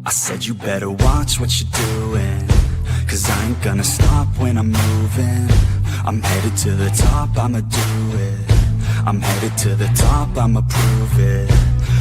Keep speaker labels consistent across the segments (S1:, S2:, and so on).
S1: I said you better watch what you're doing, cause I ain't gonna stop when I'm moving. I'm headed to the top, I'ma do it. I'm headed to the top, I'ma prove it.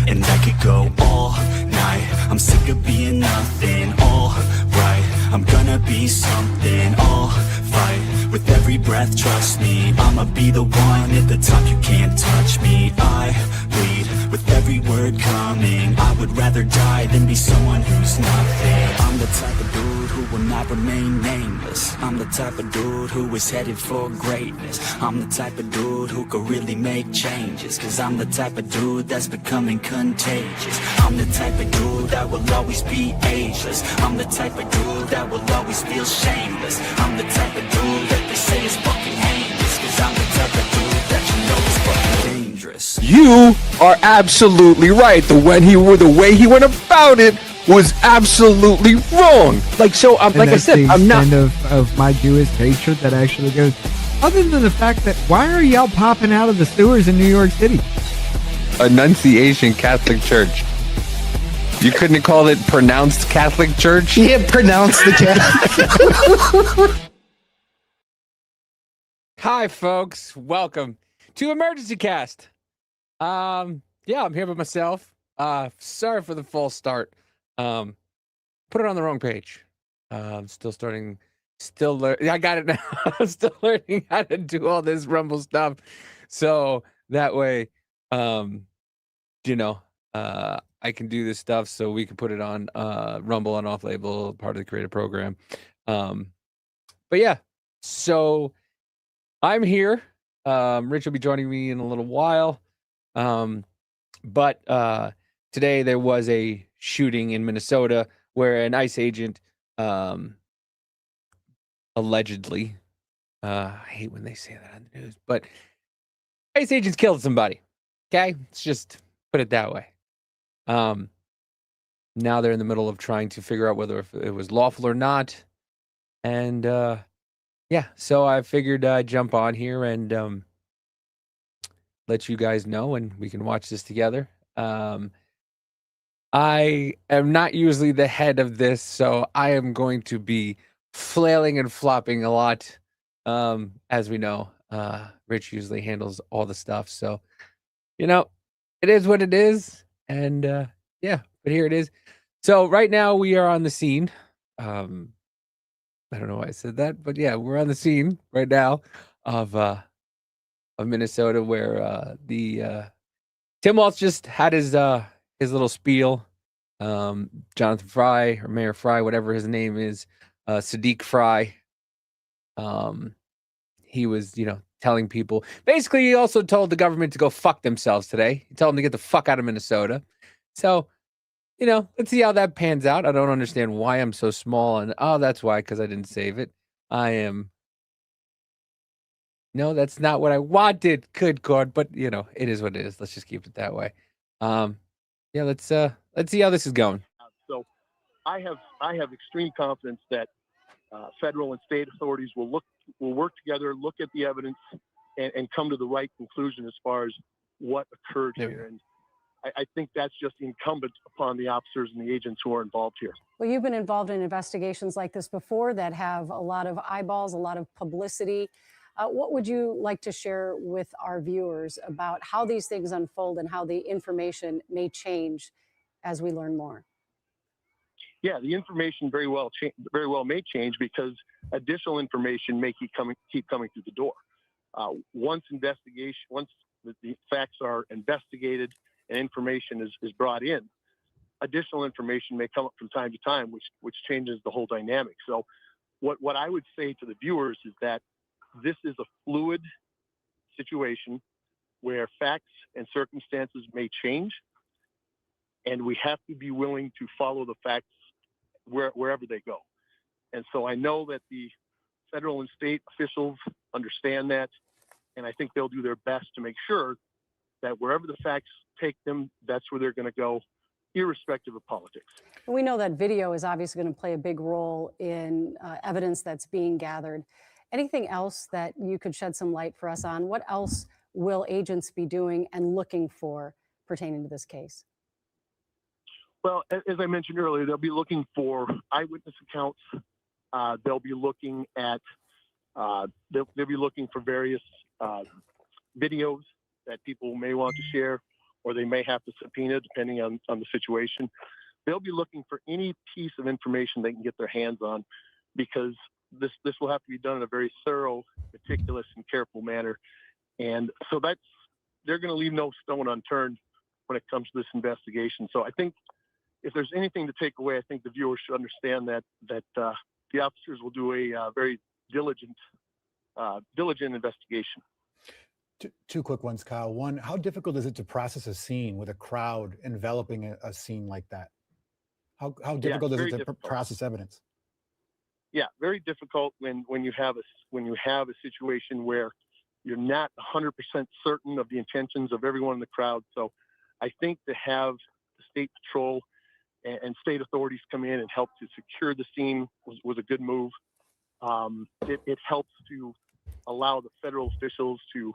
S1: And I could go all night, I'm sick of being nothing. Alright, I'm gonna be something. I'll fight with every breath, trust me. I'ma be the one at the top, you can't touch me. I bleed with every word coming. I would rather die than be someone who's nothing. I'm the type of dude who will not remain nameless. I'm the type of dude who is headed for greatness. I'm the type of dude who could really make changes, cause I'm the type of dude that's becoming contagious. I'm the type of dude that will always be ageless. I'm the type of dude that will always feel shameless. I'm the type of dude that they say is fucking heinous, cause I'm the type of dude that you know is fucking dangerous.
S2: You are absolutely right. The way he went about it was absolutely wrong. Like, so, like I said, I'm not
S3: of my Jewish hatred that actually goes. Other than the fact that why are y'all popping out of the sewers in New York City?
S2: Annunciation Catholic Church. You couldn't call it pronounced Catholic Church?
S4: Yeah, pronounce the Catholic.
S5: Hi, folks. Welcome to Emergency Cast. Yeah, I'm here by myself. Sorry for the false start. Put it on the wrong page. I'm still learning. I got it now. I'm still learning how to do all this Rumble stuff. So that way, I can do this stuff so we can put it on Rumble and off label, part of the creative program. But yeah, so I'm here. Rich will be joining me in a little while. But today there was a shooting in Minnesota where an ICE agent allegedly, I hate when they say that on the news, but ICE agents killed somebody. Okay, let's just put it that way. Now they're in the middle of trying to figure out whether it was lawful or not. And yeah, so I figured I'd jump on here and let you guys know, and we can watch this together. I am not usually the head of this, so I am going to be flailing and flopping a lot. As we know, Rich usually handles all the stuff, so it is what it is. And yeah, but here it is. So right now we are on the scene. I don't know why I said that, but yeah, we're on the scene right now of Minnesota, where the Tim Walz just had his little spiel. Jonathan Fry, or Mayor Fry, whatever his name is, Sadiq Fry. He was, telling people. Basically, he also told the government to go fuck themselves today. He told them to get the fuck out of Minnesota. So, let's see how that pans out. I don't understand why I'm so small, and that's why, because I didn't save it. No, that's not what I wanted. Good God, but it is what it is. Let's just keep it that way. Yeah, let's see how this is going.
S6: So, I have extreme confidence that federal and state authorities will work together, look at the evidence, and come to the right conclusion as far as what occurred here. And I think that's just incumbent upon the officers and the agents who are involved here.
S7: Well, you've been involved in investigations like this before that have a lot of eyeballs, a lot of publicity. What would you like to share with our viewers about how these things unfold and how the information may change as we learn more?
S6: Yeah, the information very well may change because additional information may keep coming through the door. Once the facts are investigated and information is brought in, additional information may come up from time to time, which changes the whole dynamic. So, what I would say to the viewers is that this is a fluid situation where facts and circumstances may change, and we have to be willing to follow the facts wherever they go. And so I know that the federal and state officials understand that, and I think they'll do their best to make sure that wherever the facts take them, that's where they're going to go, irrespective of politics.
S7: We know that video is obviously going to play a big role in evidence that's being gathered. Anything else that you could shed some light for us on? What else will agents be doing and looking for pertaining to this case?
S6: Well, as I mentioned earlier, they'll be looking for eyewitness accounts. They'll be looking at they'll be looking for various videos that people may want to share, or they may have to subpoena depending on the situation. They'll be looking for any piece of information they can get their hands on, because this will have to be done in a very thorough, meticulous, and careful manner. And so they're going to leave no stone unturned when it comes to this investigation. So I think if there's anything to take away, I think the viewers should understand that the officers will do a very diligent investigation.
S8: Two quick ones, Kyle. One, how difficult is it to process a scene with a crowd enveloping a scene like that? How difficult is it to process evidence?
S6: Yeah, very difficult when you have a situation where you're not 100% certain of the intentions of everyone in the crowd. So I think to have the state patrol and state authorities come in and help to secure the scene was a good move. It helps to allow the federal officials to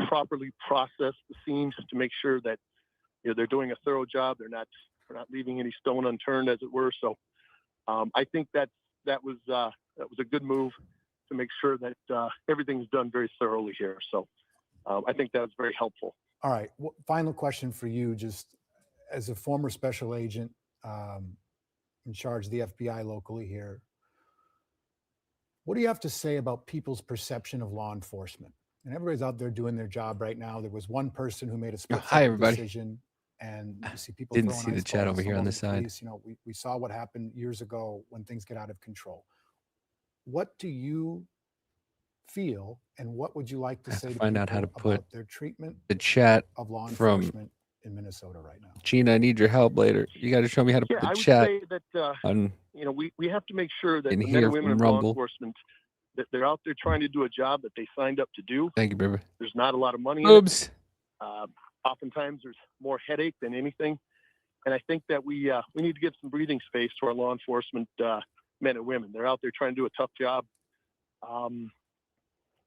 S6: properly process the scenes, to make sure that they're doing a thorough job. They're not leaving any stone unturned, as it were. So I think that was a good move to make sure that everything's done very thoroughly here. So I think that was very helpful.
S8: All right. Final question for you, just as a former special agent in charge of the FBI locally here, what do you have to say about people's perception of law enforcement? And everybody's out there doing their job right now. There was one person who made a split-second decision, and you see people
S2: Didn't
S8: throwing
S2: see the
S8: ice
S2: chat
S8: balls
S2: over here
S8: all
S2: on
S8: over
S2: the side.
S8: police. We saw what happened years ago when things get out of control. What do you feel, and what would you like to say to
S2: find out how to
S8: people
S2: put
S8: about their treatment
S2: the chat
S8: of law
S2: from
S8: enforcement in Minnesota right now?
S2: Gina, I need your help later. You got to show me how to put the
S6: I would
S2: chat
S6: say that
S2: on.
S6: We have to make sure that
S2: In
S6: the men
S2: here
S6: and women
S2: from
S6: in law
S2: Rumble.
S6: enforcement, that they're out there trying to do a job that they signed up to do.
S2: Thank you, baby.
S6: There's not a lot of money in it.
S2: Oops.
S6: Oftentimes there's more headache than anything. And I think that we need to give some breathing space to our law enforcement men and women. They're out there trying to do a tough job.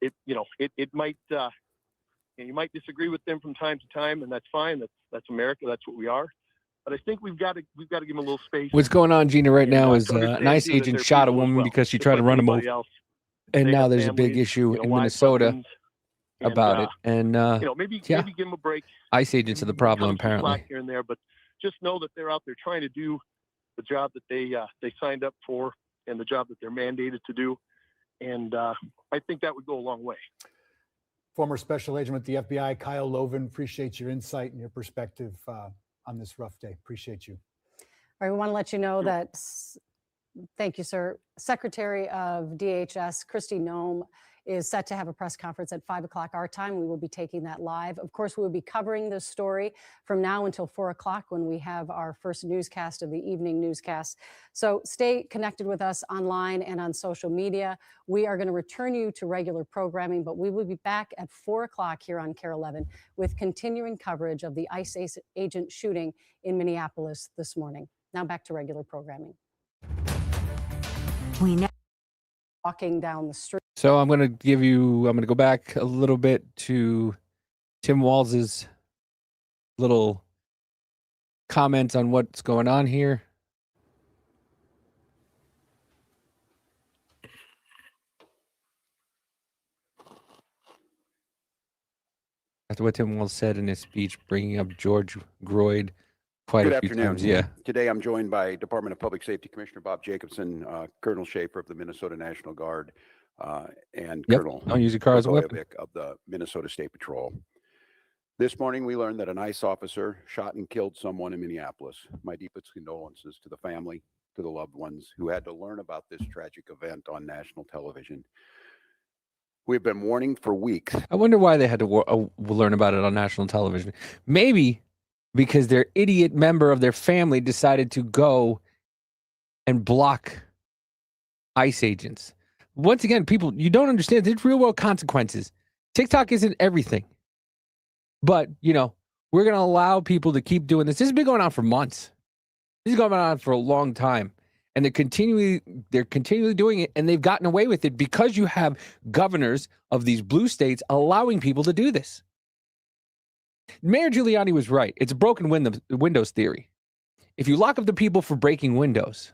S6: It might you might disagree with them from time to time, and that's fine. That's America. That's what we are. But I think we've got to give them a little space.
S2: What's going on, Gina, right now is
S6: to understand,
S2: an ICE
S6: too, that
S2: agent
S6: they're
S2: shot a
S6: people as
S2: woman
S6: well,
S2: because she
S6: just
S2: tried to
S6: like
S2: run him over.
S6: anybody else.
S2: And
S6: They
S2: now
S6: have
S2: there's a big
S6: families,
S2: issue in
S6: live
S2: Minnesota
S6: husbands, and,
S2: about it. And
S6: maybe
S2: yeah.
S6: give them a break.
S2: ICE agents are the problem,
S6: Cut some slack
S2: apparently.
S6: here and there, but just know that they're out there trying to do the job that they signed up for and the job that they're mandated to do. And I think that would go a long way.
S8: Former special agent with the FBI, Kyle Loven, appreciate your insight and your perspective on this rough day. Appreciate you.
S7: All right, we want to let you know that, thank you, sir. Secretary of DHS, Kristi Noem, is set to have a press conference at 5 o'clock our time. We will be taking that live. Of course, we will be covering this story from now until 4 o'clock when we have our first newscast of the evening newscast. So stay connected with us online and on social media. We are going to return you to regular programming, but we will be back at 4 o'clock here on KARE 11 with continuing coverage of the ICE agent shooting in Minneapolis this morning. Now back to regular programming.
S9: We now
S7: Walking down the street.
S2: So I'm going to go back a little bit to Tim Walz's little comment on what's going on here. After what Tim Walz said in his speech, bringing up George Groyd quite
S10: Good
S2: a few
S10: afternoon.
S2: times. Yeah.
S10: Today I'm joined by Department of Public Safety Commissioner Bob Jacobson, Colonel Schaefer of the Minnesota National Guard, and
S2: Yep.
S10: Colonel
S2: Don't use your car as a weapon.
S10: Bogojevic of the Minnesota State Patrol. This morning we learned that an ICE officer shot and killed someone in Minneapolis. My deepest condolences to the family, to the loved ones who had to learn about this tragic event on national television. We've been warning for weeks.
S2: I wonder why they had to learn about it on national television. Maybe because their idiot member of their family decided to go and block ICE agents. Once again, people, you don't understand. There's real world consequences. TikTok isn't everything. But, we're going to allow people to keep doing this. This has been going on for months. This has been going on for a long time. And they're continually doing it, and they've gotten away with it because you have governors of these blue states allowing people to do this. Mayor Giuliani was right. It's a broken windows theory. if you lock up the people for breaking windows,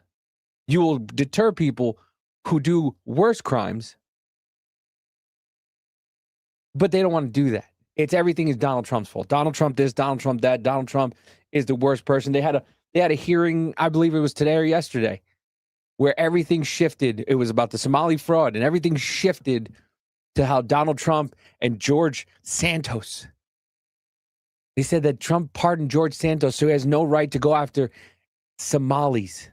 S2: you will deter people who do worse crimes, but they don't want to do that. Everything is Donald Trump's fault. Donald Trump this, Donald Trump that. Donald Trump is the worst person. They had a hearing, I believe it was today or yesterday, where everything shifted. It was about the Somali fraud, and everything shifted to how Donald Trump and George Santos. They said that Trump pardoned George Santos, so he has no right to go after Somalis.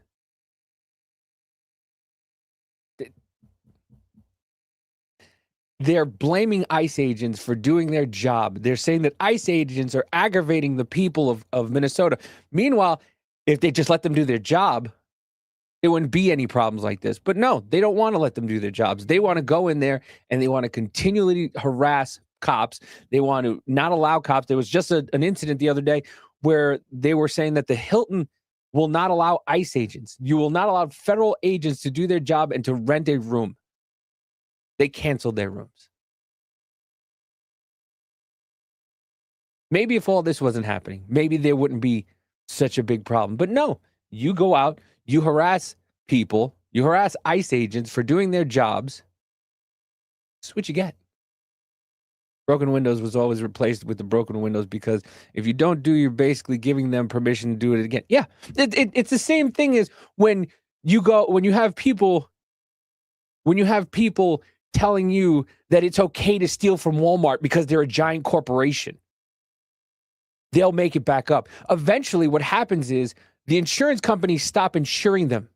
S2: They're blaming ICE agents for doing their job. They're saying that ICE agents are aggravating the people of Minnesota. Meanwhile, if they just let them do their job, there wouldn't be any problems like this. But no, they don't want to let them do their jobs. They want to go in there and they want to continually harass cops. They want to not allow cops. There was just an incident the other day where they were saying that the Hilton will not allow ICE agents. You will not allow federal agents to do their job and to rent a room. They canceled their rooms. Maybe if all this wasn't happening, maybe there wouldn't be such a big problem. But no, you go out, you harass people, you harass ICE agents for doing their jobs. That's what you get. Broken windows was always replaced with the broken windows because if you don't do, you're basically giving them permission to do it again. Yeah, it's the same thing as when you have people telling you that it's okay to steal from Walmart because they're a giant corporation. They'll make it back up. Eventually, what happens is the insurance companies stop insuring them,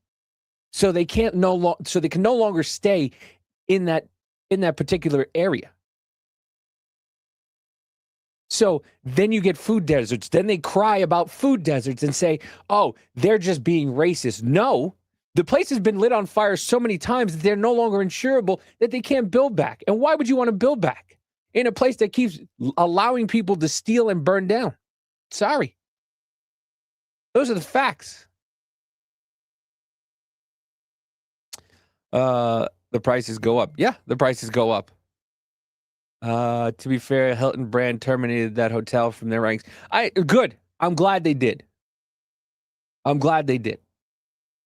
S2: so they can no longer stay in that particular area. So then you get food deserts. Then they cry about food deserts and say, "Oh, they're just being racist." No. The place has been lit on fire so many times that they're no longer insurable, that they can't build back. And why would you want to build back in a place that keeps allowing people to steal and burn down? Sorry. Those are the facts. The prices go up. Yeah, the prices go up. To be fair, Hilton brand terminated that hotel from their ranks. Good. I'm glad they did.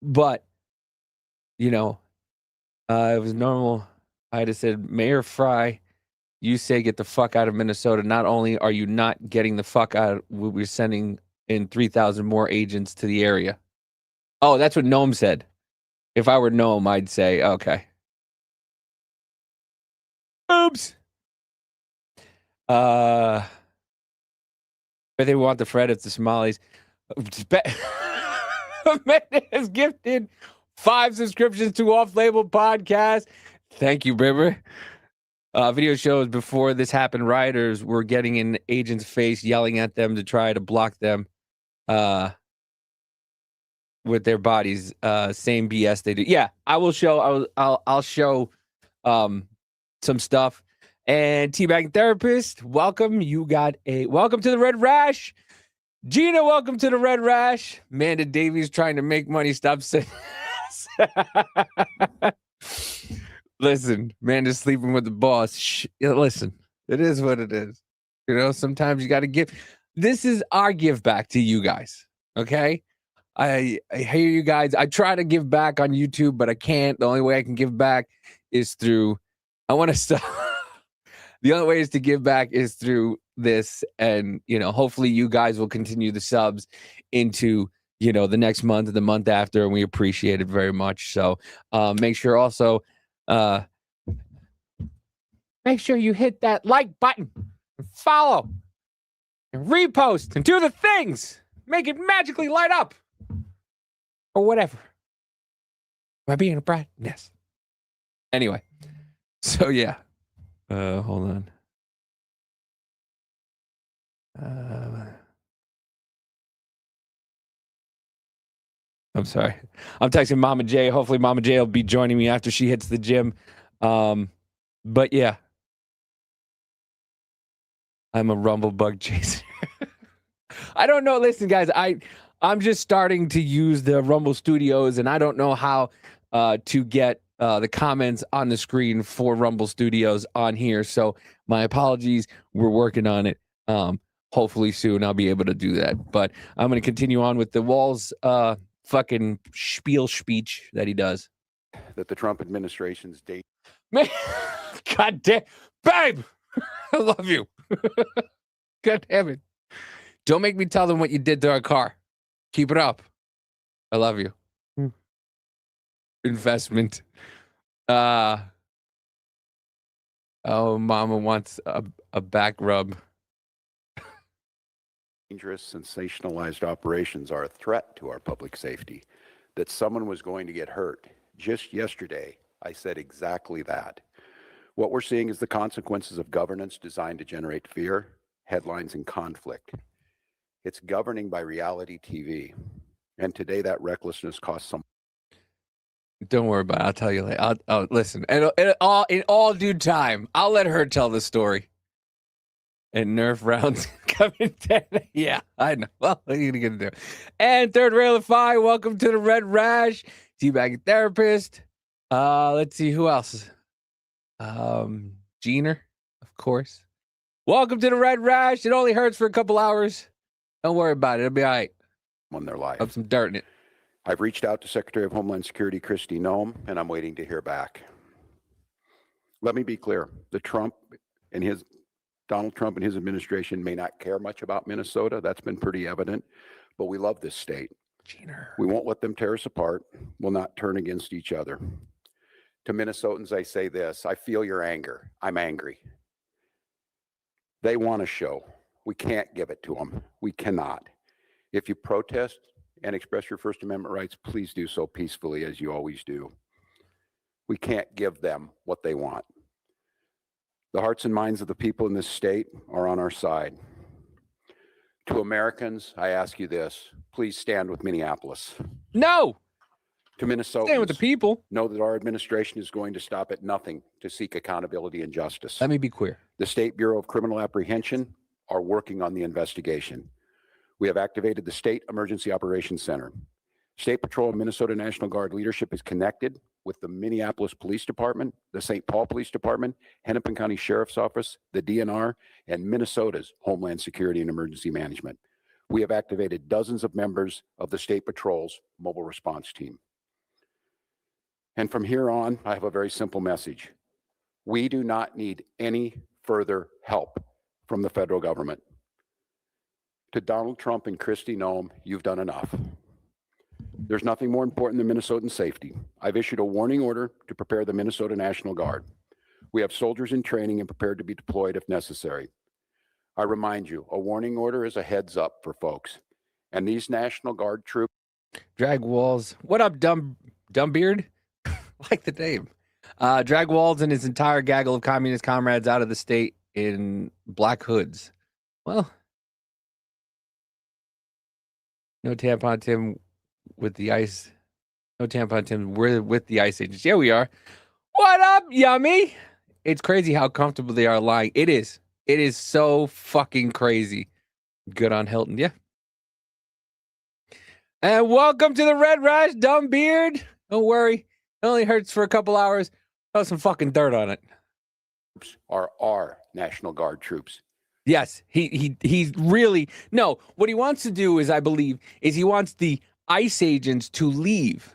S2: But it was normal. I just said, Mayor Fry, you say get the fuck out of Minnesota. Not only are you not getting the fuck out, we're sending in 3,000 more agents to the area. Oh, that's what Noam said. If I were Noam, I'd say, okay. Oops. But they want the Fred, it's the Somalis. Amanda has gifted 5 subscriptions to Off Label Podcast. Thank you, Brimmer. Video shows before this happened, rioters were getting in agents' face, yelling at them to try to block them with their bodies. Same BS they do. Yeah, I will show. I'll show some stuff. And Teabagging Therapist, welcome. Welcome to the Red Rash. Gina, welcome to the Red Rash. Amanda Davies trying to make money. Stop saying. Listen, Amanda's sleeping with the boss. Shh. Listen, it is what it is. Sometimes you got to give. This is our give back to you guys. Okay. I hear you guys. I try to give back on YouTube, but I can't. The only way I can give back is through. I want to stop. The only way is to give back is through this, and hopefully you guys will continue the subs into the next month and the month after, and we appreciate it very much. So make sure also make sure you hit that like button and follow and repost and do the things, make it magically light up or whatever. Am I being a brat? Yes. Anyway, so yeah. Hold on. I'm sorry. I'm texting Mama J. Hopefully Mama J will be joining me after she hits the gym. But yeah. I'm a rumble bug chaser. I don't know. Listen, guys, I'm just starting to use the Rumble Studios, and I don't know how to get the comments on the screen for Rumble Studios on here. So my apologies. We're working on it. hopefully soon I'll be able to do that. But I'm going to continue on with the Walls fucking spiel speech that he does.
S10: That the Trump administration's date
S2: Man, God damn, babe, I love you. God damn it. Don't make me tell them what you did to our car. Keep it up. I love you. Investment. Oh, mama wants a back rub.
S10: dangerous, sensationalized operations are a threat to our public safety. That someone was going to get hurt. Just yesterday, I said exactly that. What we're seeing is the consequences of governance designed to generate fear, headlines, and conflict. It's governing by reality TV. And today that recklessness costs some.
S2: Don't worry about it. I'll tell you later. I'll listen. And in all due time, I'll let her tell the story. And Nerf rounds coming down. Yeah, I know. Well, what are you going to do? And third railify, welcome to the Red Rash. Teabagging therapist. Let's see who else. Jeaner, of course. Welcome to the Red Rash. It only hurts for a couple hours. Don't worry about it. It'll be all right.
S10: On their life.
S2: Rub some dirt in it.
S10: I've reached out to Secretary of Homeland Security Kristi Noem, and I'm waiting to hear back. Let me be clear. Donald Trump and his administration may not care much about Minnesota. That's been pretty evident. But we love this state.
S2: Jeaner.
S10: We won't let them tear us apart. We'll not turn against each other. To Minnesotans, I say this. I feel your anger. I'm angry. They want a show. We can't give it to them. We cannot. If you protest and express your First Amendment rights, please do so peacefully, as you always do. We can't give them what they want. The hearts and minds of the people in this state are on our side. To Americans, I ask you this. Please stand with Minneapolis.
S2: No.
S10: To Minnesotans,
S2: Stand with the people.
S10: know that our administration is going to stop at nothing to seek accountability and justice.
S2: Let me be clear.
S10: The State Bureau of Criminal Apprehension are working on the investigation. We have activated the State Emergency Operations Center. State Patrol and Minnesota National Guard leadership is connected with the Minneapolis Police Department, the St. Paul Police Department, Hennepin County Sheriff's Office, the DNR, and Minnesota's Homeland Security and Emergency Management. We have activated dozens of members of the State Patrol's mobile response team. And from here on, I have a very simple message. We do not need any further help from the federal government. To Donald Trump and Kristi Noem, you've done enough. There's nothing more important than Minnesotan safety. I've issued a warning order to prepare the Minnesota National Guard. We have soldiers in training and prepared to be deployed if necessary. I remind you, a warning order is a heads up for folks. And these National Guard troops.
S2: Drag Walls. What up, Dumbbeard? Like the name. Drag Walls and his entire gaggle of communist comrades out of the state in black hoods. Well, no tampon Tim with the ice. No tampon Tim. We're with the ice agents. Yeah, we are. What up, yummy? It's crazy how comfortable they are lying. It is. It is so fucking crazy. Good on Hilton. Yeah. And welcome to the Red Rash, Dumbbeard. Don't worry. It only hurts for a couple hours. Throw some fucking dirt on it.
S10: Are our National Guard troops.
S2: Yes, he's really no. What he wants to do is, I believe, is he wants the ICE agents to leave,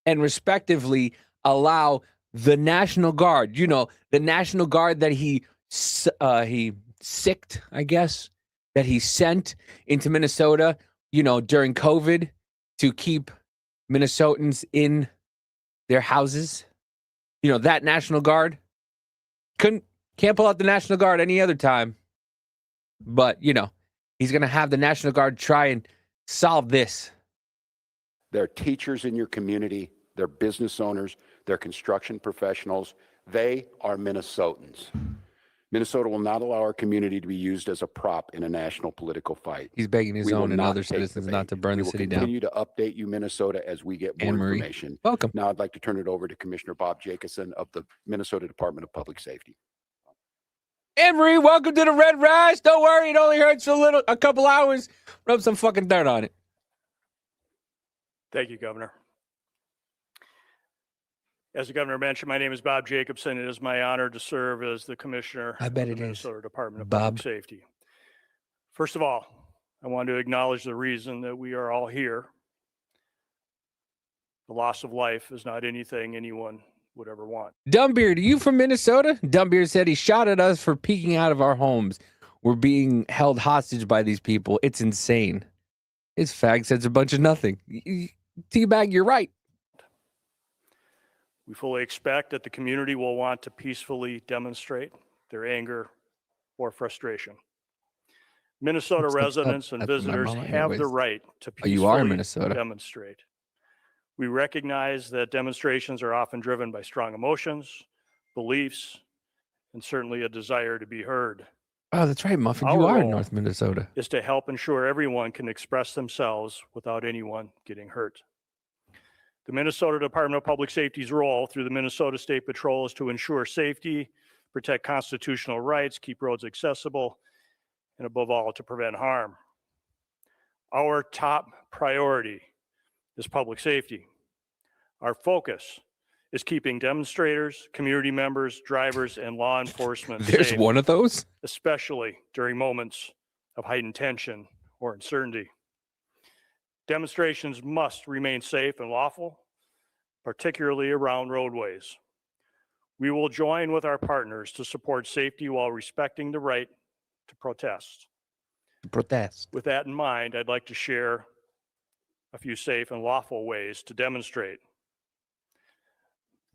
S2: and respectively allow the National Guard. You know, the National Guard that he sicked, I guess, that he sent into Minnesota. You know, during COVID to keep Minnesotans in their houses. You know, that National Guard can't pull out the National Guard any other time. But, you know, he's going to have the National Guard try and solve this.
S10: They're teachers in your community. They're business owners. They're construction professionals. They are Minnesotans. Minnesota will not allow our community to be used as a prop in a national political fight.
S2: He's begging his
S10: We will
S2: own and
S10: not
S2: other
S10: take the
S2: citizens
S10: bait.
S2: not to burn
S10: We
S2: the
S10: will
S2: city down.
S10: continue to update you, Minnesota, as we get more
S2: Anne-Marie,
S10: information.
S2: welcome.
S10: Now I'd like to turn it over to Commissioner Bob Jacobson of the Minnesota Department of Public Safety.
S2: Anne-Marie, welcome to the Red Rash. Don't worry, it only hurts for a couple hours. Rub some fucking dirt on it.
S9: Thank you, Governor. As the governor mentioned, my name is Bob Jacobson. It is my honor to serve as the commissioner
S2: I bet
S9: of
S2: it
S9: the
S2: is.
S9: Minnesota Department of
S2: Bob.
S9: Public Safety. First of all, I want to acknowledge the reason that we are all here. The loss of life is not anything anyone would ever want.
S2: Dumbbeard, are you from Minnesota? Dumbbeard said he shot at us for peeking out of our homes. We're being held hostage by these people. It's insane. His fag says a bunch of nothing. Teabag, you're right.
S9: We fully expect that the community will want to peacefully demonstrate their anger or frustration. Minnesota residents and
S2: that's what my
S9: visitors
S2: mama
S9: have the
S2: anyways.
S9: right to
S2: Oh, you are in
S9: peacefully
S2: Minnesota.
S9: demonstrate. We recognize that demonstrations are often driven by strong emotions, beliefs, and certainly a desire to be heard.
S2: Oh, that's right, Muffin. You
S9: Our
S2: are in
S9: role
S2: North Minnesota.
S9: is to help ensure everyone can express themselves without anyone getting hurt. The Minnesota Department of Public Safety's role through the Minnesota State Patrol is to ensure safety, protect constitutional rights, keep roads accessible, and above all, to prevent harm. Our top priority is public safety. Our focus is keeping demonstrators, community members, drivers, and law enforcement
S2: There's
S9: safe,
S2: one of those?
S9: especially during moments of heightened tension or uncertainty. Demonstrations must remain safe and lawful, particularly around roadways. We will join with our partners to support safety while respecting the right to protest.
S2: Protest.
S9: With that in mind, I'd like to share a few safe and lawful ways to demonstrate.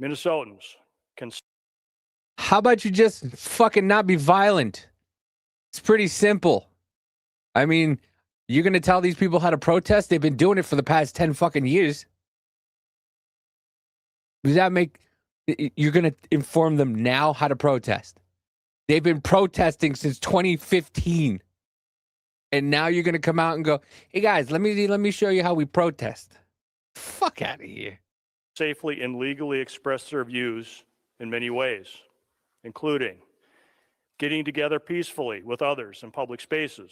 S9: Minnesotans can.
S2: How about you just fucking not be violent? It's pretty simple. I mean, you're going to tell these people how to protest? They've been doing it for the past 10 fucking years. Does that make... You're going to inform them now how to protest? They've been protesting since 2015. And now you're going to come out and go, hey, guys, let me show you how we protest. Fuck out of here.
S9: Safely and legally express their views in many ways, including getting together peacefully with others in public spaces,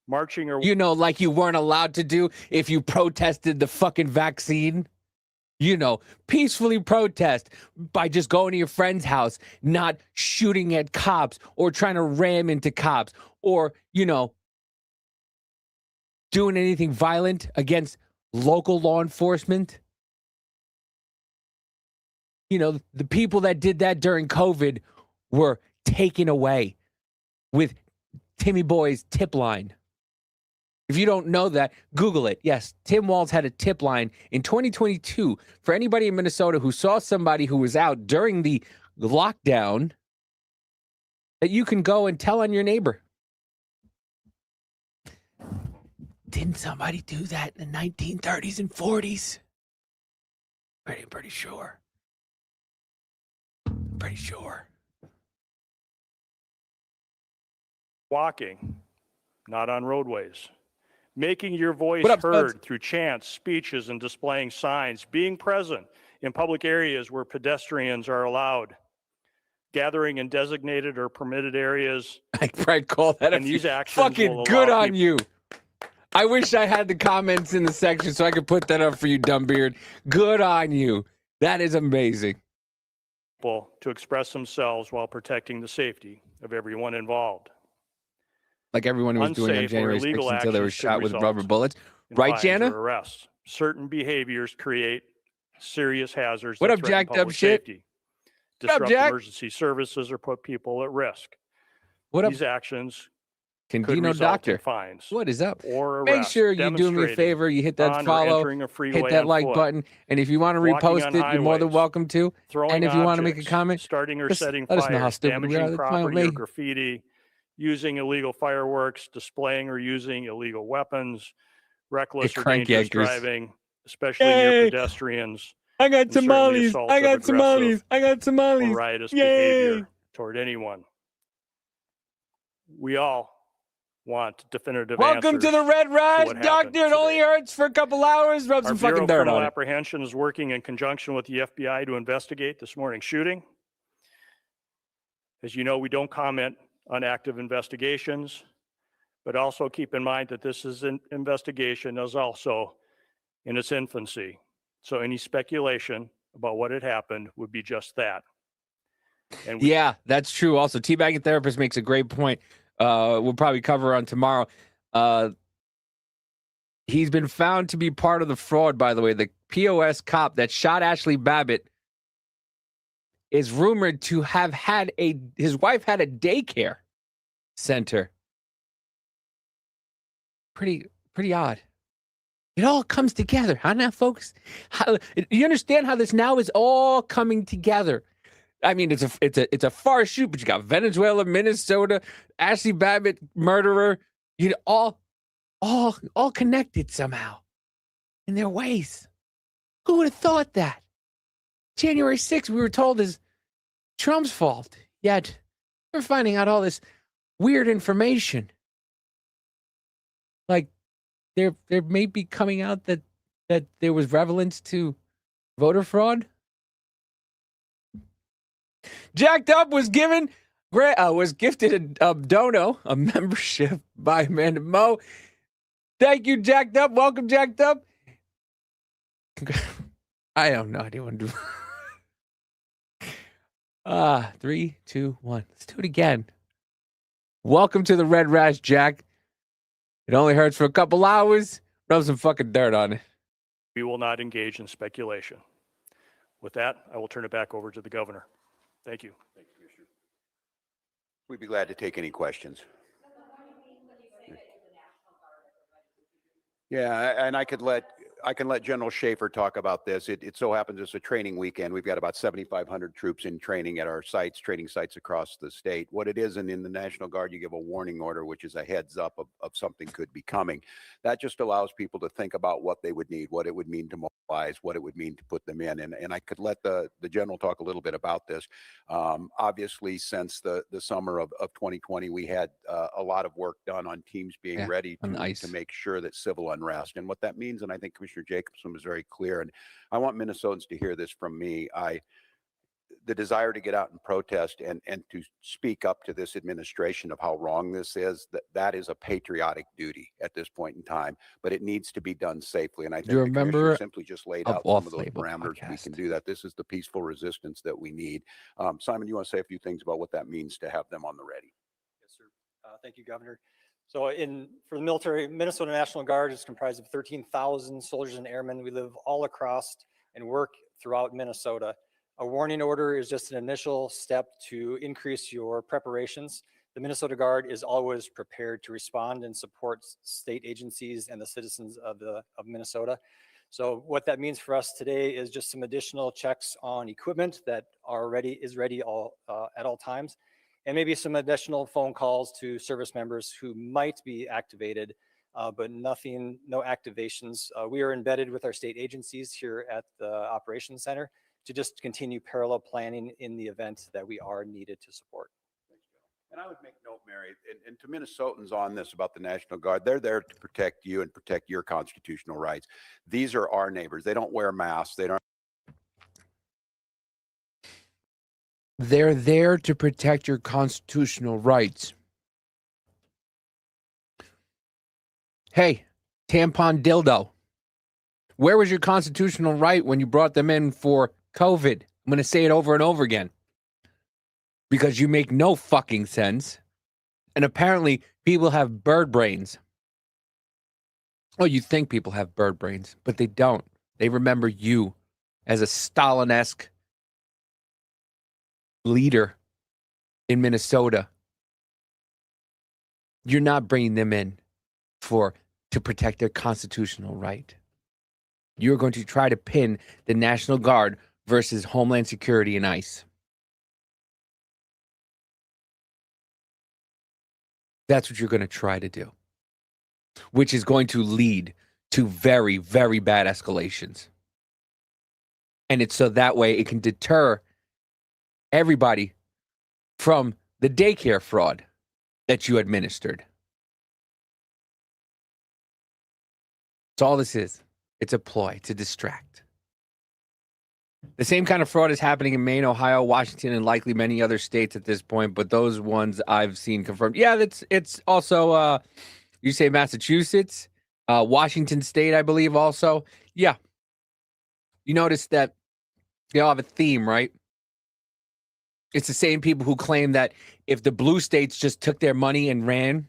S9: marching or
S2: You know, like you weren't allowed to do if you protested the fucking vaccine. You know, peacefully protest by just going to your friend's house, not shooting at cops or trying to ram into cops or, you know, doing anything violent against local law enforcement. You know, the people that did that during COVID were taken away with Timmy Boy's tip line. If you don't know that, Google it. Yes, Tim Walz had a tip line in 2022 for anybody in Minnesota who saw somebody who was out during the lockdown that you can go and tell on your neighbor. Didn't somebody do that in the 1930s and 40s? Pretty sure. Pretty sure.
S9: walking, not on roadways. Making your voice
S2: What up,
S9: heard
S2: Spuds?
S9: through chants, speeches, and displaying signs. Being present in public areas where pedestrians are allowed. Gathering in designated or permitted areas.
S2: I'd probably call that
S9: And these actions
S2: fucking
S9: will
S2: good
S9: allow
S2: on you. I wish I had the comments in the section so I could put that up for you, Dumbbeard. Good on you. That is amazing.
S9: people to express themselves while protecting the safety of everyone involved.
S2: Like everyone who was doing on
S9: Unsafe or
S2: January 6th
S9: illegal
S2: until they were
S9: actions could
S2: shot with
S9: result
S2: rubber bullets.
S9: in
S2: Right,
S9: fines
S2: Jana?
S9: or arrests. Certain behaviors create serious hazards.
S2: What
S9: that
S2: up,
S9: threaten
S2: jacked up
S9: public
S2: shit?
S9: safety,
S2: What up,
S9: disrupt
S2: Jack?
S9: emergency services, or put people at risk.
S2: What up,
S9: These actions could
S2: Candino
S9: result
S2: Doctor?
S9: in fines
S2: What is up?
S9: or
S2: Make
S9: arrests.
S2: sure you do me a
S9: demonstrating
S2: favor. You hit that
S9: on or
S2: follow,
S9: entering a freeway
S2: hit that
S9: on
S2: like
S9: foot,
S2: button. And if you want to
S9: walking
S2: repost
S9: on
S2: it, you're more than
S9: highways,
S2: welcome to.
S9: throwing
S2: And if you want to make a
S9: objects,
S2: comment,
S9: starting or
S2: just
S9: setting
S2: let us know how
S9: fires,
S2: stupid we are.
S9: damaging
S2: That's fine with
S9: property or
S2: me.
S9: graffiti, using illegal fireworks, displaying or using illegal weapons, reckless
S2: Hey,
S9: or
S2: crank
S9: dangerous
S2: yankers.
S9: driving, especially
S2: Yay!
S9: near pedestrians,
S2: I got
S9: and certainly
S2: tamales.
S9: assaults
S2: I
S9: of
S2: got
S9: aggressive
S2: tamales. I got
S9: or
S2: tamales.
S9: riotous
S2: Yay!
S9: behavior toward anyone. We all want definitive
S2: Welcome to the
S9: answers
S2: Red Rush,
S9: what happened
S2: Doctor. It only
S9: today.
S2: hurts for a couple hours. Rub
S9: Our
S2: some
S9: Bureau
S2: fucking
S9: of
S2: dirt
S9: Criminal
S2: on it.
S9: Apprehension is working in conjunction with the FBI to investigate this morning's shooting. As you know, we don't comment on active investigations, but also keep in mind that this is an investigation is also in its infancy. So any speculation about what had happened would be just that. And we
S2: Yeah, that's true. Also, Teabagging Therapist makes a great point. we'll probably cover on tomorrow. He's been found to be part of the fraud, by the way. The POS cop that shot Ashley Babbitt is rumored to have had his wife had a daycare center. Pretty odd. It all comes together, huh now, folks? You understand how this now is all coming together? I mean, it's a far shoot, but you got Venezuela, Minnesota, Ashley Babbitt, murderer, all connected somehow in their ways. Who would have thought that? January 6th, we were told is Trump's fault. Yet we're finding out all this weird information. Like there may be coming out that there was relevance to voter fraud. Jacked Up was gifted a dono, a membership by Amanda Moe. Thank you, Jacked Up. Welcome, Jacked Up. I have no idea what to do. 3, 2, 1. Let's do it again. Welcome to the Red Rash, Jack. It only hurts for a couple hours. Rub some fucking dirt on it.
S9: We will not engage in speculation. With that, I will turn it back over to the governor. Thank you.
S10: Thank you, Commissioner. We'd be glad to take any questions. Yeah, and I can let General Schaefer talk about this. It so happens it's a training weekend. We've got about 7,500 troops in training at our sites, training sites across the state. What it is, and in the National Guard, you give a warning order, which is a heads up of something could be coming. That just allows people to think about what they would need, what it would mean to mobilize, what it would mean to put them in. And I could let the general talk a little bit about this. Obviously, since the summer of 2020, we had a lot of work done on teams being ready to make sure that civil unrest. And what that means, and I think Commissioner Jacobson was very clear, and I want Minnesotans to hear this from me. The desire to get out and protest and to speak up to this administration of how wrong this is, that is a patriotic duty at this point in time, but it needs to be done safely. And I think the Commissioner simply just laid out some of those parameters. We can do that. This is the peaceful resistance that we need. Simon, you want to say a few things about what that means to have them on the ready?
S11: Yes, sir. Thank you, Governor. So for the military, Minnesota National Guard is comprised of 13,000 soldiers and airmen. We live all across and work throughout Minnesota. A warning order is just an initial step to increase your preparations. The Minnesota Guard is always prepared to respond and support state agencies and the citizens of Minnesota. So what that means for us today is just some additional checks on equipment that is ready at all times. And maybe some additional phone calls to service members who might be activated, but no activations. We are embedded with our state agencies here at the Operations Center to just continue parallel planning in the event that we are needed to support.
S10: And I would make note, Mary, and to Minnesotans on this about the National Guard, they're there to protect you and protect your constitutional rights. These are our neighbors. They don't wear masks.
S2: They're there to protect your constitutional rights. Hey, tampon dildo. Where was your constitutional right when you brought them in for COVID? I'm going to say it over and over again. Because you make no fucking sense. And apparently people have bird brains. Oh, you think people have bird brains, but they don't. They remember you as a Stalin-esque leader in Minnesota. You're not bringing them in to protect their constitutional right. You're going to try to pin the National Guard versus Homeland Security and ICE. That's what you're going to try to do, which is going to lead to very, very bad escalations. And it's so that way it can deter everybody from the daycare fraud that you administered. That's all this is. It's a ploy to distract. The same kind of fraud is happening in Maine, Ohio, Washington, and likely many other states at this point, but those ones I've seen confirmed. Yeah, it's also, you say Massachusetts, Washington State, I believe also. Yeah. You notice that they all have a theme, right? It's the same people who claim that if the blue states just took their money and ran,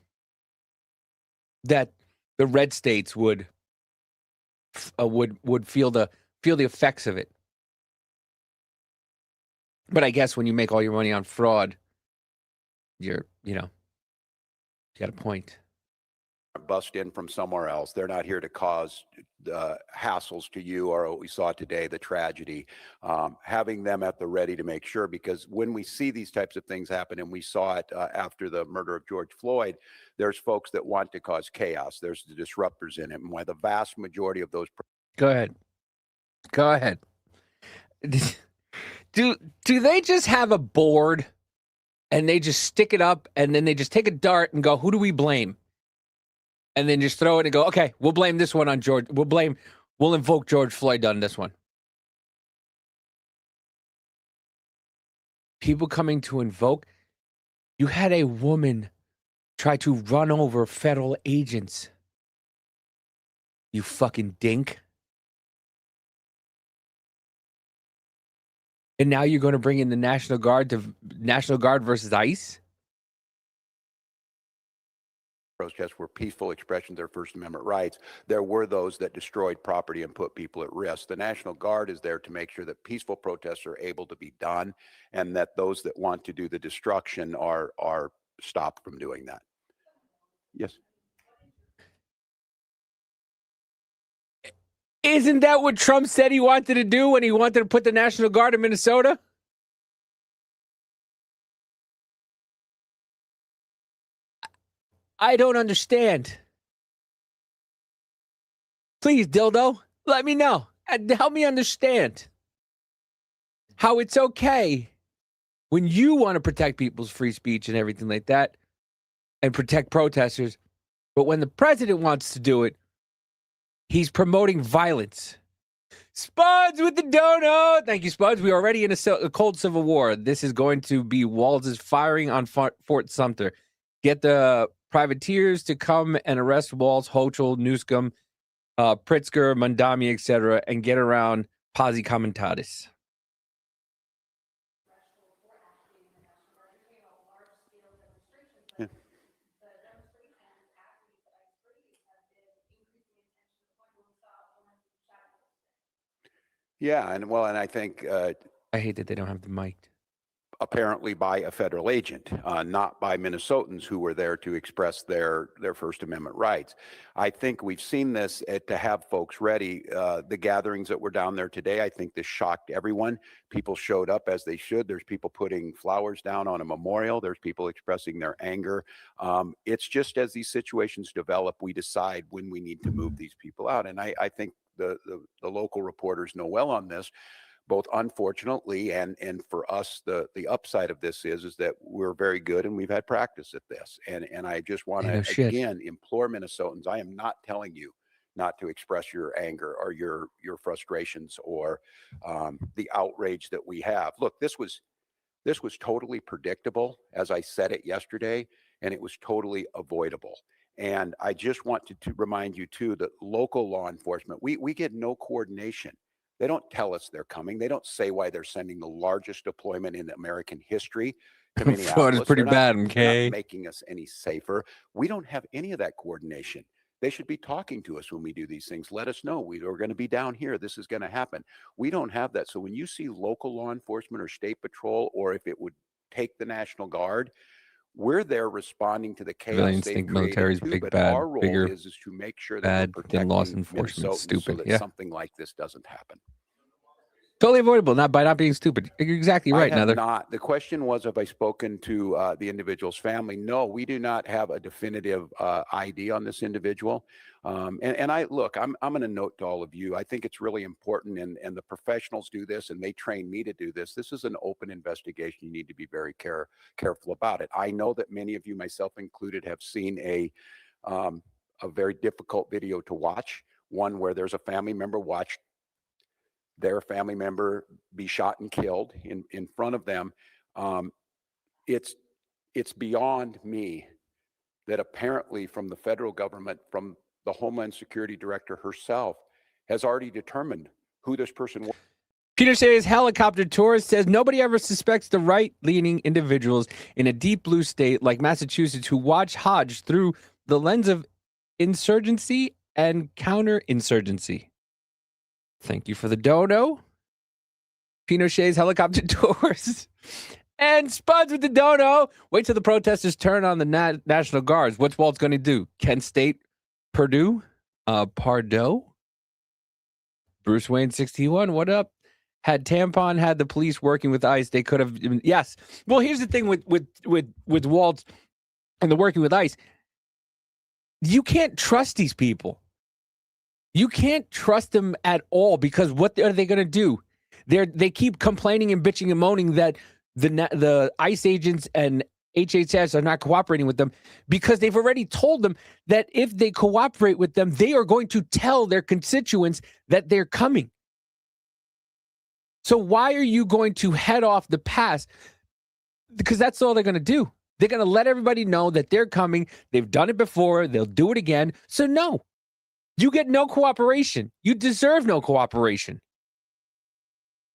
S2: that the red states would feel the effects of it. But I guess when you make all your money on fraud, you got a point.
S10: Bust in from somewhere else. They're not here to cause hassles to you or what we saw today, the tragedy. Having them at the ready to make sure, because when we see these types of things happen, and we saw it after the murder of George Floyd, there's folks that want to cause chaos. There's the disruptors in it. And why the vast majority of those.
S2: Go ahead. Do they just have a board and they just stick it up and then they just take a dart and go, who do we blame? And then just throw it and go, okay, we'll blame this one on George. We'll invoke George Floyd on this one. People coming to invoke. You had a woman try to run over federal agents. You fucking dink. And now you're going to bring in the National Guard versus ICE?
S10: Protests were peaceful expressions of their First Amendment rights. There were those that destroyed property and put people at risk. The National Guard is there to make sure that peaceful protests are able to be done, and that those that want to do the destruction are stopped from doing that. Yes.
S2: Isn't that what Trump said he wanted to do when he wanted to put the National Guard in Minnesota? I don't understand. Please, Dildo, let me know. Help me understand how it's okay when you want to protect people's free speech and everything like that and protect protesters. But when the president wants to do it, he's promoting violence. Spuds with the dono. Thank you, Spuds. We're already in a cold civil war. This is going to be Walz's firing on Fort Sumter. Get the privateers to come and arrest Walz, Hochul, Newscomb, Pritzker, Mondami, etc., and get around Posse Comitatus.
S10: Yeah, and I think
S2: I hate that they don't have the mic.
S10: Apparently by a federal agent, not by Minnesotans who were there to express their First Amendment rights. I think we've seen this to have folks ready. The gatherings that were down there today, I think this shocked everyone. People showed up as they should. There's people putting flowers down on a memorial. There's people expressing their anger. It's just as these situations develop, we decide when we need to move these people out. And I think the local reporters know well on this. Both unfortunately and for us, the upside of this is that we're very good and we've had practice at this. And I just want to again implore Minnesotans. I am not telling you not to express your anger or your frustrations or the outrage that we have. Look, this was totally predictable, as I said it yesterday, and it was totally avoidable. And I just want to remind you too that local law enforcement, we get no coordination. They don't tell us they're coming. They don't say why they're sending the largest deployment in American history to Minneapolis.
S2: Fraud is pretty bad,
S10: They're
S2: okay?
S10: not making us any safer. We don't have any of that coordination. They should be talking to us when we do these things. Let us know. We're going to be down here. This is going to happen. We don't have that. So when you see local law enforcement or state patrol, or if it would take the National Guard, we're there responding to the chaos.
S2: Civilians think military is big,
S10: but
S2: bad,
S10: our role
S2: bigger,
S10: is to make sure that
S2: bad
S10: we're
S2: than law
S10: protecting
S2: enforcement.
S10: Minnesotans
S2: Stupid.
S10: so that
S2: Yeah.
S10: something like this doesn't happen.
S2: Totally avoidable, not being stupid. You're exactly right,
S10: I have
S2: Nether.
S10: not. The question was, have I spoken to the individual's family? No, we do not have a definitive ID on this individual. And I look, I'm going to note to all of you, I think it's really important, and the professionals do this, and they train me to do this. This is an open investigation. You need to be very careful about it. I know that many of you, myself included, have seen a very difficult video to watch, one where there's a family member watched their family member be shot and killed in front of them. It's beyond me that apparently from the federal government, from the Homeland Security Director herself, has already determined who this person was.
S2: Peter Shay's helicopter tourist says nobody ever suspects the right-leaning individuals in a deep blue state like Massachusetts who watch Hodge through the lens of insurgency and counterinsurgency. Thank you for the dono. Pinochet's helicopter tours. And Spuds with the dono. Wait till the protesters turn on the National Guards. What's Walt going to do? Kent State, Purdue, Pardo. Bruce Wayne 61, what up? Had Tampon had the police working with ICE, they could have. Yes. Well, here's the thing with Walt and the working with ICE. You can't trust these people. You can't trust them at all because what are they going to do? They keep complaining and bitching and moaning that the ICE agents and HHS are not cooperating with them because they've already told them that if they cooperate with them, they are going to tell their constituents that they're coming. So why are you going to head off the pass? Because that's all they're going to do. They're going to let everybody know that they're coming. They've done it before. They'll do it again. So no, you get no cooperation. You deserve no cooperation.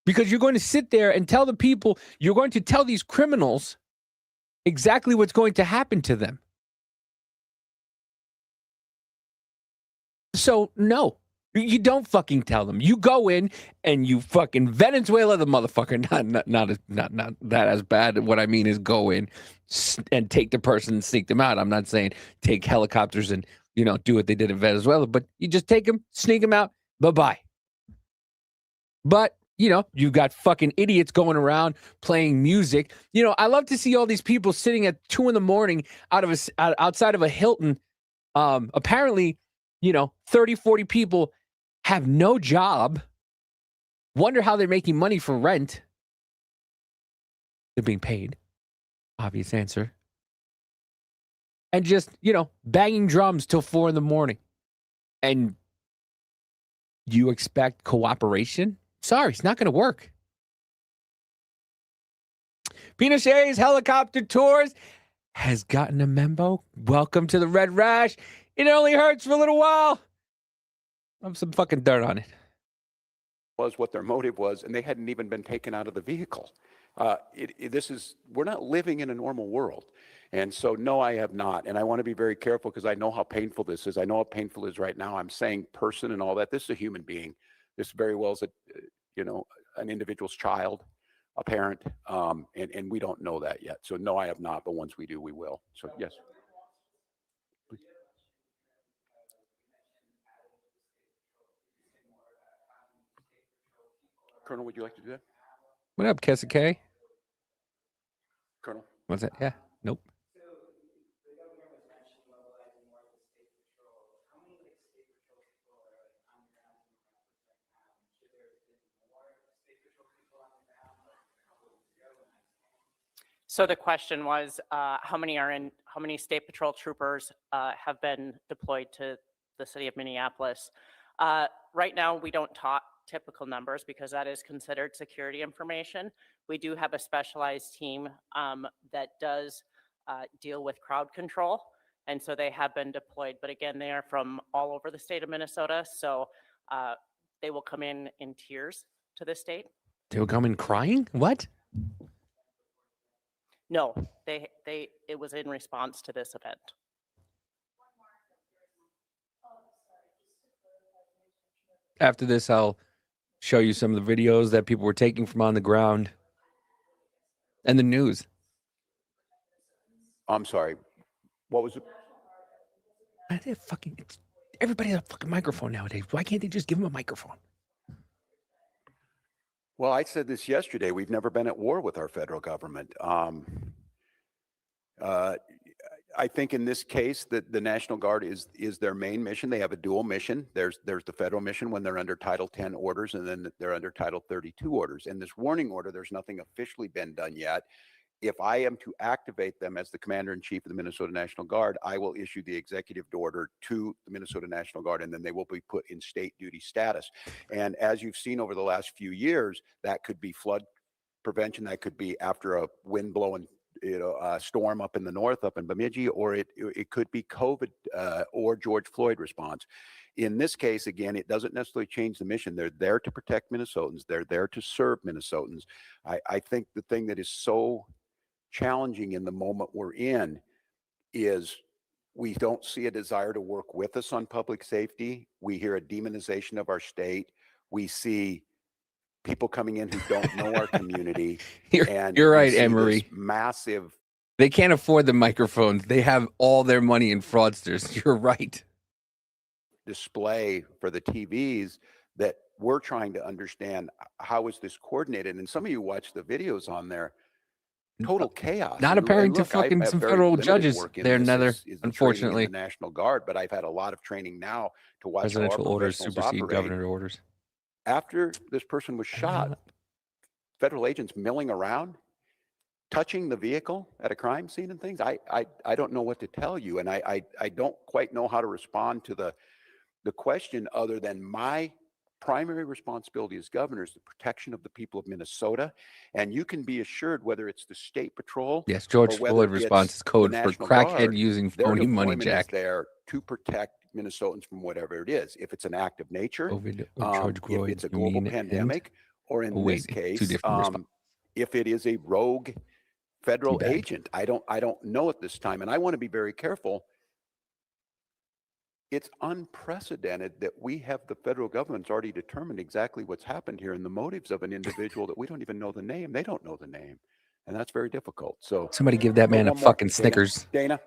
S2: Because you're going to sit there and tell the people, you're going to tell these criminals exactly what's going to happen to them. So no, you don't fucking tell them. You go in and you fucking Venezuela the motherfucker. Not that as bad. What I mean is go in and take the person and sneak them out. I'm not saying take helicopters and do what they did in Venezuela, but you just take them, sneak them out. Bye-bye. But you've got fucking idiots going around playing music. I love to see all these people sitting at 2 a.m. outside of a Hilton. Apparently, 30, 40 people have no job. Wonder how they're making money for rent. They're being paid. Obvious answer. And just, banging drums till 4 a.m. And you expect cooperation? Sorry, it's not going to work. Pinochet's helicopter tours has gotten a memo. Welcome to the Red Rash. It only hurts for a little while. Rub some fucking dirt on it.
S10: Was what their motive was, and they hadn't even been taken out of the vehicle. We're not living in a normal world. And so, no, I have not. And I want to be very careful because I know how painful this is. I know how painful it is right now. I'm saying person and all that. This is a human being. This very well is an individual's child, a parent, and we don't know that yet. So no, I have not, but once we do, we will. So yes. Colonel, would you like to do that?
S2: What up, Kessa K?
S10: Colonel.
S2: What's that? Yeah. Nope.
S12: So the question was, how many State Patrol troopers have been deployed to the city of Minneapolis? Right now, we don't talk typical numbers because that is considered security information. We do have a specialized team that does deal with crowd control. And so they have been deployed. But again, they are from all over the state of Minnesota. So they will come in tiers to the state.
S2: They will come in crying? What?
S12: No, it was in response to this event.
S2: After this, I'll show you some of the videos that people were taking from on the ground and the news.
S10: I'm sorry. What was it?
S2: Everybody has a fucking microphone nowadays. Why can't they just give them a microphone?
S10: Well, I said this yesterday. We've never been at war with our federal government. I think in this case that the National Guard is their main mission. They have a dual mission. There's the federal mission when they're under Title 10 orders, and then they're under Title 32 orders. And this warning order, there's nothing officially been done yet. If I am to activate them as the Commander-in-Chief of the Minnesota National Guard, I will issue the executive order to the Minnesota National Guard, and then they will be put in state duty status. And as you've seen over the last few years, that could be flood prevention. That could be after a wind blowing storm up in the north, up in Bemidji, or it could be COVID or George Floyd response. In this case, again, it doesn't necessarily change the mission. They're there to protect Minnesotans. They're there to serve Minnesotans. I think the thing that is so challenging in the moment we're in is we don't see a desire to work with us on public safety. We hear a demonization of our state. We see people coming in who don't know our community.
S2: You're right, Emery.
S10: Massive.
S2: They can't afford the microphones. They have all their money in fraudsters. You're right.
S10: Display for the TVs that we're trying to understand how is this coordinated. And some of you watch the videos on there. Total chaos.
S2: Not apparent to fucking some federal judges. They're neither,
S10: is
S2: unfortunately.
S10: the National Guard, but I've had a lot of training now to watch how our
S2: Presidential orders
S10: professionals
S2: supersede
S10: operate.
S2: governor orders.
S10: After this person was shot, federal agents milling around, touching the vehicle at a crime scene and things. I don't know what to tell you, and I don't quite know how to respond to the question other than my primary responsibility as governor is the protection of the people of Minnesota. And you can be assured whether it's the State Patrol.
S2: Yes, George
S10: or whether
S2: Floyd
S10: it's
S2: response is code
S10: the
S2: for
S10: National
S2: crackhead
S10: Guard,
S2: using
S10: their
S2: phony money
S10: deployment is
S2: jack.
S10: there to protect Minnesotans from whatever it is. If it's an act of nature,
S2: COVID or George
S10: if
S2: Floyd,
S10: it's a
S2: you
S10: global
S2: mean,
S10: pandemic, or in
S2: wait,
S10: this
S2: two
S10: case,
S2: different responses.
S10: if it is a rogue federal
S2: Teabag.
S10: agent. I don't know at this time, and I want to be very careful. It's unprecedented that we have the federal government's already determined exactly what's happened here and the motives of an individual that we don't even know the name. They don't know the name, and that's very difficult. So
S2: Somebody give that man a
S10: one more.
S2: fucking Snickers.
S10: Dana.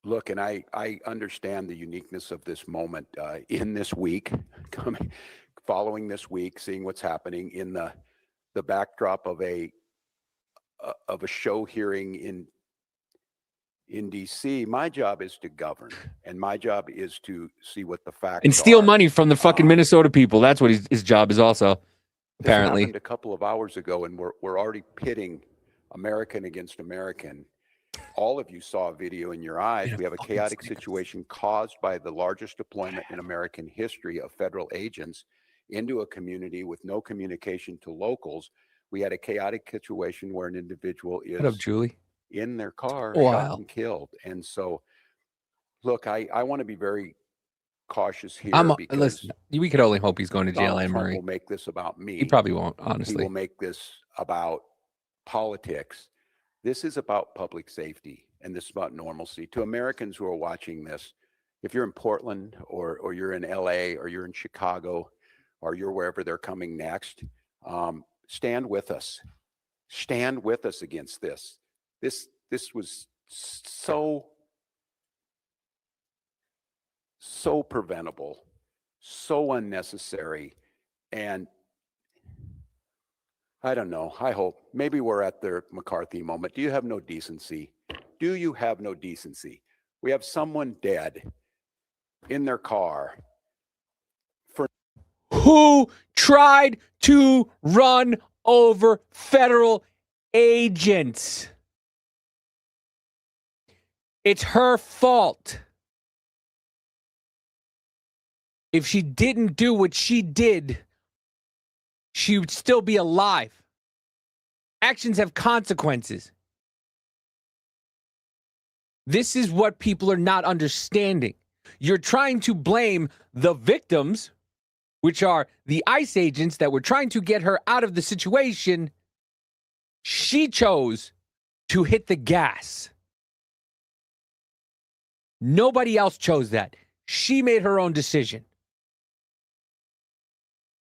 S10: Look, and I understand the uniqueness of this moment in this week, following this week, seeing what's happening in the backdrop of a show hearing in DC. My job is to govern, and my job is to see what the facts
S2: And steal
S10: are.
S2: money from the fucking Minnesota people. That's what his job is also,
S10: This
S2: apparently.
S10: happened a couple of hours ago, and we're already pitting American against American. All of you saw a video in your eyes. We have a chaotic situation caused by the largest deployment in American history of federal agents into a community with no communication to locals. We had a chaotic situation where an individual is
S2: What up, Julie?
S10: in their car,
S2: Wow.
S10: shot and killed. And so, look, I want to be very cautious here because
S2: Listen, we could only hope he's going to jail,
S10: Donald
S2: Anne
S10: Trump
S2: Marie.
S10: will make this about me.
S2: He probably won't,
S10: He
S2: honestly.
S10: will make this about politics. This is about public safety, and this is about normalcy. To Americans who are watching this, if you're in Portland or you're in LA or you're in Chicago or you're wherever they're coming next, stand with us. Stand with us against this. This was so preventable, so unnecessary, and I don't know. I hope. Maybe we're at the McCarthy moment. Do you have no decency? Do you have no decency? We have someone dead in their car.
S2: Who tried to run over federal agents? It's her fault. If she didn't do what she did, she would still be alive. Actions have consequences. This is what people are not understanding. You're trying to blame the victims, which are the ICE agents that were trying to get her out of the situation. She chose to hit the gas. Nobody else chose that. She made her own decision.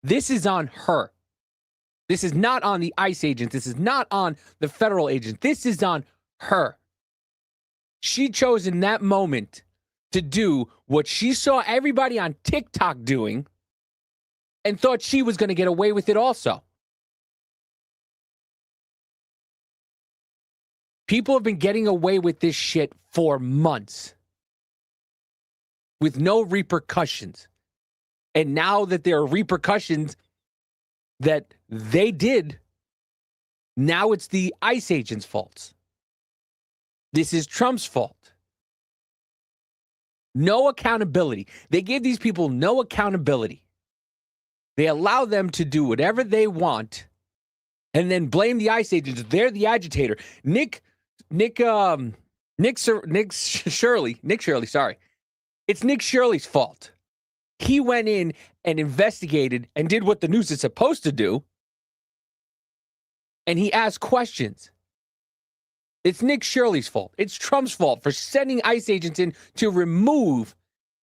S2: This is on her. This is not on the ICE agents. This is not on the federal agents. This is on her. She chose in that moment to do what she saw everybody on TikTok doing and thought she was going to get away with it also. People have been getting away with this shit for months with no repercussions. And now that there are repercussions that they did Now it's the ICE agents' fault. This is Trump's fault. No accountability. They gave these people no accountability. They allow them to do whatever they want and then blame the ICE agents. They're the agitator. Nick Shirley, sorry. It's Nick Shirley's fault. He went in and investigated and did what the news is supposed to do. And he asked questions. It's Nick Shirley's fault. It's Trump's fault for sending ICE agents in to remove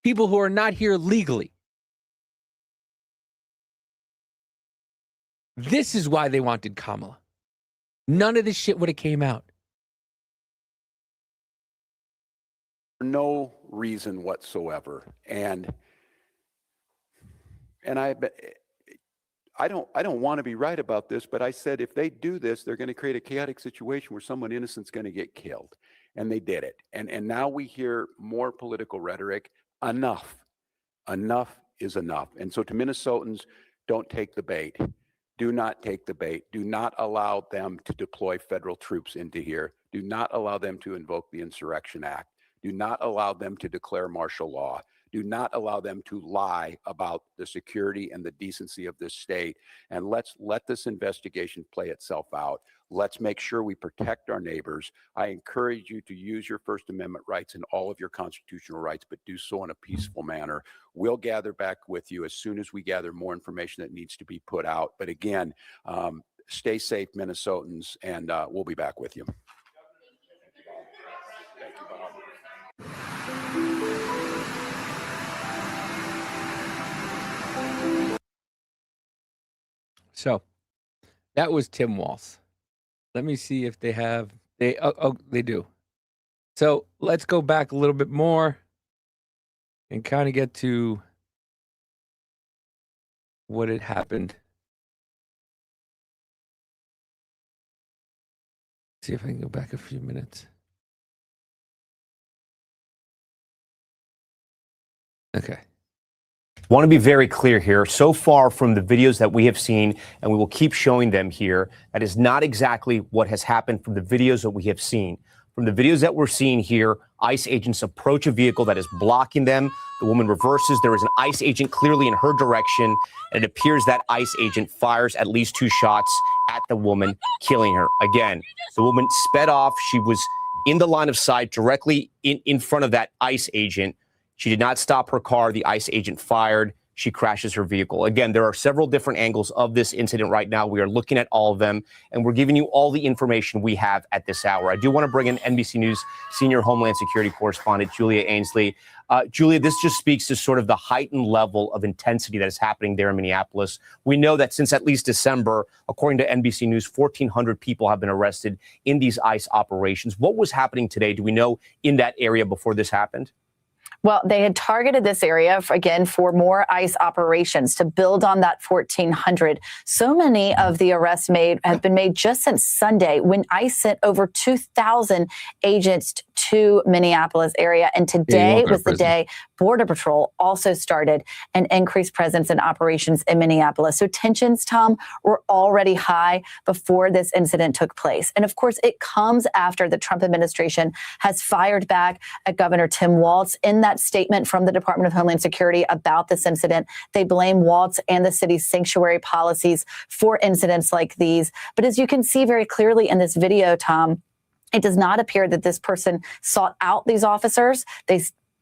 S2: people who are not here legally. This is why they wanted Kamala. None of this shit would have came out.
S10: For no reason whatsoever. And I don't want to be right about this, but I said if they do this, they're going to create a chaotic situation where someone innocent's going to get killed. And they did it. And now we hear more political rhetoric. Enough. Enough is enough. And so to Minnesotans, don't take the bait. Do not take the bait. Do not allow them to deploy federal troops into here. Do not allow them to invoke the Insurrection Act. Do not allow them to declare martial law. Do not allow them to lie about the security and the decency of this state. And let's let this investigation play itself out. Let's make sure we protect our neighbors. I encourage you to use your First Amendment rights and all of your constitutional rights, but do so in a peaceful manner. We'll gather back with you as soon as we gather more information that needs to be put out. But again, stay safe, Minnesotans, and we'll be back with you. Thank you, Bob.
S2: So that was Tim Walz. Let me see if they have, they do. So let's go back a little bit more and kind of get to what had happened. See if I can go back a few minutes. Okay.
S13: Want to be very clear here. So far from the videos that we have seen, and we will keep showing them here, that is not exactly what has happened from the videos that we have seen. From the videos that we're seeing here, ICE agents approach a vehicle that is blocking them. The woman reverses. There is an ICE agent clearly in her direction, and it appears that ICE agent fires at least 2 shots at the woman, killing her. Again, the woman sped off. She was in the line of sight directly in front of that ICE agent. She did not stop her car. The ICE agent fired. She crashes her vehicle. Again, there are several different angles of this incident right now. We are looking at all of them, and we're giving you all the information we have at this hour. I do want to bring in NBC News senior Homeland Security correspondent Julia Ainsley. Julia, this just speaks to sort of the heightened level of intensity that is happening there in Minneapolis. We know that since at least December, according to NBC News, 1,400 people have been arrested in these ICE operations. What was happening today? Do we know in that area before this happened?
S14: Well, they had targeted this area, again, for more ICE operations to build on that 1,400. So many of the arrests have been made just since Sunday, when ICE sent over 2,000 agents to Minneapolis area. And today was the day Border Patrol also started an increased presence in operations in Minneapolis. So tensions, Tom, were already high before this incident took place. And of course, it comes after the Trump administration has fired back at Governor Tim Walz. In that statement from the Department of Homeland Security about this incident, they blame Walz and the city's sanctuary policies for incidents like these. But as you can see very clearly in this video, Tom, it does not appear that this person sought out these officers.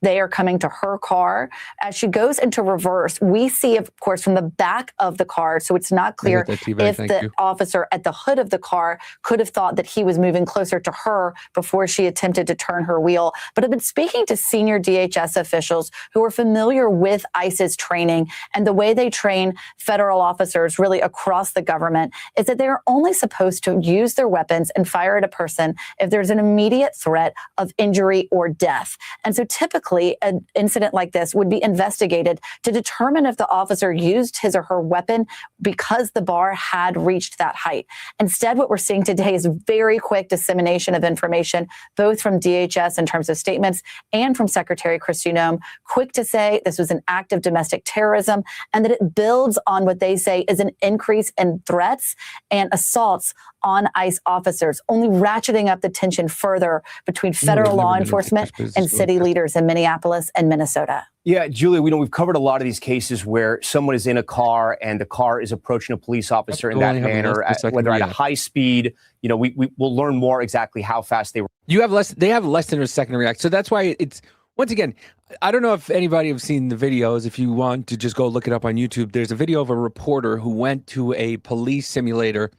S14: They are coming to her car. As she goes into reverse, we see, of course, from the back of the car, so it's not clear if the officer at the hood of the car could have thought that he was moving closer to her before she attempted to turn her wheel. But I've been speaking to senior DHS officials who are familiar with ICE's training, and the way they train federal officers really across the government is that they are only supposed to use their weapons and fire at a person if there's an immediate threat of injury or death. And so typically, typically an incident like this would be investigated to determine if the officer used his or her weapon because the bar had reached that height. Instead, what we're seeing today is very quick dissemination of information, both from DHS in terms of statements and from Secretary Kristi Noem, quick to say this was an act of domestic terrorism and that it builds on what they say is an increase in threats and assaults on ICE officers, only ratcheting up the tension further between federal law enforcement and city leaders in Minneapolis and Minnesota.
S13: Yeah, Julia, we've covered a lot of these cases where someone is in a car and the car is approaching a police officer in that manner, whether at a high speed. You know, we'll learn more exactly how fast they were.
S2: They have less than a second to react. So that's why it's, once again, I don't know if anybody have seen the videos. If you want to just go look it up on YouTube, there's a video of a reporter who went to a police simulator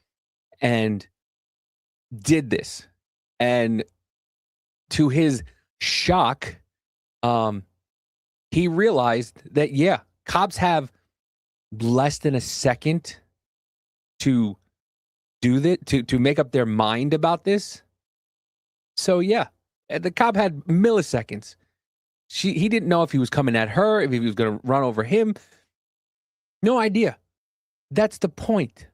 S2: and did this. And to his shock, he realized that, yeah, cops have less than a second to do that, to make up their mind about this. So, yeah, the cop had milliseconds. He didn't know if he was coming at her, if he was going to run over him. No idea. That's the point.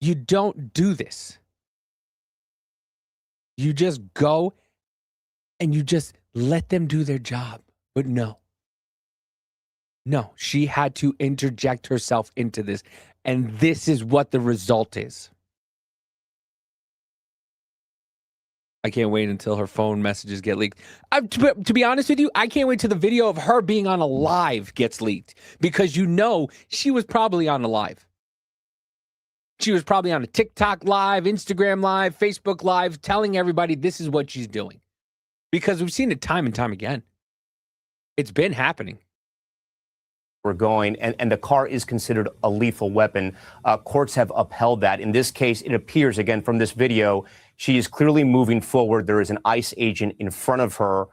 S2: You don't do this. You just go and you just let them do their job. But no, she had to interject herself into this. And this is what the result is. I can't wait until her phone messages get leaked. To be honest with you, I can't wait till the video of her being on a live gets leaked, because you know she was probably on a live. She was probably on a TikTok live, Instagram live, Facebook live, telling everybody this is what she's doing. Because we've seen it time and time again. It's been happening.
S13: We're going, and the car is considered a lethal weapon. Courts have upheld that. In this case, it appears, again, from this video, she is clearly moving forward. There is an ICE agent in front of her.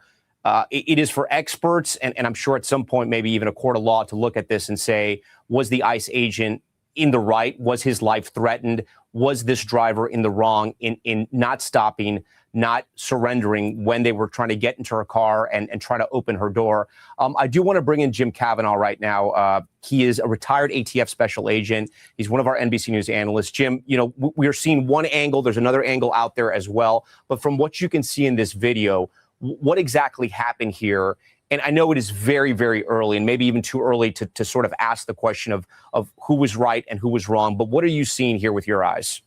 S13: It is for experts, and I'm sure at some point, maybe even a court of law, to look at this and say, was the ICE agent in the right? Was his life threatened? Was this driver in the wrong in not stopping, not surrendering when they were trying to get into her car and try to open her door? I do want to bring in Jim Cavanaugh right now. He is a retired ATF special agent. He's one of our NBC News analysts. Jim, you know, we're seeing one angle. There's another angle out there as well. But from what you can see in this video, what exactly happened here? And I know it is very, very early, and maybe even too early to sort of ask the question of who was right and who was wrong. But what are you seeing here with your eyes?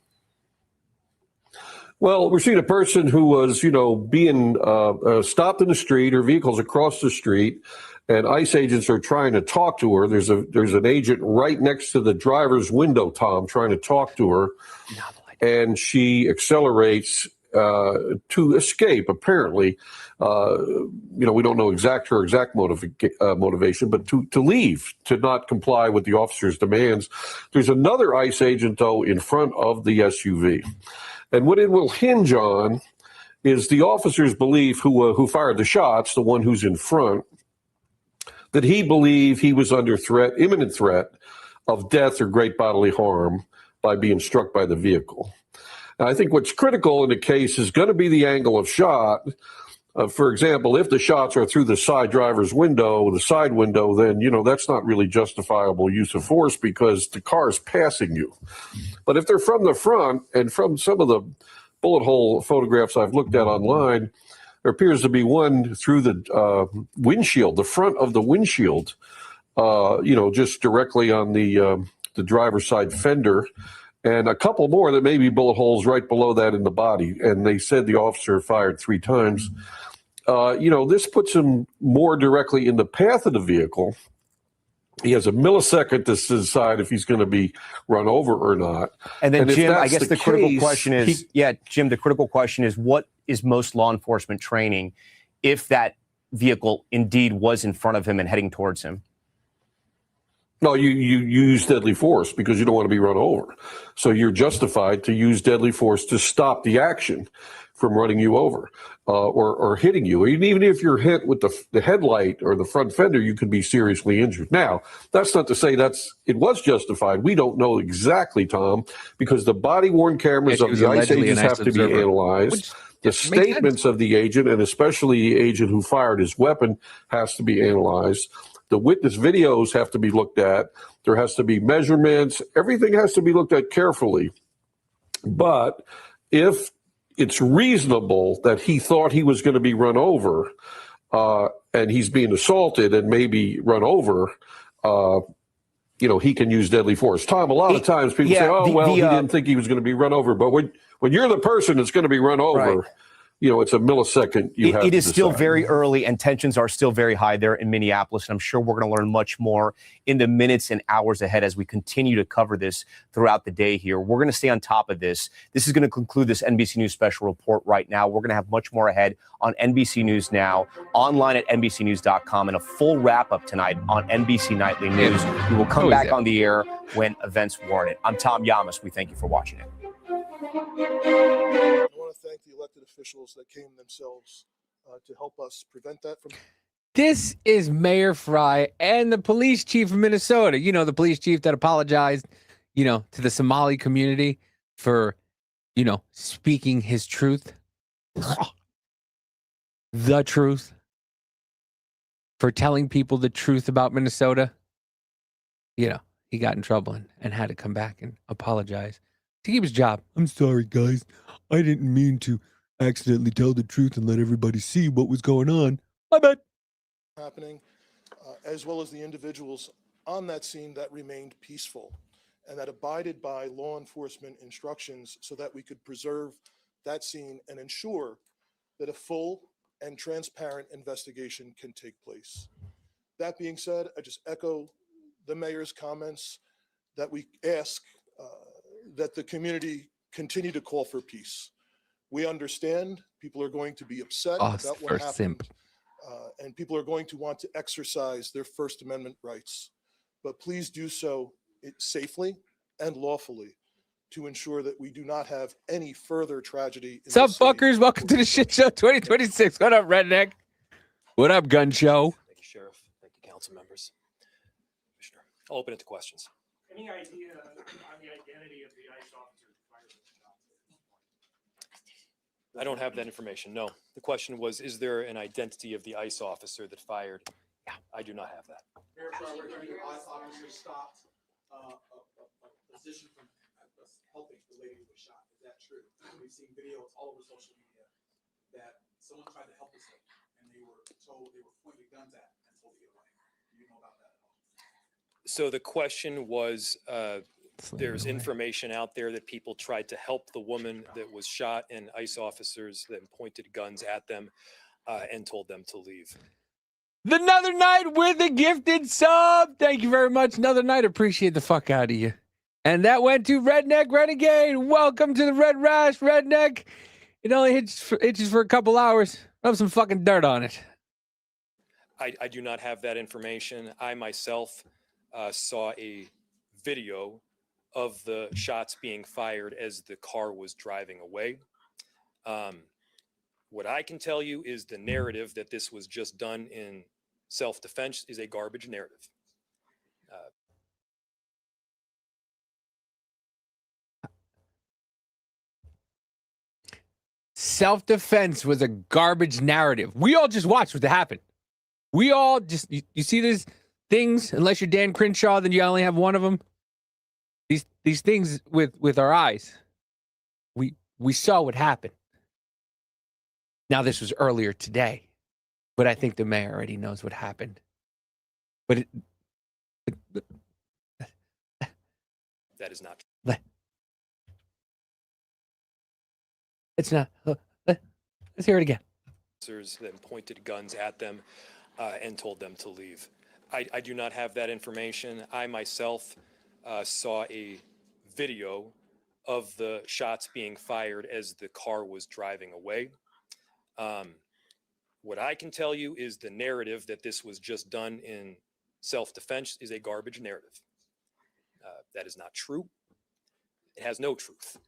S15: Well, we're seeing a person who was, being stopped in the street. Her vehicle's across the street, and ICE agents are trying to talk to her. There's an agent right next to the driver's window, Tom, trying to talk to her, and she accelerates to escape. Apparently, we don't know her exact motivation, but to leave, to not comply with the officer's demands. There's another ICE agent, though, in front of the SUV. And what it will hinge on is the officer's belief, who fired the shots, the one who's in front, that he believed he was under imminent threat of death or great bodily harm by being struck by the vehicle. And I think what's critical in the case is going to be the angle of shot. For example, if the shots are through the side driver's window, the side window, then, that's not really justifiable use of force because the car is passing you. But if they're from the front, and from some of the bullet hole photographs I've looked at online, there appears to be one through the windshield, the front of the windshield, just directly on the driver's side fender, and a couple more that may be bullet holes right below that in the body. And they said the officer fired 3 times. This puts him more directly in the path of the vehicle. He has a millisecond to decide if he's going to be run over or not.
S13: And then, Jim, I guess the critical question is, Jim, the critical question is, what is most law enforcement training if that vehicle indeed was in front of him and heading towards him?
S15: No, you use deadly force because you don't want to be run over. So you're justified to use deadly force to stop the action from running you over or hitting you. Even if you're hit with the headlight or the front fender, you could be seriously injured. Now, that's not to say it was justified. We don't know exactly, Tom, because the body-worn cameras of the ICE agents have to be analyzed. The
S2: Makes sense.
S15: statements of the agent, and especially the agent who fired his weapon, has to be analyzed. The witness videos have to be looked at. There has to be measurements. Everything has to be looked at carefully. But if it's reasonable that he thought he was going to be run over, and he's being assaulted and maybe run over, he can use deadly force. Tom, a lot of times people say, he didn't think he was going to be run over. But when you're the person that's going to be run over,
S13: Right.
S15: It's a millisecond.
S13: It is still very early, and tensions are still very high there in Minneapolis. And I'm sure we're going to learn much more in the minutes and hours ahead as we continue to cover this throughout the day here. We're going to stay on top of this. This is going to conclude this NBC News special report right now. We're going to have much more ahead on NBC News Now, online at NBCnews.com, and a full wrap-up tonight on NBC Nightly News. We will come back on the air when events warrant it. I'm Tom Yamas. We thank you for watching it.
S16: I want to thank the elected officials that came themselves to help us prevent that from.
S2: This is Mayor Fry and the police chief of Minnesota. The police chief that apologized, to the Somali community for, speaking his truth. The truth. For telling people the truth about Minnesota. He got in trouble and had to come back and apologize to keep his job. I'm sorry, guys. I didn't mean to accidentally tell the truth and let everybody see what was going on. My bad.
S16: Happening, as well as the individuals on that scene that remained peaceful and that abided by law enforcement instructions so that we could preserve that scene and ensure that a full and transparent investigation can take place. That being said, I just echo the mayor's comments that we ask that the community continue to call for peace. We understand people are going to be upset about what happened, and people are going to want to exercise their First Amendment rights. But please do so safely and lawfully to ensure that we do not have any further tragedy.
S2: What's up, fuckers? Welcome to the Shit Show 2026. What up, Redneck? What up, Gun Show?
S17: Thank you, Sheriff. Thank you, council members. Commissioner, I'll open it to questions.
S9: Any idea on the identity of the ICE officer who fired the shot?
S17: I don't have that information. No. The question was, is there an identity of the ICE officer that fired? Yeah. I do not have that.
S18: Mayor Fry, we're hearing the ICE officer stopped a physician from helping the lady who was shot. Is that true? We've seen videos all over social media that someone tried to help this lady and they were told, they were pointed guns at and told to get away. Do you know about that at all?
S17: So the question was, there's information out there that people tried to help the woman that was shot and ICE officers that pointed guns at them and told them to leave.
S2: Another night with a gifted sub. Thank you very much. Another night. Appreciate the fuck out of you. And that went to Redneck Renegade. Welcome to the Red Rash, Redneck. It only itches for a couple hours. Rub some fucking dirt on it.
S17: I do not have that information. I myself saw a video of the shots being fired as the car was driving away. What I can tell you is the narrative that this was just done in self-defense is a garbage narrative.
S2: Self-defense was a garbage narrative. We all just watched what happened. We all just, you see these things, unless you're Dan Crenshaw, then you only have one of them. These things with our eyes. We saw what happened. Now, this was earlier today, but I think the mayor already knows what happened. But
S17: that is not
S2: true. It's not. Let's hear it again.
S17: Officers that pointed guns at them and told them to leave. I do not have that information. I myself saw a video of the shots being fired as the car was driving away. What I can tell you is the narrative that this was just done in self-defense is a garbage narrative. That is not true. It has no truth.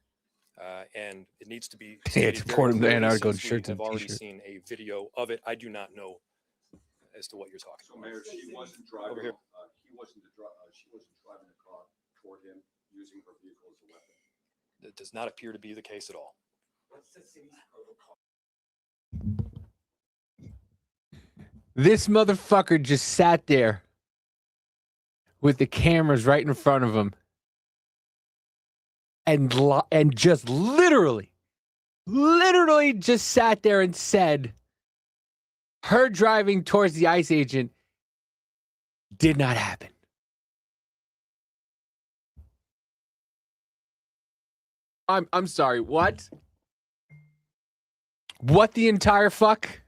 S17: And it needs to be
S2: it's important to article
S17: since
S2: shirt
S17: we have
S2: and
S17: already
S2: t-shirt.
S17: seen a video of it. I do not know as to what you're talking about.
S10: Mayor, she wasn't driving.
S17: Over here.
S10: She wasn't driving the car toward him, using her vehicle as a weapon.
S17: That does not appear to be the case at all.
S18: What's the city's protocol
S2: This motherfucker just sat there with the cameras right in front of him and just literally just sat there and said her driving towards the ICE agent did not happen. I'm sorry, what? What the entire fuck?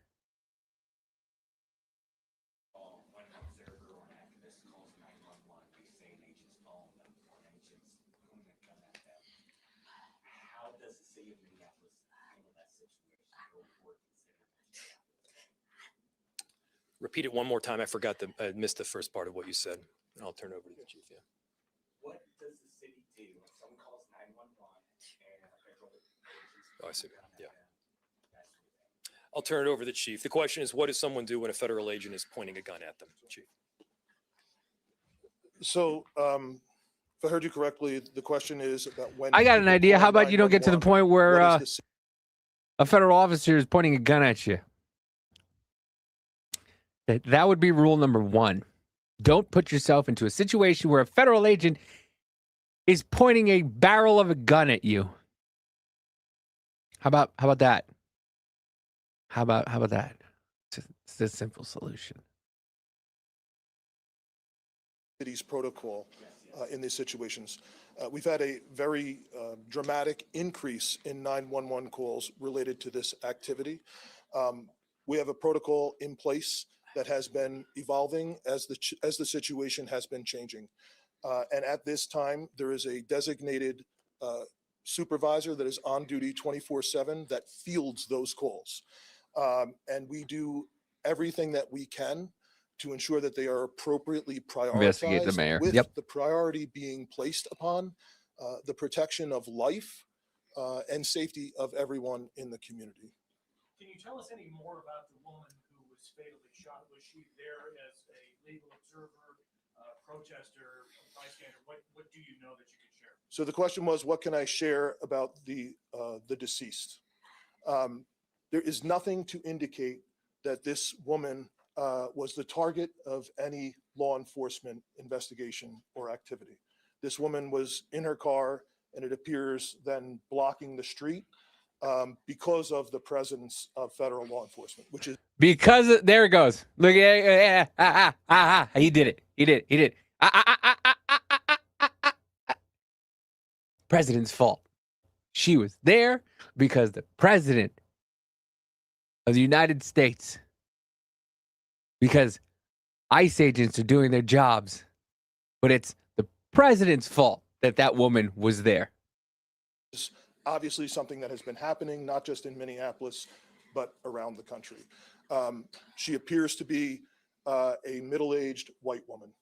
S17: Repeat it one more time. I forgot I missed the first part of what you said. And I'll turn it over to the chief. Yeah.
S18: What does the city do if someone calls 911 and a federal agency?
S17: Oh, I see. Yeah. I'll turn it over to the chief. The question is, what does someone do when a federal agent is pointing a gun at them, chief?
S16: So, if I heard you correctly, the question is about when.
S2: I got an
S16: people
S2: idea.
S16: call
S2: How about you don't get to the
S16: 911,
S2: point where
S16: what is the
S2: a federal officer is pointing a gun at you? That would be rule number 1. Don't put yourself into a situation where a federal agent is pointing a barrel of a gun at you. How about that? How about that? It's a simple solution.
S16: city's protocol in these situations. We've had a very dramatic increase in 911 calls related to this activity. We have a protocol in place that has been evolving as the situation has been changing. And at this time, there is a designated supervisor that is on duty 24/7 that fields those calls. And we do everything that we can to ensure that they are appropriately
S2: Investigate the
S16: prioritized,
S2: mayor.
S16: with
S2: Yep.
S16: the priority being placed upon the protection of life and safety of everyone in the community.
S18: Can you tell us any more about the woman who was fatally shot? Was she there as a legal observer, protester, bystander? What do you know that you can share?
S16: So the question was, what can I share about the deceased? There is nothing to indicate that this woman was the target of any law enforcement investigation or activity. This woman was in her car, and it appears then blocking the street because of the presence of federal law enforcement, which is
S2: There it goes. Look at he did it. He did. President's fault. She was there because the president of the United States, because ICE agents are doing their jobs, but it's the president's fault that that woman was there.
S16: obviously something that has been happening, not just in Minneapolis, but around the country. She appears to be a middle-aged white woman.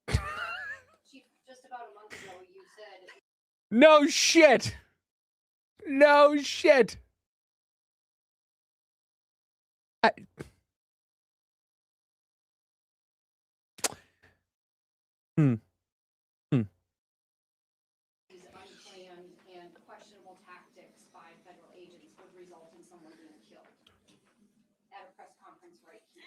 S19: Just about a month ago, you said.
S2: No shit. No shit.
S19: Unplanned and questionable tactics by federal agents would result in someone being killed at a press conference right here.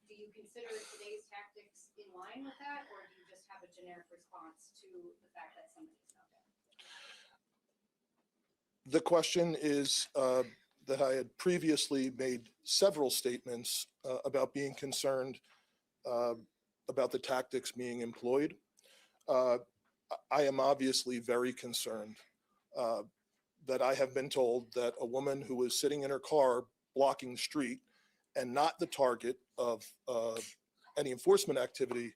S19: Do you consider today's tactics in line with that, or do you just have a generic response to the fact that somebody's not there?
S16: The question is that I had previously made several statements about being concerned about the tactics being employed. I am obviously very concerned that I have been told that a woman who was sitting in her car blocking the street and not the target of any enforcement activity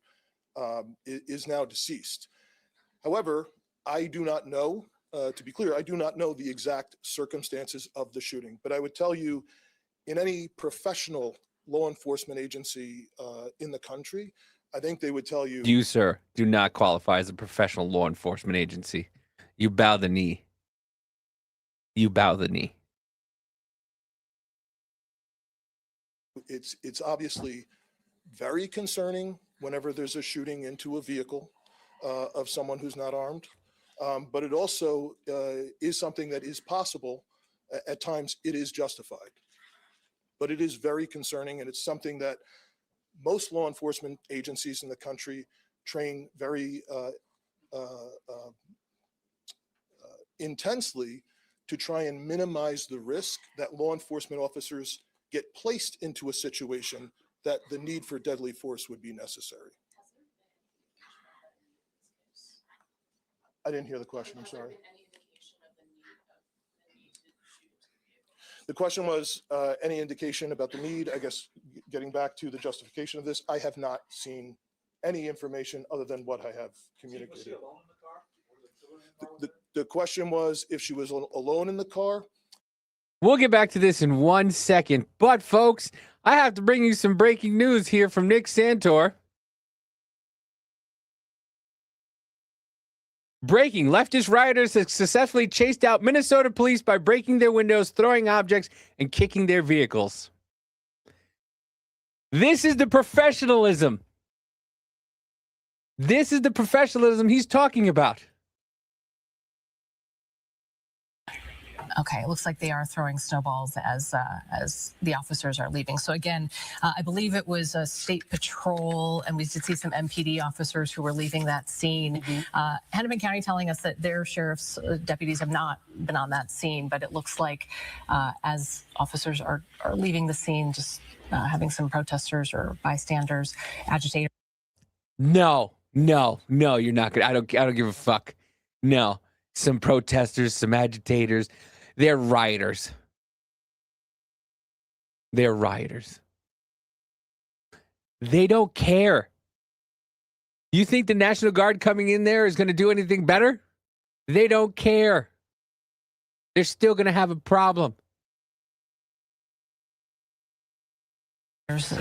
S16: is now deceased. However, I do not know, to be clear, I do not know the exact circumstances of the shooting, but I would tell you in any professional law enforcement agency in the country, I think they would tell you.
S2: You, sir, do not qualify as a professional law enforcement agency. You bow the knee. You bow the knee.
S16: It's obviously very concerning whenever there's a shooting into a vehicle of someone who's not armed. But it also is something that is possible. At times, it is justified. but it is very concerning, and it's something that most law enforcement agencies in the country train very intensely to try and minimize the risk that law enforcement officers get placed into a situation that the need for deadly force would be necessary. I didn't hear the question, I'm sorry. The question was any indication about the need. I guess getting back to the justification of this, I have not seen any information other than what I have communicated. The question was if she was alone in the car.
S2: We'll get back to this in 1 second. But, folks, I have to bring you some breaking news here from Nick Santor. Breaking. Leftist rioters have successfully chased out Minnesota police by breaking their windows, throwing objects, and kicking their vehicles. This is the professionalism. This is the professionalism he's talking about.
S20: Okay, it looks like they are throwing snowballs as the officers are leaving. So again, I believe it was a state patrol, and we did see some MPD officers who were leaving that scene. Hennepin County telling us that their sheriff's deputies have not been on that scene, but it looks like as officers are leaving the scene, just having some protesters or bystanders, agitators.
S2: No, you're not gonna. I don't give a fuck. No, some protesters, some agitators. They're rioters. They're rioters. They don't care. You think the National Guard coming in there is going to do anything better? They don't care. They're still going to have a problem.
S20: There's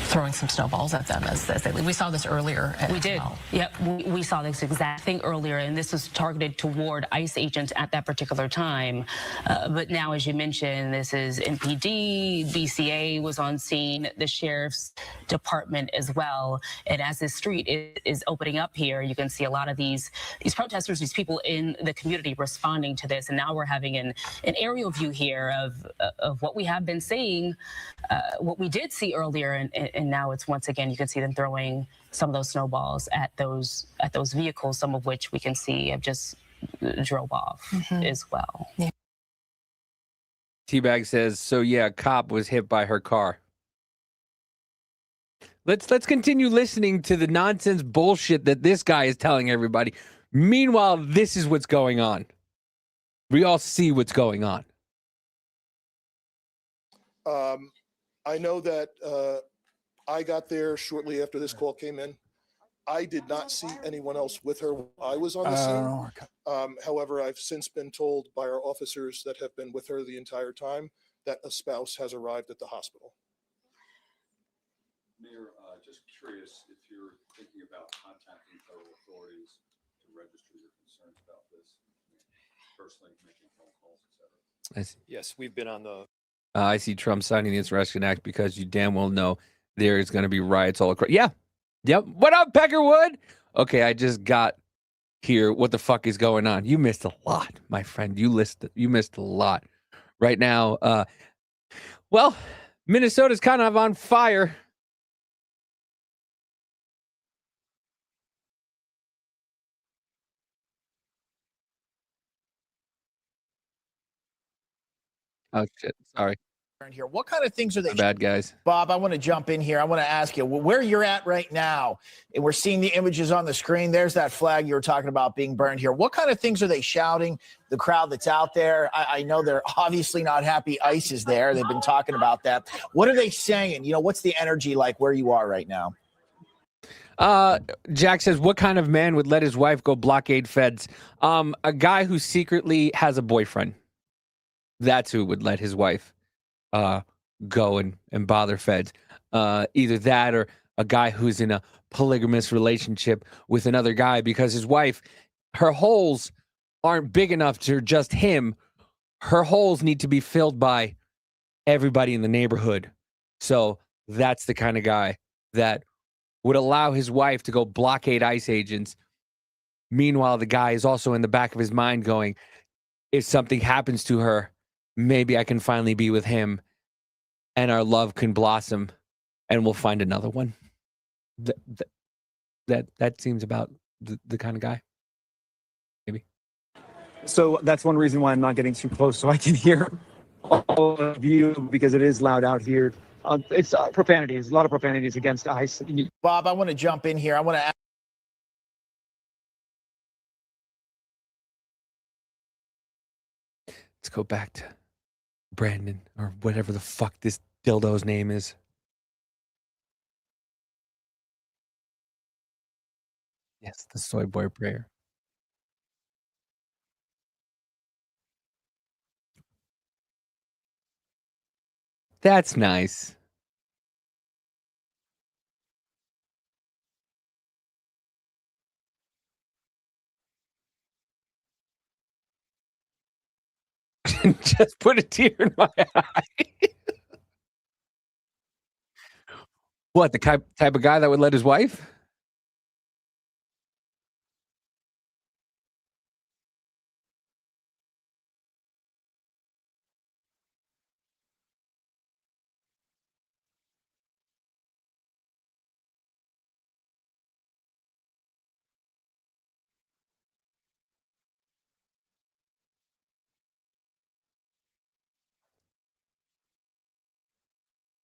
S20: throwing some snowballs at them as they leave. We saw this earlier.
S21: We did. Well. Yep, we saw this exact thing earlier, and this was targeted toward ICE agents at that particular time. But now, as you mentioned, this is MPD, BCA was on scene, the Sheriff's Department as well. And as this street is opening up here, you can see a lot of these protesters, these people in the community responding to this. And now we're having an aerial view here of what we have been seeing, what we did see earlier, and now it's once again you can see them throwing some of those snowballs at those vehicles, some of which we can see have just drove off as well. Yeah.
S2: Teabag says, so yeah, a cop was hit by her car. Let's continue listening to the nonsense bullshit that this guy is telling everybody. Meanwhile, this is what's going on. We all see what's going on.
S16: I know that I got there shortly after this call came in. I did not see anyone else with her while I was on the scene. However, I've since been told by our officers that have been with her the entire time that a spouse has arrived at the hospital.
S22: Mayor, just curious if you're thinking about contacting federal authorities to register your concerns about this, personally making phone calls, etc.
S17: Yes, we've been on the.
S2: I see Trump signing the Insurrection Act because you damn well know there is going to be riots all across. Yeah. Yep. What up, Peckerwood? Okay, I just got here. What the fuck is going on? You missed a lot, my friend. You missed a lot. Right now, well, Minnesota's kind of on fire. Oh, shit. Sorry.
S23: Here. What kind of things are they?
S2: Bad guys.
S23: Bob, I want to jump in here. I want to ask you where you're at right now. And we're seeing the images on the screen. There's that flag you were talking about being burned here. What kind of things are they shouting? The crowd that's out there. I know they're obviously not happy ICE is there. They've been talking about that. What are they saying? You know, what's the energy like where you are right now?
S2: Jack says, what kind of man would let his wife go blockade feds? A guy who secretly has a boyfriend. That's who would let his wife go and bother feds. Either that or a guy who's in a polygamous relationship with another guy because his wife, her holes aren't big enough to just him. Her holes need to be filled by everybody in the neighborhood. So that's the kind of guy that would allow his wife to go blockade ICE agents. Meanwhile, the guy is also in the back of his mind going, if something happens to her, maybe I can finally be with him and our love can blossom, and we'll find another one. That seems about the kind of guy. Maybe.
S1: So that's one reason why I'm not getting too close, so I can hear all of you, because it is loud out here. It's profanities, a lot of profanities against ICE.
S23: Bob, I want to jump in here. I want to ask.
S2: Let's go back to Brandon, or whatever the fuck this dildo's name is. Yes, the soy boy prayer. That's nice. Just put a tear in my eye. What, the type of guy that would let his wife?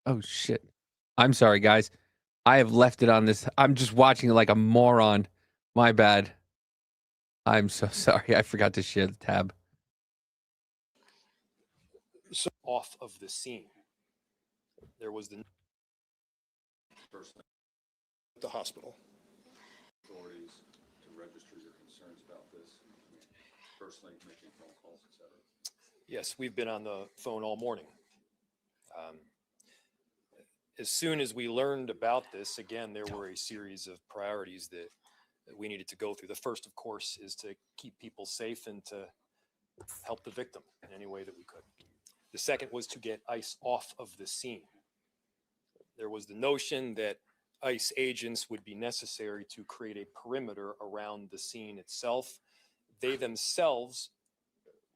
S2: Oh shit. I'm sorry, guys. I have left it on this. I'm just watching it like a moron. My bad. I'm so sorry. I forgot to share the tab.
S17: So off of the scene, there was the
S16: hospital.
S22: Authorities to register your concerns about this, personally making phone calls, etc.
S17: Yes, we've been on the phone all morning. As soon as we learned about this, again, there were a series of priorities that we needed to go through. The first, of course, is to keep people safe and to help the victim in any way that we could. The second was to get ICE off of the scene. There was the notion that ICE agents would be necessary to create a perimeter around the scene itself. They themselves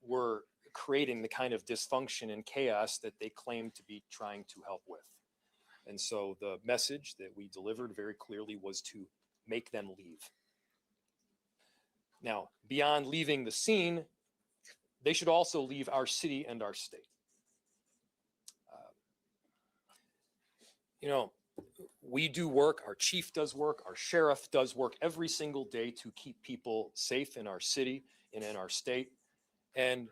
S17: were creating the kind of dysfunction and chaos that they claimed to be trying to help with. And so the message that we delivered very clearly was to make them leave. Now, beyond leaving the scene, they should also leave our city and our state. We do work, our chief does work, our sheriff does work every single day to keep people safe in our city and in our state. And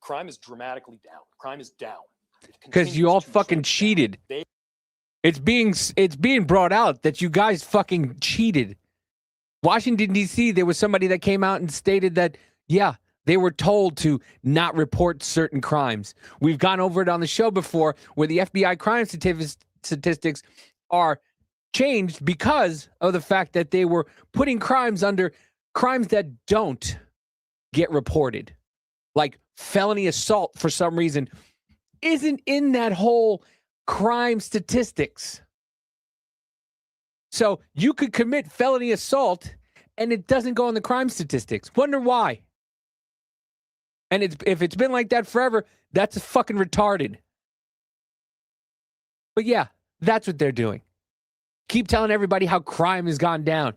S17: crime is dramatically down. Crime is down.
S2: Because you all fucking cheated. It's being brought out that you guys fucking cheated. Washington, D.C., there was somebody that came out and stated that, yeah, they were told to not report certain crimes. We've gone over it on the show before where the FBI crime statistics are changed because of the fact that they were putting crimes under crimes that don't get reported. Like felony assault, for some reason, isn't in that whole crime statistics. So you could commit felony assault and it doesn't go in the crime statistics. Wonder why. And if it's been like that forever, that's fucking retarded. But yeah, that's what they're doing. Keep telling everybody how crime has gone down.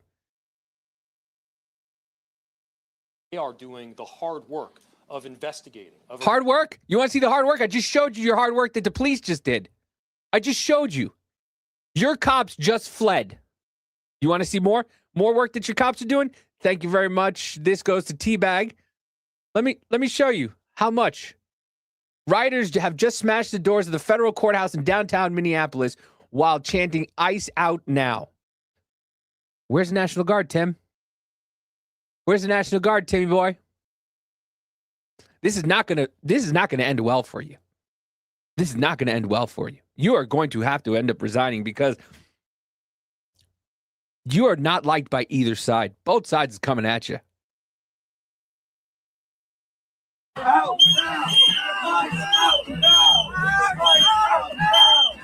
S17: They are doing the hard work of investigating.
S2: Hard work? You want to see the hard work? I just showed you your hard work that the police just did. I just showed you. Your cops just fled. You want to see more? More work that your cops are doing? Thank you very much. This goes to Teabag. Let me show you how much. Rioters have just smashed the doors of the federal courthouse in downtown Minneapolis while chanting ICE out now. Where's the National Guard, Tim? Where's the National Guard, Timmy boy? This is not gonna end well for you. This is not gonna end well for you. You are going to have to end up resigning because you are not liked by either side. Both sides is coming at you.
S3: Out now! ICE out now! ICE out now!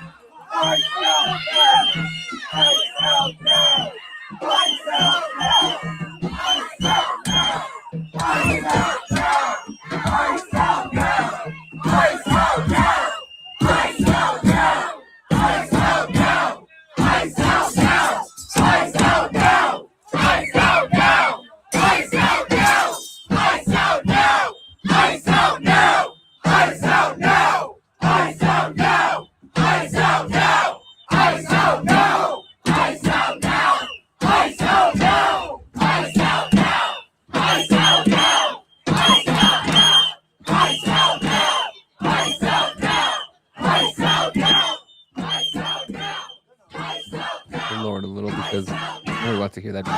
S3: ICE out now! ICE out now! ICE out now! ICE out now! ICE out now! ICE out now! ICE out now! ICE out now!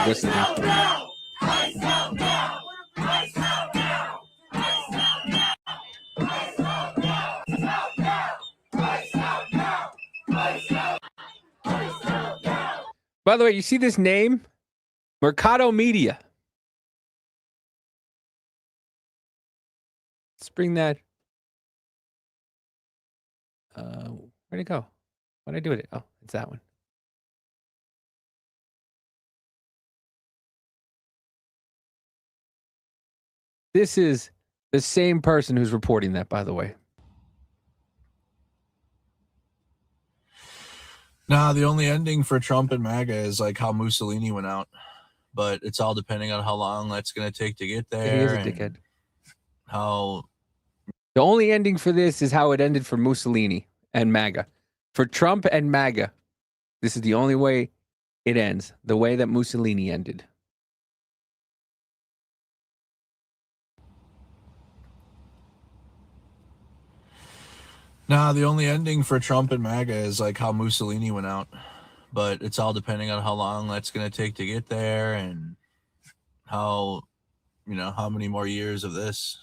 S2: listening. By the way, you see this name? Mercado Media. Let's bring that. Where'd it go? What did I do with it? Oh, it's that one. This is the same person who's reporting that, by the way.
S4: Nah, the only ending for Trump and MAGA is like how Mussolini went out, but it's all depending on how long that's going to take to get there.
S2: He is a
S4: and
S2: dickhead.
S4: How
S2: the only ending for this is how it ended for Mussolini and MAGA. For Trump and MAGA, this is the only way it ends, the way that Mussolini ended.
S4: Nah, the only ending for Trump and MAGA is like how Mussolini went out, but it's all depending on how long that's going to take to get there and how, how many more years of this.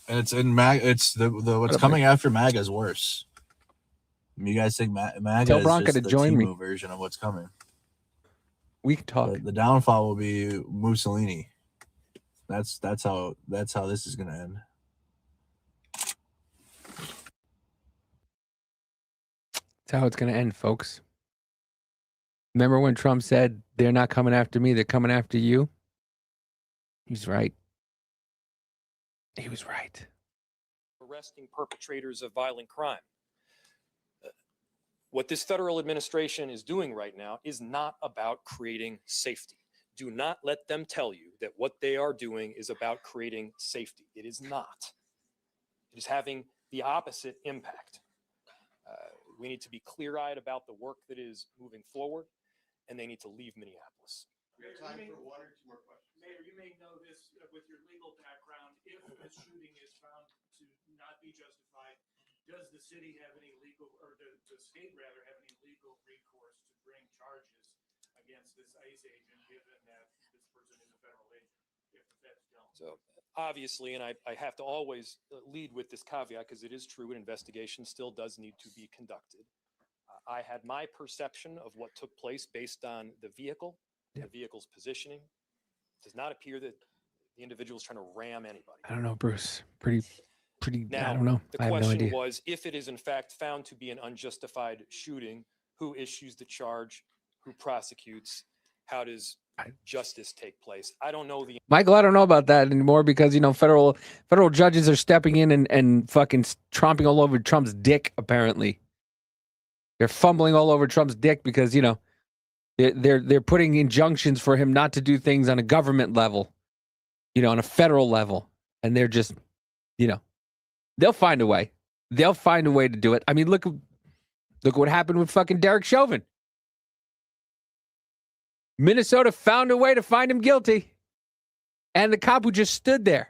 S4: And it's in MAGA. It's the what's coming after MAGA is worse. You guys think MAGA
S2: Tell
S4: is
S2: Bronco
S4: just
S2: to
S4: the
S2: join me.
S4: Timo version of what's coming?
S2: We can talk.
S4: The downfall will be Mussolini. That's how this is going to end.
S2: That's how it's going to end, folks. Remember when Trump said, they're not coming after me, they're coming after you? He's right. He was right.
S17: Arresting perpetrators of violent crime. What this federal administration is doing right now is not about creating safety. Do not let them tell you that what they are doing is about creating safety. It is not. It is having the opposite impact. We need to be clear-eyed about the work that is moving forward, and they need to leave Minneapolis.
S18: We have time for one or two more questions. Mayor, you may know this with your legal background. If a shooting is found to not be justified, does the city have any legal, or the state rather, have any legal recourse to bring charges against this ICE agent, given that this person is a federal agent, if the feds don't?
S17: So obviously, and I have to always lead with this caveat because it is true, an investigation still does need to be conducted. I had my perception of what took place based on the vehicle, the vehicle's positioning. It does not appear that the individual is trying to ram anybody.
S2: I don't know, Bruce. Pretty.
S17: Now,
S2: I don't know.
S17: The
S2: I have no
S17: question
S2: idea.
S17: was, if it is in fact found to be an unjustified shooting, who issues the charge, who prosecutes, how does justice take place? I don't know the
S2: Michael, I don't know about that anymore because, federal judges are stepping in and fucking tromping all over Trump's dick, apparently. They're fumbling all over Trump's dick because, they're putting injunctions for him not to do things on a government level, on a federal level. And they're just, they'll find a way. They'll find a way to do it. I mean, look what happened with fucking Derek Chauvin. Minnesota found a way to find him guilty. And the cop who just stood there.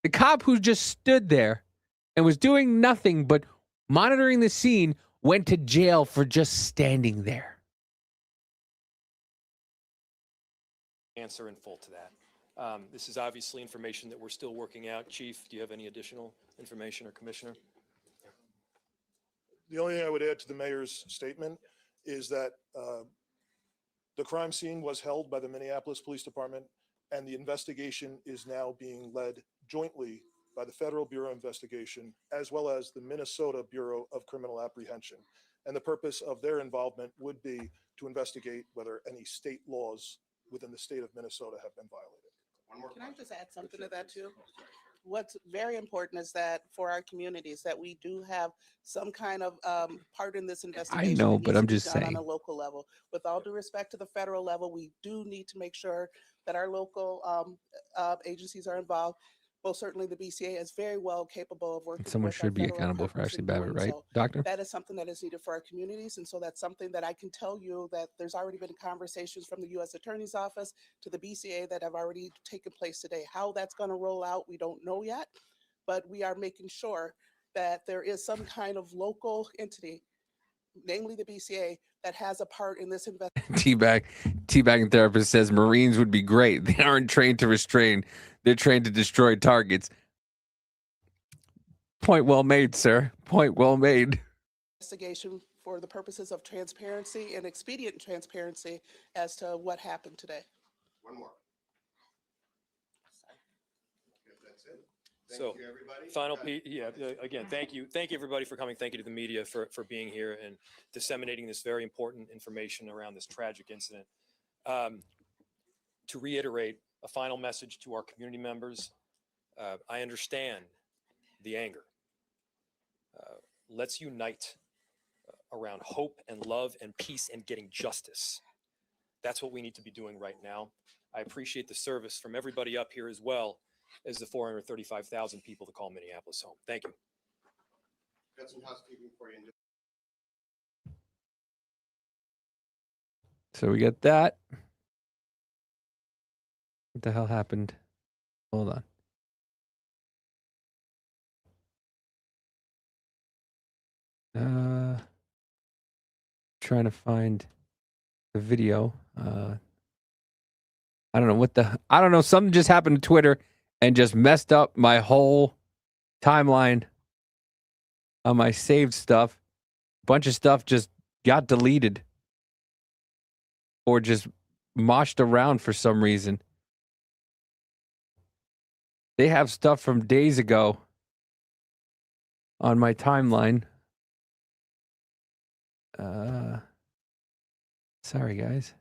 S2: The cop who just stood there and was doing nothing but monitoring the scene went to jail for just standing there.
S17: answer in full to that. This is obviously information that we're still working out. Chief, do you have any additional information, or Commissioner?
S16: The only thing I would add to the mayor's statement is that the crime scene was held by the Minneapolis Police Department, and the investigation is now being led jointly by the Federal Bureau of Investigation, as well as the Minnesota Bureau of Criminal Apprehension. And the purpose of their involvement would be to investigate whether any state laws within the state of Minnesota have been violated.
S5: Can I just add something to that too? What's very important is that for our communities, that we do have some kind of part in this investigation.
S2: I know,
S5: that
S2: but
S5: needs
S2: I'm
S5: to be
S2: just
S5: done
S2: saying.
S5: On a local level, with all due respect to the federal level, we do need to make sure that our local agencies are involved. Most certainly, the BCA is very well capable of working.
S2: Someone
S5: with our
S2: should be
S5: federal
S2: accountable for
S5: partners
S2: Ashley
S5: in
S2: Babbitt,
S5: doing
S2: right,
S5: so.
S2: Doctor?
S5: That is something that is needed for our communities, and so that's something that I can tell you that there's already been conversations from the U.S. Attorney's Office to the BCA that have already taken place today. How that's going to roll out, we don't know yet, but we are making sure that there is some kind of local entity, namely the BCA, that has a part in this investigation.
S2: Teabagging therapist says Marines would be great. They aren't trained to restrain. They're trained to destroy targets. Point well made, sir. Point well made.
S5: Investigation for the purposes of transparency and expedient transparency as to what happened today.
S3: One more. That's it.
S17: So, final piece, again, thank you everybody for coming. Thank you to the media for being here and disseminating this very important information around this tragic incident. To reiterate a final message to our community members, I understand the anger. Let's unite around hope and love and peace and getting justice. That's what we need to be doing right now. I appreciate the service from everybody up here as well as the 435,000 people that call Minneapolis home. Thank you.
S3: Got some housekeeping for you.
S2: So we got that. What the hell happened? Hold on. Trying to find the video. I don't know. Something just happened to Twitter and just messed up my whole timeline on my saved stuff. A bunch of stuff just got deleted or just moshed around for some reason. They have stuff from days ago on my timeline. Sorry, guys.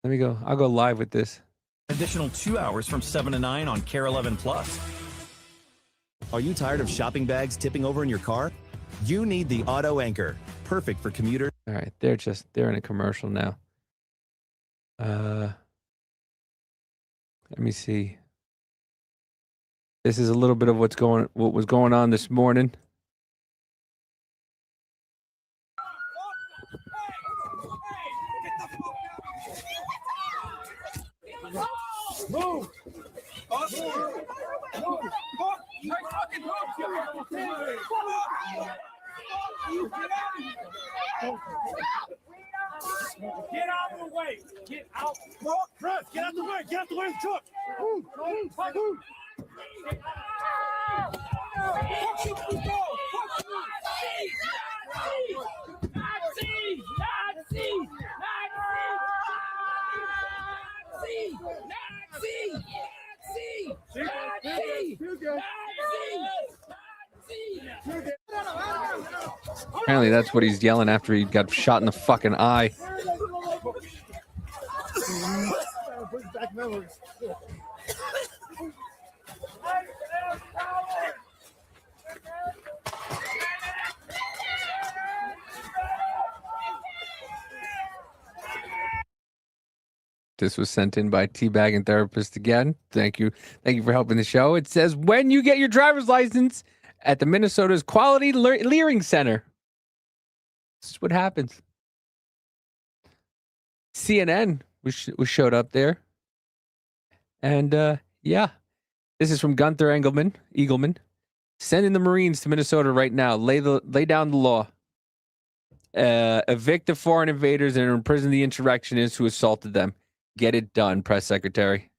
S2: Let me go. I'll go live with this.
S6: Additional 2 hours from 7 to 9 on Care 11 Plus. Are you tired of shopping bags tipping over in your car? You need the Auto Anchor. Perfect for commuters.
S2: All right, they're in a commercial now. Let me see. This is a little bit of what was going on this morning.
S3: Move! Get out of the way! Get out! Chris, get out the way! Get out the way of the truck! Move! Move!
S2: Apparently that's what he's yelling after he got shot in the fucking eye. This was sent in by Teabagging Therapist again. Thank you. Thank you for helping the show. It says, when you get your driver's license at the Minnesota's Quality Learning Center. This is what happens. CNN was showed up there. And yeah, this is from Gunther Eagleman. Sending the Marines to Minnesota right now. Lay down the law. Evict the foreign invaders and imprison the insurrectionists who assaulted them. Get it done, press secretary.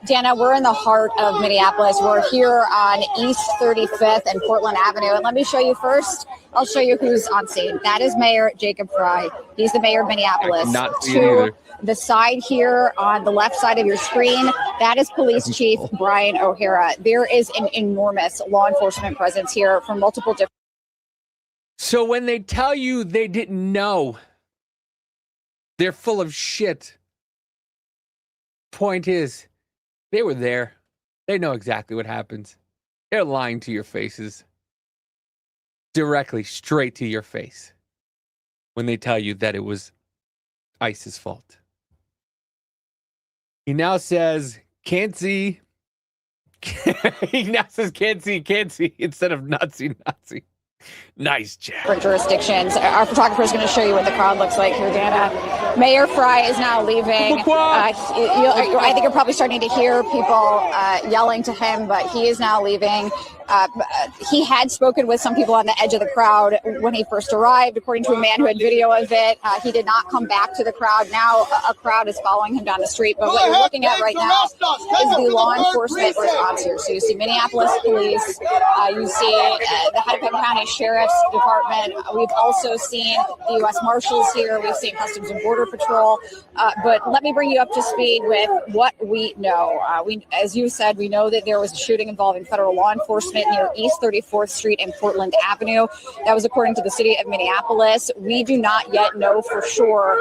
S7: Dana, we're in the heart of Minneapolis. We're here on East 35th and Portland Avenue. And let me show you first, I'll show you who's on scene. That is Mayor Jacob Frey. He's the mayor of Minneapolis.
S2: Not see it either.
S7: The side here on the left side of your screen, that is Police Chief Brian O'Hara. There is an enormous law enforcement presence here from multiple different.
S2: So when they tell you they didn't know, they're full of shit. Point is, they were there. They know exactly what happens. They're lying to your faces. Directly, straight to your face. When they tell you that it was ICE's fault. He now says, can't see. He now says, can't see, instead of Nazi. Nice job.
S7: Different jurisdictions. Our photographer is going to show you what the crowd looks like here, Dana. Mayor Frey is now leaving. I think you're probably starting to hear people yelling to him, but he is now leaving. He had spoken with some people on the edge of the crowd when he first arrived. According to a man who had video of it, he did not come back to the crowd. Now a crowd is following him down the street. But what you're looking at right now is the law enforcement response here. So you see Minneapolis police, you see the Hennepin County Sheriff's Department. We've also seen the U.S. Marshals here. We've seen Customs and Border Patrol. But let me bring you up to speed with what we know. As you said, we know that there was a shooting involving federal law enforcement near East 34th Street and Portland Avenue. That was according to the city of Minneapolis. We do not yet know for sure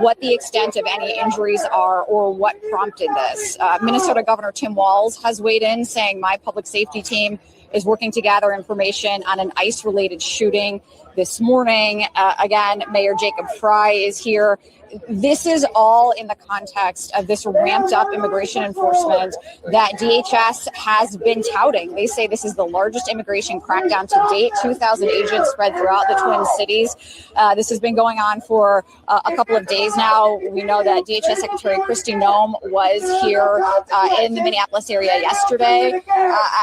S7: what the extent of any injuries are or what prompted this. Minnesota Governor Tim Walz has weighed in, saying my public safety team is working to gather information on an ICE-related shooting this morning. Again, Mayor Jacob Fry is here. This is all in the context of this ramped up immigration enforcement that DHS has been touting. They say this is the largest immigration crackdown to date, 2,000 agents spread throughout the Twin Cities. This has been going on for a couple of days now. We know that DHS Secretary Kristi Noem was here in the Minneapolis area yesterday.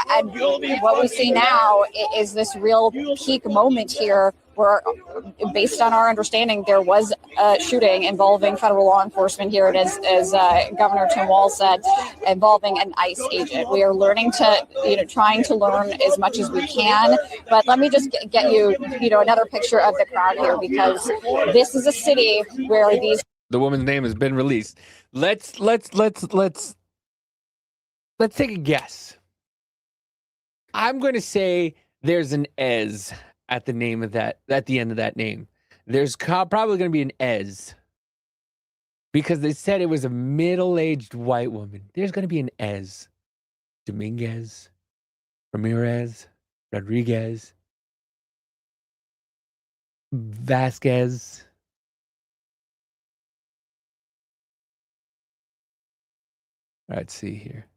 S7: And what we see now is this real peak moment here where, based on our understanding, there was a shooting involving federal law enforcement here, and as Governor Tim Walz said, involving an ICE agent. We are learning to, trying to learn as much as we can. But let me just get you, another picture of the crowd here, because this is a city where these.
S2: The woman's name has been released. Let's take a guess. I'm going to say there's an Ez at the name of that, at the end of that name. There's probably going to be an Ez because they said it was a middle-aged white woman. There's going to be an Ez. Dominguez, Ramirez, Rodriguez, Vasquez. Let's see here.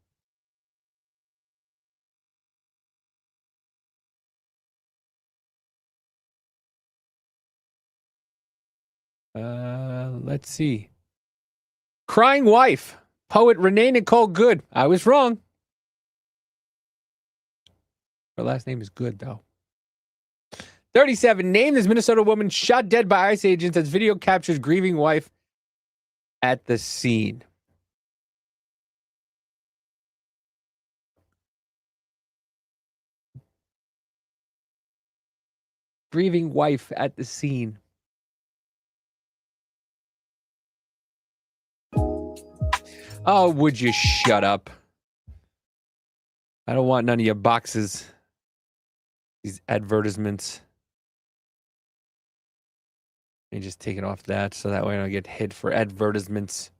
S2: Let's see. Crying wife, poet Renee Nicole Good. I was wrong. Her last name is Good, though. 37, named as Minnesota woman shot dead by ICE agents as video captures grieving wife at the scene. Grieving wife at the scene. Oh, would you shut up? I don't want none of your boxes. These advertisements. Let me just take it off that so that way I don't get hit for advertisements.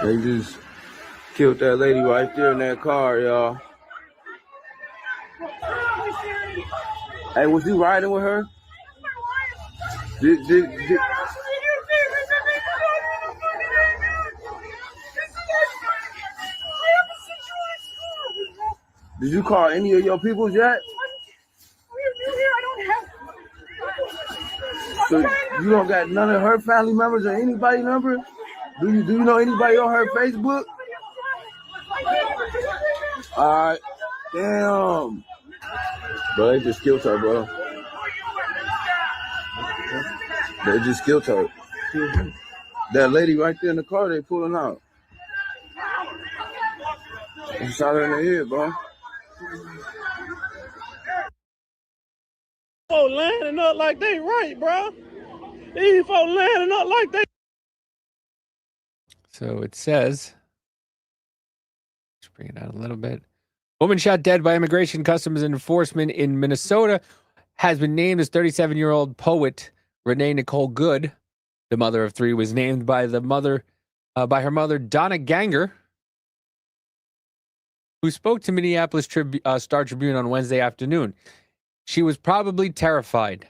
S8: They just killed that lady right there in that car, y'all. Hey, was you riding with her? Did you call any of your peoples yet? So you don't got none of her family members or anybody number? Do you know anybody on her Facebook? Alright. Damn. Bro, they just killed her, bro. They just killed her. That lady right there in the car, they pulling out. They shot her in the head, bro.
S3: Folks lining up like they right, bro. These folks lining up like they.
S2: So it says, let's bring it down a little bit. Woman shot dead by Immigration Customs and Enforcement in Minnesota has been named as 37-year-old poet Renee Nicole Good. The mother of three was named by her mother, Donna Ganger, who spoke to Minneapolis Star Tribune on Wednesday afternoon. She was probably terrified.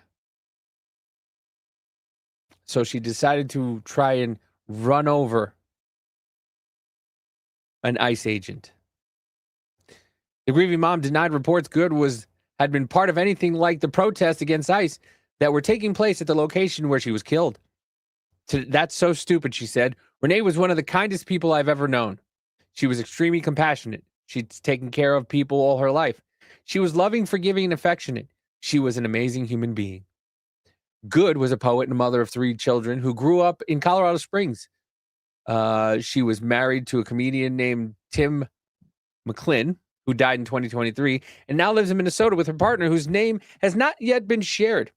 S2: So she decided to try and run over an ICE agent. The grieving mom denied reports Good had been part of anything like the protests against ICE that were taking place at the location where she was killed. That's so stupid, she said. Renee was one of the kindest people I've ever known. She was extremely compassionate. She'd taken care of people all her life. She was loving, forgiving, and affectionate. She was an amazing human being. Good was a poet and mother of 3 children who grew up in Colorado Springs. She was married to a comedian named Tim McClin, who died in 2023, and now lives in Minnesota with her partner, whose name has not yet been shared.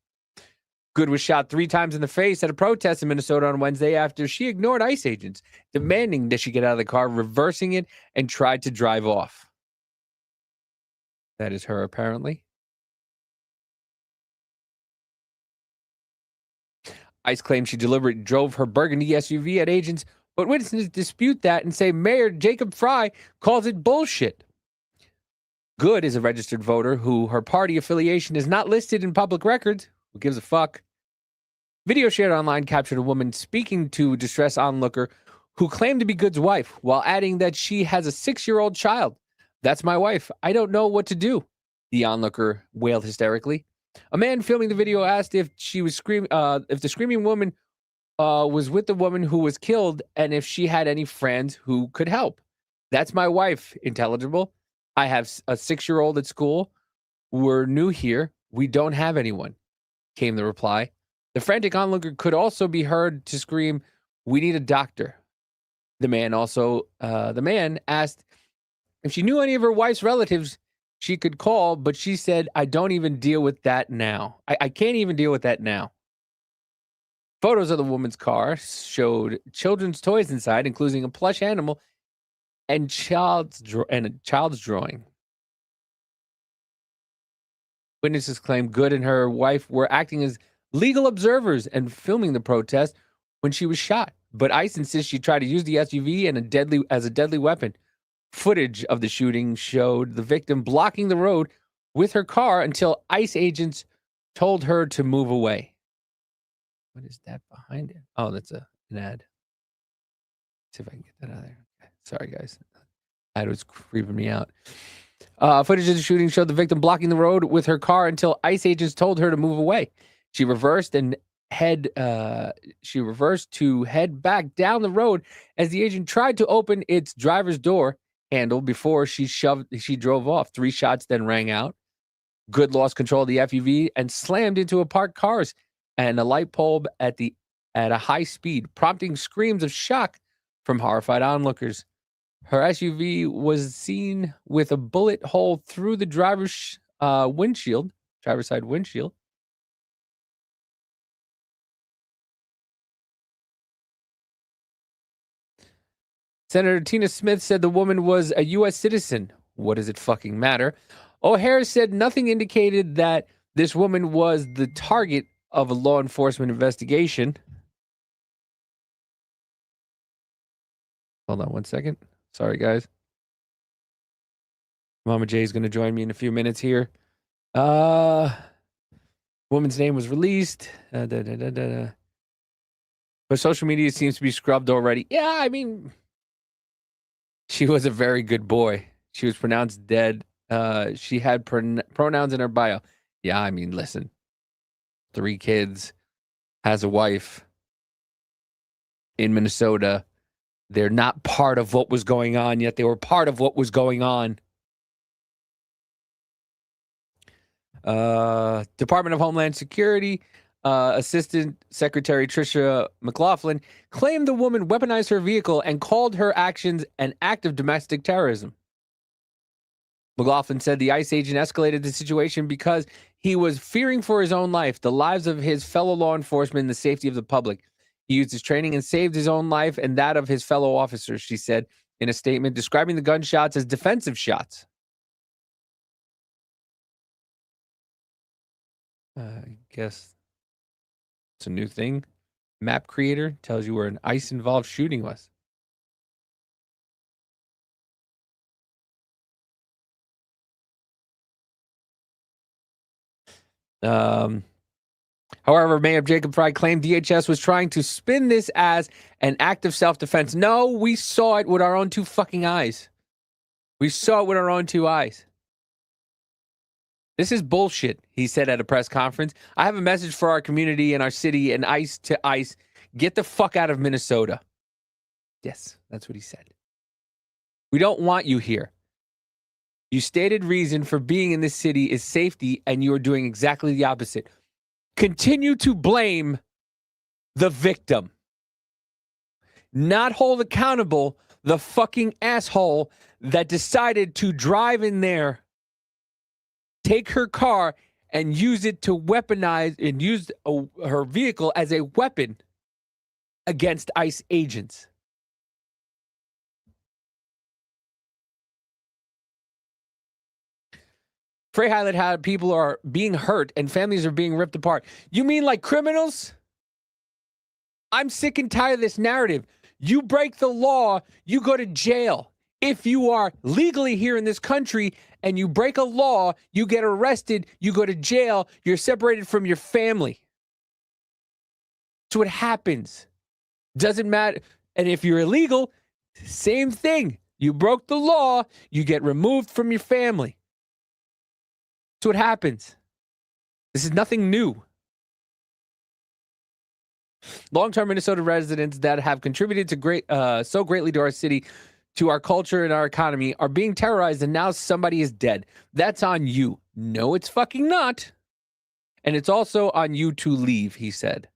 S2: Good was shot 3 times in the face at a protest in Minnesota on Wednesday after she ignored ICE agents, demanding that she get out of the car, reversing it, and tried to drive off. That is her, apparently. ICE claims she deliberately drove her burgundy SUV at agents, but witnesses dispute that and say Mayor Jacob Fry calls it bullshit. Good is a registered voter who her party affiliation is not listed in public records. Who gives a fuck? Video shared online captured a woman speaking to a distressed onlooker who claimed to be Good's wife, while adding that she has a 6-year-old child. That's my wife. I don't know what to do, the onlooker wailed hysterically. A man filming the video asked if she was if the screaming woman was with the woman who was killed and if she had any friends who could help. That's my wife, intelligible. I have a 6-year-old at school. We're new here. We don't have anyone, came the reply. The frantic onlooker could also be heard to scream, "We need a doctor." The man asked if she knew any of her wife's relatives she could call, but she said, I don't even deal with that now. I can't even deal with that now. Photos of the woman's car showed children's toys inside, including a plush animal and a child's drawing. Witnesses claim Good and her wife were acting as legal observers and filming the protest when she was shot. But ICE insists she tried to use the SUV as a deadly weapon. Footage of the shooting showed the victim blocking the road with her car until ICE agents told her to move away. What is that behind it? Oh, that's an ad. Let's see if I can get that out of there. Okay. Sorry, guys. Ad was creeping me out. Footage of the shooting showed the victim blocking the road with her car until ICE agents told her to move away. She reversed to head back down the road as the agent tried to open its driver's door handle before she drove off. 3 shots then rang out. Good lost control of the FUV and slammed into a parked cars and a light bulb at a high speed, prompting screams of shock from horrified onlookers. Her SUV was seen with a bullet hole through the driver's side windshield. Senator Tina Smith said the woman was a U.S. citizen. What does it fucking matter? O'Hare said nothing indicated that this woman was the target of a law enforcement investigation. Hold on one second. Sorry, guys. Mama J is going to join me in a few minutes here. Woman's name was released. But social media seems to be scrubbed already. Yeah, I mean, she was a very good boy. She was pronounced dead. She had pronouns in her bio. Yeah, I mean, listen. 3 kids, has a wife in Minnesota. They're not part of what was going on, yet they were part of what was going on. Department of Homeland Security Assistant Secretary Tricia McLaughlin claimed the woman weaponized her vehicle and called her actions an act of domestic terrorism. McLaughlin said the ICE agent escalated the situation because he was fearing for his own life, the lives of his fellow law enforcement, and the safety of the public. He used his training and saved his own life and that of his fellow officers, she said in a statement, describing the gunshots as defensive shots. I guess it's a new thing. Map creator tells you where an ICE-involved shooting was. However, Mayor Jacob Fry claimed DHS was trying to spin this as an act of self-defense. No, we saw it with our own 2 fucking eyes. We saw it with our own 2 eyes. This is bullshit, he said at a press conference. I have a message for our community and our city and ICE to ICE. Get the fuck out of Minnesota. Yes, that's what he said. We don't want you here. Your stated reason for being in this city is safety, and you are doing exactly the opposite. Continue to blame the victim. Not hold accountable the fucking asshole that decided to drive in there, take her car, and use it to weaponize and use her vehicle as a weapon against ICE agents. Frey highlighted how people are being hurt and families are being ripped apart. You mean like criminals? I'm sick and tired of this narrative. You break the law, you go to jail. If you are legally here in this country and you break a law, you get arrested, you go to jail, you're separated from your family. That's what happens. Doesn't matter. And if you're illegal, same thing. You broke the law, you get removed from your family. That's what happens. This is nothing new. Long-term Minnesota residents that have contributed to so greatly to our city, to our culture and our economy are being terrorized, and now somebody is dead. That's on you. No, it's fucking not. And it's also on you to leave, he said.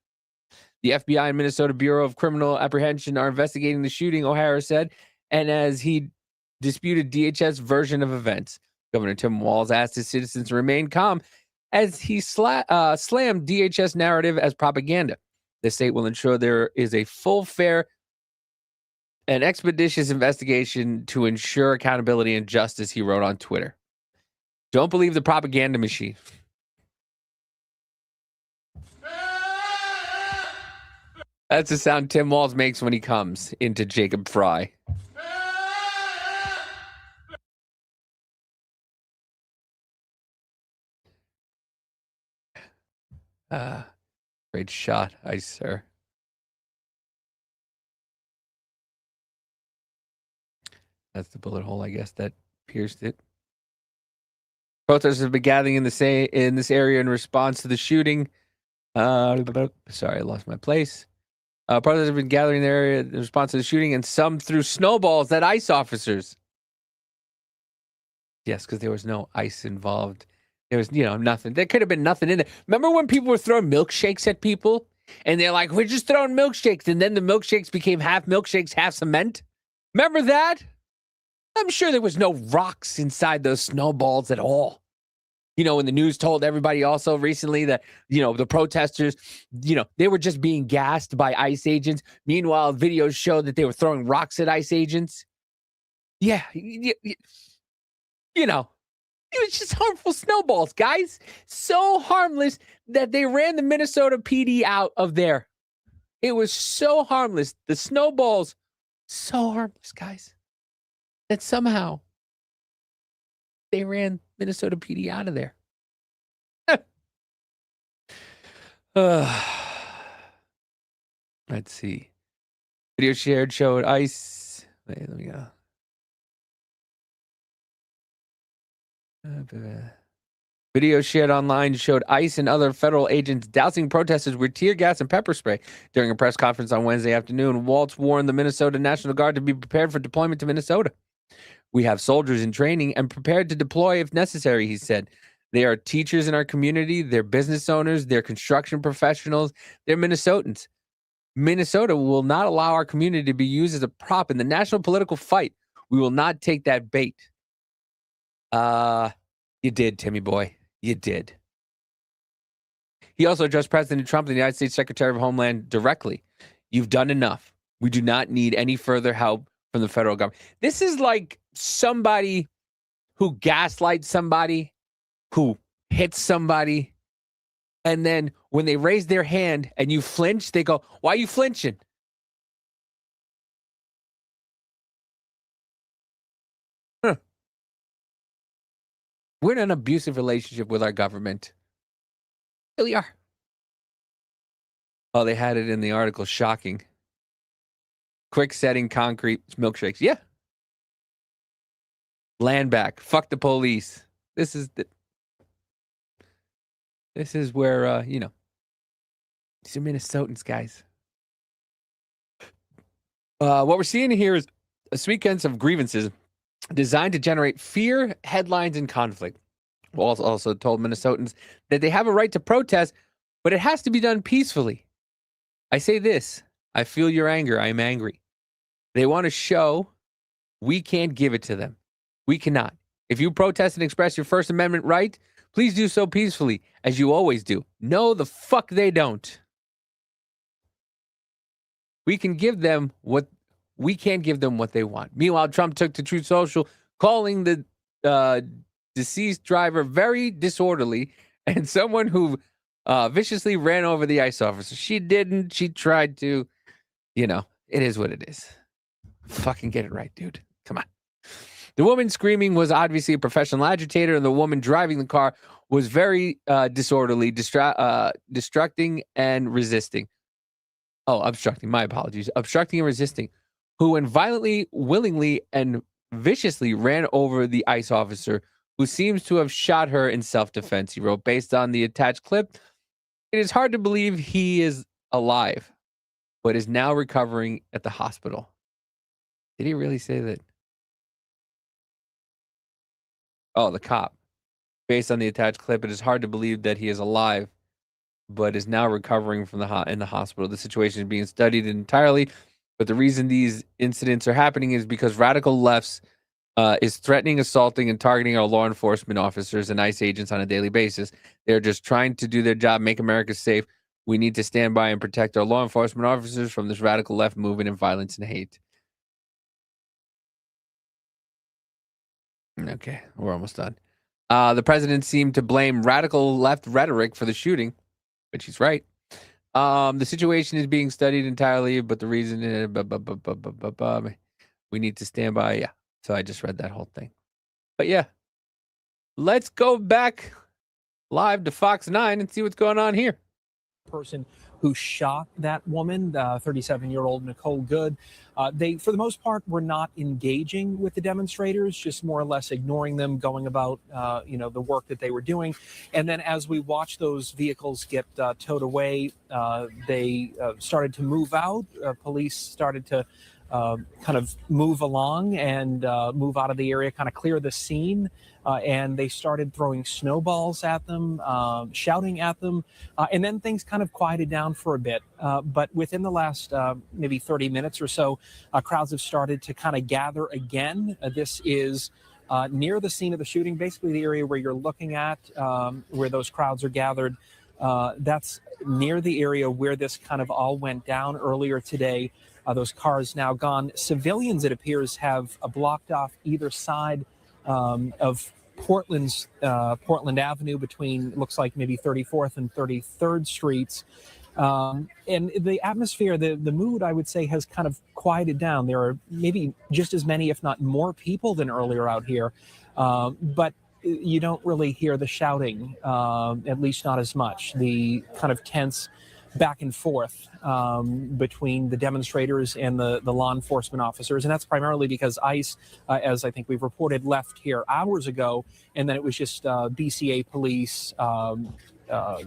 S2: The FBI and Minnesota Bureau of Criminal Apprehension are investigating the shooting, O'Hara said, and as he disputed DHS version of events. Governor Tim Walz asked his citizens to remain calm as he slammed DHS narrative as propaganda. The state will ensure there is a full, fair, and expeditious investigation to ensure accountability and justice, he wrote on Twitter. Don't believe the propaganda machine. That's the sound Tim Walz makes when he comes into Jacob Fry. Great shot, Ice Sir. That's the bullet hole, I guess, that pierced it. Protesters have been gathering in this area in response to the shooting. Sorry, I lost my place. Protesters have been gathering in the area in response to the shooting, and some threw snowballs at ICE officers. Yes, because there was no ice involved. There was, nothing. There could have been nothing in there. Remember when people were throwing milkshakes at people? And they're like, we're just throwing milkshakes. And then the milkshakes became half milkshakes, half cement. Remember that? I'm sure there was no rocks inside those snowballs at all. When the news told everybody also recently that, the protesters, they were just being gassed by ICE agents. Meanwhile, videos showed that they were throwing rocks at ICE agents. Yeah. It was just harmful snowballs, guys. So harmless that they ran the Minnesota PD out of there. It was so harmless. The snowballs, so harmless, guys, that somehow they ran Minnesota PD out of there. Let's see. Video shared showed ICE. Wait, let me go. Video shared online showed ICE and other federal agents dousing protesters with tear gas and pepper spray. During a press conference on Wednesday afternoon, Walz warned the Minnesota National Guard to be prepared for deployment to Minnesota. We have soldiers in training and prepared to deploy if necessary, he said. They are teachers in our community, they're business owners, they're construction professionals, they're Minnesotans. Minnesota will not allow our community to be used as a prop in the national political fight. We will not take that bait. You did, Timmy boy. You did. He also addressed President Trump and the United States Secretary of Homeland directly. You've done enough. We do not need any further help from the federal government. This is like somebody who gaslights somebody, who hits somebody, and then when they raise their hand and you flinch, they go, why are you flinching? We're in an abusive relationship with our government. Here we are. Oh, they had it in the article. Shocking. Quick setting, concrete milkshakes. Yeah. Land back. Fuck the police. This is where, these are Minnesotans, guys. What we're seeing here is a sequence of grievances designed to generate fear, headlines, and conflict. Walz also told Minnesotans that they have a right to protest, but it has to be done peacefully. I say this, I feel your anger. I am angry. They want to show we can't give it to them. We cannot. If you protest and express your First Amendment right, please do so peacefully, as you always do. No, the fuck they don't. We can't give them what they want. Meanwhile, Trump took to Truth Social, calling the deceased driver very disorderly and someone who viciously ran over the ICE officer. She didn't. She tried to. You know, it is what it is. Fucking get it right, dude. Come on. The woman screaming was obviously a professional agitator, and the woman driving the car was very disorderly, distracting and resisting. Oh, obstructing. My apologies. Obstructing and resisting, who went violently, willingly, and viciously ran over the ICE officer, who seems to have shot her in self-defense. He wrote, based on the attached clip, it is hard to believe he is alive, but is now recovering at the hospital. Did he really say that? Oh, the cop. Based on the attached clip, it is hard to believe that he is alive, but is now recovering from in the hospital. The situation is being studied entirely, but the reason these incidents are happening is because radical lefts is threatening, assaulting, and targeting our law enforcement officers and ICE agents on a daily basis. They're just trying to do their job, make America safe. We need to stand by and protect our law enforcement officers from this radical left movement and violence and hate. Okay, we're almost done. The president seemed to blame radical left rhetoric for the shooting, but she's right. The situation is being studied entirely, but the reason is we need to stand by. Yeah, so I just read that whole thing. But yeah, let's go back live to Fox 9 and see what's going on here.
S11: Person who shot that woman, 37-year-old Nicole Good. They, for the most part, were not engaging with the demonstrators, just more or less ignoring them, going about, the work that they were doing. And then as we watched those vehicles get towed away, they started to move out. Police started to kind of move along and move out of the area, kind of clear the scene. And they started throwing snowballs at them, shouting at them. And then things kind of quieted down for a bit. But within the last maybe 30 minutes or so, crowds have started to kind of gather again. This is near the scene of the shooting, basically the area where you're looking at, where those crowds are gathered. That's near the area where this kind of all went down earlier today. Those cars now gone. Civilians, it appears, have blocked off either side of Portland Avenue between, it looks like maybe 34th and 33rd Streets. And the atmosphere, the mood, I would say, has kind of quieted down. There are maybe just as many, if not more people than earlier out here. But you don't really hear the shouting, at least not as much. The kind of tense back and forth between the demonstrators and the law enforcement officers. And that's primarily because ICE, as I think we've reported, left here hours ago. And then it was just BCA police,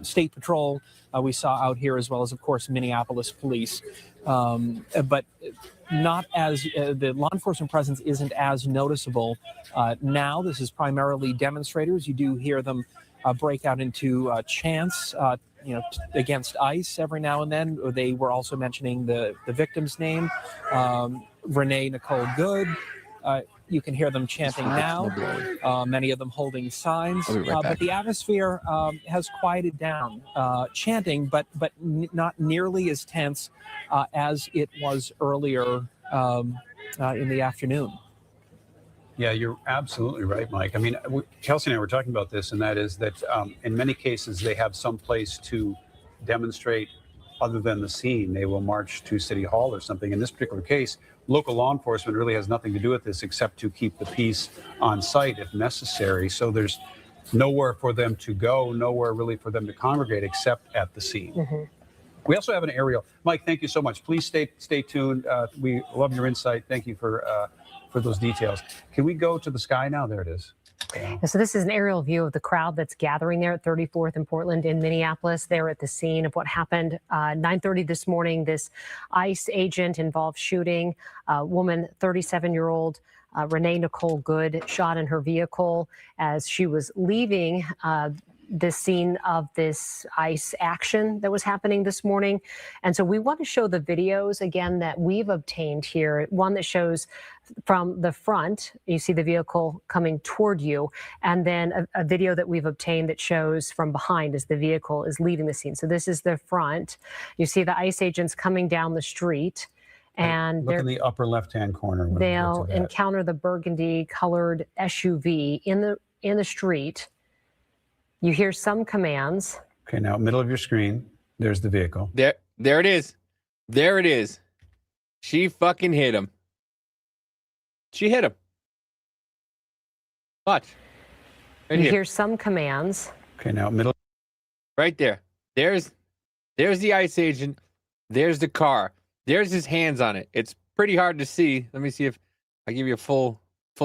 S11: State Patrol we saw out here, as well as, of course, Minneapolis police. But not as the law enforcement presence isn't as noticeable now. This is primarily demonstrators. You do hear them break out into chants, against ICE every now and then. They were also mentioning the victim's name, Renee Nicole Good. You can hear them chanting now, many of them holding signs. But the atmosphere has quieted down, chanting, but not nearly as tense as it was earlier in the afternoon.
S12: Yeah, you're absolutely right, Mike. I mean, Kelsey and I were talking about this, and that is that in many cases they have some place to demonstrate other than the scene. They will march to City Hall or something. In this particular case, local law enforcement really has nothing to do with this except to keep the peace on site if necessary. So there's nowhere for them to go, nowhere really for them to congregate except at the scene. Mm-hmm. We also have an aerial. Mike, thank you so much. Please stay tuned. We love your insight. Thank you for those details. Can we go to the sky now? There it is.
S13: And so this is an aerial view of the crowd that's gathering there at 34th and Portland in Minneapolis. They're at the scene of what happened 9:30 this morning. This ICE agent involved shooting a woman, 37-year-old Renee Nicole Good, shot in her vehicle as she was leaving the scene of this ICE action that was happening this morning. And so we want to show the videos again that we've obtained here. One that shows from the front, you see the vehicle coming toward you, and then a video that we've obtained that shows from behind as the vehicle is leaving the scene. So this is the front. You see the ICE agents coming down the street, and
S12: Look in the upper left-hand corner.
S13: they'll encounter the burgundy colored SUV in the street. You hear some commands.
S12: Okay, now middle of your screen, there's the vehicle.
S2: There it is. There it is. She fucking hit him. She hit him. Watch. Right
S13: You
S2: here.
S13: hear some commands.
S12: Okay, now middle.
S2: Right there. There's the ICE agent. There's the car. There's his hands on it. It's pretty hard to see. Let me see if I give you a full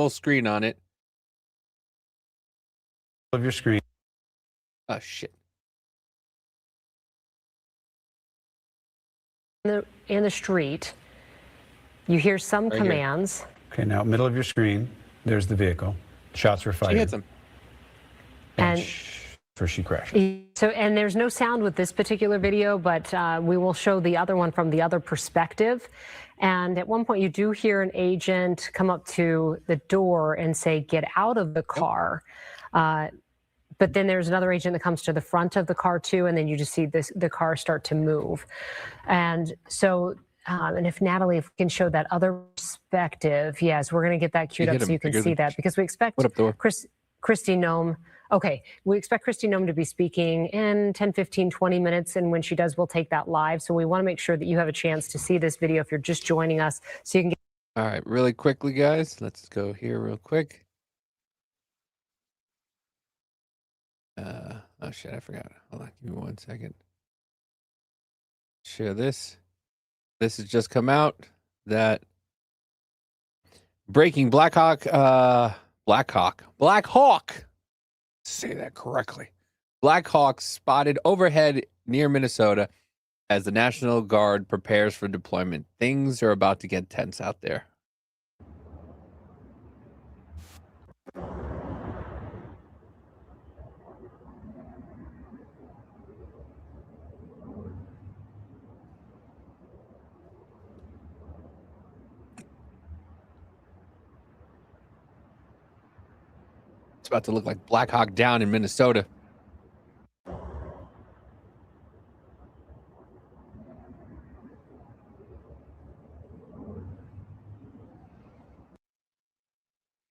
S2: screen on it.
S12: Of your screen.
S2: Oh shit.
S13: In the street. You hear some
S12: Right here.
S13: commands.
S12: Okay, now middle of your screen, there's the vehicle. Shots were fired.
S2: She hits him.
S12: And she crashed.
S13: So, and there's no sound with this particular video, but we will show the other one from the other perspective. And at one point, you do hear an agent come up to the door and say, "Get out of the car." But then there's another agent that comes to the front of the car too, and then you just see the car start to move. And so, and if Natalie, if we can show that other perspective, yes, we're going to get that queued
S2: She
S13: up
S2: hit
S13: so
S2: him
S13: you can
S2: bigger
S13: see
S2: than-
S13: that, because we expect
S2: What up, Thor?
S13: Kristi Noem. Okay, we expect Kristi Noem to be speaking in 10, 15, 20 minutes, and when she does, we'll take that live. So we want to make sure that you have a chance to see this video if you're just joining us, so you can get.
S2: All right, really quickly, guys. Let's go here real quick. Oh shit, I forgot. Hold on, give me 1 second. Share this. This has just come out that breaking Black Hawk. Say that correctly. Black Hawk spotted overhead near Minnesota as the National Guard prepares for deployment. Things are about to get tense out there. It's about to look like Black Hawk Down in Minnesota.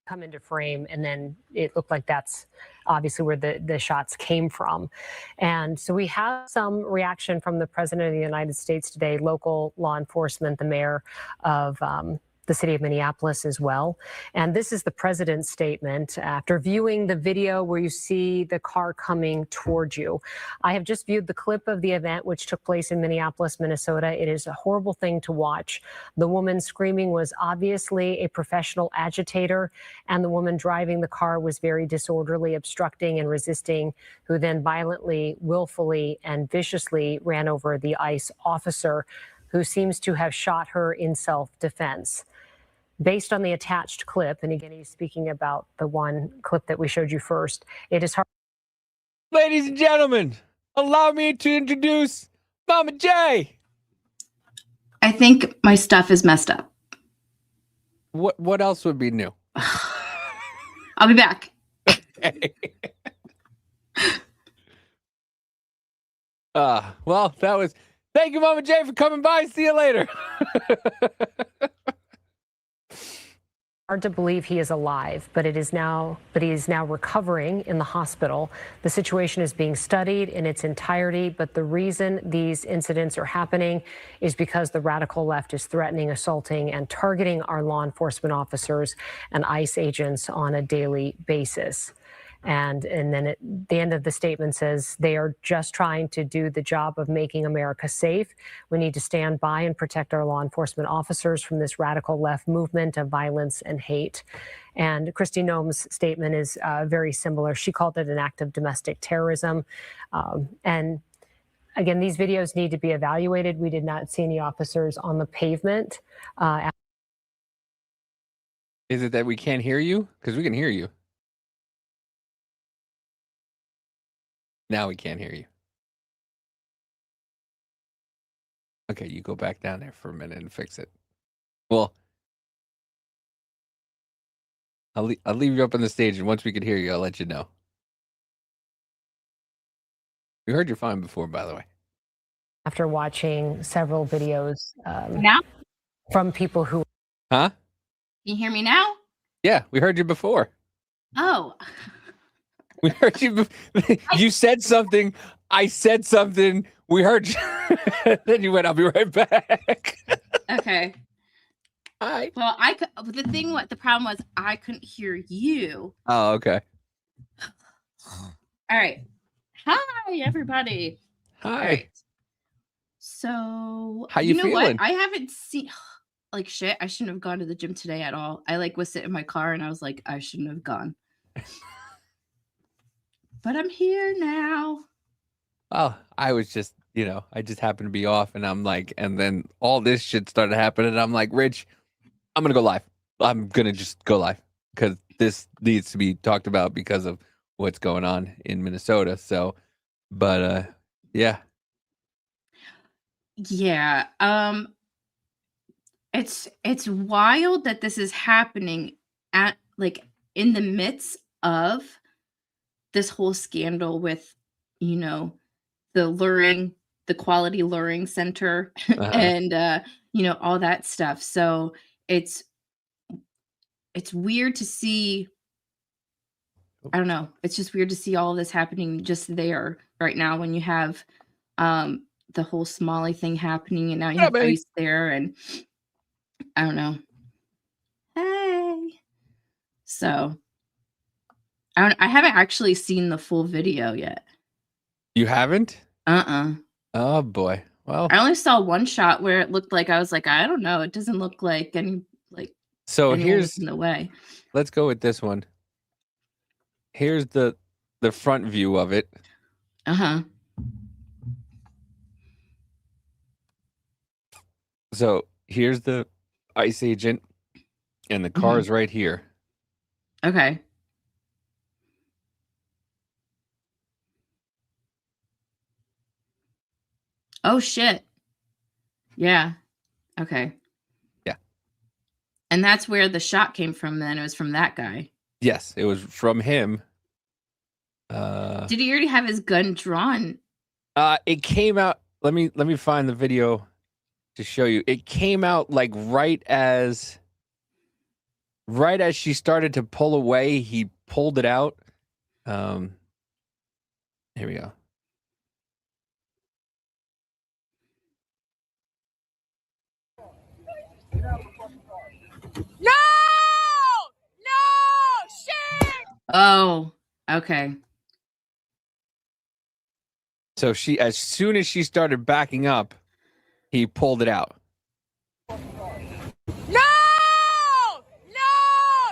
S13: Come into frame, and then it looked like that's obviously where the shots came from. And so we have some reaction from the President of the United States today, local law enforcement, the mayor of the city of Minneapolis as well. And this is the president's statement after viewing the video where you see the car coming toward you. I have just viewed the clip of the event, which took place in Minneapolis, Minnesota. It is a horrible thing to watch. The woman screaming was obviously a professional agitator, and the woman driving the car was very disorderly, obstructing and resisting, who then violently, willfully, and viciously ran over the ICE officer, who seems to have shot her in self-defense. Based on the attached clip, and again, he's speaking about the one clip that we showed you first, it is hard.
S2: Ladies and gentlemen, allow me to introduce Mama J.
S14: I think my stuff is messed up.
S2: What else would be new?
S14: I'll be back.
S2: Well, that was. Thank you, Mama J, for coming by. See you later.
S13: Hard to believe he is alive, but he is now recovering in the hospital. The situation is being studied in its entirety, but the reason these incidents are happening is because the radical left is threatening, assaulting, and targeting our law enforcement officers and ICE agents on a daily basis. And then at the end of the statement says they are just trying to do the job of making America safe. We need to stand by and protect our law enforcement officers from this radical left movement of violence and hate. And Kristi Noem's statement is very similar. She called it an act of domestic terrorism. And again, these videos need to be evaluated. We did not see any officers on the pavement.
S2: Is it that we can't hear you? Because we can hear you. Now we can't hear you. Okay, you go back down there for a minute and fix it. Well, I'll leave you up on the stage, and once we can hear you, I'll let you know. We heard you're fine before, by the way.
S13: After watching several videos
S14: Now?
S13: from people who...
S2: Huh?
S14: Can you hear me now?
S2: Yeah, we heard you before.
S14: Oh.
S2: We heard you. You said something. I said something. We heard you. Then you went, I'll be right back.
S14: Okay.
S2: Hi.
S14: Well, the problem was I couldn't hear you.
S2: Oh, okay.
S14: All right. Hi, everybody.
S2: Hi.
S14: All right. So,
S2: How you
S14: know
S2: feeling?
S14: what? I haven't seen like shit. I shouldn't have gone to the gym today at all. I was sitting in my car and I was like, I shouldn't have gone. But I'm here now.
S2: Well, I was just, I just happened to be off, and I'm like, and then all this shit started happening. And I'm like, Rich, I'm gonna go live. I'm gonna just go live because this needs to be talked about because of what's going on in Minnesota. So, but yeah.
S14: Yeah. It's wild that this is happening at in the midst of this whole scandal with, the quality luring center and all that stuff. So it's weird to see. I don't know. It's just weird to see all of this happening just there right now when you have the whole Smalley thing happening, and now you have ICE there, and I don't know. Hey. So I haven't actually seen the full video yet.
S2: You haven't?
S14: Uh-uh.
S2: Oh boy. Well,
S14: I only saw one shot where it looked like I was like, I don't know. It doesn't look like any
S2: so
S14: anyone
S2: here's
S14: was in the way.
S2: Let's go with this one. Here's the front view of it.
S14: Uh-huh.
S2: So here's the ICE agent, and the car is right here.
S14: Okay. Oh shit. Yeah. Okay.
S2: Yeah.
S14: And that's where the shot came from then. It was from that guy.
S2: Yes, it was from him.
S14: Did he already have his gun drawn?
S2: It came out. Let me find the video to show you. It came out like right as she started to pull away, he pulled it out. Here we go.
S9: No! No! Shit!
S14: Oh, okay.
S2: So as soon as she started backing up, he pulled it out.
S9: No! No!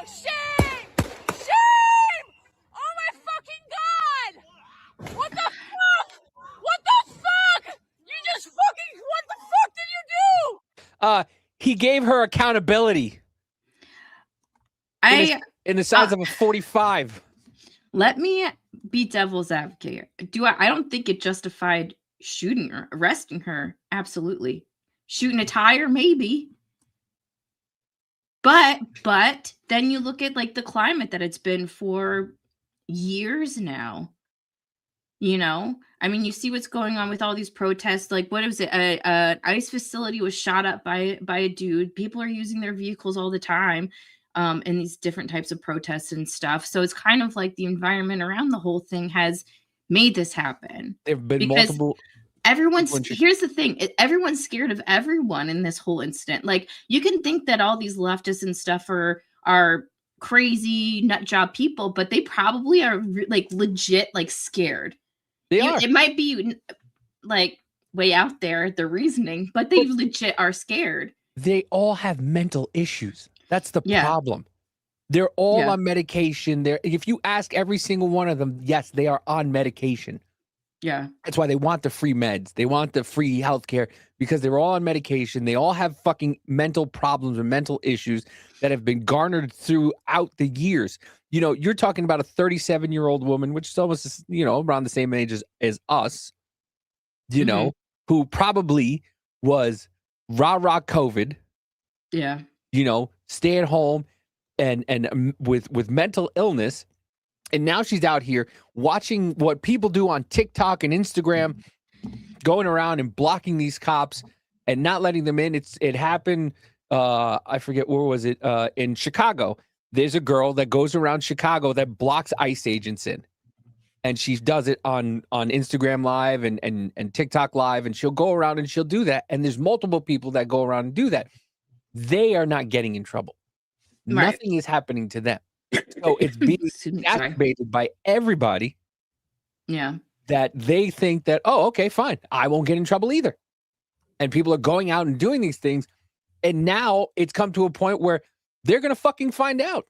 S9: Shame! Shame! Oh my fucking god! What the fuck? What the fuck? You just fucking, what the fuck did you do?
S2: He gave her accountability. In the size of a 45.
S14: Let me be devil's advocate. I don't think it justified shooting her, arresting her. Absolutely. Shooting a tire, maybe. But then you look at the climate that it's been for years now. I mean, you see what's going on with all these protests. What was it? An ICE facility was shot up by a dude. People are using their vehicles all the time in these different types of protests and stuff. So it's kind of like the environment around the whole thing has made this happen.
S2: There've been
S14: Because
S2: multiple.
S14: Here's the thing. Everyone's scared of everyone in this whole incident. You can think that all these leftists and stuff are crazy nut job people, but they probably are like legit like scared.
S2: They are.
S14: It might be like way out there, the reasoning, but they legit are scared.
S2: They all have mental issues. That's the
S14: Yeah.
S2: problem. They're all
S14: Yeah.
S2: on medication. If you ask every single one of them, yes, they are on medication.
S14: Yeah.
S2: That's why they want the free meds. They want the free healthcare because they're all on medication. They all have fucking mental problems and mental issues that have been garnered throughout the years. You know, you're talking about a 37-year-old woman, which is almost, you know, around the same age as us, you know, who probably was rah-rah COVID,
S14: Yeah.
S2: you know, stay at home and with mental illness. And now she's out here watching what people do on TikTok and Instagram, going around and blocking these cops and not letting them in. It happened. I forget, where was it? In Chicago. There's a girl that goes around Chicago that blocks ICE agents in. And she does it on Instagram Live and TikTok Live. And she'll go around and she'll do that. And there's multiple people that go around and do that. They are not getting in trouble.
S14: Right.
S2: Nothing is happening to them. So it's being exacerbated by everybody.
S14: Yeah.
S2: That they think that, oh, okay, fine, I won't get in trouble either. And people are going out and doing these things. And now it's come to a point where they're going to fucking find out.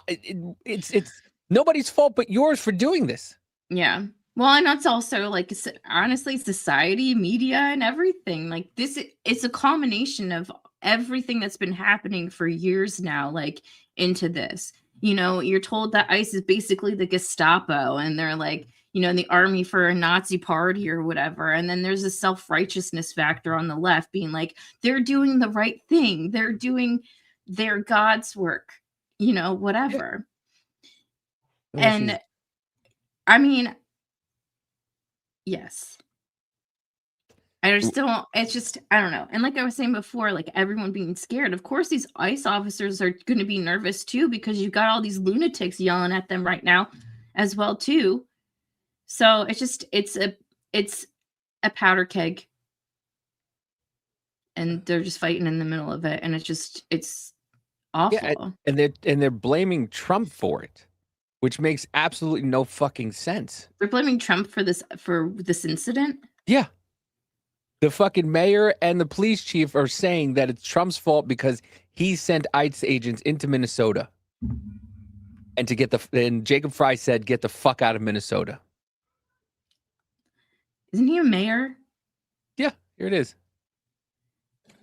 S2: It's nobody's fault but yours for doing this.
S14: Yeah. Well, and that's also like, honestly, society, media, and everything. Like this, it's a combination of everything that's been happening for years now, like into this. You know, you're told that ICE is basically the Gestapo and they're like, you know, in the army for a Nazi party or whatever. And then there's a self-righteousness factor on the left being like, they're doing the right thing. They're doing their God's work, you know, whatever.
S2: Yeah.
S14: And I mean, yes. I just don't, it's just, I don't know. And like I was saying before, like everyone being scared, of course, these ICE officers are going to be nervous too, because you've got all these lunatics yelling at them right now as well too. So it's just, it's a powder keg and they're just fighting in the middle of it. And it's awful.
S2: Yeah, and they're blaming Trump for it, which makes absolutely no fucking sense.
S14: They're blaming Trump for this incident.
S2: Yeah. The fucking mayor and the police chief are saying that it's Trump's fault because he sent ICE agents into Minnesota. And and Jacob Fry said, get the fuck out of Minnesota.
S14: Isn't he a mayor?
S2: Yeah, here it is.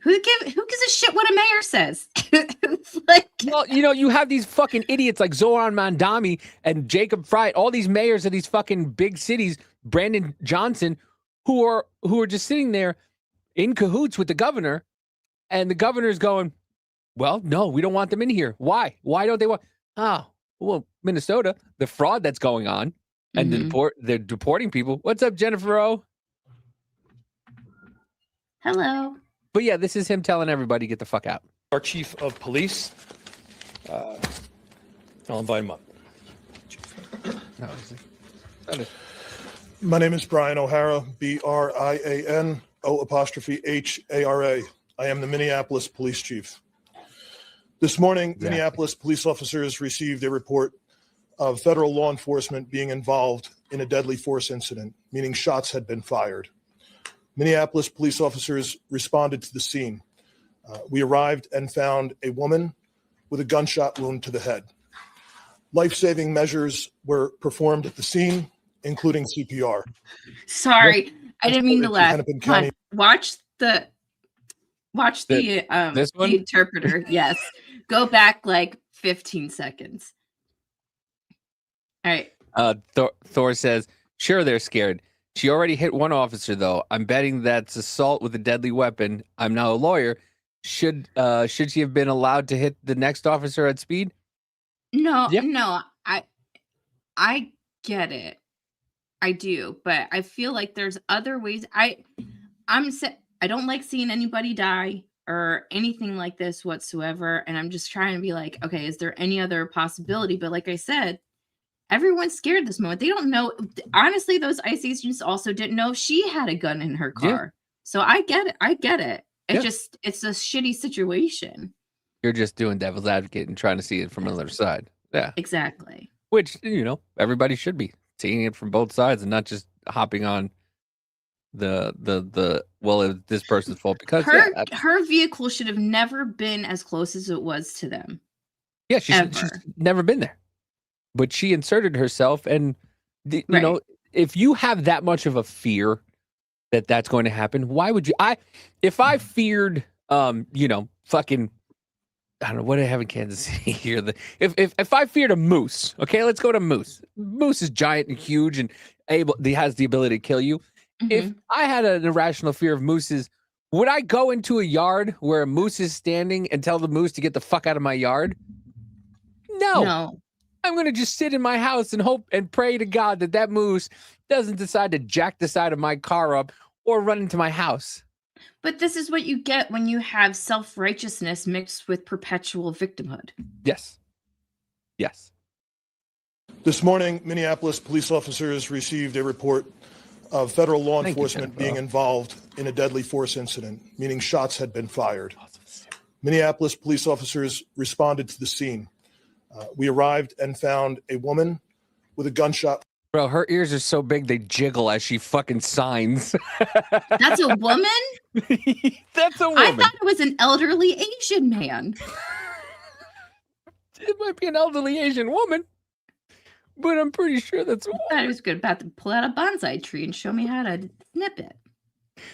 S14: Who gives a shit what a mayor says? Like,
S2: well, you know, you have these fucking idiots like Zoran Mandami and Jacob Fry, all these mayors of these fucking big cities, Brandon Johnson, who are just sitting there in cahoots with the governor, and the governor's going, well, no, we don't want them in here. Why? Why don't they want? Oh, well, Minnesota, the fraud that's going on, and they're deporting people. What's up, Jennifer O?
S14: Hello.
S2: But yeah, this is him telling everybody, get the fuck out.
S17: Our chief of police, I'll invite him up.
S16: My name is Brian O'Hara, BRIANO''HARA. I am the Minneapolis Police Chief. This morning, Minneapolis police officers received a report of federal law enforcement being involved in a deadly force incident, meaning shots had been fired. Minneapolis police officers responded to the scene. We arrived and found a woman with a gunshot wound to the head. Life-saving measures were performed at the scene, including CPR.
S14: Sorry, I didn't mean to laugh.
S16: Hennepin
S14: Come on,
S16: County-
S14: watch the
S2: this one?
S14: the interpreter. Yes, go back like 15 seconds. All right.
S2: Thor says, sure, they're scared. She already hit one officer, though. I'm betting that's assault with a deadly weapon. I'm now a lawyer. Should she have been allowed to hit the next officer at speed?
S14: No,
S2: Yep.
S14: no, I get it. I do, but I feel like there's other ways. I don't like seeing anybody die or anything like this whatsoever. And I'm just trying to be like, okay, is there any other possibility? But like I said, everyone's scared this moment. They don't know. Honestly, those ICE agents also didn't know if she had a gun in her car.
S2: Yeah.
S14: So I get it. I get it.
S2: Yeah.
S14: It's a shitty situation.
S2: You're just doing devil's advocate and trying to see it from another side. Yeah.
S14: Exactly.
S2: Which, everybody should be seeing it from both sides and not just hopping on the well, it's this person's fault because
S14: Her vehicle should have never been as close as it was to them.
S2: yeah, she's never been there. But she inserted herself, and if you have that much of a fear that that's going to happen, why would you? If I feared, fucking, I don't know what I have in Kansas City here. If I feared a moose, okay, let's go to moose. Moose is giant and huge and has the ability to kill you. If I had an irrational fear of mooses, would I go into a yard where a moose is standing and tell the moose to get the fuck out of my yard? No. I'm going to just sit in my house and hope and pray to God that moose doesn't decide to jack the side of my car up or run into my house.
S14: But this is what you get when you have self-righteousness mixed with perpetual victimhood.
S2: Yes.
S16: This morning, Minneapolis police officers received a report of federal law enforcement being involved in a deadly force incident, meaning shots had been fired. Minneapolis police officers responded to the scene. We arrived and found a woman with a gunshot.
S2: Bro, her ears are so big they jiggle as she fucking signs.
S14: That's a woman?
S2: That's a woman.
S14: I thought it was an elderly Asian man.
S2: It might be an elderly Asian woman, but I'm pretty sure that's a woman.
S14: I thought he was good about to pull out a bonsai tree and show me how to snip it.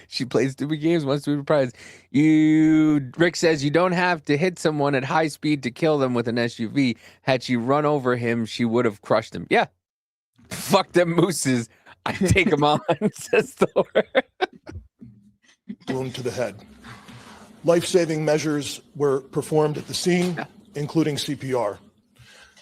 S2: She plays stupid games, wants to be surprised. Rick says you don't have to hit someone at high speed to kill them with an SUV. Had she run over him, she would have crushed him. Yeah. Fuck them mooses. I take them on, says Thor.
S16: Wound to the head. Life-saving measures were performed at the scene, including CPR.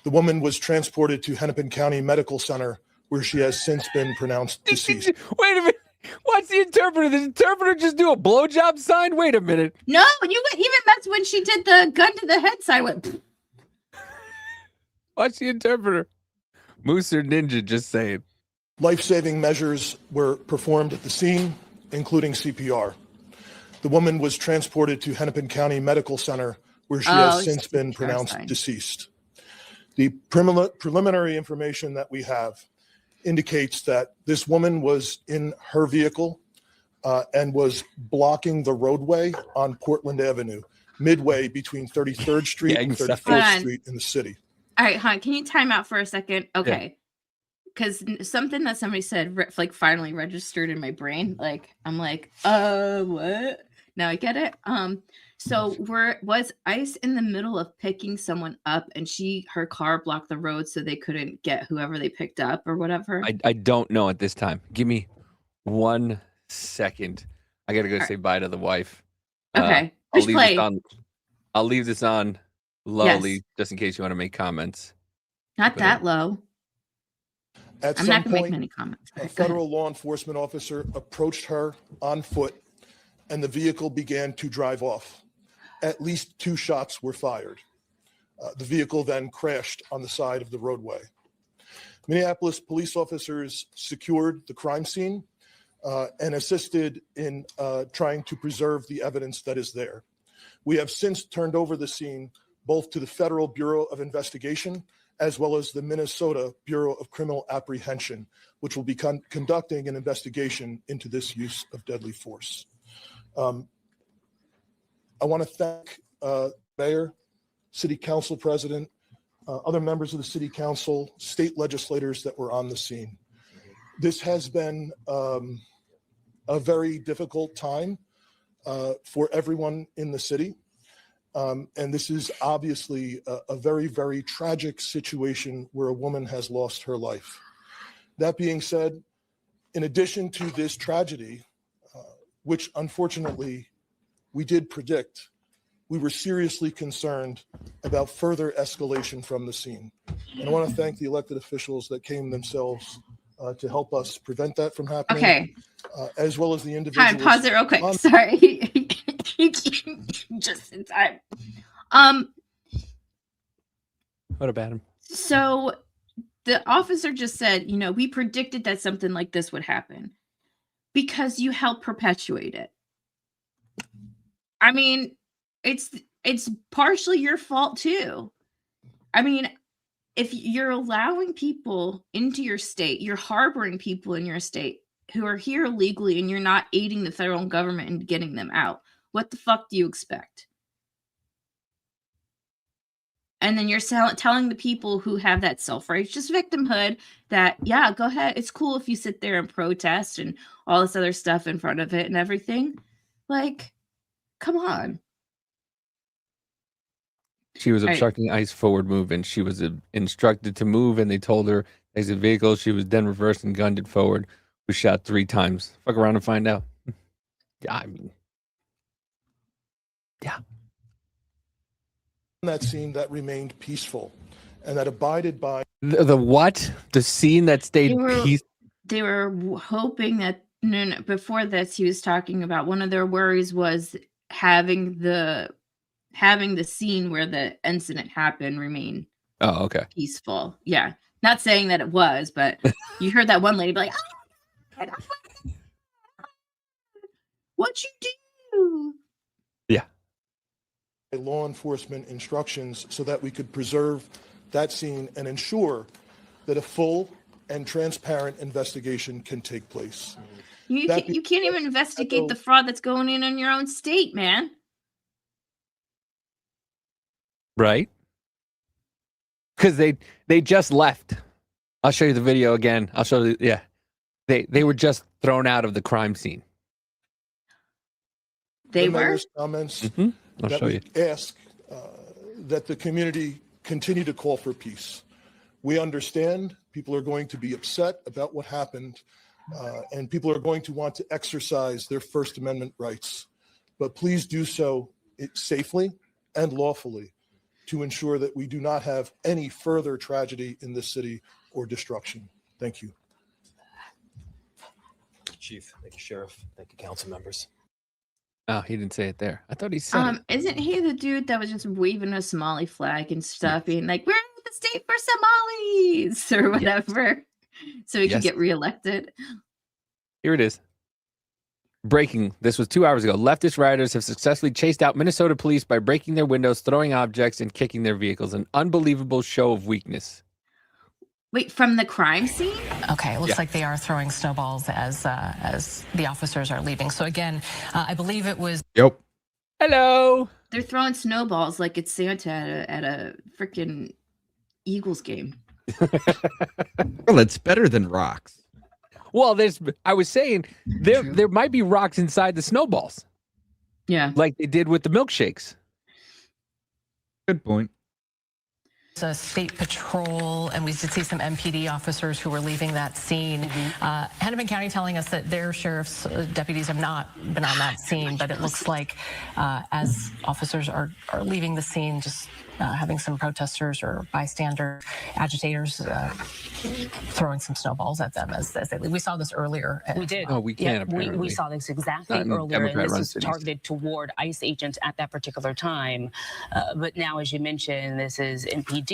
S16: The woman was transported to Hennepin County Medical Center, where she has since been pronounced deceased.
S2: Wait a minute. What's the interpreter? Did the interpreter just do a blowjob sign? Wait a minute.
S14: No, even that's when she did the gun to the head sign. Went.
S2: Watch the interpreter. Moose or ninja, just saying.
S16: Life-saving measures were performed at the scene, including CPR. The woman was transported to Hennepin County Medical Center, where she has since been pronounced deceased. The preliminary information that we have indicates that this woman was in her vehicle and was blocking the roadway on Portland Avenue, midway between 33rd Street and 34th Street in the city.
S14: All right, hon, can you time out for a second? Okay. Because something that somebody said finally registered in my brain. I'm like, what? Now I get it. So was ICE in the middle of picking someone up and her car blocked the road so they couldn't get whoever they picked up or whatever?
S2: I don't know at this time. Give me 1 second. I gotta go say bye to the wife.
S14: Okay.
S2: I'll leave this on lowly just in case you want to make comments.
S14: Not that low.
S16: At
S14: I'm
S16: some
S14: not gonna make
S16: point,
S14: many comments.
S16: a federal law enforcement officer approached her on foot and the vehicle began to drive off. At least 2 shots were fired. The vehicle then crashed on the side of the roadway. Minneapolis police officers secured the crime scene and assisted in trying to preserve the evidence that is there. We have since turned over the scene both to the Federal Bureau of Investigation as well as the Minnesota Bureau of Criminal Apprehension, which will be conducting an investigation into this use of deadly force. I want to thank Mayor, City Council President, other members of the City Council, state legislators that were on the scene. This has been a very difficult time for everyone in the city. And this is obviously a very, very tragic situation where a woman has lost her life. That being said, in addition to this tragedy, which unfortunately we did predict, we were seriously concerned about further escalation from the scene. And I want to thank the elected officials that came themselves to help us prevent that from happening.
S14: Okay.
S16: As well as the individuals.
S14: Time, pause it real quick. Sorry. Just in time.
S2: What about him?
S14: So the officer just said, we predicted that something like this would happen because you helped perpetuate it. I mean, it's partially your fault too. I mean, if you're allowing people into your state, you're harboring people in your state who are here illegally, and you're not aiding the federal government in getting them out. What the fuck do you expect? And then you're telling the people who have that self-righteous victimhood that, yeah, go ahead. It's cool if you sit there and protest and all this other stuff in front of it and everything. Like, come on.
S2: She was
S14: Right.
S2: obstructing ICE forward movement. She was instructed to move, and they told her exit vehicle. She was then reversed and gunned it forward. Was shot 3 times. Fuck around and find out. Yeah, I mean, yeah.
S16: That scene that remained peaceful and that abided by
S2: The what? The scene that stayed peaceful.
S14: They were hoping that no, before this, he was talking about one of their worries was having the scene where the incident happened remain
S2: Oh, okay.
S14: peaceful. Yeah. Not saying that it was, but you heard that one lady be like, "Oh, what you do?"
S2: Yeah.
S16: law enforcement instructions so that we could preserve that scene and ensure that a full and transparent investigation can take place.
S14: You
S16: That
S14: can't even investigate the fraud that's going in your own state, man.
S2: Right? Because they just left. I'll show you the video again. I'll show you. Yeah, they were just thrown out of the crime scene.
S14: They
S16: the
S14: were?
S16: mayor's comments
S2: I'll
S16: that
S2: show
S16: we
S2: you.
S16: ask that the community continue to call for peace. We understand people are going to be upset about what happened, and people are going to want to exercise their First Amendment rights. But please do so safely and lawfully to ensure that we do not have any further tragedy in this city or destruction. Thank you.
S10: Chief, thank you, Sheriff. Thank you, council members.
S2: Oh, he didn't say it there. I thought he said it.
S14: Isn't he the dude that was just waving a Somali flag and stuff, being like, "We're in the state for Somalis" or whatever, so he could
S2: Yes.
S14: get reelected?
S2: Here it is. Breaking. This was 2 hours ago. Leftist rioters have successfully chased out Minnesota police by breaking their windows, throwing objects, and kicking their vehicles. An unbelievable show of weakness.
S14: Wait, from the crime scene?
S20: Okay, it looks
S2: Yeah.
S20: like they are throwing snowballs as the officers are leaving. So again, I believe it was.
S15: Yep.
S2: Hello.
S14: They're throwing snowballs like it's Santa at a freaking Eagles game.
S15: Well, it's better than rocks.
S2: Well, I was saying there might be rocks inside the snowballs.
S14: Yeah.
S2: Like they did with the milkshakes.
S15: Good point.
S20: A state patrol, and we did see some MPD officers who were leaving that scene. Hennepin County telling us that their sheriff's deputies have not been on that scene, but it looks like as officers are leaving the scene, just having some protesters or bystander agitators throwing some snowballs at them as they leave. We saw this earlier.
S21: We did.
S2: Oh, we can't,
S21: We
S2: apparently.
S21: saw this exact
S2: Not
S21: thing
S2: in
S21: earlier, and
S2: Democrat-run
S21: this is
S2: cities.
S21: targeted toward ICE agents at that particular time. But now, as you mentioned, this is MPD,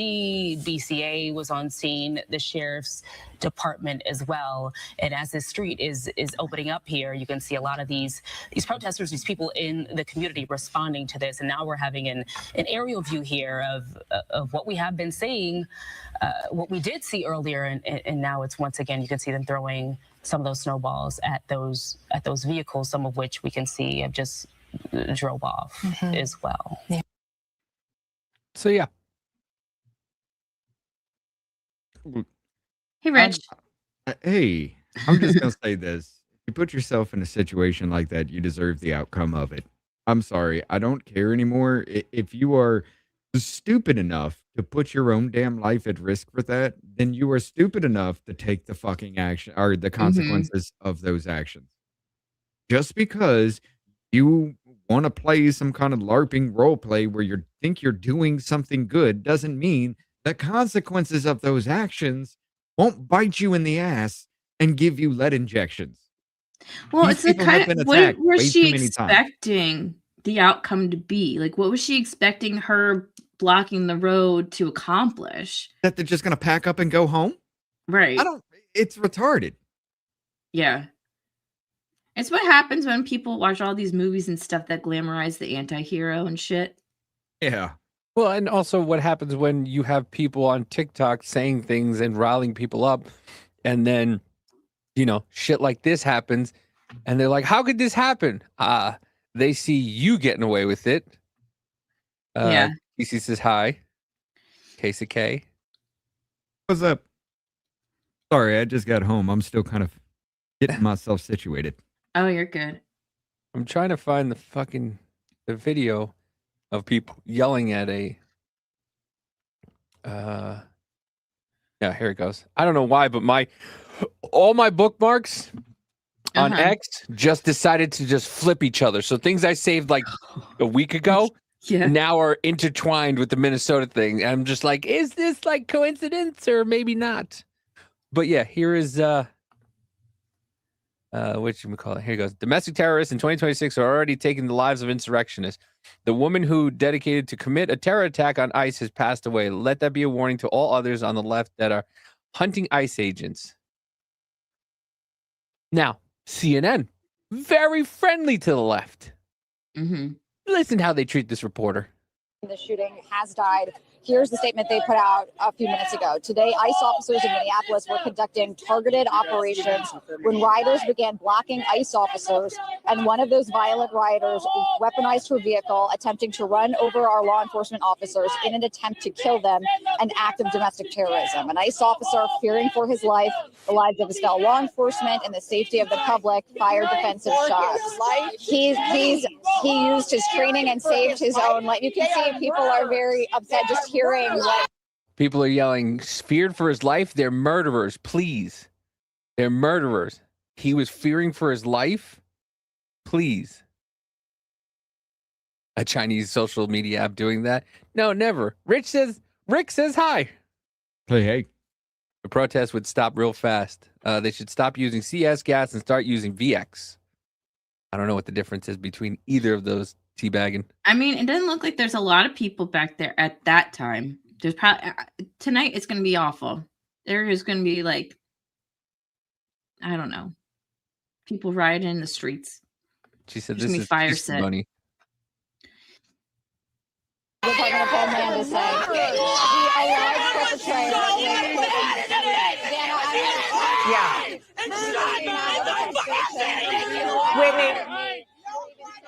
S21: BCA was on scene, the sheriff's department as well. And as this street is opening up here, you can see a lot of these protesters, these people in the community responding to this. And now we're having an aerial view here of what we have been seeing, what we did see earlier, and now it's once again you can see them throwing some of those snowballs at those vehicles, some of which we can see have just drove off as well.
S20: Yeah.
S2: So yeah.
S14: Hey, Rich.
S15: Hey, I'm just going to say this. If you put yourself in a situation like that, you deserve the outcome of it. I'm sorry. I don't care anymore. If you are stupid enough to put your own damn life at risk for that, then you are stupid enough to take the fucking action or the consequences of those actions. Just because you want to play some kind of LARPing role play where you think you're doing something good doesn't mean the consequences of those actions won't bite you in the ass and give you lead injections.
S14: Well,
S15: These
S14: it's the
S15: people have
S14: kind
S15: been
S14: of what
S15: attacked
S14: was
S15: way
S14: she
S15: too many times.
S14: expecting the outcome to be? Like, what was she expecting her blocking the road to accomplish?
S15: That they're just going to pack up and go home?
S14: Right.
S15: It's retarded.
S14: Yeah. It's what happens when people watch all these movies and stuff that glamorize the anti-hero and shit.
S15: Yeah.
S2: Well, and also what happens when you have people on TikTok saying things and riling people up, and then, shit like this happens, and they're like, how could this happen? They see you getting away with it.
S14: Yeah.
S2: Casey says hi. Casey K.
S15: What's up? Sorry, I just got home. I'm still kind of getting myself situated.
S14: Oh, you're good.
S2: I'm trying to find the video of people yelling at a yeah, here it goes. I don't know why, but all my bookmarks on X just decided to just flip each other. So things I saved like a week ago now are intertwined with the Minnesota thing. I'm just like, is this like coincidence or maybe not? But yeah, here is what you call it. Here it goes. Domestic terrorists in 2026 are already taking the lives of insurrectionists. The woman who dedicated to commit a terror attack on ICE has passed away. Let that be a warning to all others on the left that are hunting ICE agents. Now, CNN, very friendly to the left. Listen to how they treat this reporter.
S7: The shooting has died. Here's the statement they put out a few minutes ago. Today, ICE officers in Minneapolis were conducting targeted operations when rioters began blocking ICE officers, and one of those violent rioters weaponized her vehicle, attempting to run over our law enforcement officers in an attempt to kill them, an act of domestic terrorism. An ICE officer, fearing for his life, the lives of his fellow law enforcement, and the safety of the public, fired defensive shots. He used his training and saved his own life. You can see people are very upset just hearing what
S2: People are yelling, feared for his life. They're murderers, please. They're murderers. He was fearing for his life. Please. A Chinese social media app doing that? No, never. Rick says hi.
S15: Hey.
S2: The protest would stop real fast. They should stop using CS gas and start using VX. I don't know what the difference is between either of those teabagging.
S14: I mean, it doesn't look like there's a lot of people back there at that time. There's probably tonight it's going to be awful. There is going to be like, I don't know, people rioting in the streets.
S2: She said
S14: There's
S2: this
S14: gonna be
S2: is
S14: fire set.
S2: money.
S7: the Department of Homeland is saying. The alleged perpetrator.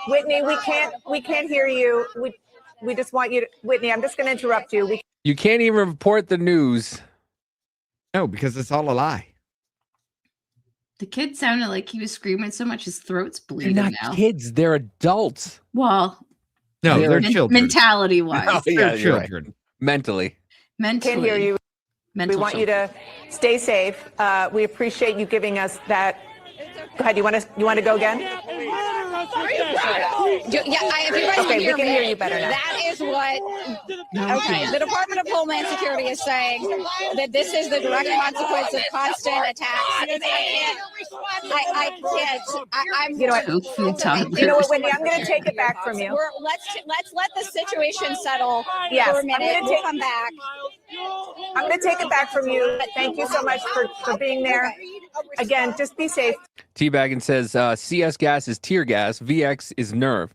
S1: Whitney, we can't hear you. We just want you to, Whitney, I'm just going to interrupt you.
S2: You can't even report the news.
S15: No, because it's all a lie.
S14: The kid sounded like he was screaming so much his throat's
S2: They're
S14: bleeding
S2: not
S14: now.
S2: kids. They're adults.
S14: Well,
S15: No, they're children.
S14: mentality wise.
S2: Oh, yeah,
S15: They're
S2: you're right.
S15: children.
S2: Mentally.
S14: Mentally.
S1: Can't hear you.
S14: Mental
S1: We want you
S14: children.
S1: to stay safe. We appreciate you giving us that. Go ahead. You want to go again?
S7: If you guys
S1: Okay,
S7: can
S1: we
S7: hear
S1: can
S7: me,
S1: hear you better now.
S7: That is what.
S14: No,
S7: Okay, the Department of Homeland Security is saying that this is the direct consequence of constant attacks. I can't. I'm.
S1: You know what?
S14: Tofu toddlers.
S1: You know what, Whitney? I'm going to take it back from you.
S7: Let's let the situation settle
S1: Yes,
S7: for a
S1: I'm
S7: minute.
S1: gonna
S7: We'll
S1: take-
S7: come back.
S1: I'm going to take it back from you. Thank you so much for being there. Again, just be safe.
S2: Teabagging says CS gas is tear gas. VX is nerve.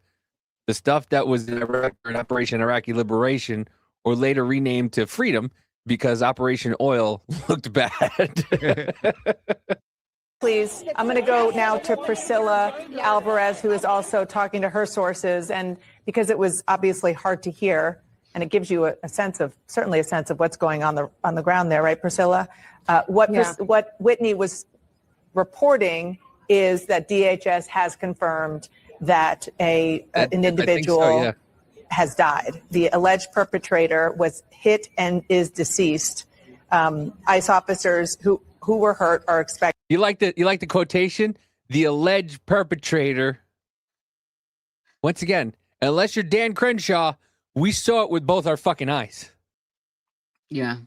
S2: The stuff that was in Operation Iraqi Liberation, or later renamed to Freedom because Operation Oil looked bad.
S1: Please, I'm going to go now to Priscilla Alvarez, who is also talking to her sources. And because it was obviously hard to hear, and it gives you a sense of, certainly a sense of what's going on the ground there, right, Priscilla? What Whitney was reporting is that DHS has confirmed that an individual has died. The alleged perpetrator was hit and is deceased. ICE officers who were hurt are expected.
S2: You like the quotation? The alleged perpetrator. Once again, unless you're Dan Crenshaw, we saw it with both our fucking eyes.
S14: Yeah.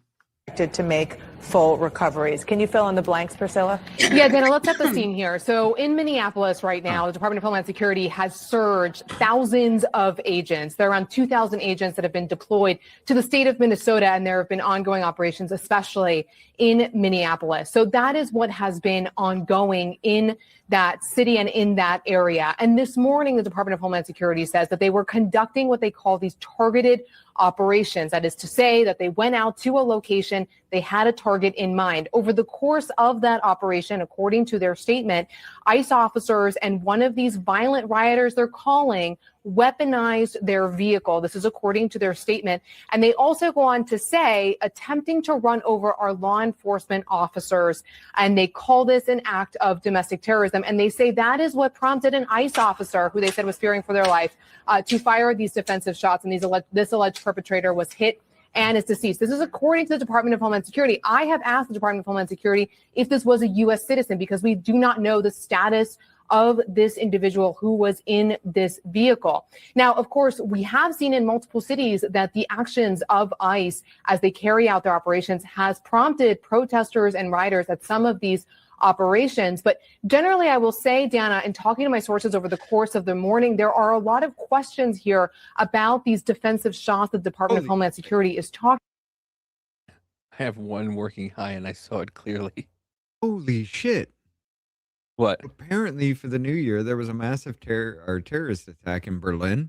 S1: To make full recoveries. Can you fill in the blanks, Priscilla?
S19: Yeah, Dana, let's set the scene here. So in Minneapolis right now, the Department of Homeland Security has surged thousands of agents. There are around 2,000 agents that have been deployed to the state of Minnesota, and there have been ongoing operations, especially in Minneapolis. So that is what has been ongoing in that city and in that area. And this morning, the Department of Homeland Security says that they were conducting what they call these targeted operations. That is to say that they went out to a location, they had a target in mind. Over the course of that operation, according to their statement, ICE officers and one of these violent rioters they're calling weaponized their vehicle. This is according to their statement. And they also go on to say attempting to run over our law enforcement officers. And they call this an act of domestic terrorism. And they say that is what prompted an ICE officer, who they said was fearing for their life, to fire these defensive shots. And this alleged perpetrator was hit and is deceased. This is according to the Department of Homeland Security. I have asked the Department of Homeland Security if this was a U.S. citizen because we do not know the status of this individual who was in this vehicle. Now, of course, we have seen in multiple cities that the actions of ICE as they carry out their operations has prompted protesters and rioters at some of these operations. But generally, I will say, Dana, in talking to my sources over the course of the morning, there are a lot of questions here about these defensive shots that the Department of Homeland Security is talking.
S2: I have one working high and I saw it clearly.
S15: Holy shit.
S2: What?
S15: Apparently, for the new year, there was a massive terrorist attack in Berlin.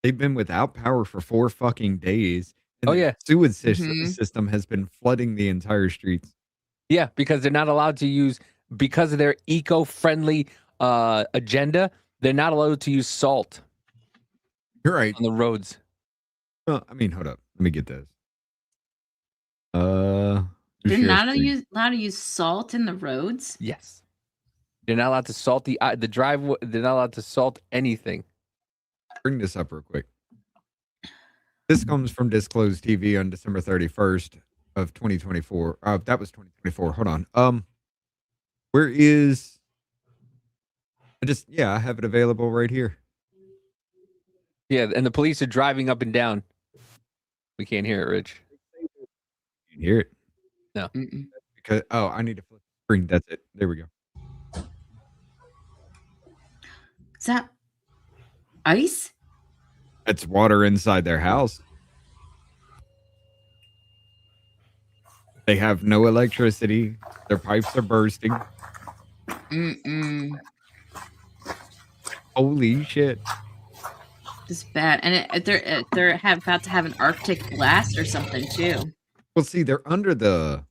S15: They've been without power for 4 fucking days. And
S2: Oh,
S15: the
S2: yeah.
S15: sewage system has been flooding the entire streets.
S2: Yeah, because they're not allowed to use, because of their eco-friendly agenda, they're not allowed to use salt.
S15: You're right.
S2: On the roads.
S15: Well, I mean, hold up. Let me get this.
S14: They're not allowed to use salt in the roads?
S2: Yes. They're not allowed to salt the driveway. They're not allowed to salt anything.
S15: Bring this up real quick. This comes from Disclosed TV on December 31st of 2024. That was 2024. Hold on. Where is... I have it available right here.
S2: Yeah, and the police are driving up and down. We can't hear it, Rich.
S15: You can hear it?
S2: No.
S15: Because I need to flip the screen. That's it. There we go.
S14: Is that ice?
S15: It's water inside their house. They have no electricity. Their pipes are bursting. Holy shit.
S14: It's bad. And they're about to have an Arctic blast or something too.
S15: Well, see, they're under the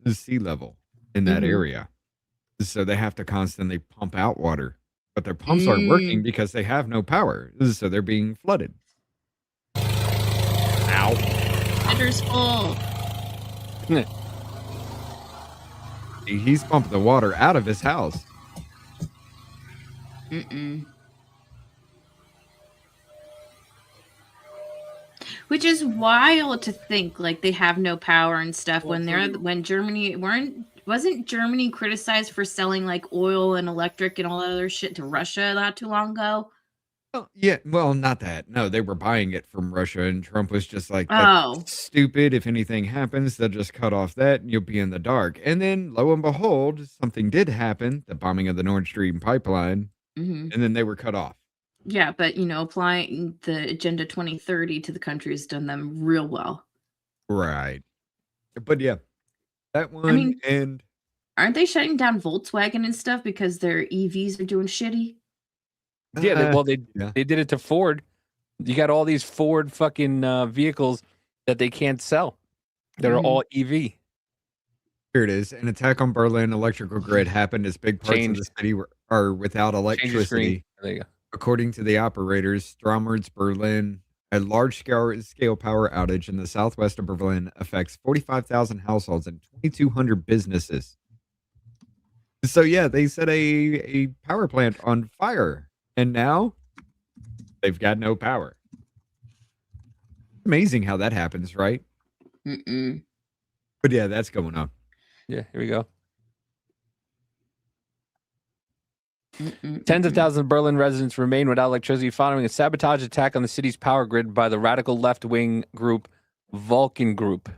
S15: sea level in that area. So they have to constantly pump out water. But their pumps aren't working because they have no power. So they're being flooded. Ow.
S14: Header's full.
S15: He's pumping the water out of his house.
S14: Which is wild to think like they have no power and stuff when Germany wasn't Germany criticized for selling like oil and electric and all that other shit to Russia not too long ago?
S15: Yeah, well, not that. No, they were buying it from Russia, and Trump was just like, that's stupid. If anything happens, they'll just cut off that, and you'll be in the dark. And then, lo and behold, something did happen, the bombing of the Nord Stream pipeline, and then they were cut off.
S14: Yeah, but, applying the Agenda 2030 to the country has done them real well.
S15: Right. But, yeah, that one, and...
S14: Aren't they shutting down Volkswagen and stuff because their EVs are doing shitty?
S2: Yeah, they did it to Ford. You got all these Ford fucking vehicles that they can't sell. That are all EV.
S15: Here it is. An attack on Berlin electrical grid happened as big parts of the city are without electricity.
S2: There you go.
S15: According to the operators, Strommerz Berlin, a large-scale power outage in the southwest of Berlin affects 45,000 households and 2,200 businesses. So, yeah, they set a power plant on fire. And now they've got no power. Amazing how that happens, right? But yeah, that's going on.
S2: Yeah, here we go. Tens of thousands of Berlin residents remain without electricity following a sabotage attack on the city's power grid by the radical left-wing group Vulcan Group.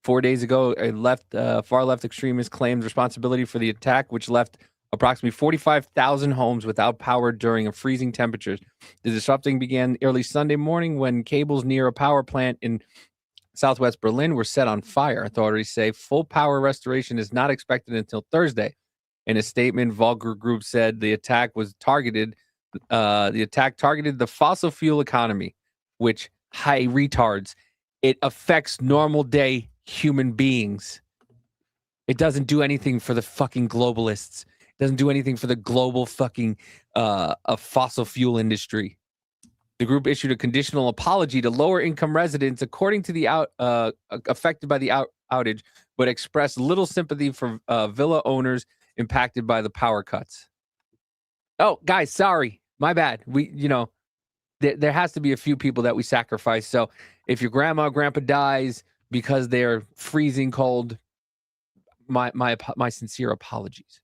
S2: 4 days ago, a far-left extremist claimed responsibility for the attack, which left approximately 45,000 homes without power during freezing temperatures. The disrupting began early Sunday morning when cables near a power plant in southwest Berlin were set on fire. Authorities say full power restoration is not expected until Thursday. In a statement, Vulgar Group said the attack targeted the fossil fuel economy, which, hi retards, it affects normal day human beings. It doesn't do anything for the fucking globalists. It doesn't do anything for the global fucking fossil fuel industry. The group issued a conditional apology to lower income residents according to the affected by the outage, but expressed little sympathy for villa owners impacted by the power cuts. Oh, guys, sorry. My bad. There has to be a few people that we sacrifice. So if your grandma or grandpa dies because they're freezing cold, my sincere apologies.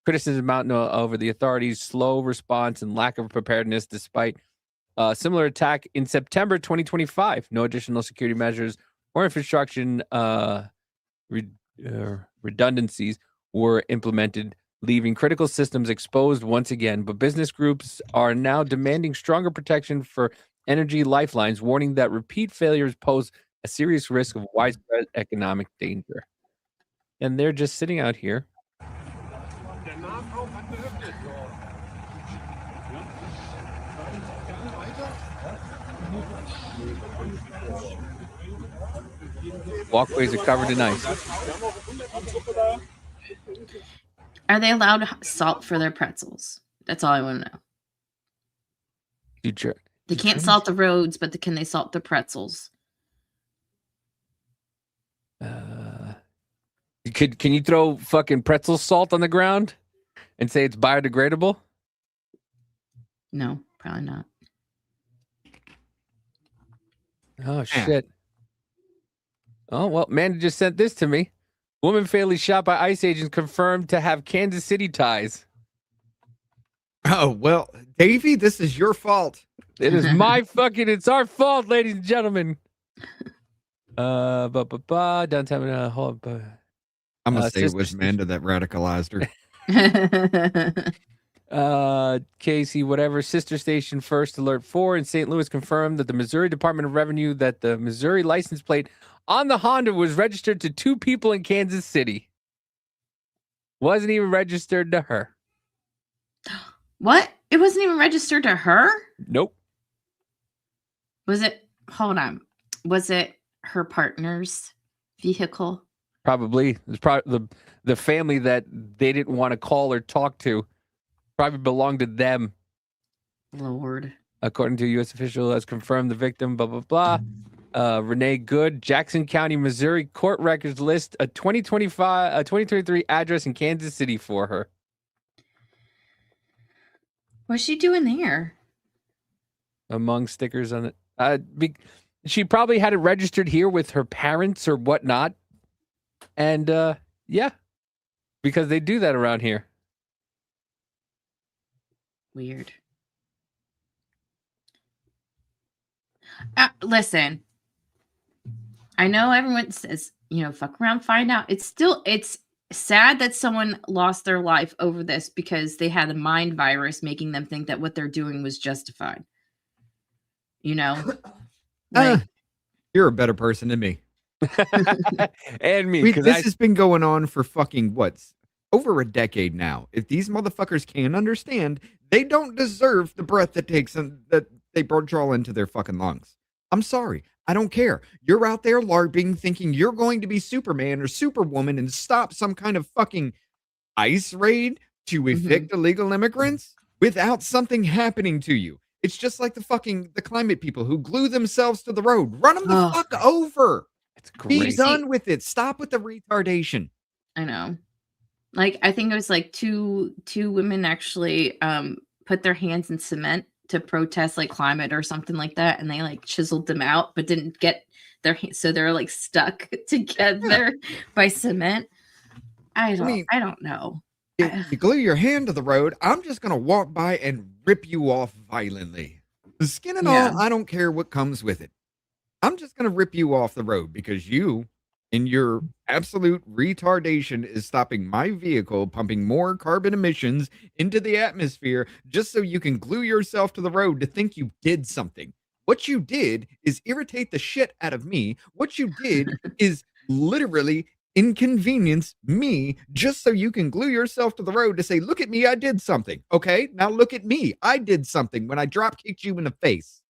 S2: Criticism mounting over the authorities' slow response and lack of preparedness despite a similar attack in September 2025. No additional security measures or infrastructure redundancies were implemented, leaving critical systems exposed once again. But business groups are now demanding stronger protection for energy lifelines, warning that repeat failures pose a serious risk of widespread economic danger. And they're just sitting out here. Walkways are covered in ice.
S14: Are they allowed salt for their pretzels? That's all I want to know. They can't salt the roads, but can they salt the pretzels?
S2: Can you throw fucking pretzel salt on the ground and say it's biodegradable?
S14: No, probably not.
S2: Oh shit. Oh well, Amanda just sent this to me. Woman fatally shot by ICE agents confirmed to have Kansas City ties.
S15: Oh well, Davey, this is your fault.
S2: It is my fucking. It's our fault, ladies and gentlemen. Downtown.
S15: I'm gonna say it was Amanda that radicalized her.
S2: Casey, whatever. Sister station First Alert 4 in St. Louis confirmed that the Missouri Department of Revenue that the Missouri license plate on the Honda was registered to 2 people in Kansas City. Wasn't even registered to her.
S14: What? It wasn't even registered to her?
S2: Nope.
S14: Was it? Hold on. Was it her partner's vehicle?
S2: Probably. It was probably the family that they didn't want to call or talk to. Probably belonged to them.
S14: Lord.
S2: According to a U.S. official, has confirmed the victim, blah, blah, blah. Renee Good, Jackson County, Missouri court records list a 2023 address in Kansas City for her.
S14: What's she doing there?
S2: Among stickers on it. She probably had it registered here with her parents or whatnot. And yeah, because they do that around here.
S14: Weird. Listen, I know everyone says, fuck around, find out. It's sad that someone lost their life over this because they had a mind virus making them think that what they're doing was justified.
S15: You're a better person than me.
S2: And me.
S15: This has been going on for fucking over a decade now. If these motherfuckers can't understand, they don't deserve the breath that they draw into their fucking lungs. I'm sorry. I don't care. You're out there LARPing thinking you're going to be Superman or Superwoman and stop some kind of fucking ICE raid to evict illegal immigrants without something happening to you. It's just like the climate people who glue themselves to the road. Run them the fuck over.
S2: It's great.
S15: Be done with it. Stop with the retardation.
S14: I know. I think it was two women actually put their hands in cement to protest climate or something like that, and they chiseled them out but didn't get their hands, so they're stuck together by cement. I don't know.
S15: You glue your hand to the road, I'm just gonna walk by and rip you off violently. The skin and all, I don't care what comes with it. I'm just gonna rip you off the road because you, in your absolute retardation, is stopping my vehicle pumping more carbon emissions into the atmosphere just so you can glue yourself to the road to think you did something. What you did is irritate the shit out of me. What you did is literally inconvenience me just so you can glue yourself to the road to say, look at me, I did something. Okay, now look at me. I did something when I drop kicked you in the face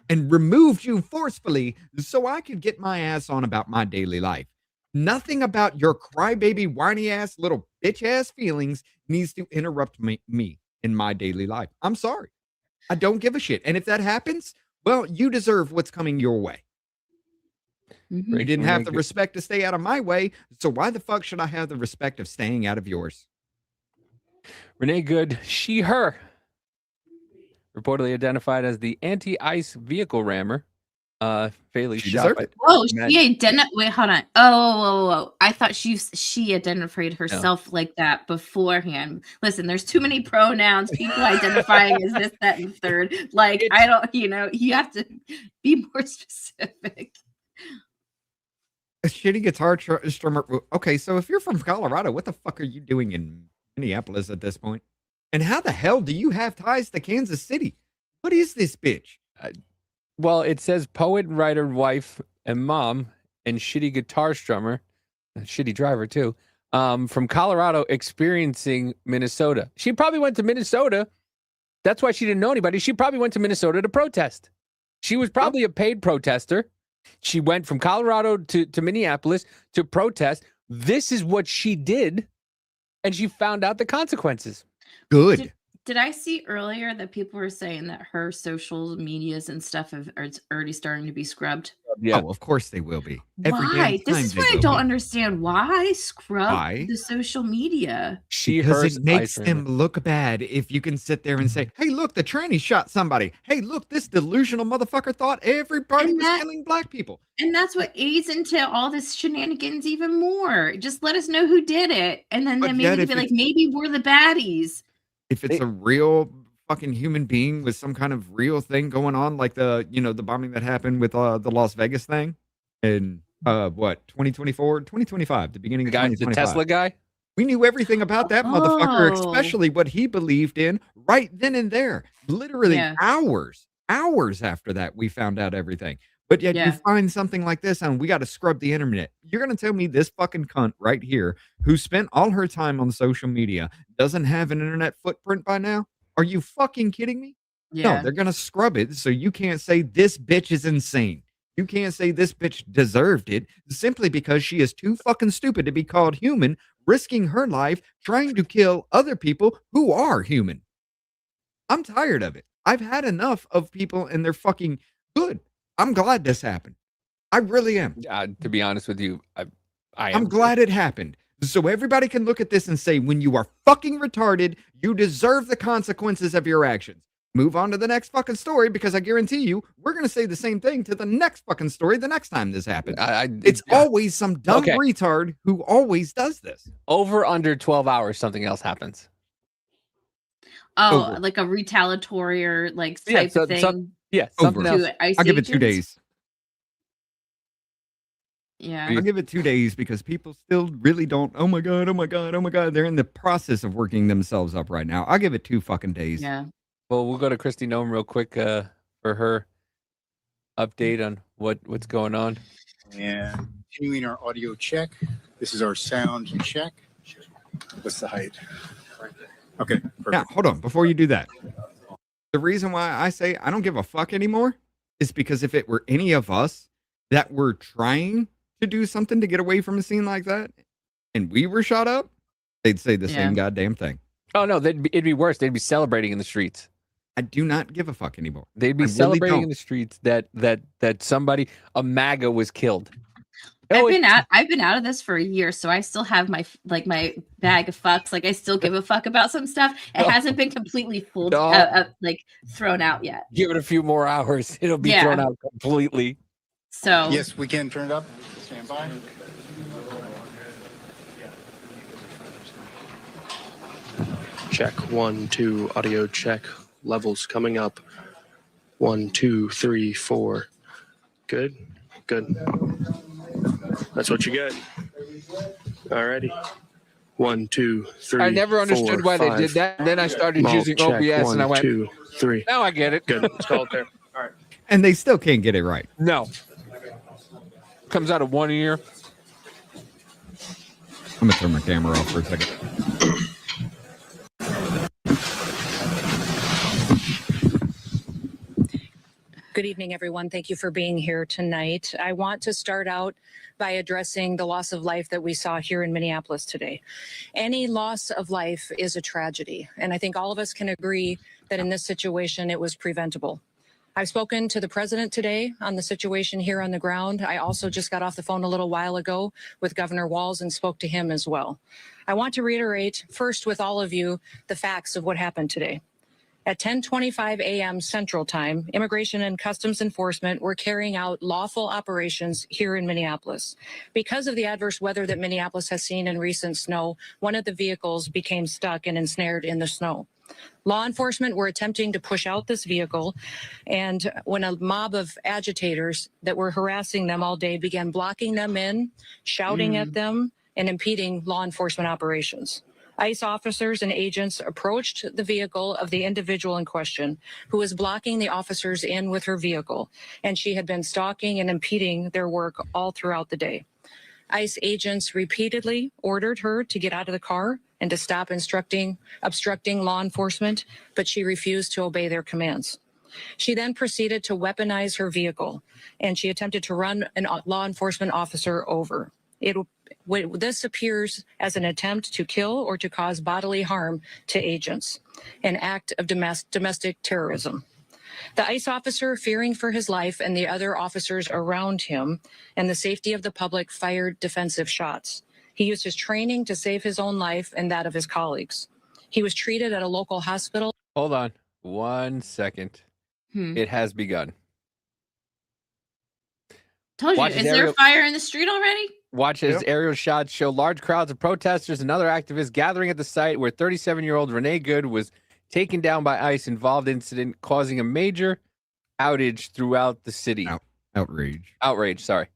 S15: and removed you forcefully so I could get my ass on about my daily life. Nothing about your crybaby, whiny ass, little bitch ass feelings needs to interrupt me in my daily life. I'm sorry. I don't give a shit. And if that happens, well, you deserve what's coming your way. You didn't have the respect to stay out of my way, so why the fuck should I have the respect of staying out of yours?
S2: Renee Good, she, her, reportedly identified as the anti-ice vehicle rammer, fatally shot by...
S14: Oh, wait, hold on. Oh, I thought she identified herself like that beforehand. Listen, there's too many pronouns, people identifying as this, that, and third. Like, I don't, you have to be more specific.
S15: A shitty guitar strummer. Okay, so if you're from Colorado, what the fuck are you doing in Minneapolis at this point? And how the hell do you have ties to Kansas City? What is this bitch?
S2: Well, it says poet, writer, wife, and mom, and shitty guitar strummer, and shitty driver too, from Colorado, experiencing Minnesota. She probably went to Minnesota. That's why she didn't know anybody. She probably went to Minnesota to protest. She was probably a paid protester. She went from Colorado to Minneapolis to protest. This is what she did, and she found out the consequences.
S15: Good.
S14: Did I see earlier that people were saying that her social medias and stuff are already starting to be scrubbed?
S15: Yeah. Oh, of course they will be.
S14: Why? This is what I don't understand. Why scrub the social media?
S15: Because it makes them look bad if you can sit there and say, hey, look, the tranny shot somebody. Hey, look, this delusional motherfucker thought everybody was killing black people.
S14: And that's what aids into all this shenanigans even more. Just let us know who did it. And then maybe they be like, maybe we're the baddies.
S15: If it's a real fucking human being with some kind of real thing going on, like the bombing that happened with the Las Vegas thing in 2024, 2025, the beginning of 2025.
S2: The Tesla guy?
S15: We knew everything about that motherfucker, especially what he believed in right then and there. Literally hours after that, we found out everything. But yet you find something like this and we got to scrub the internet. You're going to tell me this fucking cunt right here who spent all her time on social media doesn't have an internet footprint by now? Are you fucking kidding me?
S14: Yeah.
S15: No, they're going to scrub it. So you can't say this bitch is insane. You can't say this bitch deserved it simply because she is too fucking stupid to be called human, risking her life trying to kill other people who are human. I'm tired of it. I've had enough of people and they're fucking good. I'm glad this happened. I really am.
S2: To be honest with you,
S15: I'm glad it happened. So everybody can look at this and say, when you are fucking retarded, you deserve the consequences of your actions. Move on to the next fucking story, because I guarantee you, we're going to say the same thing to the next fucking story the next time this happens. It's always some dumb retard who always does this.
S2: Over under 12 hours, something else happens.
S14: Oh, like a retaliatory or like type of thing.
S15: Something else. I'll give it 2 days.
S14: Yeah.
S15: I'll give it 2 days because people still really don't. Oh my God. Oh my God. Oh my God. They're in the process of working themselves up right now. I'll give it 2 fucking days.
S14: Yeah.
S2: Well, we'll go to Christy Nome real quick for her update on what's going on.
S4: And continuing our audio check. This is our sound check. What's the height? Okay. Perfect.
S15: Now, hold on. Before you do that, the reason why I say I don't give a fuck anymore is because if it were any of us that were trying to do something to get away from a scene like that and we were shot up, they'd say the same goddamn thing.
S2: Oh, no, it'd be worse. They'd be celebrating in the streets.
S15: I do not give a fuck anymore.
S2: They'd be celebrating in the streets that somebody, a MAGA, was killed.
S14: I've been out of this for a year, so I still have my bag of fucks. Like I still give a fuck about some stuff. It hasn't been completely thrown out yet.
S2: Give it a few more hours, it'll be thrown out completely.
S14: So
S4: yes, we can turn it up. Stand by.
S10: Check 1, 2, audio check. Levels coming up. 1, 2, 3, 4. Good. That's what you get. Alrighty. 1, 2, 3.
S2: I never understood why they did that. Then I started using OBS and I went
S10: 2, 3.
S2: Now I get it.
S10: Good. Let's call it there. All right.
S15: And they still can't get it right.
S2: No. Comes out of one ear.
S15: I'm gonna turn my camera off for a second.
S18: Good evening, everyone. Thank you for being here tonight. I want to start out by addressing the loss of life that we saw here in Minneapolis today. Any loss of life is a tragedy, and I think all of us can agree that in this situation, it was preventable. I've spoken to the president today on the situation here on the ground. I also just got off the phone a little while ago with Governor Walz and spoke to him as well. I want to reiterate first with all of you the facts of what happened today. At 10:25 a.m. Central Time, Immigration and Customs Enforcement were carrying out lawful operations here in Minneapolis. Because of the adverse weather that Minneapolis has seen in recent snow, one of the vehicles became stuck and ensnared in the snow. Law enforcement were attempting to push out this vehicle, and when a mob of agitators that were harassing them all day began blocking them in, shouting at them, and impeding law enforcement operations. ICE officers and agents approached the vehicle of the individual in question, who was blocking the officers in with her vehicle, and she had been stalking and impeding their work all throughout the day. ICE agents repeatedly ordered her to get out of the car and to stop obstructing law enforcement, but she refused to obey their commands. She then proceeded to weaponize her vehicle, and she attempted to run a law enforcement officer over. This appears as an attempt to kill or to cause bodily harm to agents, an act of domestic terrorism. The ICE officer, fearing for his life and the other officers around him and the safety of the public, fired defensive shots. He used his training to save his own life and that of his colleagues. He was treated at a local hospital.
S2: Hold on 1 second. It has begun.
S14: Told you, is there a fire in the street already?
S2: Watch as aerial shots show large crowds of protesters and other activists gathering at the site where 37-year-old Renee Good was taken down by ICE involved incident causing a major outage throughout the city. Outrage, sorry.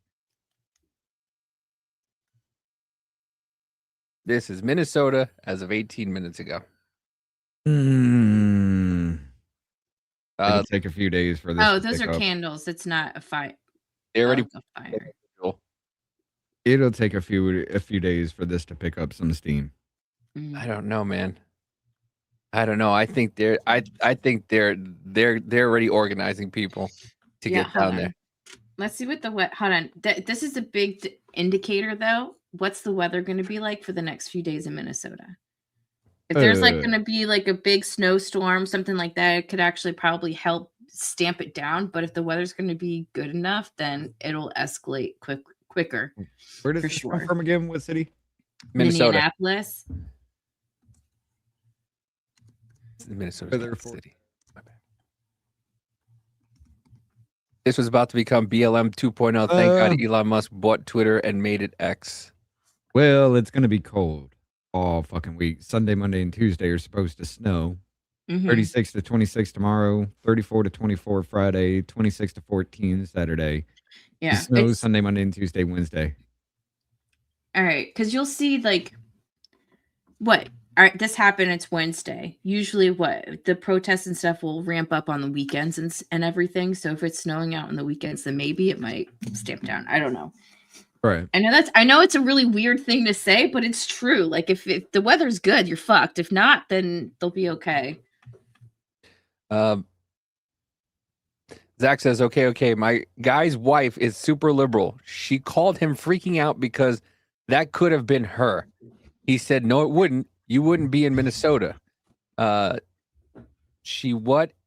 S2: This is Minnesota as of 18 minutes ago.
S15: It'll take a few days for this.
S14: Oh,
S15: to
S14: those
S15: pick
S14: are
S15: up.
S14: candles. It's not a fire.
S2: They already
S14: a fire.
S15: It'll take a few days for this to pick up some steam.
S2: I don't know, man. I don't know. I think they're already organizing people to get
S14: hold
S2: down
S14: on.
S2: there.
S14: Let's see what hold on. This is a big indicator, though. What's the weather going to be like for the next few days in Minnesota? If there's going to be like a big snowstorm, something like that, it could actually probably help stamp it down. But if the weather's going to be good enough, then it'll escalate quicker.
S15: Where does this come from again? What city?
S2: Minnesota.
S14: Minneapolis.
S2: Minnesota City. This was about to become BLM 2.0. Thank God Elon Musk bought Twitter and made it X.
S15: Well, it's gonna be cold all fucking week. Sunday, Monday, and Tuesday are supposed to snow. 36 to 26 tomorrow, 34 to 24 Friday, 26 to 14 Saturday.
S14: Yeah,
S15: It snows Sunday, Monday, and Tuesday, Wednesday.
S14: All right, because you'll see like what. All right, this happened. It's Wednesday. Usually, the protests and stuff will ramp up on the weekends and everything. So if it's snowing out on the weekends, then maybe it might stamp down. I don't know.
S15: Right.
S14: I know it's a really weird thing to say, but it's true. Like if the weather's good, you're fucked. If not, then they'll be okay.
S2: Zach says, okay. My guy's wife is super liberal. She called him freaking out because that could have been her. He said, no, it wouldn't. You wouldn't be in Minnesota. What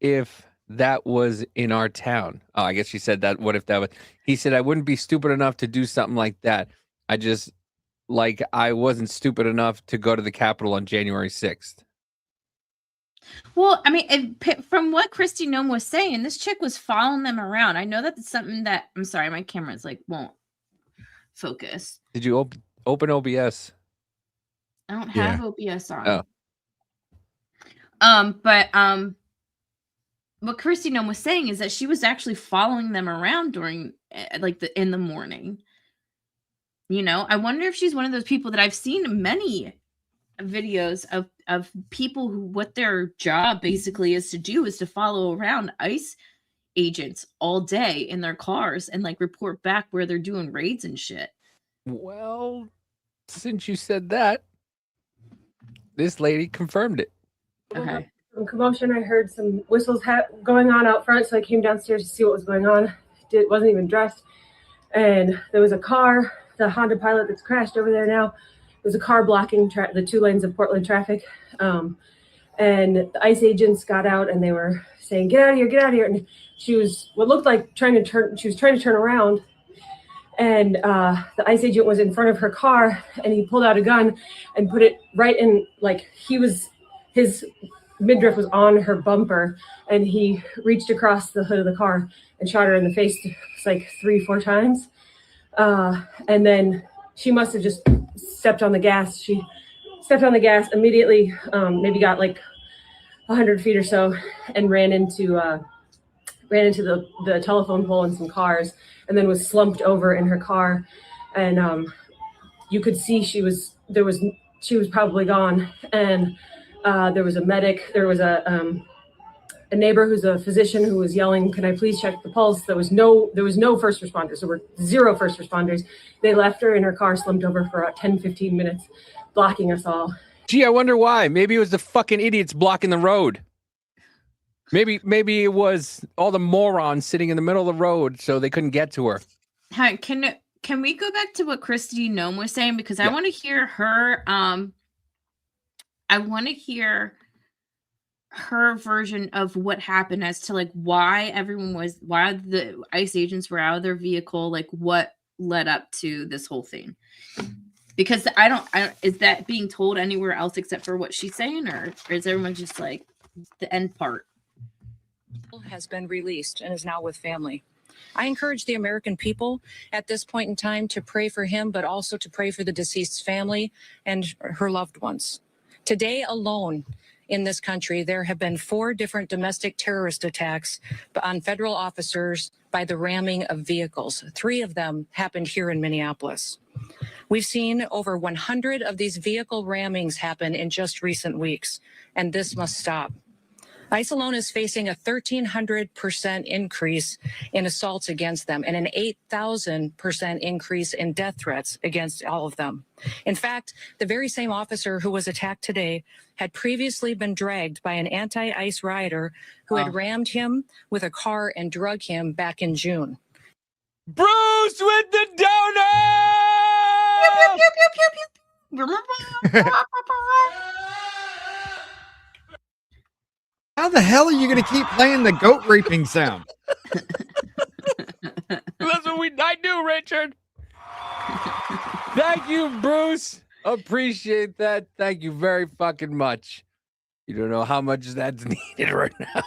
S2: if that was in our town? Oh, I guess she said that. What if that was? He said, I wouldn't be stupid enough to do something like that. I wasn't stupid enough to go to the Capitol on January 6th.
S14: Well, I mean, from what Kristi Noem was saying, this chick was following them around. I know that's something that, I'm sorry, my camera's won't focus.
S2: Did you open OBS?
S14: I don't have OBS on.
S2: Oh.
S14: But what Kristi Noem was saying is that she was actually following them around during in the morning. You know, I wonder if she's one of those people that I've seen many videos of people who what their job basically is to do is to follow around ICE agents all day in their cars and report back where they're doing raids and shit.
S2: Well, since you said that, this lady confirmed it.
S14: Okay.
S5: Some commotion. I heard some whistles going on out front, so I came downstairs to see what was going on. Wasn't even dressed, and there was a car, the Honda Pilot that's crashed over there now. There's a car blocking the 2 lanes of Portland traffic, and the ICE agents got out and they were saying, "Get out of here, get out of here!" And she was what looked like trying to turn around, and the ICE agent was in front of her car, and he pulled out a gun and put it right in, like his midriff was on her bumper, and he reached across the hood of the car and shot her in the face. It's like 3-4 times. And then she must have just stepped on the gas. She stepped on the gas immediately, maybe got like 100 feet or so, and ran into the telephone pole and some cars, and then was slumped over in her car. And you could see she was probably gone. And there was a medic. There was a neighbor who's a physician who was yelling, "Can I please check the pulse?" There was no first responders. There were 0 first responders. They left her in her car, slumped over for 10-15 minutes, blocking us all.
S2: Gee, I wonder why. Maybe it was the fucking idiots blocking the road. Maybe it was all the morons sitting in the middle of the road so they couldn't get to her.
S14: Hi, can we go back to what Christy Nome was saying, because I want to hear her. I want to hear her version of what happened as to like why the ICE agents were out of their vehicle, like what led up to this whole thing. Because I don't is that being told anywhere else except for what she's saying, or is everyone just like the end part?
S18: Has been released and is now with family. I encourage the American people at this point in time to pray for him, but also to pray for the deceased's family and her loved ones. Today alone in this country, there have been 4 different domestic terrorist attacks on federal officers by the ramming of vehicles. 3 of them happened here in Minneapolis. We've seen over 100 of these vehicle rammings happen in just recent weeks, and this must stop. ICE alone is facing a 1,300% increase in assaults against them and an 8,000% increase in death threats against all of them. In fact, the very same officer who was attacked today had previously been dragged by an anti-ICE rioter who had rammed him with a car and drug him back in June.
S2: Bruce with the donut!
S15: How the hell are you going to keep playing the goat raping sound?
S2: That's what I do, Richard. Thank you, Bruce. Appreciate that. Thank you very fucking much. You don't know how much that's needed right now.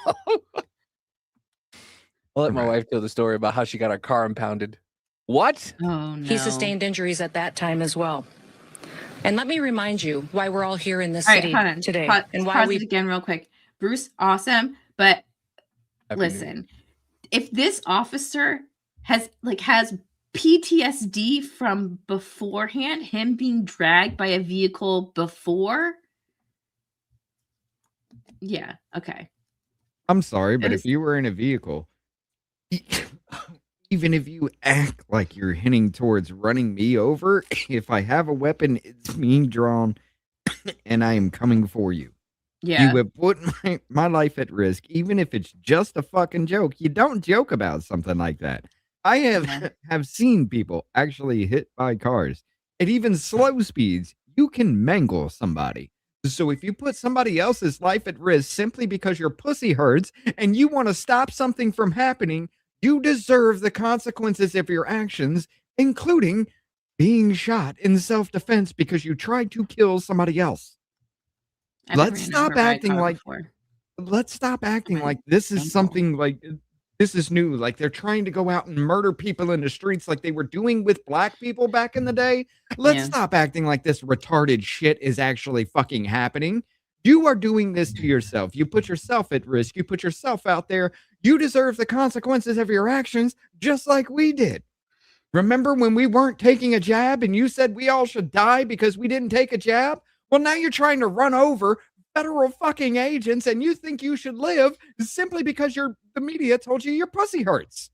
S2: I'll let my wife tell the story about how she got her car impounded. What?
S14: Oh, no.
S18: He sustained injuries at that time as well. And let me remind you why we're all here in this
S14: All right,
S18: city
S14: hold on.
S18: today.
S14: And why we again real quick. Bruce, awesome. But listen, if this officer has PTSD from beforehand, him being dragged by a vehicle before. Yeah. Okay.
S15: I'm sorry, but if you were in a vehicle, even if you act like you're hinting towards running me over, if I have a weapon, it's being drawn and I am coming for you.
S14: Yeah.
S15: You have put my life at risk, even if it's just a fucking joke. You don't joke about something like that. I have seen people actually hit by cars at even slow speeds. You can mangle somebody. So if you put somebody else's life at risk simply because your pussy hurts and you want to stop something from happening, you deserve the consequences of your actions, including being shot in self-defense because you tried to kill somebody else. Let's stop acting like this is something like this is new. Like they're trying to go out and murder people in the streets like they were doing with black people back in the day. Let's stop acting like this retarded shit is actually fucking happening. You are doing this to yourself. You put yourself at risk. You put yourself out there. You deserve the consequences of your actions just like we did. Remember when we weren't taking a jab and you said we all should die because we didn't take a jab? Well, now you're trying to run over federal fucking agents and you think you should live simply because the media told you your pussy hurts.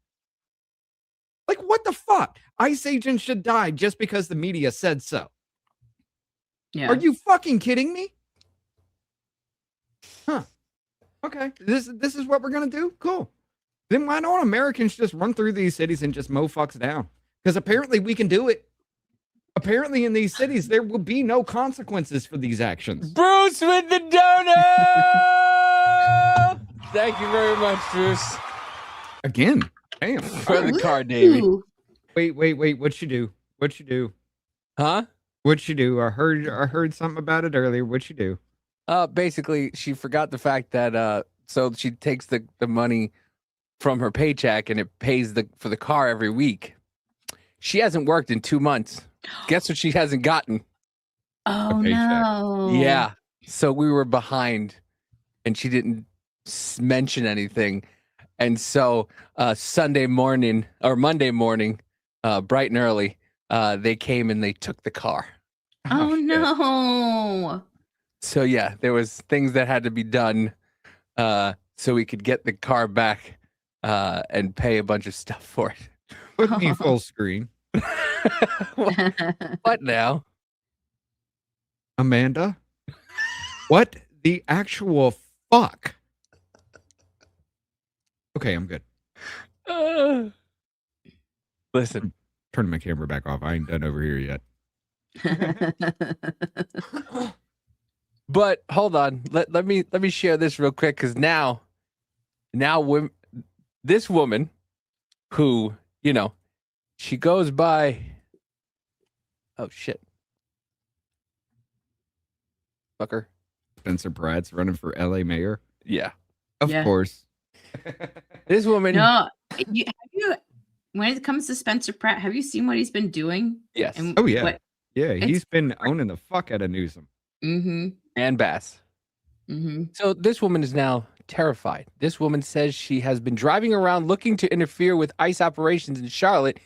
S15: Like, what the fuck? ICE agents should die just because the media said so.
S14: Yeah.
S15: Are you fucking kidding me? Huh. Okay. This is what we're gonna do? Cool. Then why don't Americans just run through these cities and just mow fucks down? Because apparently we can do it. Apparently in these cities there will be no consequences for these actions.
S2: Bruce with the donut. Thank you very much, Bruce.
S15: Again. Damn.
S2: For the card, Davey.
S15: Wait. What'd you do?
S2: Huh?
S15: What'd you do? I heard something about it earlier. What'd you do?
S2: Basically, she forgot the fact that so she takes the money from her paycheck and it pays for the car every week. She hasn't worked in 2 months. Guess what she hasn't gotten?
S14: Oh no.
S2: Yeah. So we were behind and she didn't mention anything. And so Monday morning, bright and early, they came and they took the car.
S14: Oh no.
S2: So yeah, there was things that had to be done so we could get the car back and pay a bunch of stuff for it.
S15: Put me full screen.
S2: What now?
S15: Amanda? What the actual fuck? Okay, I'm good.
S2: Listen.
S15: Turning my camera back off. I ain't done over here yet.
S2: But hold on. Let me share this real quick because now this woman who, she goes by, oh shit. Fucker.
S15: Spencer Pratt's running for LA mayor.
S2: Yeah.
S15: Of course.
S2: This woman.
S14: No, when it comes to Spencer Pratt, have you seen what he's been doing?
S2: Yes.
S15: Oh yeah.
S14: What,
S15: Yeah, he's been owning the fuck out of Newsom.
S14: Mm-hmm.
S2: And Bass.
S14: Mm-hmm.
S2: So this woman is now terrified. This woman says she has been driving around looking to interfere with ICE operations in Charlotte,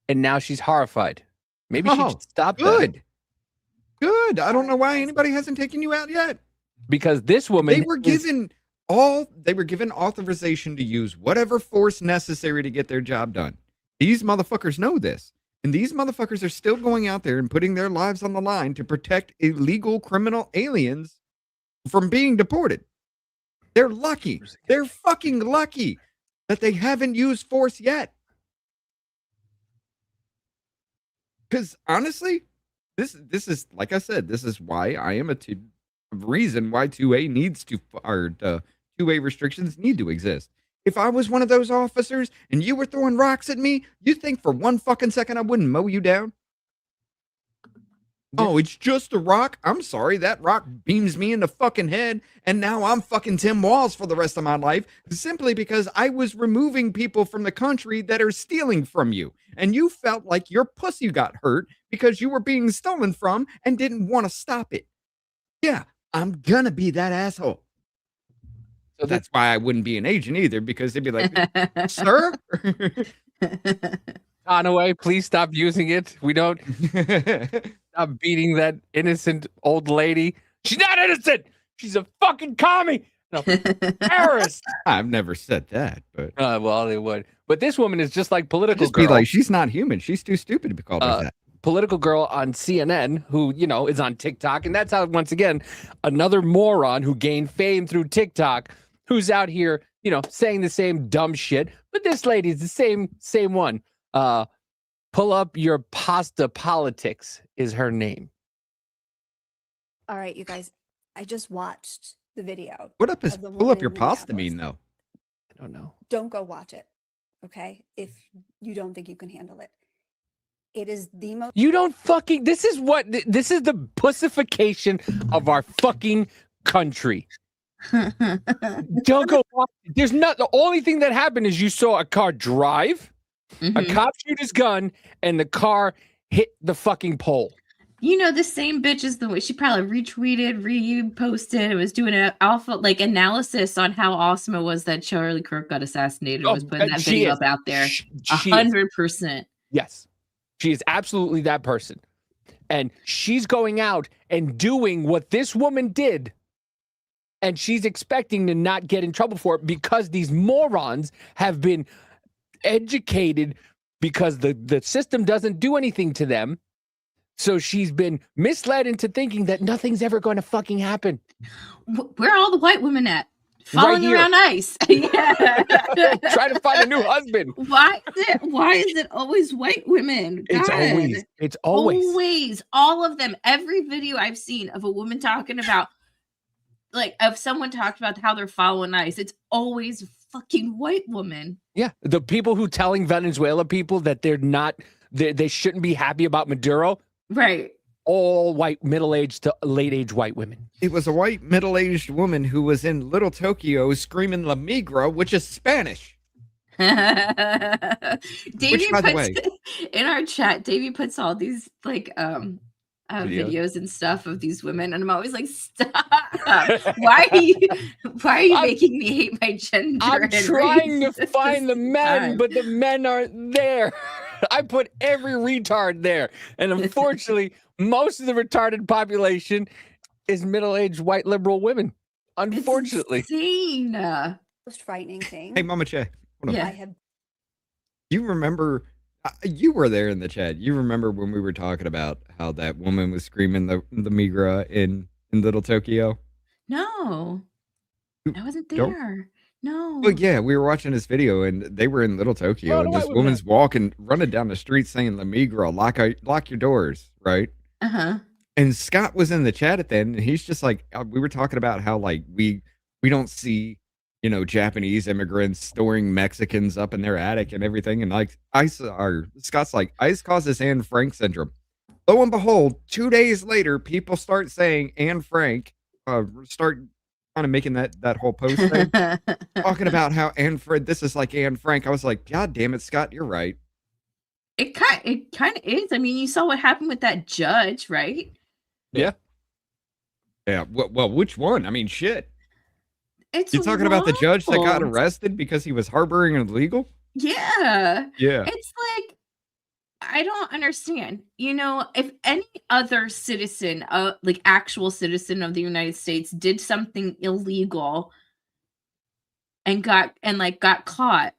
S2: and now she's horrified. Maybe she should stop
S15: good.
S2: that.
S15: Good. I don't know why anybody hasn't taken you out yet.
S2: Because this woman
S15: they were given authorization to use whatever force necessary to get their job done. These motherfuckers know this. And these motherfuckers are still going out there and putting their lives on the line to protect illegal criminal aliens from being deported. They're lucky. They're fucking lucky that they haven't used force yet. Because honestly, this is, like I said, this is why I am reason why 2A needs to, or 2A restrictions need to exist. If I was one of those officers and you were throwing rocks at me, you think for one fucking second I wouldn't mow you down? Oh, it's just a rock? I'm sorry, that rock beams me in the fucking head, and now I'm fucking Tim Walz for the rest of my life, simply because I was removing people from the country that are stealing from you, and you felt like your pussy got hurt because you were being stolen from and didn't want to stop it. Yeah, I'm gonna be that asshole. So that's why I wouldn't be an agent either, because they'd be like, sir?
S2: Conaway, please stop using it. We don't stop beating that innocent old lady. She's not innocent. She's a fucking commie. No, terrorist.
S15: I've never said that, but
S2: well, they would. But this woman is just like political
S15: just
S2: girl.
S15: be like, she's not human. She's too stupid to be called like that.
S2: Political girl on CNN who, is on TikTok. And that's how, once again, another moron who gained fame through TikTok who's out here, saying the same dumb shit. But this lady is the same one. Pull up your pasta politics is her name.
S6: All right, you guys, I just watched the video.
S15: What up is
S6: of the
S15: pull up
S6: woman
S15: your
S6: in
S15: pasta
S6: Minneapolis.
S15: mean, though?
S2: I don't know.
S6: Don't go watch it, okay? If you don't think you can handle it. It is the most.
S2: You don't fucking. This is the pussification of our fucking country. Don't go. There's not. The only thing that happened is you saw a car drive, a cop shoot his gun, and the car hit the fucking pole.
S14: The same bitch is the way she probably retweeted, reposted. It was doing an alpha analysis on how awesome it was that Charlie Kirk got assassinated. Was putting that video up out there. 100%.
S2: Yes. She is absolutely that person. And she's going out and doing what this woman did. And she's expecting to not get in trouble for it because these morons have been educated because the system doesn't do anything to them. So she's been misled into thinking that nothing's ever going to fucking happen.
S14: Where are all the white women at? Following
S2: here.
S14: around ICE. Yeah.
S2: Trying to find a new husband.
S14: Why is it always white women?
S2: It's always.
S14: Always. All of them. Every video I've seen of a woman talking about, like, of someone talked about how they're following ICE, it's always a fucking white woman.
S2: Yeah. The people who telling Venezuela people that they're not, they shouldn't be happy about Maduro.
S14: Right.
S2: All white, middle-aged to late-age white women.
S15: It was a white middle-aged woman who was in Little Tokyo screaming La Migra, which is Spanish.
S14: Davey
S15: by the
S14: puts
S15: way-
S14: in our chat, Davey puts all these like videos and stuff of these women, and I'm always like, stop. Why are you making me hate my gender?
S2: I'm
S14: and
S2: trying
S14: race
S2: to
S14: at
S2: find the
S14: the
S2: men,
S14: time?
S2: but the men aren't there. I put every retard there. And unfortunately, most of the retarded population is middle-aged white liberal women. Unfortunately.
S14: Insane.
S6: Most frightening thing.
S15: Hey, Mama Che. Hold on.
S6: I have
S15: You remember, you were there in the chat. You remember when we were talking about how that woman was screaming the Migra in Little Tokyo?
S14: No, I wasn't
S15: Don't-
S14: there. No.
S15: Well, yeah, we were watching this video and they were in Little Tokyo
S14: Oh,
S15: and
S14: no,
S15: this
S14: I
S15: woman's walking, running down the street saying La Migra, lock your doors, right?
S14: Uh-huh.
S15: And Scott was in the chat at that, and he's just like, we were talking about how like we don't see, you know, Japanese immigrants storing Mexicans up in their attic and everything, and like Scott's like, ICE causes Anne Frank syndrome. Lo and behold, 2 days later, people start saying Anne Frank, start kind of making that whole post thing, talking about how this is like Anne Frank. I was like, God damn it, Scott, you're right.
S14: It kind of is. I mean, you saw what happened with that judge, right?
S2: Yeah.
S15: Yeah. Well, which one? I mean, shit.
S14: It's
S15: You're talking about the judge that got
S14: wild.
S15: arrested because he was harboring an illegal?
S14: Yeah.
S15: Yeah.
S14: It's like, I don't understand. You know, if any other citizen, like actual citizen of the United States, did something illegal and got caught,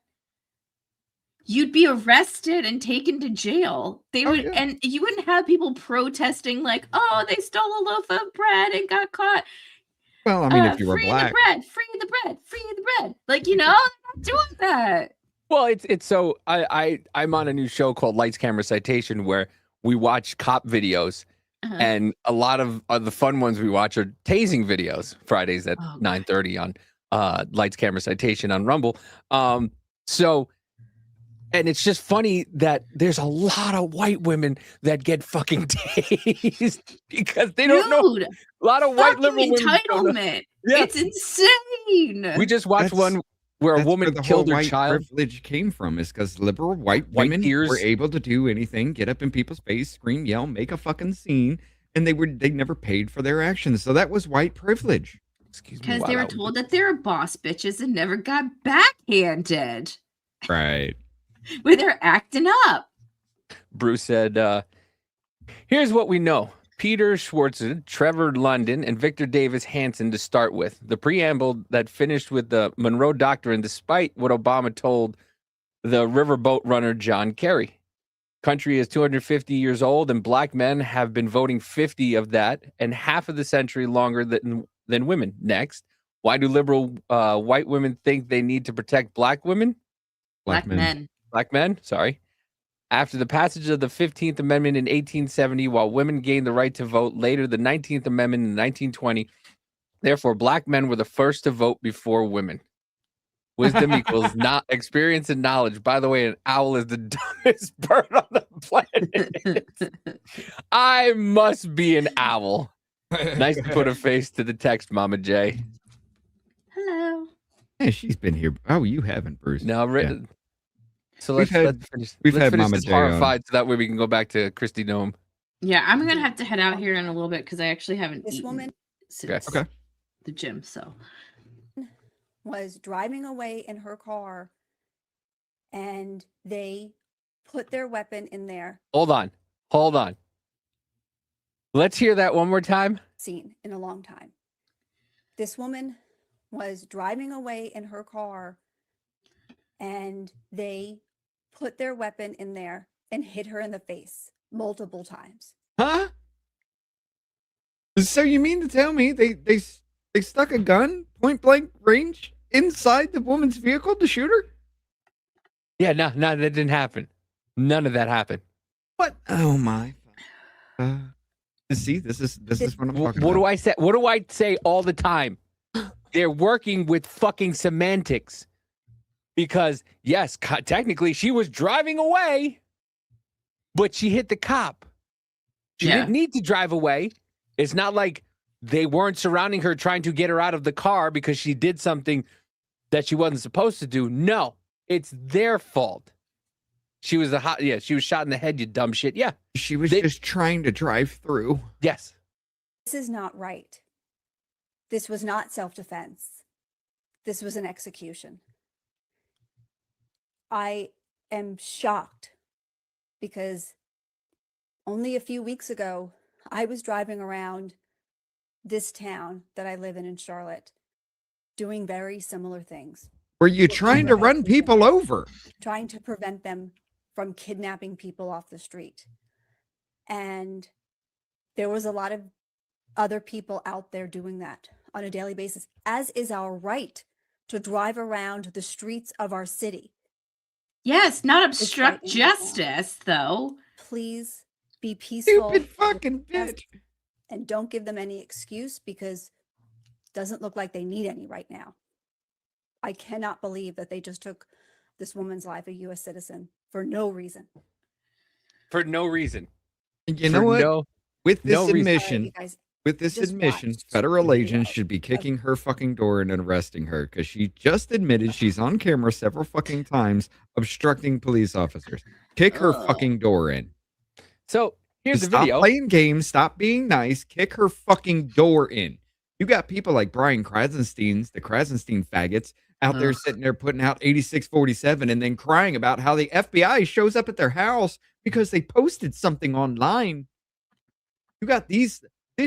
S14: you'd be arrested and taken to jail. They would, and you wouldn't have people protesting like, "Oh, they stole a loaf of bread and got caught."
S15: Well, I mean, if you were
S14: free
S15: black.
S14: the bread, free the bread, free the bread. Like, you know, they're not doing that.
S2: Well, it's so I'm on a new show called Lights Camera Citation where we watch cop videos, and a lot of the fun ones we watch are tasing videos. Fridays at 9:30 on Lights Camera Citation on Rumble. And it's just funny that there's a lot of white women that get fucking tased because they don't know.
S14: Dude,
S2: A lot of white
S14: fucking
S2: liberal women don't know.
S14: entitlement.
S2: Yeah.
S14: It's insane.
S2: We just watched one where a
S15: That's
S2: woman
S15: the
S2: killed
S15: whole
S2: her
S15: white
S2: child.
S15: privilege came from, is because liberal white women
S2: ears.
S15: were able to do anything, get up in people's face, scream, yell, make a fucking scene, and they never paid for their actions. So that was white privilege.
S2: Excuse
S14: Because they were told that they were boss bitches and never got backhanded
S15: Right.
S14: when they're acting up.
S2: Bruce said, here's what we know. Peter Schwartzen, Trevor London, and Victor Davis Hanson to start with. The preamble that finished with the Monroe Doctrine, despite what Obama told the riverboat runner John Kerry. Country is 250 years old, and black men have been voting 50 of that, and half of the century longer than women. Next, why do liberal white women think they need to protect black women?
S14: Black men.
S2: Black men, sorry. After the passage of the 15th Amendment in 1870, while women gained the right to vote later, the 19th Amendment in 1920, therefore, black men were the first to vote before women. Wisdom equals not experience and knowledge. By the way, an owl is the dumbest bird on the planet. I must be an owl. Nice to put a face to the text, Mama J.
S14: Hello.
S15: Yeah, she's been here. Oh, you haven't, Bruce.
S2: No,
S15: Yeah.
S2: So
S15: We've
S2: let's
S15: had-
S2: finish.
S15: we've
S2: let's
S15: had
S2: finish
S15: Mama
S2: this
S15: J on.
S2: horrified, so that way we can go back to Christy Nome.
S14: Yeah, I'm gonna have to head out here in a little bit because I actually haven't
S6: This
S14: eaten
S6: woman
S14: since
S15: Okay.
S14: the gym. So
S6: was driving away in her car and they put their weapon in there.
S2: Hold on. Let's hear that one more time.
S6: Seen in a long time. This woman was driving away in her car and they put their weapon in there and hit her in the face multiple times.
S15: Huh? So you mean to tell me they stuck a gun point blank range inside the woman's vehicle to shoot her?
S2: Yeah, no, that didn't happen. None of that happened.
S15: What? Oh my. See, this is what I'm talking
S2: What
S15: about.
S2: do I say? What do I say all the time? They're working with fucking semantics. Because yes, technically she was driving away, but she hit the cop. She didn't need to drive away. It's not like they weren't surrounding her trying to get her out of the car because she did something that she wasn't supposed to do. No, it's their fault. She was she was shot in the head, you dumb shit. Yeah.
S15: She was just trying to drive through.
S2: Yes.
S6: This is not right. This was not self-defense. This was an execution. I am shocked because only a few weeks ago, I was driving around this town that I live in Charlotte, doing very similar things.
S15: Were you trying to run people over?
S6: Trying to prevent them from kidnapping people off the street. And there was a lot of other people out there doing that on a daily basis, as is our right to drive around the streets of our city.
S14: Yes, not obstruct justice, though.
S6: Please be peaceful.
S15: Stupid fucking bitch.
S6: And don't give them any excuse because it doesn't look like they need any right now. I cannot believe that they just took this woman's life, a U.S. citizen, for no reason.
S2: For no reason.
S15: You know what? With this admission,
S6: just
S15: federal agents should be kicking her fucking door and arresting her because she just admitted she's on camera several fucking times obstructing police officers. Kick her fucking door in.
S2: So here's the
S15: Stop
S2: video.
S15: playing games. Stop being nice. Kick her fucking door in. You got people like Brian Krasenstein, the Krasenstein faggots, out there sitting there putting out 8647 and then crying about how the FBI shows up at their house because they posted something online. You got this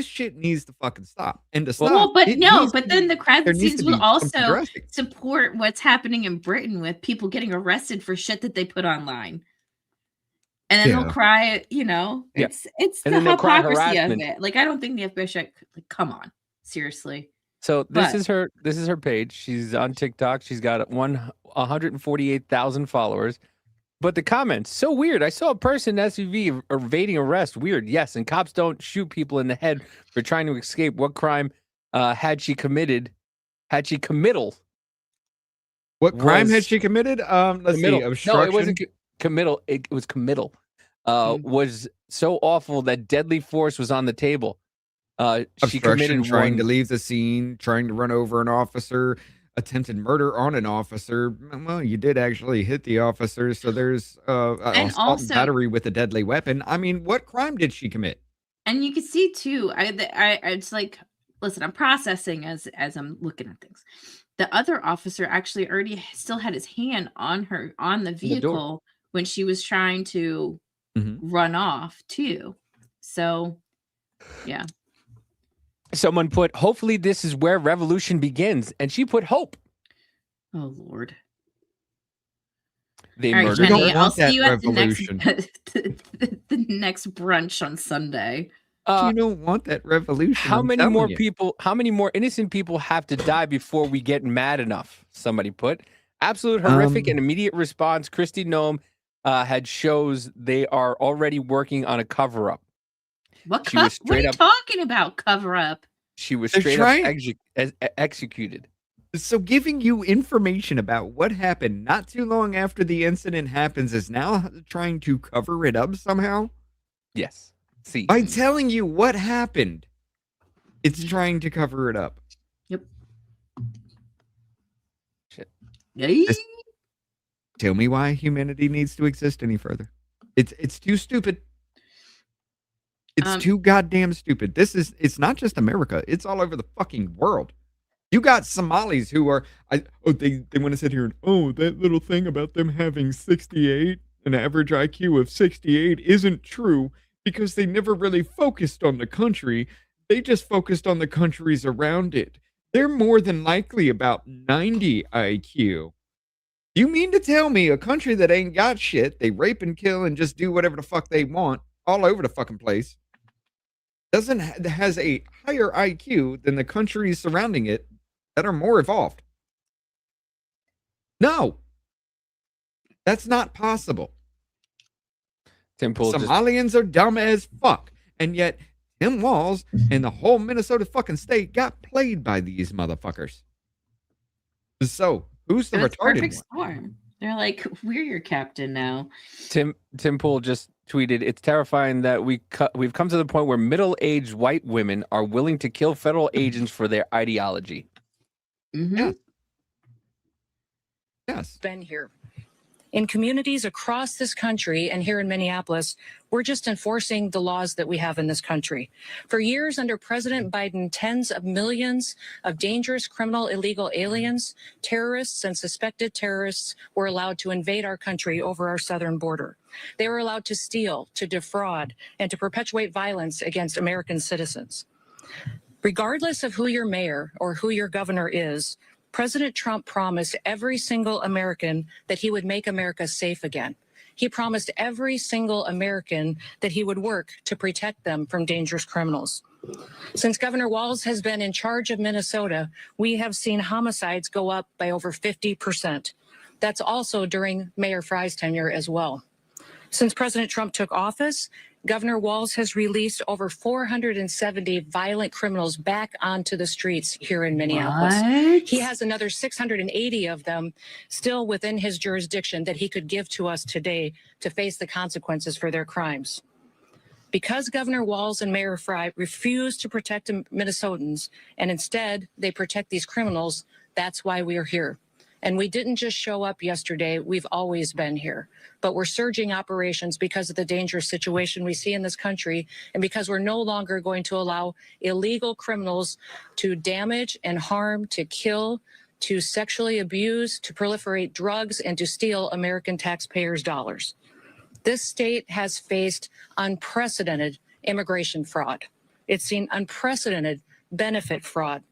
S15: shit needs to fucking stop. And to stop.
S14: Well, but
S15: it
S14: no,
S15: needs
S14: but
S15: to
S14: then
S15: be-
S14: the
S15: there needs
S14: Krasensteins
S15: to
S14: will
S15: be something
S14: also
S15: drastic.
S14: support what's happening in Britain with people getting arrested for shit that they put online. And then they'll
S15: Yeah.
S14: cry, you know.
S2: Yeah.
S14: It's
S2: And
S14: the
S2: then they'll cry
S14: hypocrisy of
S2: harassment.
S14: it. Like, I don't think the FBI should, like, come on. Seriously.
S2: So
S14: But-
S2: this is her page. She's on TikTok. She's got 148,000 followers. But the comments, so weird. I saw a person in SUV evading arrest. Weird. Yes, and cops don't shoot people in the head for trying to escape. What crime had she committed? Had she committal?
S15: What crime
S2: was-
S15: had she committed? Let's see.
S2: Committal.
S15: Obstruction.
S2: No, it wasn't committal. It was committal. Was so awful that deadly force was on the table. She
S15: Obstruction,
S2: committed
S15: trying
S2: one.
S15: to leave the scene, trying to run over an officer, attempted murder on an officer. Well, you did actually hit the officer, so there's assault and
S14: also-
S15: battery with a deadly weapon. I mean, what crime did she commit?
S14: And you can see too, it's like, listen, I'm processing as I'm looking at things. The other officer actually already still had his hand on the
S2: door.
S14: vehicle when she was trying to run off too. So, yeah.
S2: Someone put, hopefully this is where revolution begins. And she put hope.
S14: Oh, Lord.
S2: They
S14: All right,
S2: murdered
S14: Kenny,
S2: her.
S14: I'll see you at the next brunch on Sunday.
S15: You don't want that revolution.
S2: How
S15: I'm
S2: many
S15: telling
S2: more
S15: you.
S2: people, how many more innocent people have to die before we get mad enough? Somebody put. Absolute horrific and immediate response. Christy Nome had shows they are already working on a cover-up.
S14: What,
S2: She was
S14: what are
S2: straight
S14: you
S2: up-
S14: talking about? Cover up.
S2: She was
S15: They're
S2: straight
S15: trying-
S2: up executed.
S15: So giving you information about what happened not too long after the incident happens is now trying to cover it up somehow?
S2: Yes. See.
S15: By telling you what happened, it's trying to cover it up.
S14: Yep.
S2: Shit.
S15: Just tell me why humanity needs to exist any further. It's too stupid. It's too goddamn stupid. It's not just America. It's all over the fucking world. You got Somalis who are, they want to sit here and, that little thing about them having 68, an average IQ of 68 isn't true because they never really focused on the country. They just focused on the countries around it. They're more than likely about 90 IQ. You mean to tell me a country that ain't got shit, they rape and kill and just do whatever the fuck they want all over the fucking place, has a higher IQ than the countries surrounding it that are more evolved. No, that's not possible.
S2: Tim Pool just
S15: Somalians are dumb as fuck, and yet Tim Walz and the whole Minnesota fucking state got played by these motherfuckers. So who's the
S14: It was
S15: retarded
S14: perfect
S15: one?
S14: storm. They're like, we're your captain now.
S2: Tim Pool just tweeted, "It's terrifying that we've come to the point where middle-aged white women are willing to kill federal agents for their ideology."
S14: Mm-hmm.
S15: Yes.
S18: Been here. In communities across this country and here in Minneapolis, we're just enforcing the laws that we have in this country. For years under President Biden, tens of millions of dangerous criminal illegal aliens, terrorists, and suspected terrorists were allowed to invade our country over our southern border. They were allowed to steal, to defraud, and to perpetuate violence against American citizens. Regardless of who your mayor or who your governor is, President Trump promised every single American that he would make America safe again. He promised every single American that he would work to protect them from dangerous criminals. Since Governor Walz has been in charge of Minnesota, we have seen homicides go up by over 50%. That's also during Mayor Frye's tenure as well. Since President Trump took office, Governor Walz has released over 470 violent criminals back onto the streets here in Minneapolis.
S14: What?
S18: He has another 680 of them still within his jurisdiction that he could give to us today to face the consequences for their crimes. Because Governor Walz and Mayor Frye refuse to protect Minnesotans and instead they protect these criminals, that's why we are here. And we didn't just show up yesterday, we've always been here. But we're surging operations because of the dangerous situation we see in this country and because we're no longer going to allow illegal criminals to damage and harm, to kill, to sexually abuse, to proliferate drugs, and to steal American taxpayers' dollars. This state has faced unprecedented immigration fraud. It's seen unprecedented benefit fraud.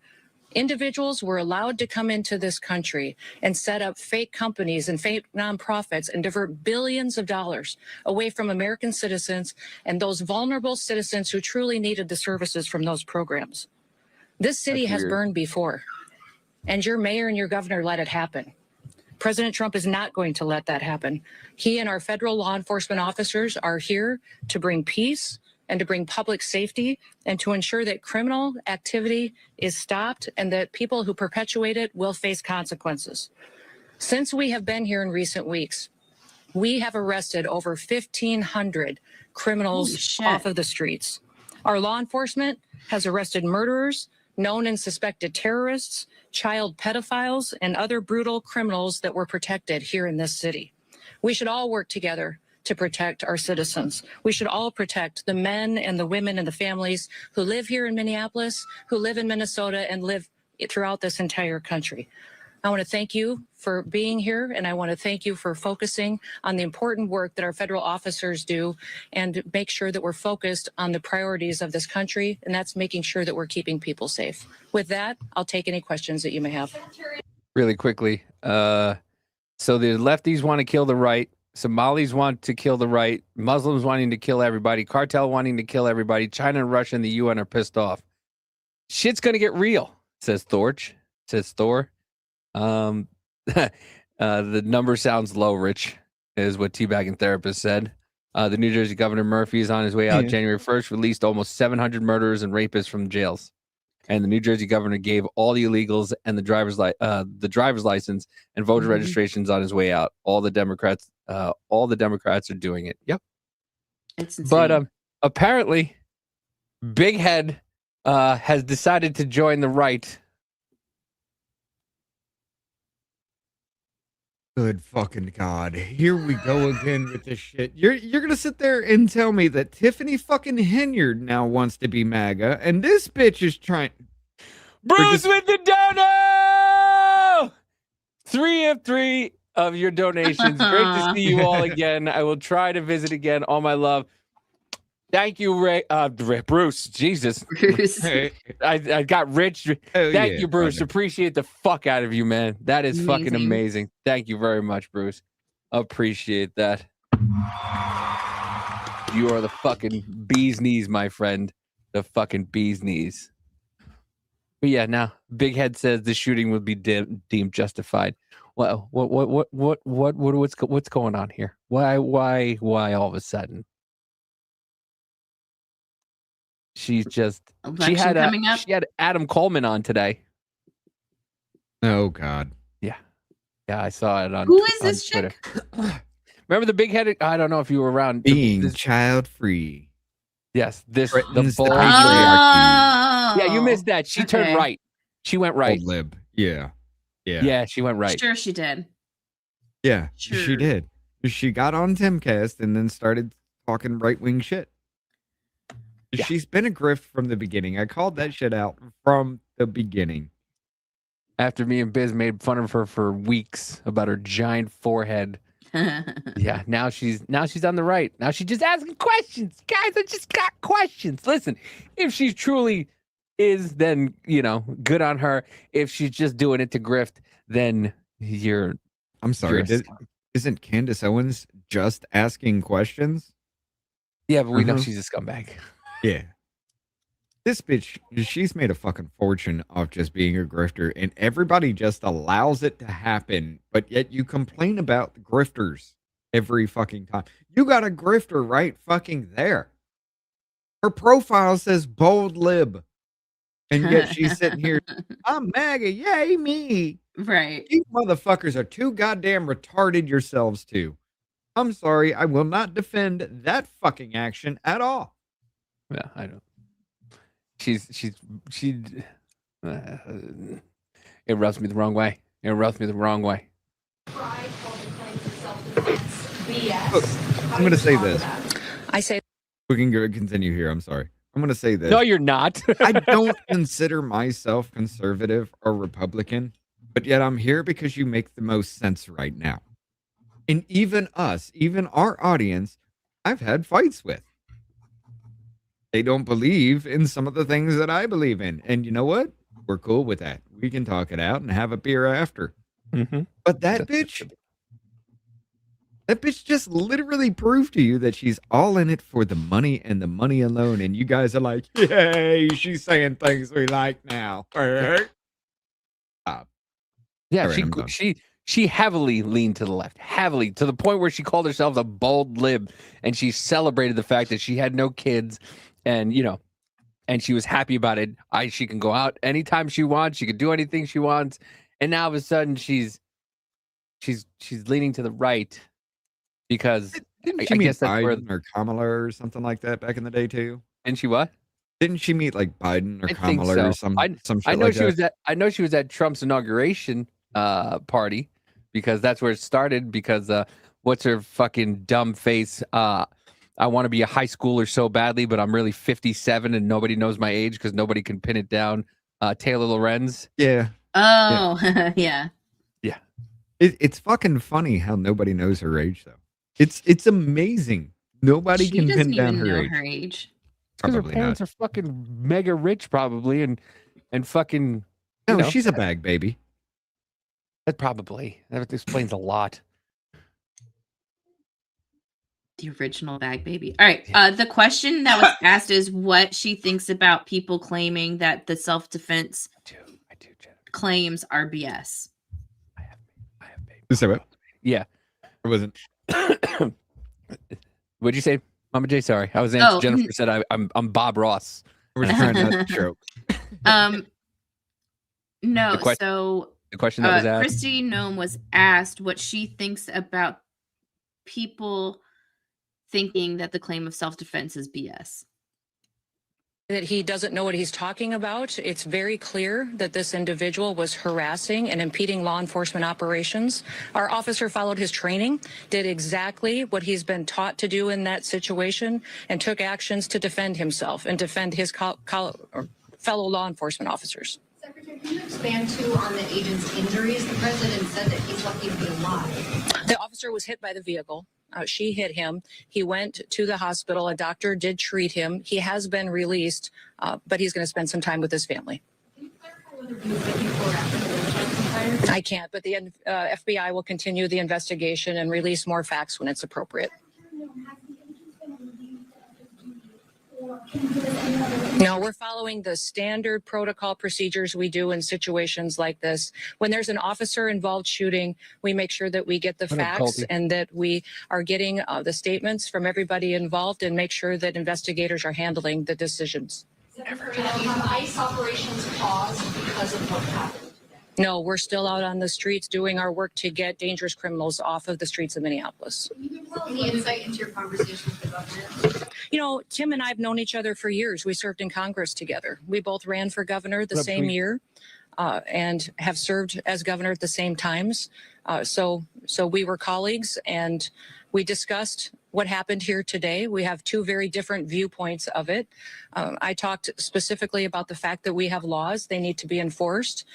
S18: Individuals were allowed to come into this country and set up fake companies and fake nonprofits and divert billions of dollars away from American citizens and those vulnerable citizens who truly needed the services from those programs. This city has burned before, and your mayor and your governor let it happen. President Trump is not going to let that happen. He and our federal law enforcement officers are here to bring peace and to bring public safety and to ensure that criminal activity is stopped and that people who perpetuate it will face consequences. Since we have been here in recent weeks, we have arrested over 1,500 criminals off of the streets. Our law enforcement has arrested murderers, known and suspected terrorists, child pedophiles, and other brutal criminals that were protected here in this city. We should all work together to protect our citizens. We should all protect the men and the women and the families who live here in Minneapolis, who live in Minnesota, and live throughout this entire country. I want to thank you for being here, and I want to thank you for focusing on the important work that our federal officers do and make sure that we're focused on the priorities of this country, and that's making sure that we're keeping people safe. With that, I'll take any questions that you may have.
S2: Really quickly, so the lefties want to kill the right, Somalis want to kill the right, Muslims wanting to kill everybody, cartel wanting to kill everybody, China and Russia and the UN are pissed off. Shit's gonna get real, says Thorch. Says Thor. The number sounds low, Rich, is what Teabagging Therapist said. The New Jersey Governor Murphy is on his way out. January 1st, released almost 700 murderers and rapists from jails. And the New Jersey governor gave all the illegals and the driver's license and voter registrations on his way out. All the Democrats are doing it. Yep.
S14: It's insane.
S2: But apparently, Big Head has decided to join the right.
S15: Good fucking God. Here we go again with this shit. You're gonna sit there and tell me that Tiffany fucking Henyard now wants to be MAGA, and this bitch is trying.
S2: Bruce with the dono! 3 of 3 of your donations. Great to see you all again. I will try to visit again. All my love. Thank you, Bruce. Jesus.
S14: Bruce.
S2: I got Rich. Thank you, Bruce.
S15: Brother.
S2: Appreciate the fuck out of you, man. That is fucking
S14: Amazing.
S2: amazing. Thank you very much, Bruce. Appreciate that. You are the fucking bee's knees, my friend. The fucking bee's knees. But yeah, now Big Head says the shooting would be deemed justified. Well, what's going on here? Why all of a sudden? She's just
S14: Election coming up.
S2: She had Adam Coleman on today.
S15: Oh God.
S2: Yeah, I saw it on.
S14: Who is
S2: on
S14: this
S2: Twitter.
S14: chick?
S2: Remember the big headed? I don't know if you were around.
S15: Being child free.
S2: Yes, the
S15: Threatens the
S2: bold.
S15: patriarchy.
S2: Yeah, you missed that. She turned
S14: okay.
S2: right. She went right.
S15: Old lib. Yeah.
S2: Yeah, she went right.
S14: Sure, she did.
S15: Yeah,
S14: Sure.
S15: she did. She got on Timcast and then started talking right-wing shit.
S2: Yeah.
S15: She's been a grift from the beginning. I called that shit out from the beginning.
S2: After me and Biz made fun of her for weeks about her giant forehead. Yeah, now she's on the right. Now she's just asking questions. Guys, I just got questions. Listen, if she truly is, then, good on her. If she's just doing it to grift, then
S15: I'm sorry. Isn't Candace Owens just asking questions?
S2: Yeah, but we know she's a scumbag.
S15: Yeah. This bitch, she's made a fucking fortune off just being a grifter, and everybody just allows it to happen, but yet you complain about the grifters every fucking time. You got a grifter right fucking there. Her profile says bold lib, and yet she's sitting here, I'm MAGA, yay me.
S14: Right.
S15: You motherfuckers are too goddamn retarded yourselves too. I'm sorry, I will not defend that fucking action at all.
S2: Yeah, I know. It rubs me the wrong way.
S15: Look, I'm going to say this.
S18: I say
S15: We can continue here. I'm sorry. I'm going to say this.
S2: No, you're not.
S15: I don't consider myself conservative or Republican, but yet I'm here because you make the most sense right now. And even us, even our audience, I've had fights with. They don't believe in some of the things that I believe in. And you know what? We're cool with that. We can talk it out and have a beer after.
S2: Mm-hmm.
S15: But that bitch just literally proved to you that she's all in it for the money and the money alone. And you guys are like, yay, she's saying things we like now.
S2: Yeah,
S15: All right, I'm done.
S2: she heavily leaned to the left, heavily, to the point where she called herself a bold lib, and she celebrated the fact that she had no kids, and and she was happy about it. She can go out anytime she wants, she can do anything she wants, and now all of a sudden she's leaning to the right because
S15: Didn't she
S2: I
S15: meet
S2: guess that's where.
S15: Biden or Kamala or something like that back in the day too?
S2: And she what?
S15: Didn't she meet like Biden or
S2: I think
S15: Kamala
S2: so.
S15: or some shit
S2: I know
S15: like
S2: she
S15: that?
S2: was at. I know she was at Trump's inauguration party because that's where it started. Because what's her fucking dumb face? I want to be a high schooler so badly, but I'm really 57 and nobody knows my age because nobody can pin it down. Taylor Lorenz.
S15: Yeah.
S14: Oh, yeah.
S2: Yeah.
S15: It's fucking funny how nobody knows her age though. It's amazing. Nobody
S14: She
S15: can
S14: doesn't
S15: pin down
S14: even
S15: her
S14: know
S15: age.
S14: her age.
S2: Because her
S15: Probably
S2: parents
S15: not.
S2: are fucking mega rich, probably, and fucking.
S15: No, she's a bag baby.
S2: That probably that explains a lot.
S14: The original bag baby. All right. The question that was asked is what she thinks about people claiming that the self-defense claims are BS.
S15: Say what?
S2: Yeah.
S15: It wasn't.
S2: What'd you say, Mama J? Sorry, I was answering.
S14: Oh,
S2: Jennifer said I'm Bob Ross.
S15: We're trying not to choke.
S14: No.
S2: The
S14: So
S2: The question that was asked.
S14: Christy Nome was asked what she thinks about people thinking that the claim of self-defense is BS.
S18: that he doesn't know what he's talking about. It's very clear that this individual was harassing and impeding law enforcement operations. Our officer followed his training, did exactly what he's been taught to do in that situation, and took actions to defend himself and defend his fellow law enforcement officers.
S8: Secretary, can you expand too on the agent's injuries? The president said that he's lucky to be alive.
S18: The officer was hit by the vehicle. She hit him. He went to the hospital. A doctor did treat him. He has been released, but he's going to spend some time with his family.
S8: Can you clarify whether he was looking for after the shots were fired?
S18: I can't, but the FBI will continue the investigation and release more facts when it's appropriate.
S8: Has the agent been relieved of his duty or
S18: Can you give us any other? No, we're following the standard protocol procedures we do in situations like this. When there's an officer involved shooting, we make sure that we get the
S2: What up,
S18: facts
S2: Colty?
S18: and that we are getting the statements from everybody involved and make sure that investigators are handling the decisions.
S8: Have ICE operations paused because of what happened?
S18: No, we're still out on the streets doing our work to get dangerous criminals off of the streets of Minneapolis.
S8: Any insight into your conversation with the governor?
S18: You know, Tim and I have known each other for years. We served in Congress together. We both ran for governor the same year and have served as governor at the same times. So we were colleagues and we discussed what happened here today. We have two very different viewpoints of it. I talked specifically about the fact that we have laws. They need to be enforced.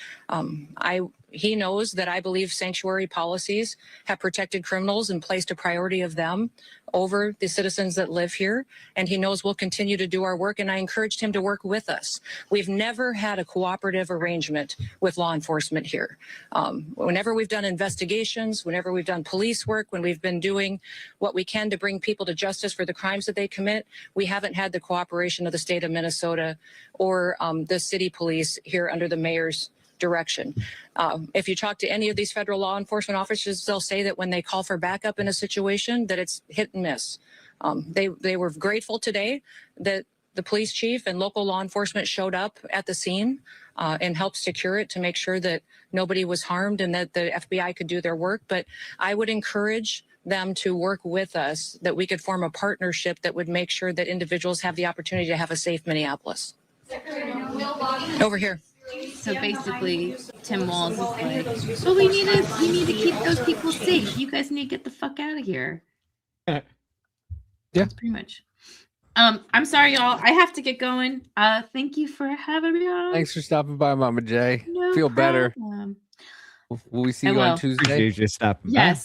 S18: He knows that I believe sanctuary policies have protected criminals and placed a priority of them over the citizens that live here. And he knows we'll continue to do our work. And I encouraged him to work with us. We've never had a cooperative arrangement with law enforcement here. Whenever we've done investigations, whenever we've done police work, when we've been doing what we can to bring people to justice for the crimes that they commit, we haven't had the cooperation of the state of Minnesota or the city police here under the mayor's direction. If you talk to any of these federal law enforcement officers, they'll say that when they call for backup in a situation, that it's hit and miss. They were grateful today that the police chief and local law enforcement showed up at the scene and helped secure it to make sure that nobody was harmed and that the FBI could do their work. But I would encourage them to work with us, that we could form a partnership that would make sure that individuals have the opportunity to have a safe Minneapolis. Over here.
S14: So basically, Tim Walz is like, "Well, we need to keep those people safe. You guys need to get the fuck out of here."
S2: Yeah,
S14: that's pretty much. I'm sorry, y'all. I have to get going. Thank you for having me on.
S2: Thanks for stopping by, Mama J.
S14: No
S2: Feel better.
S14: problem.
S2: Will we see
S14: I
S2: you on
S14: will.
S2: Tuesday?
S15: Appreciate you stopping by.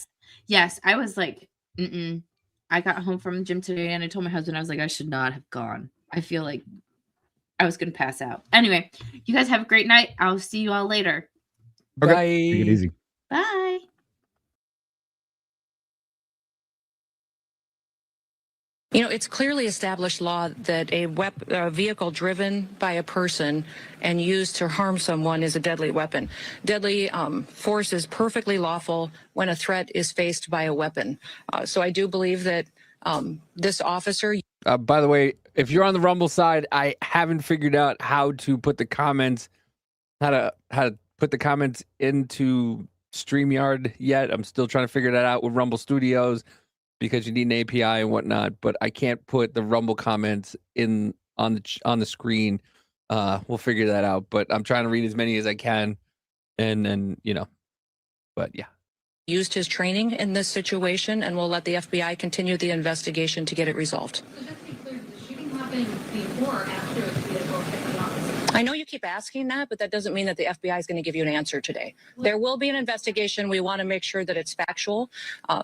S14: Yes. I was like, I got home from the gym today and I told my husband, I was like, I should not have gone. I feel like I was going to pass out. Anyway, you guys have a great night. I'll see you all later.
S2: Bye.
S15: Take it easy.
S14: Bye.
S18: You know, it's clearly established law that a vehicle driven by a person and used to harm someone is a deadly weapon. Deadly force is perfectly lawful when a threat is faced by a weapon. So I do believe that this officer...
S2: By the way, if you're on the Rumble side, I haven't figured out how to put the comments, how to put the comments into StreamYard yet. I'm still trying to figure that out with Rumble Studios, because you need an API and whatnot, but I can't put the Rumble comments in on the screen. We'll figure that out, but I'm trying to read as many as I can, and you know, but yeah.
S18: Used his training in this situation, and we'll let the FBI continue the investigation to get it resolved.
S8: So just to be clear, the shooting happened before or after the vehicle hit the officer?
S18: I know you keep asking that, but that doesn't mean that the FBI is going to give you an answer today. There will be an investigation. We want to make sure that it's factual.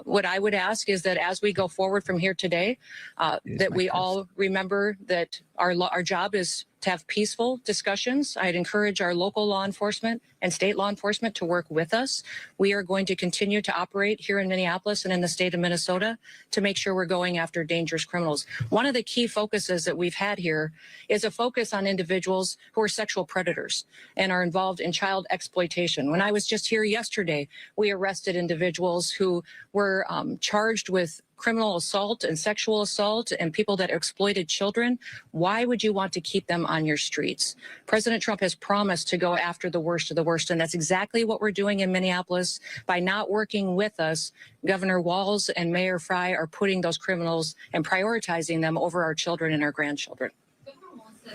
S18: What I would ask is that as we go forward from here today, that we all remember that our job is to have peaceful discussions. I'd encourage our local law enforcement and state law enforcement to work with us. We are going to continue to operate here in Minneapolis and in the state of Minnesota to make sure we're going after dangerous criminals. One of the key focuses that we've had here is a focus on individuals who are sexual predators and are involved in child exploitation. When I was just here yesterday, we arrested individuals who were charged with criminal assault and sexual assault and people that exploited children. Why would you want to keep them on your streets? President Trump has promised to go after the worst of the worst, and that's exactly what we're doing in Minneapolis. By not working with us, Governor Walz and Mayor Frey are putting those criminals and prioritizing them over our children and our grandchildren.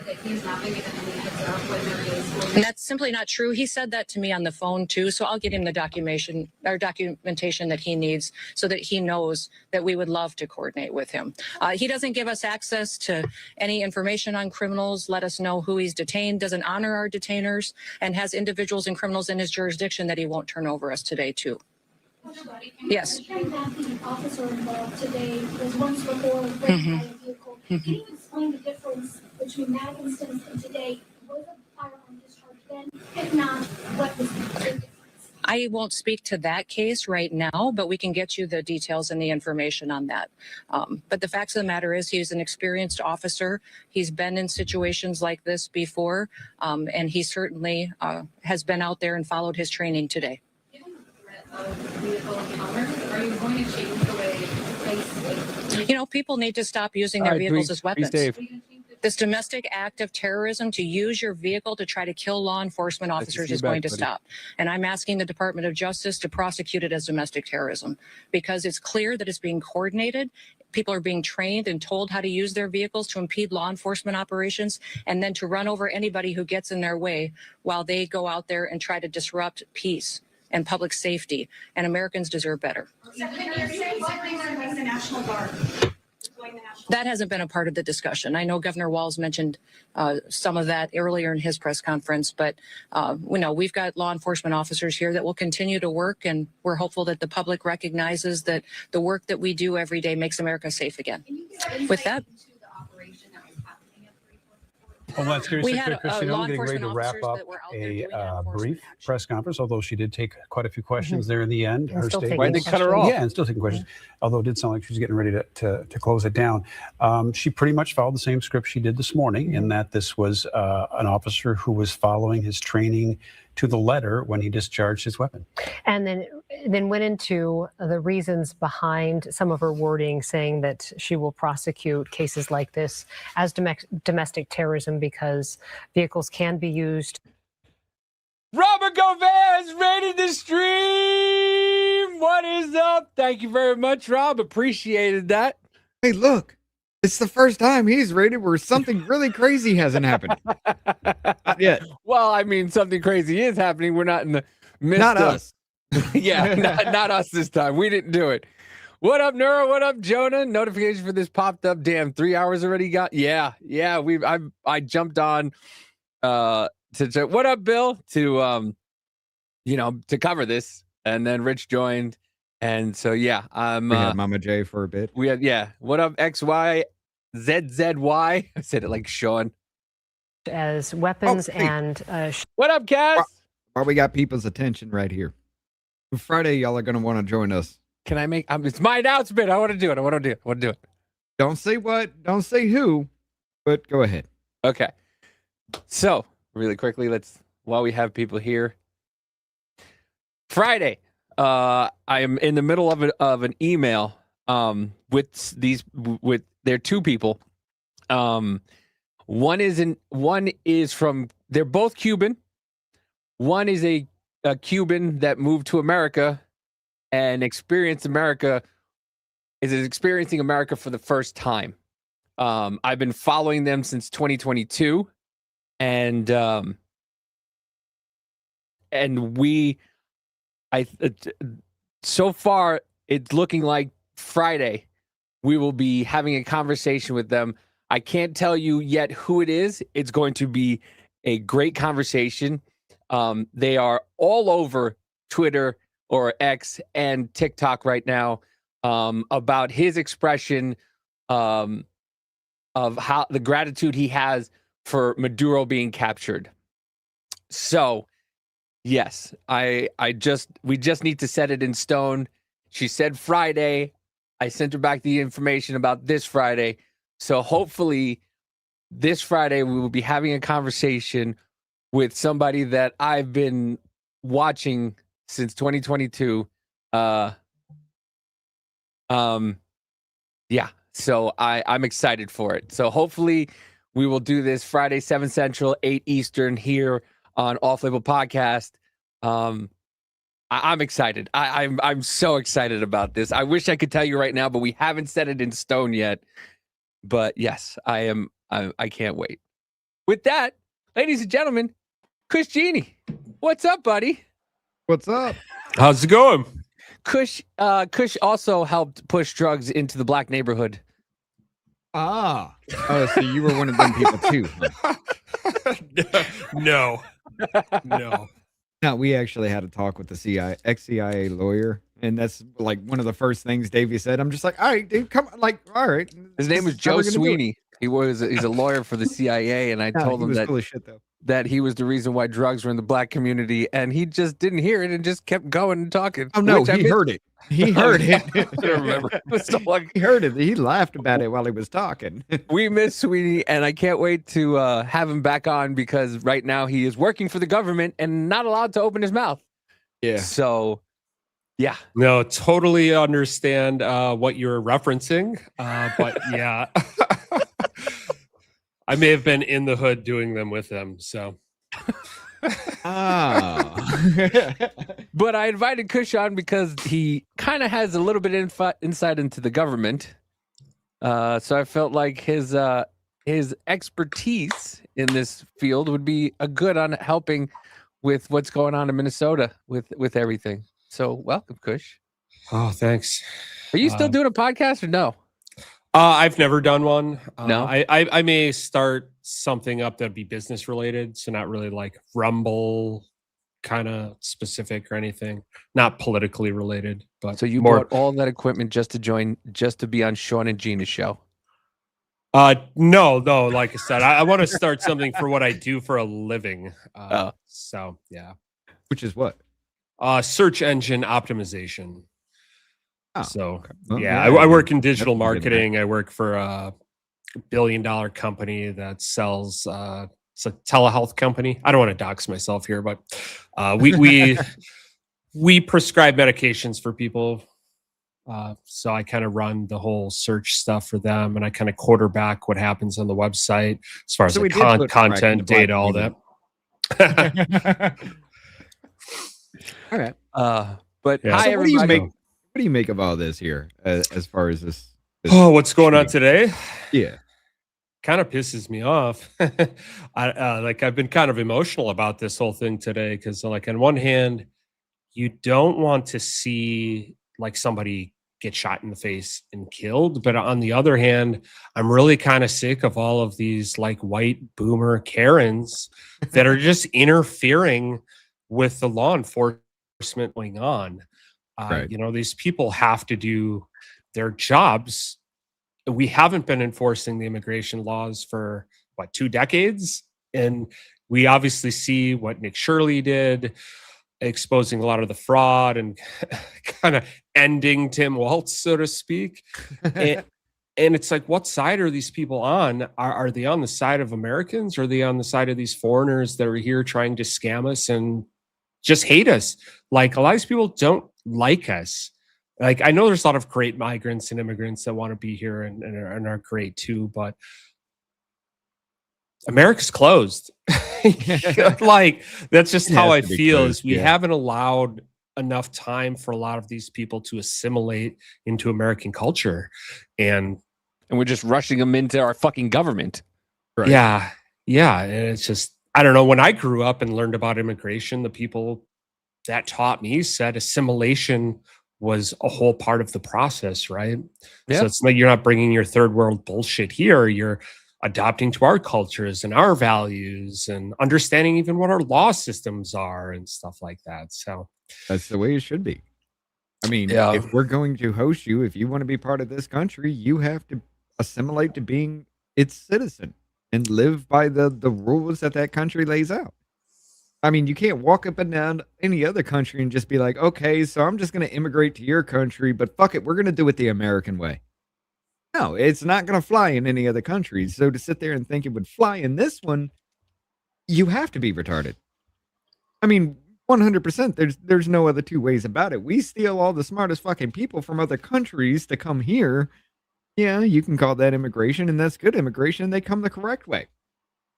S8: That he's not going to get any heads up when there is.
S18: And that's simply not true. He said that to me on the phone too, so I'll get him the documentation that he needs so that he knows that we would love to coordinate with him. He doesn't give us access to any information on criminals, let us know who he's detained, doesn't honor our detainers, and has individuals and criminals in his jurisdiction that he won't turn over us today too. Yes.
S3: That the officer involved today was once before raped by a vehicle. Can you explain the difference between that instance and today? Was a firearm discharged then? If not, what was the difference?
S18: I won't speak to that case right now, but we can get you the details and the information on that. But the facts of the matter is he's an experienced officer. He's been in situations like this before, and he certainly has been out there and followed his training today.
S8: Are you going to change the way ICE?
S18: You know, people need to stop using
S2: All
S18: their
S2: right,
S18: vehicles
S2: please-
S18: as
S2: please,
S18: weapons.
S2: Dave.
S18: This domestic act of terrorism to use your vehicle to try to kill law enforcement
S2: Nice to
S18: officers
S2: see you
S18: is going
S2: back,
S18: to
S2: buddy.
S18: stop. And I'm asking the Department of Justice to prosecute it as domestic terrorism because it's clear that it's being coordinated. People are being trained and told how to use their vehicles to impede law enforcement operations and then to run over anybody who gets in their way while they go out there and try to disrupt peace and public safety. And Americans deserve better.
S3: The National Guard.
S18: That hasn't been a part of the discussion. I know Governor Walz mentioned some of that earlier in his press conference, but we know we've got law enforcement officers here that will continue to work, and we're hopeful that the public recognizes that the work that we do every day makes America safe again. With that,
S12: Well, that's good.
S18: We had,
S12: Christina,
S18: law
S12: we're getting ready to
S18: enforcement
S12: wrap
S18: officers
S12: up
S18: that were out there
S12: a
S18: doing enforcement
S12: brief press conference, although she did take quite a few questions
S18: Mm-hmm.
S12: there in the end.
S13: And still taking
S2: Why'd they cut her off?
S12: Yeah, and still taking questions, although it did sound like she was getting ready to close it down. She pretty much followed the same script she did this morning in that this was an officer who was following his training to the letter when he discharged his weapon.
S13: And then went into the reasons behind some of her wording, saying that she will prosecute cases like this as domestic terrorism because vehicles can be used.
S2: Robert Gomez rated the stream. What is up? Thank you very much, Rob. Appreciated that.
S15: Hey, look, it's the first time he's rated where something really crazy hasn't happened. Not yet.
S2: Well, I mean, something crazy is happening. We're not in the midst
S15: Not
S2: of
S15: us.
S2: yeah, not us this time. We didn't do it. What up, Neuro? What up, Jonah? Notification for this popped up. Damn, 3 hours already got. Yeah. I jumped on to what up, Bill? To to cover this, and then Rich joined, and so yeah, I'm.
S15: We had Mama J for a bit.
S2: We had What up, XY ZZY? I said it like Sean.
S13: As weapons
S15: hey.
S13: and
S2: What up, Cass?
S15: While we got people's attention right here. Friday, y'all are going to want to join us.
S2: Can I make? It's my announcement. I want to do it.
S15: Don't say what, don't say who, but go ahead.
S2: Okay. So, really quickly, while we have people here. Friday, I am in the middle of an email with there are two people. One is from, they're both Cuban. One is a Cuban that moved to America and experiencing America for the first time. I've been following them since 2022, and so far it's looking like Friday we will be having a conversation with them. I can't tell you yet who it is. It's going to be a great conversation. They are all over Twitter or X and TikTok right now about his expression of how the gratitude he has for Maduro being captured. So, yes, we just need to set it in stone. She said Friday. I sent her back the information about this Friday. So hopefully this Friday we will be having a conversation with somebody that I've been watching since 2022. Yeah. So I'm excited for it. So hopefully we will do this Friday, 7 Central, 8 Eastern here on Off Label Podcast. I'm excited. I'm so excited about this. I wish I could tell you right now, but we haven't set it in stone yet. But yes, I am. I can't wait. With that, ladies and gentlemen, Kush Genie, what's up, buddy?
S15: What's up?
S2: How's it going? Kush also helped push drugs into the black neighborhood.
S15: Oh, so you were one of them people too. Huh?
S10: No.
S15: No, we actually had a talk with the ex-CIA lawyer, and that's like one of the first things Davey said. I'm just like, all right, dude, come on, like, all right.
S2: His name was
S15: How
S2: Joe
S15: we're gonna do it.
S2: Sweeney. He's a lawyer for the CIA, and I
S15: No,
S2: told
S15: he
S2: him
S15: was
S2: that
S15: full of shit though.
S2: that he was the reson why drugs were in the black community, and he just didn't hear it and just kept going and talking.
S15: Oh no,
S2: which I
S15: he
S2: missed.
S15: heard it. He heard it.
S2: I don't remember. It was so long.
S15: He heard it. He laughed about it while he was talking.
S2: We miss Sweeney, and I can't wait to have him back on because right now he is working for the government and not allowed to open his mouth.
S15: Yeah.
S2: So, yeah.
S11: No, totally understand what you're referencing. But yeah, I may have been in the hood doing them with them. So.
S2: But I invited Kush on because he kind of has a little bit insight into the government. So I felt like his expertise in this field would be a good on helping with what's going on in Minnesota with everything. So welcome, Kush.
S11: Oh, thanks.
S2: Are you still doing a podcast or no?
S11: I've never done one.
S2: No?
S11: I may start something up that'd be business related, so not really like Rumble kind of specific or anything, not politically related. But
S2: So you
S11: more.
S2: bought all that equipment just to be on Sean and Gina's show.
S11: No. Like I said, I want to start something for what I do for a living. So yeah.
S15: Which is what?
S11: Search engine optimization.
S15: Oh,
S11: so
S15: okay. Well,
S11: yeah,
S15: yeah,
S11: I work in digital
S15: definitely get that.
S11: marketing. I work for a $1 billion company that sells it's a telehealth company. I don't want to dox myself here, but we prescribe medications for people. So I kind of run the whole search stuff for them, and I kind of quarterback what happens on the website as far as
S15: So
S11: the
S15: we did put crack in
S11: content,
S15: the black
S11: data, all that.
S15: All right.
S2: But
S11: Yeah.
S2: hi
S15: So what do you
S2: everybody.
S15: make? What do you make of all this here, as far as this?
S11: Oh, what's going on today?
S15: Yeah.
S11: Kind of pisses me off. I've been kind of emotional about this whole thing today because, like, on one hand, you don't want to see like somebody get shot in the face and killed, but on the other hand, I'm really kind of sick of all of these like white boomer Karens that are just interfering with the law enforcement going on.
S15: Right.
S11: You know, these people have to do their jobs. We haven't been enforcing the immigration laws for 2 decades, and we obviously see what Nick Shirley did, exposing a lot of the fraud and kind of ending Tim Walz, so to speak. And it's like, what side are these people on? Are they on the side of Americans, or are they on the side of these foreigners that are here trying to scam us and just hate us? Like, a lot of these people don't like us. Like, I know there's a lot of great migrants and immigrants that want to be here and are great too, but America's closed. Like, that's just
S15: It
S11: how
S15: has
S11: I
S15: to be
S11: feel.
S15: closed,
S11: Is we
S15: yeah.
S11: haven't allowed enough time for a lot of these people to assimilate into American culture. And
S2: we're just rushing them into our fucking government.
S15: Right.
S11: yeah, and it's just, I don't know. When I grew up and learned about immigration, the people that taught me said assimilation was a whole part of the process, right?
S2: Yeah.
S11: So it's like you're not bringing your third world bullshit here. You're adopting to our cultures and our values and understanding even what our law systems are and stuff like that. So
S15: That's the way it should be. I mean,
S11: Yeah.
S15: if we're going to host you, if you want to be part of this country, you have to assimilate to being its citizen and live by the rules that country lays out. I mean, you can't walk up and down any other country and just be like, okay, so I'm just going to immigrate to your country, but fuck it, we're going to do it the American way. No, it's not going to fly in any other country. So to sit there and think it would fly in this one, you have to be retarded. I mean, 100%. There's no other two ways about it. We steal all the smartest fucking people from other countries to come here. Yeah, you can call that immigration, and that's good immigration. They come the correct way.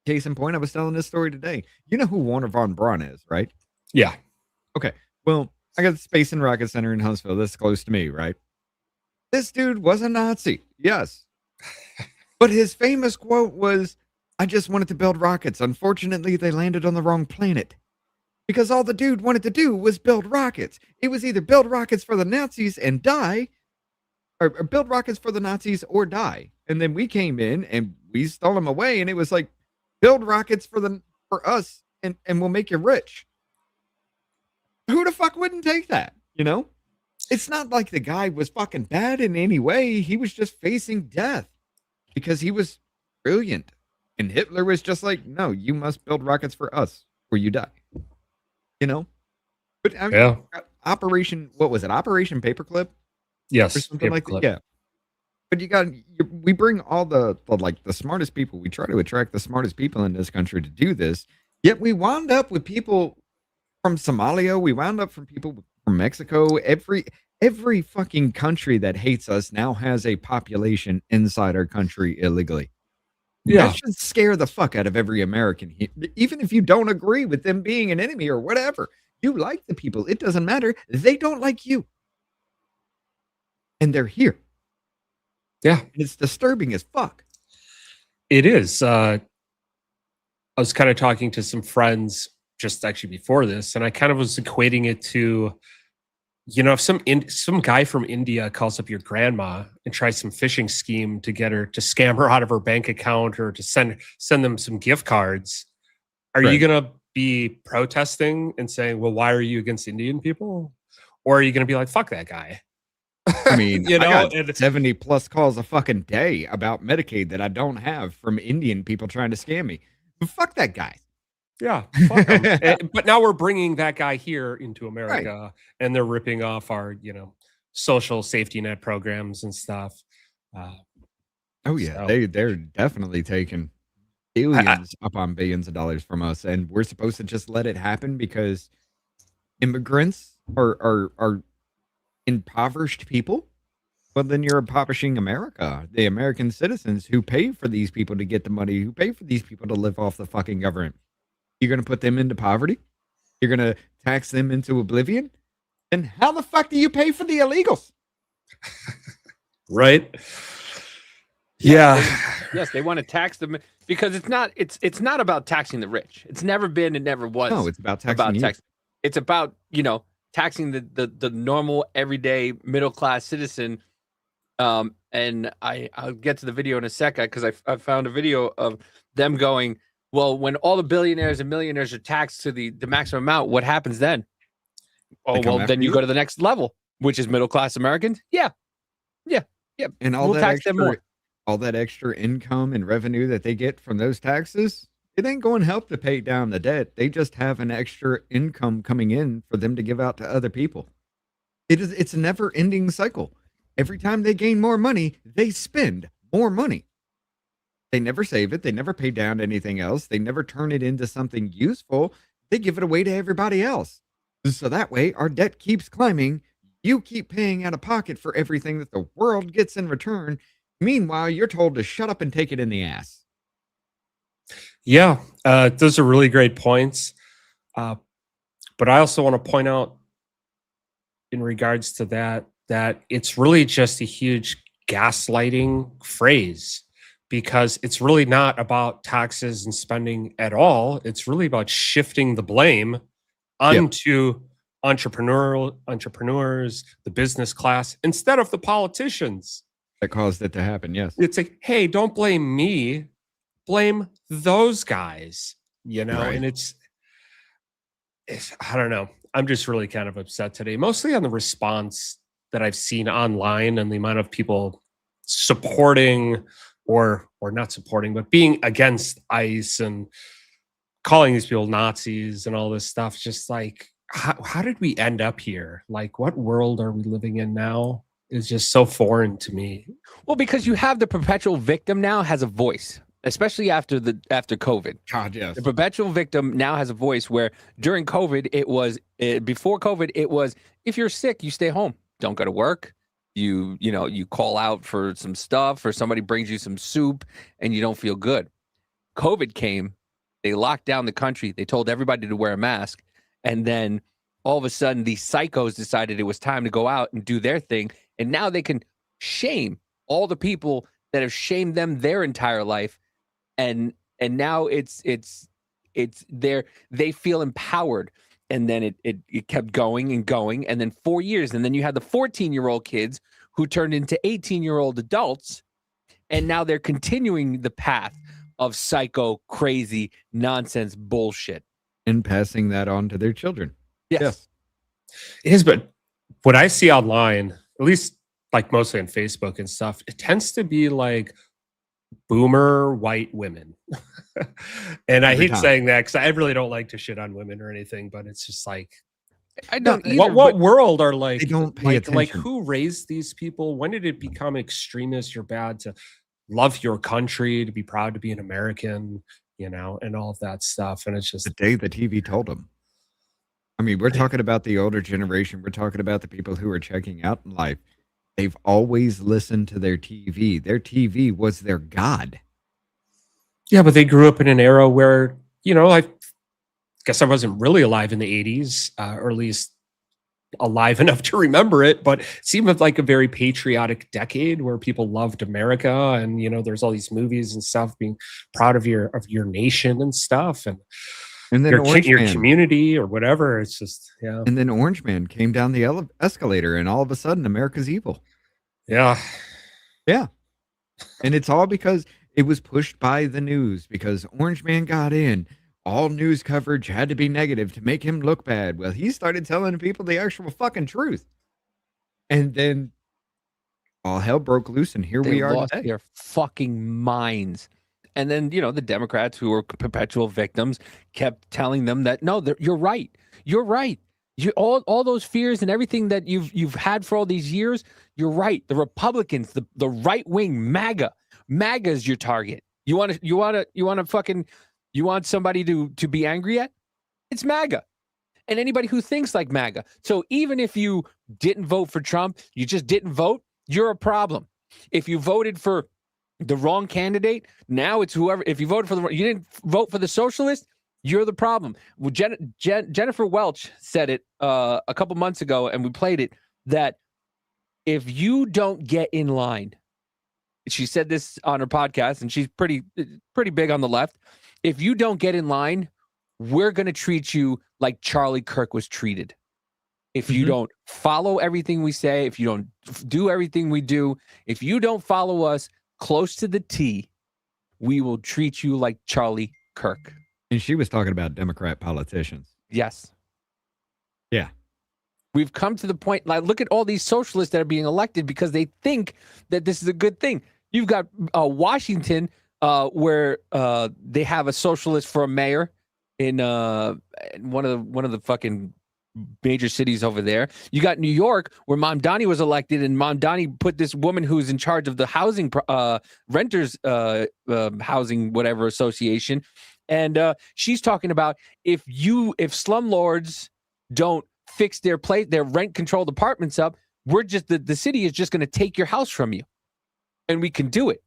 S15: Case in point, I was telling this story today. You know who Warner von Braun is, right?
S11: yeah.
S15: Okay. Well, I got the Space and Rocket Center in Huntsville. That's close to me, right? This dude was a Nazi. Yes. But his famous quote was, I just wanted to build rockets. Unfortunately, they landed on the wrong planet. Because all the dude wanted to do was build rockets. It was either build rockets for the Nazis and die, or build rockets for the Nazis or die. And then we came in and we stole them away, and it was like, build rockets for us and we'll make you rich. Who the fuck wouldn't take that? You know? It's not like the guy was fucking bad in any way. He was just facing death because he was brilliant. And Hitler was just like, no, you must build rockets for us or you die. You know? But I mean,
S11: Yeah.
S15: Operation, what was it? Operation Paperclip?
S11: Yes.
S15: Or something like that.
S11: Paperclip.
S15: Yeah. But we bring all the smartest people. We try to attract the smartest people in this country to do this. Yet we wound up with people from Somalia. We wound up from people from Mexico. Every fucking country that hates us now has a population inside our country illegally.
S11: Yeah.
S15: That should scare the fuck out of every American. Even if you don't agree with them being an enemy or whatever, you like the people. It doesn't matter. They don't like you. And they're here.
S11: Yeah.
S15: And it's disturbing as fuck.
S11: It is. I was kind of talking to some friends just actually before this, and I kind of was equating it to, if some guy from India calls up your grandma and tries some phishing scheme to get her to scam her out of her bank account or to send them some gift cards, are you going to be protesting and saying, well, why are you against Indian people? Or are you going to be like, fuck that guy?
S15: I mean, I got 70 plus calls a fucking day about Medicaid that I don't have from Indian people trying to scam me. But fuck that guy.
S11: Yeah, fuck 'em. But now we're bringing that guy here into America, and they're ripping off our, social safety net programs and stuff.
S15: Oh yeah, they're definitely taking billions upon billions of dollars from us, and we're supposed to just let it happen because immigrants are impoverished people. Well, then you're impoverishing America, the American citizens who pay for these people to get the money, who pay for these people to live off the fucking government. You're going to put them into poverty? You're going to tax them into oblivion? And how the fuck do you pay for the illegals?
S11: Right? Yeah.
S2: Yes, they want to tax them because it's not about taxing the rich. It's never been, it never was.
S15: No, it's about taxing you.
S2: It's about, taxing the normal everyday middle class citizen. And I'll get to the video in a second because I found a video of them going, well, when all the billionaires and millionaires are taxed to the maximum amount, what happens then? Oh, well, then you go to the next level, which is middle class Americans. Yeah.
S15: And all
S2: we'll
S15: that
S2: tax
S15: extra,
S2: them more.
S15: all that extra income and revenue that they get from those taxes, it ain't going to help to pay down the debt. They just have an extra income coming in for them to give out to other people. It's a never-ending cycle. Every time they gain more money, they spend more money. They never save it. They never pay down anything else. They never turn it into something useful. They give it away to everybody else. So that way, our debt keeps climbing. You keep paying out of pocket for everything that the world gets in return. Meanwhile, you're told to shut up and take it in the ass.
S11: Yeah, those are really great points. But I also want to point out in regards to that it's really just a huge gaslighting phrase. Because it's really not about taxes and spending at all. It's really about shifting the blame onto entrepreneurs, the business class, instead of the politicians.
S15: That caused it to happen, yes.
S11: It's like, hey, don't blame me. Blame those guys, And it's I don't know. I'm just really kind of upset today, mostly on the response that I've seen online and the amount of people supporting or not supporting, but being against ICE and calling these people Nazis and all this stuff. Just like, how did we end up here? Like, what world are we living in now? Is just so foreign to me.
S2: Well, because you have the perpetual victim now has a voice, especially after COVID.
S15: God, yes.
S2: The perpetual victim now has a voice where during COVID, before COVID, it was, if you're sick, you stay home. Don't go to work. You call out for some stuff or somebody brings you some soup and you don't feel good. COVID came, they locked down the country. They told everybody to wear a mask. And then all of a sudden these psychos decided it was time to go out and do their thing. And now they can shame all the people that have shamed them their entire life. And now they feel empowered. And then it kept going and going. And then 4 years. And then you had the 14-year-old kids who turned into 18-year-old adults. And now they're continuing the path of psycho, crazy, nonsense bullshit.
S15: And passing that on to their children.
S2: Yes.
S11: It is, but what I see online, at least like mostly on Facebook and stuff, it tends to be like boomer white women. And I
S15: Every
S11: hate
S15: time.
S11: saying that because I really don't like to shit on women or anything, but it's just like,
S2: I don't either,
S11: what
S2: but
S11: world are like,
S15: They don't pay
S11: like
S15: attention.
S11: who raised these people? When did it become extremist or bad to love your country, to be proud to be an American, you know, and all of that stuff? And it's just
S15: The day the TV told them. I mean, we're talking about the older generation. We're talking about the people who are checking out in life. They've always listened to their TV. Their TV was their God.
S11: yeah, but they grew up in an era where, you know, I guess I wasn't really alive in the 80s, or at least alive enough to remember it, but it seemed like a very patriotic decade where people loved America, and you know, there's all these movies and stuff, being proud of your nation and stuff, and
S15: And then
S11: your
S15: Orange Man.
S11: community or whatever. It's just
S15: And then Orange Man came down the escalator, and all of a sudden, America's evil.
S11: yeah.
S15: Yeah. And it's all because it was pushed by the news, because Orange Man got in. All news coverage had to be negative to make him look bad. Well, he started telling people the actual fucking truth. And then all hell broke loose, and here
S2: they
S15: we are
S2: lost
S15: today.
S2: their fucking minds. And then, you know, the Democrats, who were perpetual victims, kept telling them that, no, you're right. You're right. All those fears and everything that you've had for all these years, you're right. The Republicans, the right wing, MAGA is your target. You want somebody to be angry at? It's MAGA. And anybody who thinks like MAGA. So even if you didn't vote for Trump, you just didn't vote, you're a problem. If you voted for the wrong candidate, now it's whoever. If you voted for you didn't vote for the socialist, you're the problem. Well, Jennifer Welch said it a couple months ago, and we played it, that if you don't get in line, she said this on her podcast, and she's pretty big on the left. If you don't get in line, we're going to treat you like Charlie Kirk was treated. If you don't follow everything we say, if you don't do everything we do, if you don't follow us close to the T, we will treat you like Charlie Kirk.
S15: And she was talking about Democrat politicians.
S2: Yes.
S15: Yeah.
S2: We've come to the point, like, look at all these socialists that are being elected because they think that this is a good thing. You've got Washington, where they have a socialist for a mayor in one of the fucking major cities over there. You got New York, where Mamdani was elected, and Mamdani put this woman who's in charge of the housing renters housing whatever association, and she's talking about if slumlords don't fix their rent controlled apartments up, we're just the city is just going to take your house from you, and we can do it.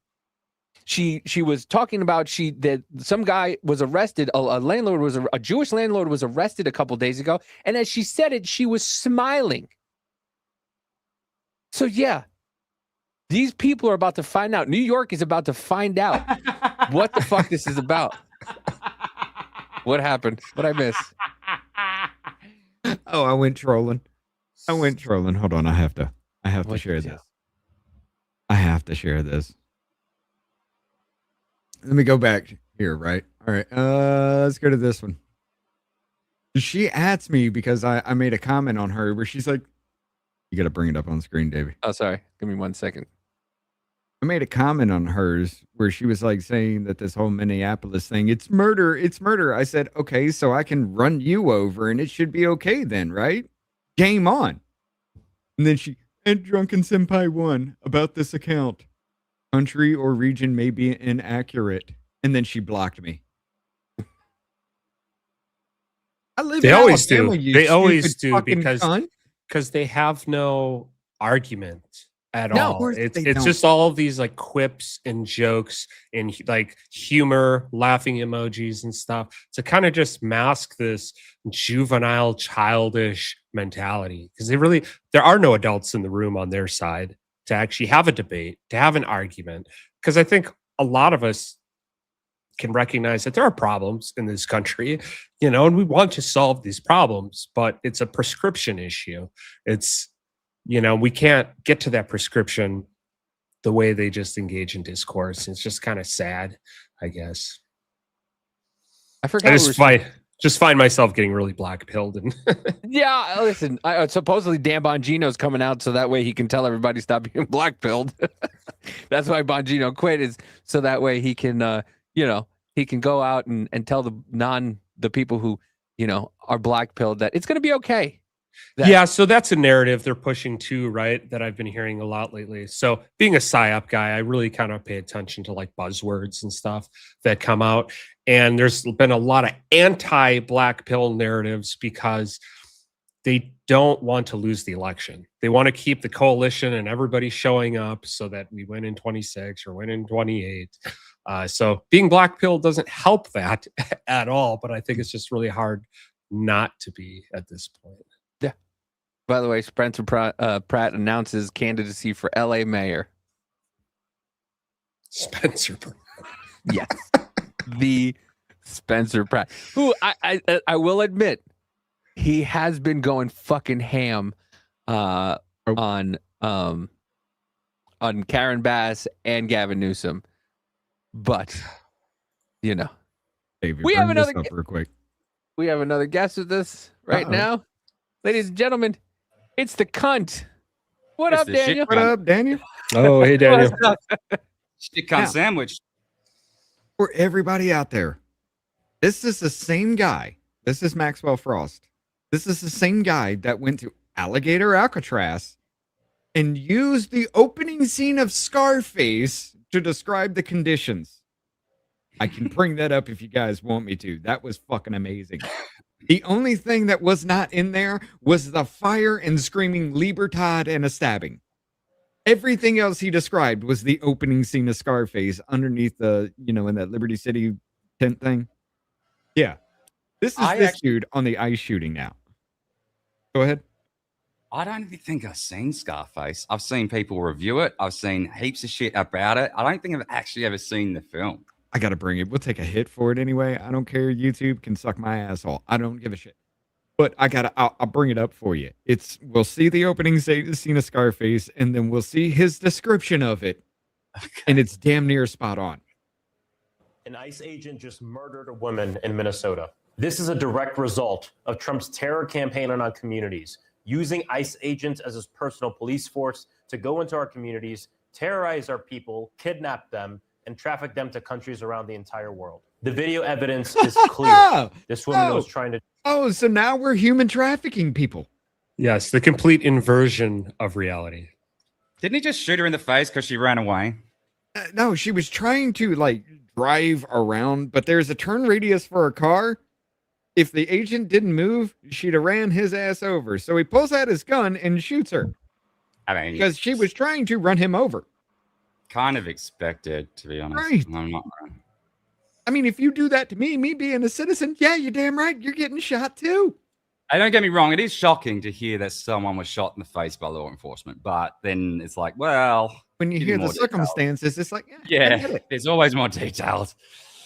S2: She was talking about that some guy was arrested. A Jewish landlord was arrested a couple days ago, and as she said it, she was smiling. So yeah, these people are about to find out. New York is about to find out what the fuck this is about. What happened? What'd I miss?
S15: Oh, I went trolling. Hold on, I have to share this. I have to share this. Let me go back here, right? All right, let's go to this one. She asked me because I made a comment on her where she's like, you got to bring it up on screen, Davey.
S2: Oh, sorry. Give me 1 second.
S15: I made a comment on hers where she was like saying that this whole Minneapolis thing, it's murder. I said, okay, so I can run you over and it should be okay then, right? Game on. And then and Drunken Senpai won about this account. Country or region may be inaccurate. And then she blocked me. I live
S11: They
S15: in
S11: always
S15: Alabama,
S11: do.
S15: you
S11: They always
S15: stupid
S11: do
S15: fucking
S11: because
S15: cunt.
S11: they have no argument at
S15: No, of
S11: all.
S15: course
S11: It's
S15: they don't.
S11: just all of these like quips and jokes and like humor, laughing emojis and stuff to kind of just mask this juvenile, childish mentality. Because there are no adults in the room on their side to actually have a debate, to have an argument. Because I think a lot of us can recognize that there are problems in this country, you know, and we want to solve these problems, but it's a prescription issue. It's, you know, we can't get to that prescription the way they just engage in discourse. It's just kind of sad, I guess.
S2: I forgot.
S11: I just find myself getting really black-pilled. And
S2: Yeah, listen. Supposedly Dan Bongino's coming out so that way he can tell everybody stop being black-pilled. That's why Bongino quit, is so that way he can, he can go out and tell the people who, are black pilled that it's going to be okay.
S11: Yeah, so that's a narrative they're pushing too, right? That I've been hearing a lot lately. So being a PSYOP guy, I really kind of pay attention to like buzzwords and stuff that come out. And there's been a lot of anti-black pill narratives because they don't want to lose the election. They want to keep the coalition and everybody showing up so that we win in 26 or win in 28. So being black pill doesn't help that at all, but I think it's just really hard not to be at this point.
S2: Yeah. By the way, Spencer Pratt announces candidacy for LA mayor.
S11: Spencer Pratt.
S2: Yes. The Spencer Pratt, who I will admit, he has been going fucking ham on Karen Bass and Gavin Newsom. But,
S15: David,
S2: we have
S15: bring this
S2: another
S15: up real quick.
S2: We have another guest with us right now. Ladies and gentlemen, it's the cunt. What
S15: It's
S2: up,
S15: the shit
S2: Daniel?
S15: What up, Daniel?
S11: Oh, hey, Daniel.
S9: Shit
S15: Now,
S9: cunt sandwich.
S15: For everybody out there, this is the same guy. This is Maxwell Frost. This is the same guy that went to Alligator Alcatraz and used the opening scene of Scarface to describe the conditions. I can bring that up if you guys want me to. That was fucking amazing. The only thing that was not in there was the fire and screaming Libertad and a stabbing. Everything else he described was the opening scene of Scarface underneath the, in that Liberty City tent thing. Yeah. This is this dude on the ice shooting now. Go ahead.
S9: I don't even think I've seen Scarface. I've seen people review it. I've seen heaps of shit about it. I don't think I've actually ever seen the film.
S15: I got to bring it. We'll take a hit for it anyway. I don't care. YouTube can suck my asshole. I don't give a shit. But I'll bring it up for you. We'll see the opening scene of Scarface, and then we'll see his description of it. Okay. And it's damn near spot on.
S22: An ICE agent just murdered a woman in Minnesota. This is a direct result of Trump's terror campaign on our communities, using ICE agents as his personal police force to go into our communities, terrorize our people, kidnap them, and traffic them to countries around the entire world. The video evidence is clear. This woman was trying to...
S15: Oh, so now we're human trafficking people.
S11: Yes, the complete inversion of reality.
S9: Didn't he just shoot her in the face because she ran away?
S15: No, she was trying to drive around, but there's a turn radius for a car. If the agent didn't move, she'd have ran his ass over. So he pulls out his gun and shoots her.
S9: I mean,
S15: because she was trying to run him over.
S9: Kind of expected, to be honest.
S15: Right.
S9: I'm not.
S15: I mean, if you do that to me being a citizen, yeah, you're damn right. You're getting shot too.
S9: Don't get me wrong. It is shocking to hear that someone was shot in the face by law enforcement. But then it's like, well,
S15: when you hear the circumstances, it's like,
S9: yeah, there's always more details.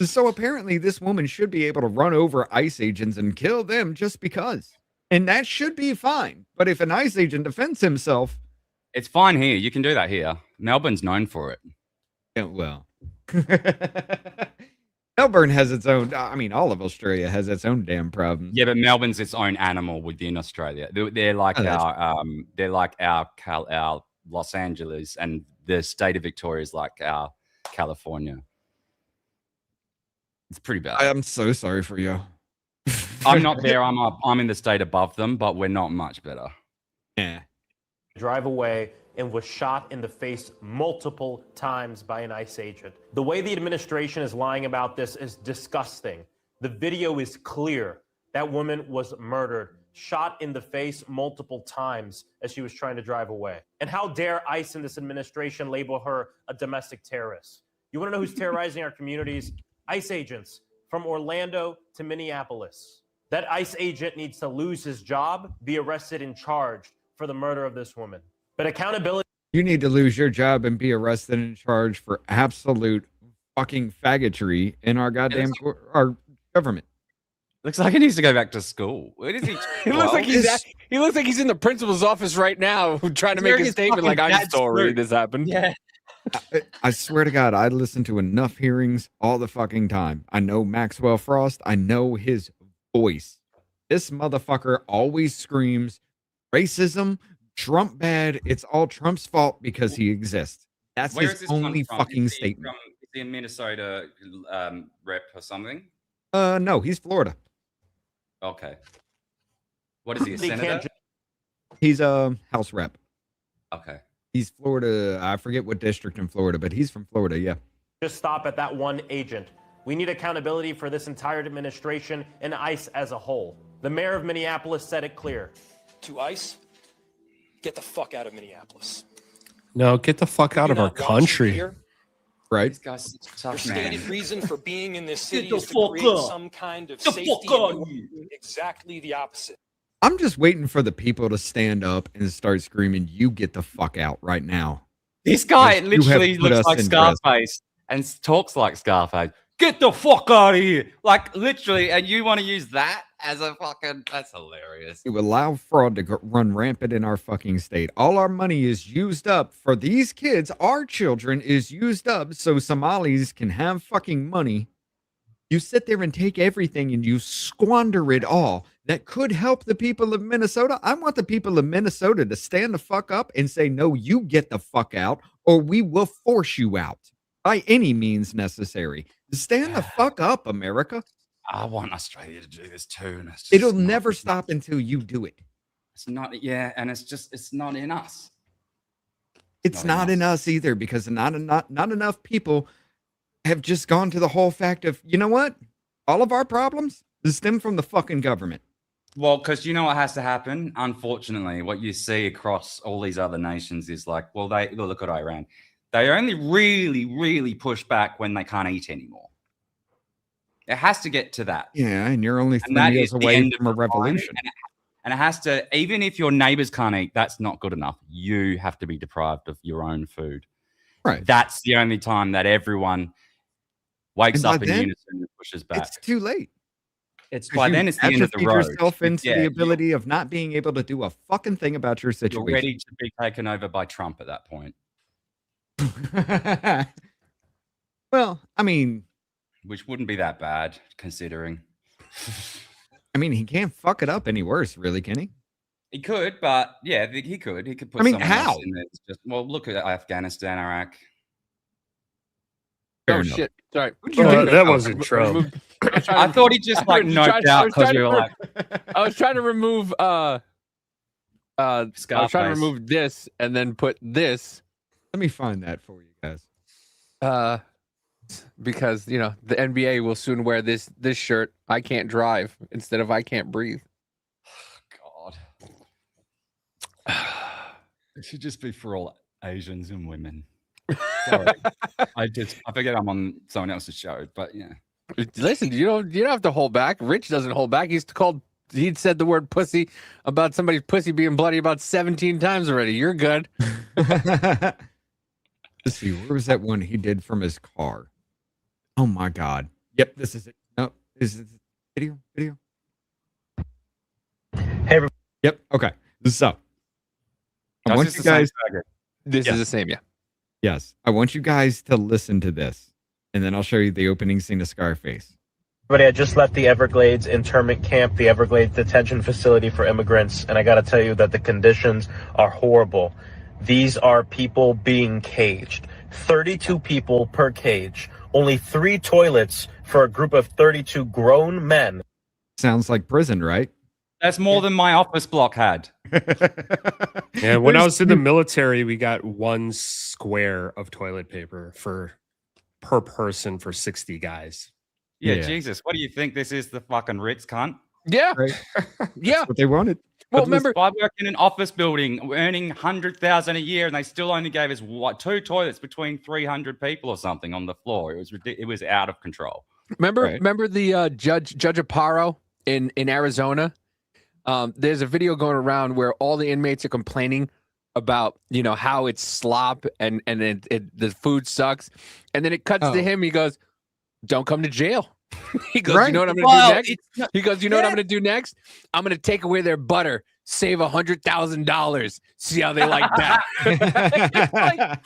S15: So apparently this woman should be able to run over ICE agents and kill them just because. And that should be fine. But if an ICE agent defends himself...
S9: It's fine here. You can do that here. Melbourne's known for it.
S15: Yeah, well... Melbourne has its own... I mean, all of Australia has its own damn problems.
S9: Yeah, but Melbourne's its own animal within Australia. They're like our Los Angeles, and the state of Victoria is like our California. It's pretty bad.
S15: I'm so sorry for you.
S9: I'm not there. I'm in the state above them, but we're not much better.
S15: Yeah.
S22: drive away and was shot in the face multiple times by an ICE agent. The way the administration is lying about this is disgusting. The video is clear. That woman was murdered, shot in the face multiple times as she was trying to drive away. And how dare ICE in this administration label her a domestic terrorist? You want to know who's terrorizing our communities? ICE agents from Orlando to Minneapolis. That ICE agent needs to lose his job, be arrested and charged for the murder of this woman. But accountability...
S15: You need to lose your job and be arrested and charged for absolute fucking faggotry in our goddamn our government.
S9: Looks like he needs to go back to school. Where is he?
S2: He looks like he's in the principal's office right now, trying to make a statement like, "I'm sorry, this happened."
S15: Yeah. I swear to God, I listen to enough hearings all the fucking time. I know Maxwell Frost. I know his voice. This motherfucker always screams racism, Trump bad. It's all Trump's fault because he exists. That's
S9: Where
S15: his
S9: is this come
S15: only
S9: from?
S15: fucking
S9: Is he
S15: statement.
S9: Is he in Minnesota rep or something?
S15: No, he's Florida.
S9: Okay. What is he, a
S22: They can't
S9: senator?
S15: He's a House rep.
S9: Okay.
S15: He's Florida. I forget what district in Florida, but he's from Florida. Yeah.
S22: just stop at that one agent. We need accountability for this entire administration and ICE as a whole. The mayor of Minneapolis said it clear.
S16: To ICE, get the fuck out of Minneapolis.
S11: No, get the fuck out of our
S16: not watching
S11: country.
S16: here?
S15: Right.
S9: This guy's
S16: Your
S9: tough, man.
S16: stated reason for being in this city
S9: the
S16: is to
S9: fuck
S16: create
S9: up.
S16: some kind of
S9: The
S16: safety.
S9: fuck
S16: and
S9: out
S16: you're
S9: of here.
S16: doing exactly the opposite.
S15: I'm just waiting for the people to stand up and start screaming, "You get the fuck out right now."
S9: This guy
S15: You have
S9: literally
S15: put
S9: looks
S15: us
S9: like
S15: in dress.
S9: Scarface and talks like Scarface. Get the fuck out of here. Like, literally, and you want to use that as a fucking... That's hilarious.
S15: You allow fraud to run rampant in our fucking state. All our money is used up for these kids. Our children is used up so Somalis can have fucking money. You sit there and take everything and you squander it all. That could help the people of Minnesota. I want the people of Minnesota to stand the fuck up and say, no, you get the fuck out, or we will force you out by any means necessary. Stand the fuck up, America.
S9: I want Australia to do this too. And it's just
S15: It'll
S9: not-
S15: never stop until you do it.
S9: It's not, yeah, and it's not in us.
S15: It's not in us either, because not enough people have just gone to the whole fact of, you know what? All of our problems stem from the fucking government.
S9: Well, because you know what has to happen? Unfortunately, what you see across all these other nations is like, well, look at Iran. They only really push back when they can't eat anymore. It has to get to that.
S15: Yeah, and you're only
S9: And that
S15: 3
S9: is
S15: years
S9: the
S15: away
S9: end of
S15: from a
S9: the line,
S15: revolution.
S9: And it has to, even if your neighbors can't eat, that's not good enough. You have to be deprived of your own food.
S15: Right.
S9: That's the only time that everyone wakes
S15: And by
S9: up in
S15: then,
S9: unison and pushes back.
S15: It's too late.
S9: It's
S15: 'Cause
S9: by
S15: you
S9: then it's the end of the
S15: atrophied
S9: road.
S15: yourself into
S9: Yeah,
S15: the ability of not being able to do a fucking thing about your
S9: You're
S15: situation.
S9: ready to be taken over by Trump at that point.
S15: Well, I mean,
S9: which wouldn't be that bad considering.
S15: he can't fuck it up any worse, really, can he?
S9: He could, but yeah, he could. He could put.
S15: I mean,
S9: someone else
S15: how?
S9: in there. It's just, well, look at Afghanistan, Iraq.
S15: Fair
S2: Oh
S15: enough.
S2: shit! Sorry.
S15: What'd you do?
S11: That wasn't Trump.
S9: I thought he just like noped out because you were like,
S2: I was trying to remove I was trying to
S9: Scarface.
S2: remove this and then put this
S15: Let me find that for you guys.
S2: because the NBA will soon wear this shirt. I can't drive instead of I can't breathe.
S9: God. It should just be for all Asians and women. Sorry. I forget I'm on someone else's show, but yeah.
S2: Listen, you don't have to hold back. Rich doesn't hold back. He'd said the word pussy about somebody's pussy being bloody about 17 times already. You're good.
S15: Let's see, where was that one he did from his car? Oh my god. Yep, this is it. No, is it video?
S22: Hey,
S15: Yep, okay. So I want you guys
S2: This is the same, yeah.
S15: Yes. I want you guys to listen to this, and then I'll show you the opening scene of Scarface.
S22: Everybody, I just left the Everglades internment camp, the Everglades detention facility for immigrants, and I got to tell you that the conditions are horrible. These are people being caged. 32 people per cage. Only 3 toilets for a group of 32 grown men.
S15: Sounds like prison, right?
S9: That's more than my office block had.
S11: Yeah, when I was in the military, we got 1 square of toilet paper per person for 60 guys.
S9: Yeah, Jesus. What do you think this is, the fucking Ritz, cunt?
S2: Yeah. Yeah.
S15: That's what they wanted.
S2: Well, remember,
S9: I work in an office building earning 100,000 a year, and they still only gave us 2 toilets between 300 people or something on the floor. It was it was out of control.
S2: remember the Judge Aparo in Arizona? There's a video going around where all the inmates are complaining about how it's slop and the food sucks, and then it cuts to him. He goes, "Don't come to jail." He goes, "You know what I'm going to do next?" He goes, "You know what I'm going to do next? I'm going to take away their butter, save $100,000. See how they like that." It's like,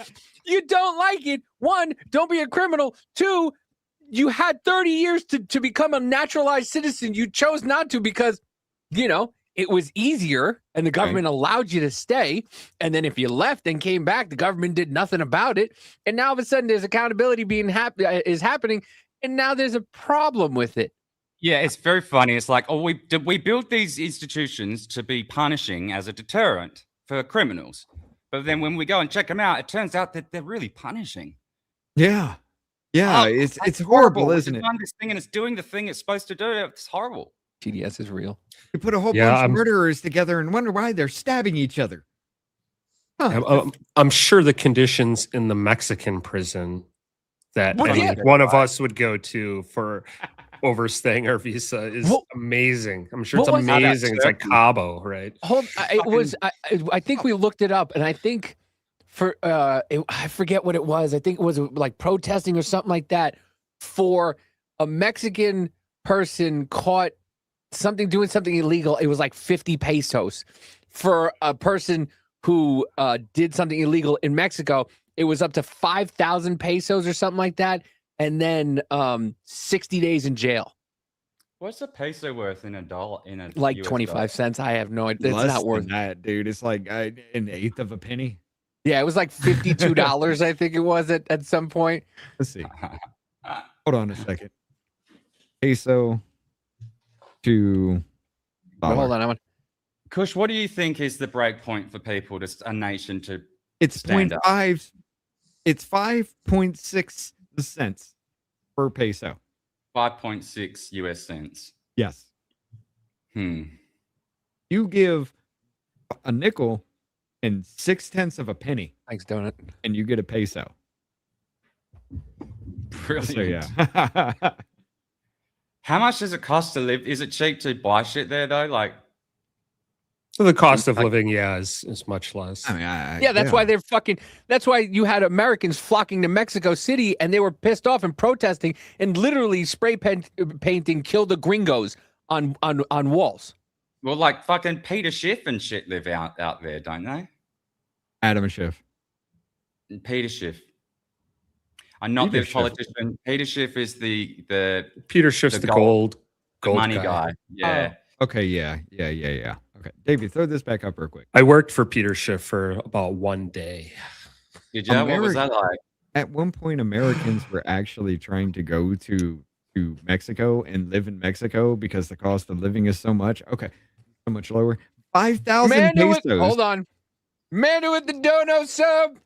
S2: you don't like it. 1, don't be a criminal. 2, you had 30 years to become a naturalized citizen. You chose not to because, it was easier and the government allowed you to stay. And then if you left and came back, the government did nothing about it. And now all of a sudden there's accountability is happening. And now there's a problem with it.
S9: Yeah, it's very funny. It's like, oh, we built these institutions to be punishing as a deterrent for criminals. But then when we go and check them out, it turns out that they're really punishing.
S15: Yeah. Yeah,
S9: Oh,
S15: it's
S9: that's
S15: horrible,
S9: horrible.
S15: isn't
S9: It's
S15: it?
S9: done this thing and it's doing the thing it's supposed to do. It's horrible.
S2: TDS is real.
S15: You put a whole
S11: Yeah,
S15: bunch of
S11: I'm-
S15: murderers together and wonder why they're stabbing each other.
S11: I'm sure the conditions in the Mexican prison that
S2: Well,
S11: any
S2: yeah.
S11: one of us would go to for overstaying our visa is amazing. I'm sure it's
S2: what was-
S11: amazing. It's like Cabo, right?
S2: I think we looked it up, and I think I forget what it was. I think it was like protesting or something like that for a Mexican person caught doing something illegal. It was like 50 pesos. For a person who did something illegal in Mexico, it was up to 5,000 pesos or something like that, and then 60 days in jail.
S9: What's a peso worth in a dollar?
S2: Like
S9: US
S2: 25
S9: dollar?
S2: cents. I have no idea. It's
S15: Less
S2: not worth
S15: than that, dude. It's like an eighth of a penny.
S2: Yeah, it was like $52, I think it was at some point.
S15: Let's see. Hold on a second. Peso to
S2: Well,
S15: dollar.
S2: hold on. I want
S9: Kush, what do you think is the break point for people, a nation to
S15: It's
S9: stand up?
S15: 0.5. It's 5.6 cents per peso.
S9: 5.6 US cents.
S15: Yes.
S9: Hmm.
S15: You give a nickel and 0.6 of a penny.
S2: Thanks, Donut.
S15: And you get a peso.
S9: Brilliant.
S15: So yeah.
S9: How much does it cost to live? Is it cheap to buy shit there though? Like,
S11: So the cost of living, is much less.
S15: I mean,
S2: Yeah, that's why they're fucking. That's why you had Americans flocking to Mexico City, and they were pissed off and protesting, and literally spray painting "Kill the Gringos" on walls.
S9: well, like fucking Peter Schiff and shit live out there, don't they?
S15: Adam Schiff.
S9: Peter Schiff. I'm not
S15: Peter
S9: the
S15: Schiff.
S9: politician. Peter Schiff is the
S11: Peter Schiff's the gold
S9: money guy. Yeah.
S15: Okay, yeah. Okay. Davey, throw this back up real quick.
S11: I worked for Peter Schiff for about one day.
S9: Did you? What was that like?
S15: At one point, Americans were actually trying to go to Mexico and live in Mexico because the cost of living is so much. Okay, so much lower. 5,000
S2: Manu
S15: pesos.
S2: with, hold on. Manu with the donut sub.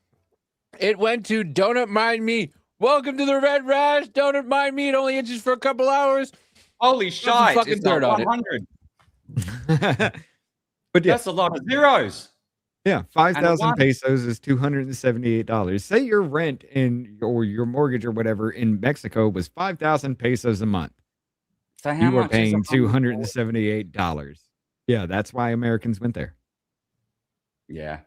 S2: It went to Donut Mind Me. Welcome to the Red Rash. Donut Mind Me. It only itches for a couple hours.
S9: Holy
S2: Some
S9: shite!
S2: fucking
S9: It's
S2: dirt
S9: like
S2: on it.
S9: 100.
S15: But yeah,
S9: That's a lot of zeros.
S15: yeah, 5,000
S9: one.
S15: pesos is $278. Say your rent or your mortgage or whatever in Mexico was 5,000 pesos a month.
S9: So how
S15: You were
S9: much is
S15: paying
S9: $100?
S15: $278. Yeah, that's why Americans went there.
S9: Yeah.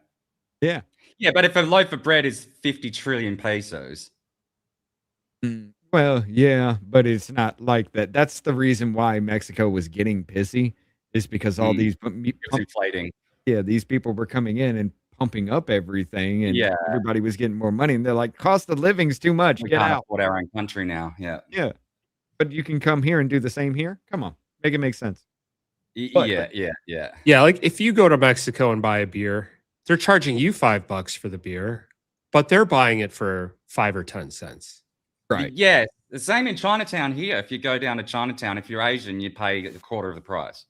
S15: Yeah.
S9: Yeah, but if a loaf of bread is 50 trillion pesos,
S15: Well, yeah, but it's not like that. That's the reason why Mexico was getting pissy, is because all these
S9: it's inflating.
S15: these people were coming in and pumping up everything, and
S9: Yeah.
S15: everybody was getting more money, and they're like, cost of living's too much.
S9: We
S15: Get
S9: can't
S15: out.
S9: afford our own country now. Yeah.
S15: Yeah, but you can come here and do the same here. Come on, make it make sense.
S9: Y-
S15: But-
S9: yeah.
S11: Yeah, like if you go to Mexico and buy a beer, they're charging you $5 for the beer, but they're buying it for 5 or 10 cents.
S15: Right.
S9: Yeah. The same in Chinatown here. If you go down to Chinatown, if you're Asian, you pay a quarter of the price.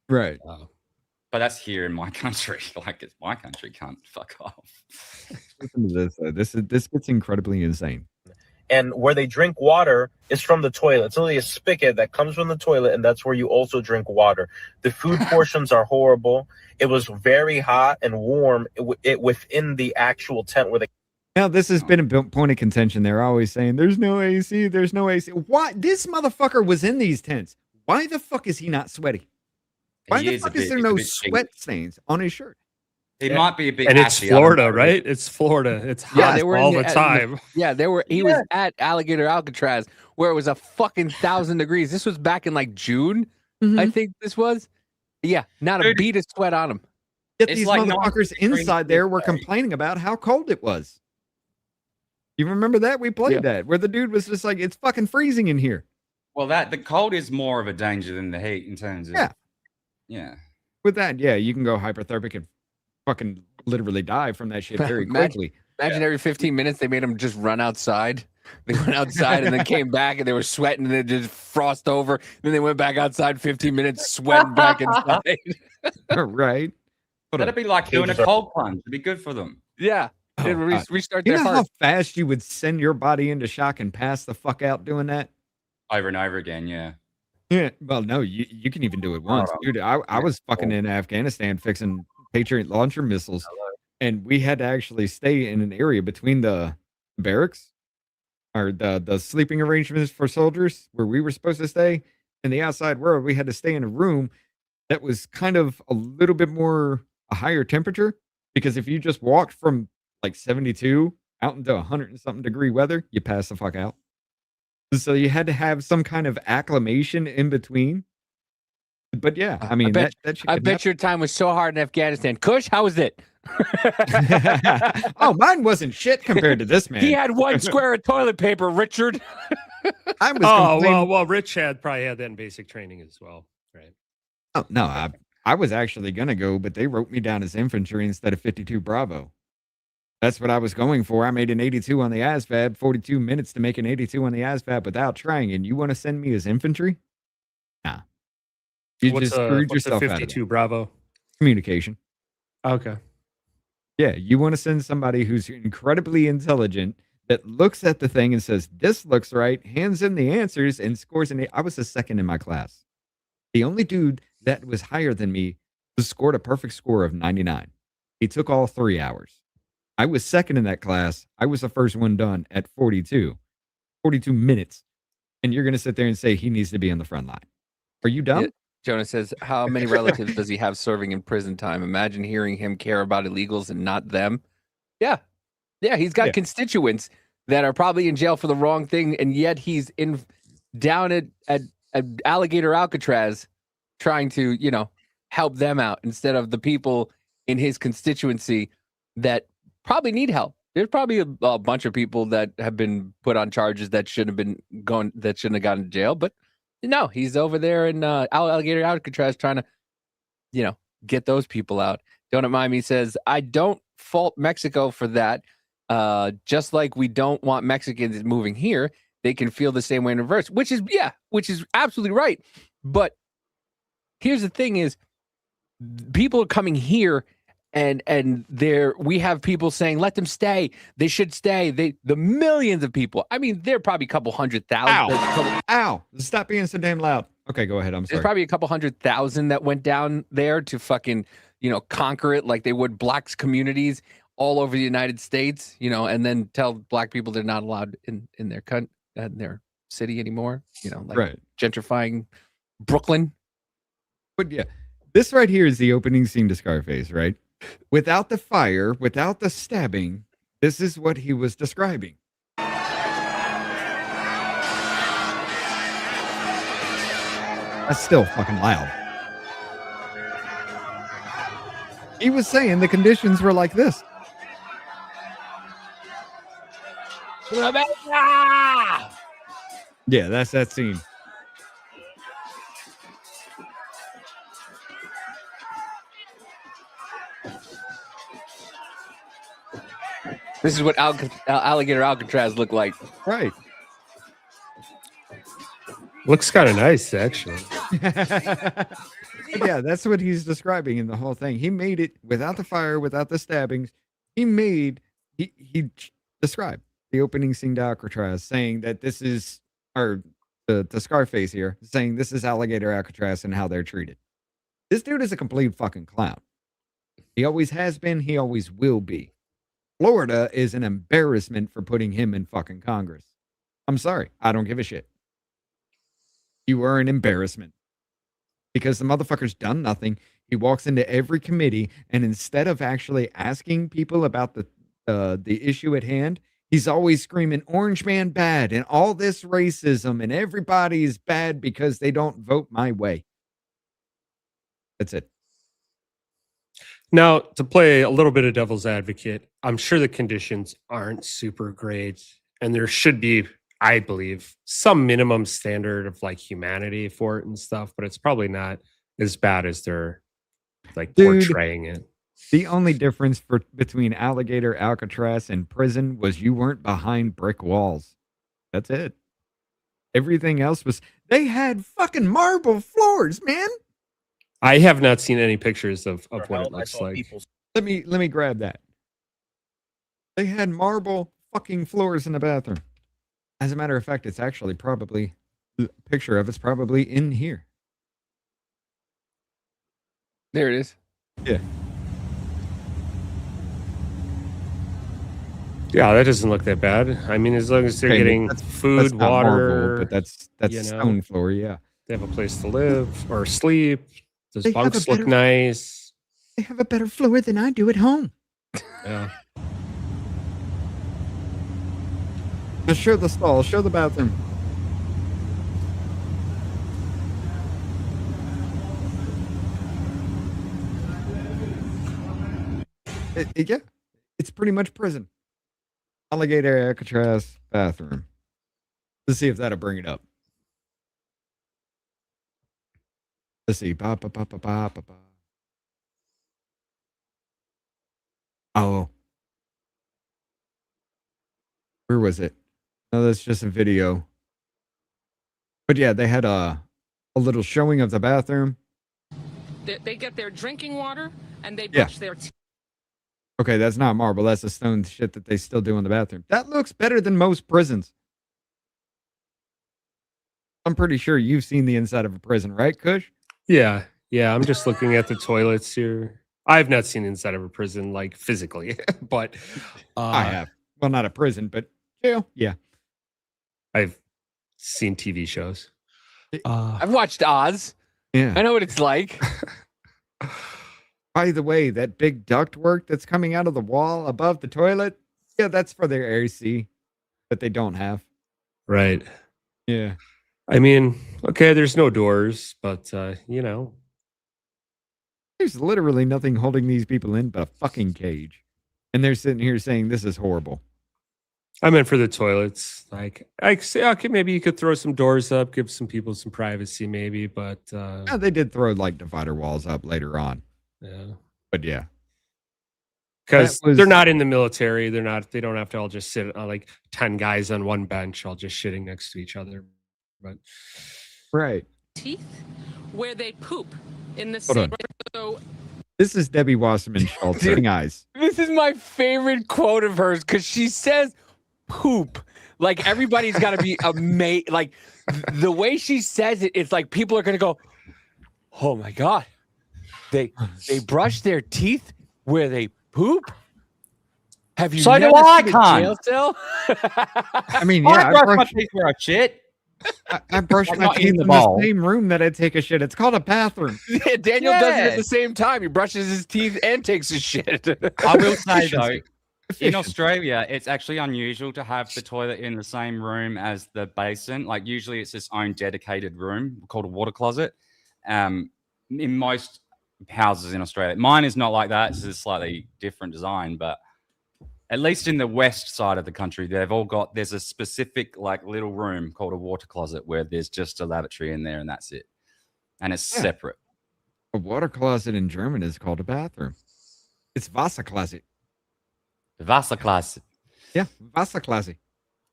S15: Right.
S9: But that's here in my country. Like, it's my country. Can't fuck off.
S15: Listen to this. This gets incredibly insane.
S17: And where they drink water is from the toilet. It's only a spigot that comes from the toilet, and that's where you also drink water. The food portions are horrible. It was very hot and warm within the actual tent where they.
S15: Now, this has been a point of contention. They're always saying, there's no AC, there's no AC. Why? This motherfucker was in these tents. Why the fuck is he not sweaty? Why
S9: He
S15: the
S9: is a
S15: fuck is
S9: bit-
S15: there
S9: he's a
S15: no
S9: bit
S15: sweat stains on his shirt?
S9: It might be a bit
S11: And it's
S9: ashy, I don't
S11: Florida,
S9: know.
S11: right? It's Florida. It's hot
S2: Yeah, they were
S11: all
S2: in
S11: the time.
S2: Yeah, he was at Alligator Alcatraz where it was a fucking 1,000 degrees. This was back in like June, I think this was. Yeah, not a bead of sweat on him.
S15: Yet
S9: It's
S15: these
S9: like
S15: motherfuckers
S9: 90 degrees
S15: inside there were complaining about how cold it was. You remember that? We played that, where the dude was just like, it's fucking freezing in here.
S9: Well, the cold is more of a danger than the heat in terms of. Yeah.
S15: With that, yeah, you can go hyperthermic and fucking literally die from that shit very quickly.
S2: Imagine every 15 minutes they made them just run outside. They went outside and then came back and they were sweating and then just frost over. Then they went back outside 15 minutes, sweating back inside.
S15: Right.
S9: That'd be like doing a cold plunge. It'd be good for them.
S2: Yeah. It'd restart
S15: You
S2: their
S15: know how
S2: heart.
S15: fast you would send your body into shock and pass the fuck out doing that?
S9: Over and over again, yeah.
S15: Yeah. Well, no, you can even do it once, dude. I was fucking in Afghanistan fixing Patriot launcher missiles, and we had to actually stay in an area between the barracks or the sleeping arrangements for soldiers where we were supposed to stay. In the outside world, we had to stay in a room that was kind of a little bit more a higher temperature, because if you just walked from like 72 out into 100 and something degree weather, you pass the fuck out. So you had to have some kind of acclimation in between. But yeah, I mean,
S2: bet
S15: that
S2: your time was so hard in Afghanistan. Kush, how was it?
S15: Oh, mine wasn't shit compared to this man.
S2: He had one square of toilet paper, Richard.
S15: I was
S11: well, Rich probably had that in basic training as well, right?
S15: Oh no, I was actually gonna go, but they wrote me down as infantry instead of 52 Bravo. That's what I was going for. I made an 82 on the ASVAB, 42 minutes to make an 82 on the ASVAB without trying. And you want to send me as infantry? Nah. You just screwed yourself out of
S11: 52
S15: it.
S11: Bravo?
S15: Communication.
S11: Okay.
S15: Yeah, you want to send somebody who's incredibly intelligent that looks at the thing and says, this looks right, hands in the answers, and scores an 8. I was the second in my class. The only dude that was higher than me scored a perfect score of 99. He took all 3 hours. I was second in that class. I was the first one done at 42 minutes. And you're going to sit there and say he needs to be on the front line. Are you dumb?
S2: Yeah. Jonah says, how many relatives does he have serving in prison time? Imagine hearing him care about illegals and not them. Yeah. Yeah, he's got constituents that are probably in jail for the wrong thing, and yet he's down at Alligator Alcatraz trying to, help them out instead of the people in his constituency that probably need help. There's probably a bunch of people that have been put on charges that shouldn't have gone to jail, but no, he's over there in Alligator Alcatraz trying to, get those people out. Donut Mimey says, I don't fault Mexico for that. Just like we don't want Mexicans moving here, they can feel the same way in reverse, which is absolutely right. But here's the thing is, people are coming here and we have people saying, let them stay. They should stay. The millions of people. I mean, there are probably a couple 100,000.
S15: Ow. Stop being so damn loud. Okay, go ahead. I'm sorry.
S2: There's probably a couple 100,000 that went down there to fucking, conquer it like they would blacks communities all over the United States, and then tell black people they're not allowed in their city anymore, like gentrifying Brooklyn.
S15: But yeah, this right here is the opening scene to Scarface, right? Without the fire, without the stabbing, this is what he was describing. That's still fucking loud. He was saying the conditions were like this. Yeah, that's that scene.
S2: This is what Alligator Alcatraz looked like.
S15: Right.
S11: Looks kind of nice, actually.
S15: Yeah, that's what he's describing in the whole thing. He made it without the fire, without the stabbings. He described the opening scene to Alcatraz, saying that this is, or the Scarface here, saying this is Alligator Alcatraz and how they're treated. This dude is a complete fucking clown. He always has been. He always will be. Florida is an embarrassment for putting him in fucking Congress. I'm sorry. I don't give a shit. You are an embarrassment. Because the motherfucker's done nothing. He walks into every committee, and instead of actually asking people about the issue at hand, he's always screaming, Orange Man bad, and all this racism, and everybody is bad because they don't vote my way. That's it.
S11: Now, to play a little bit of devil's advocate, I'm sure the conditions aren't super great, and there should be, I believe, some minimum standard of like humanity for it and stuff, but it's probably not as bad as they're like
S15: Dude.
S11: portraying it.
S15: The only difference between Alligator, Alcatraz, and prison was you weren't behind brick walls. That's it. Everything else was, they had fucking marble floors, man.
S11: I have not seen any pictures of what it looks like.
S15: Let me grab that. They had marble fucking floors in the bathroom. As a matter of fact, it's actually probably, the picture of it's probably in here.
S2: There it is.
S15: Yeah.
S11: Yeah, that doesn't look that bad. I mean, as long as they're
S15: Okay,
S11: getting
S15: that's
S11: food,
S15: not
S11: water,
S15: marble, but that's
S11: you know,
S15: stone floor, yeah.
S11: they have a place to live or sleep. Those
S15: They have
S11: bunks
S15: a
S11: look
S15: better-
S11: nice.
S15: They have a better floor than I do at home.
S11: Yeah.
S15: Just show the stall, show the bathroom. Yeah, it's pretty much prison. Alligator, Alcatraz, bathroom. Let's see if that'll bring it up. Let's see. Ba, ba, ba, ba, ba, ba, ba. Oh. Where was it? No, that's just a video. But yeah, they had a little showing of the bathroom.
S20: They get their drinking water and they
S15: Yeah.
S20: brush their teeth.
S15: Okay, that's not marble. That's the stone shit that they still do in the bathroom. That looks better than most prisons. I'm pretty sure you've seen the inside of a prison, right, Kush?
S11: Yeah. Yeah. I'm just looking at the toilets here. I've not seen inside of a prison, like physically, but
S15: I have. Well, not a prison, but jail. Yeah.
S11: I've seen TV shows.
S2: I've watched Oz.
S15: Yeah.
S2: I know what it's like.
S15: By the way, that big ductwork that's coming out of the wall above the toilet, yeah, that's for their AC that they don't have.
S11: Right.
S15: Yeah.
S11: I mean, okay, there's no doors, but you know.
S15: There's literally nothing holding these people in but a fucking cage. And they're sitting here saying this is horrible.
S11: I meant for the toilets. Like I say, okay, maybe you could throw some doors up, give some people some privacy, maybe, but
S15: Yeah, they did throw like divider walls up later on.
S11: yeah.
S15: But yeah.
S11: Because
S15: That was-
S11: they're not in the military. They don't have to all just sit like 10 guys on one bench, all just shitting next to each other. But
S15: Right.
S20: Teeth where they poop in the
S15: Hold
S20: same.
S15: on.
S20: So
S15: This is Debbie Wasserman Schultz. Saying eyes.
S2: This is my favorite quote of hers because she says poop. Like everybody's got to be amazed. Like the way she says it, it's like people are going to go, oh my God. They brush their teeth where they poop? Have you
S9: So do
S2: never
S9: I,
S2: seen a
S9: cunt.
S2: jail cell?
S15: I mean,
S9: I
S15: yeah,
S9: brush my teeth where I shit.
S15: I brush
S9: I'm
S15: my
S9: not
S15: teeth
S9: in
S15: in
S9: the bowl.
S15: the same room that I take a shit. It's called a bathroom.
S2: Yeah, Daniel does it at
S9: Yeah.
S2: the same time. He brushes his teeth and takes his shit.
S9: I will say though,
S15: Efficiency.
S9: in Australia, it's actually unusual to have the toilet in the same room as the basin. Like usually, it's its own dedicated room called a water closet. In most houses in Australia, mine is not like that. It's a slightly different design, but at least in the west side of the country, there's a specific like little room called a water closet where there's just a lavatory in there and that's it, and it's
S15: Yeah.
S9: separate.
S15: A water closet in German is called a bathroom. It's Wassercloset.
S9: Wasserklasse.
S15: Yeah, Wassercloset.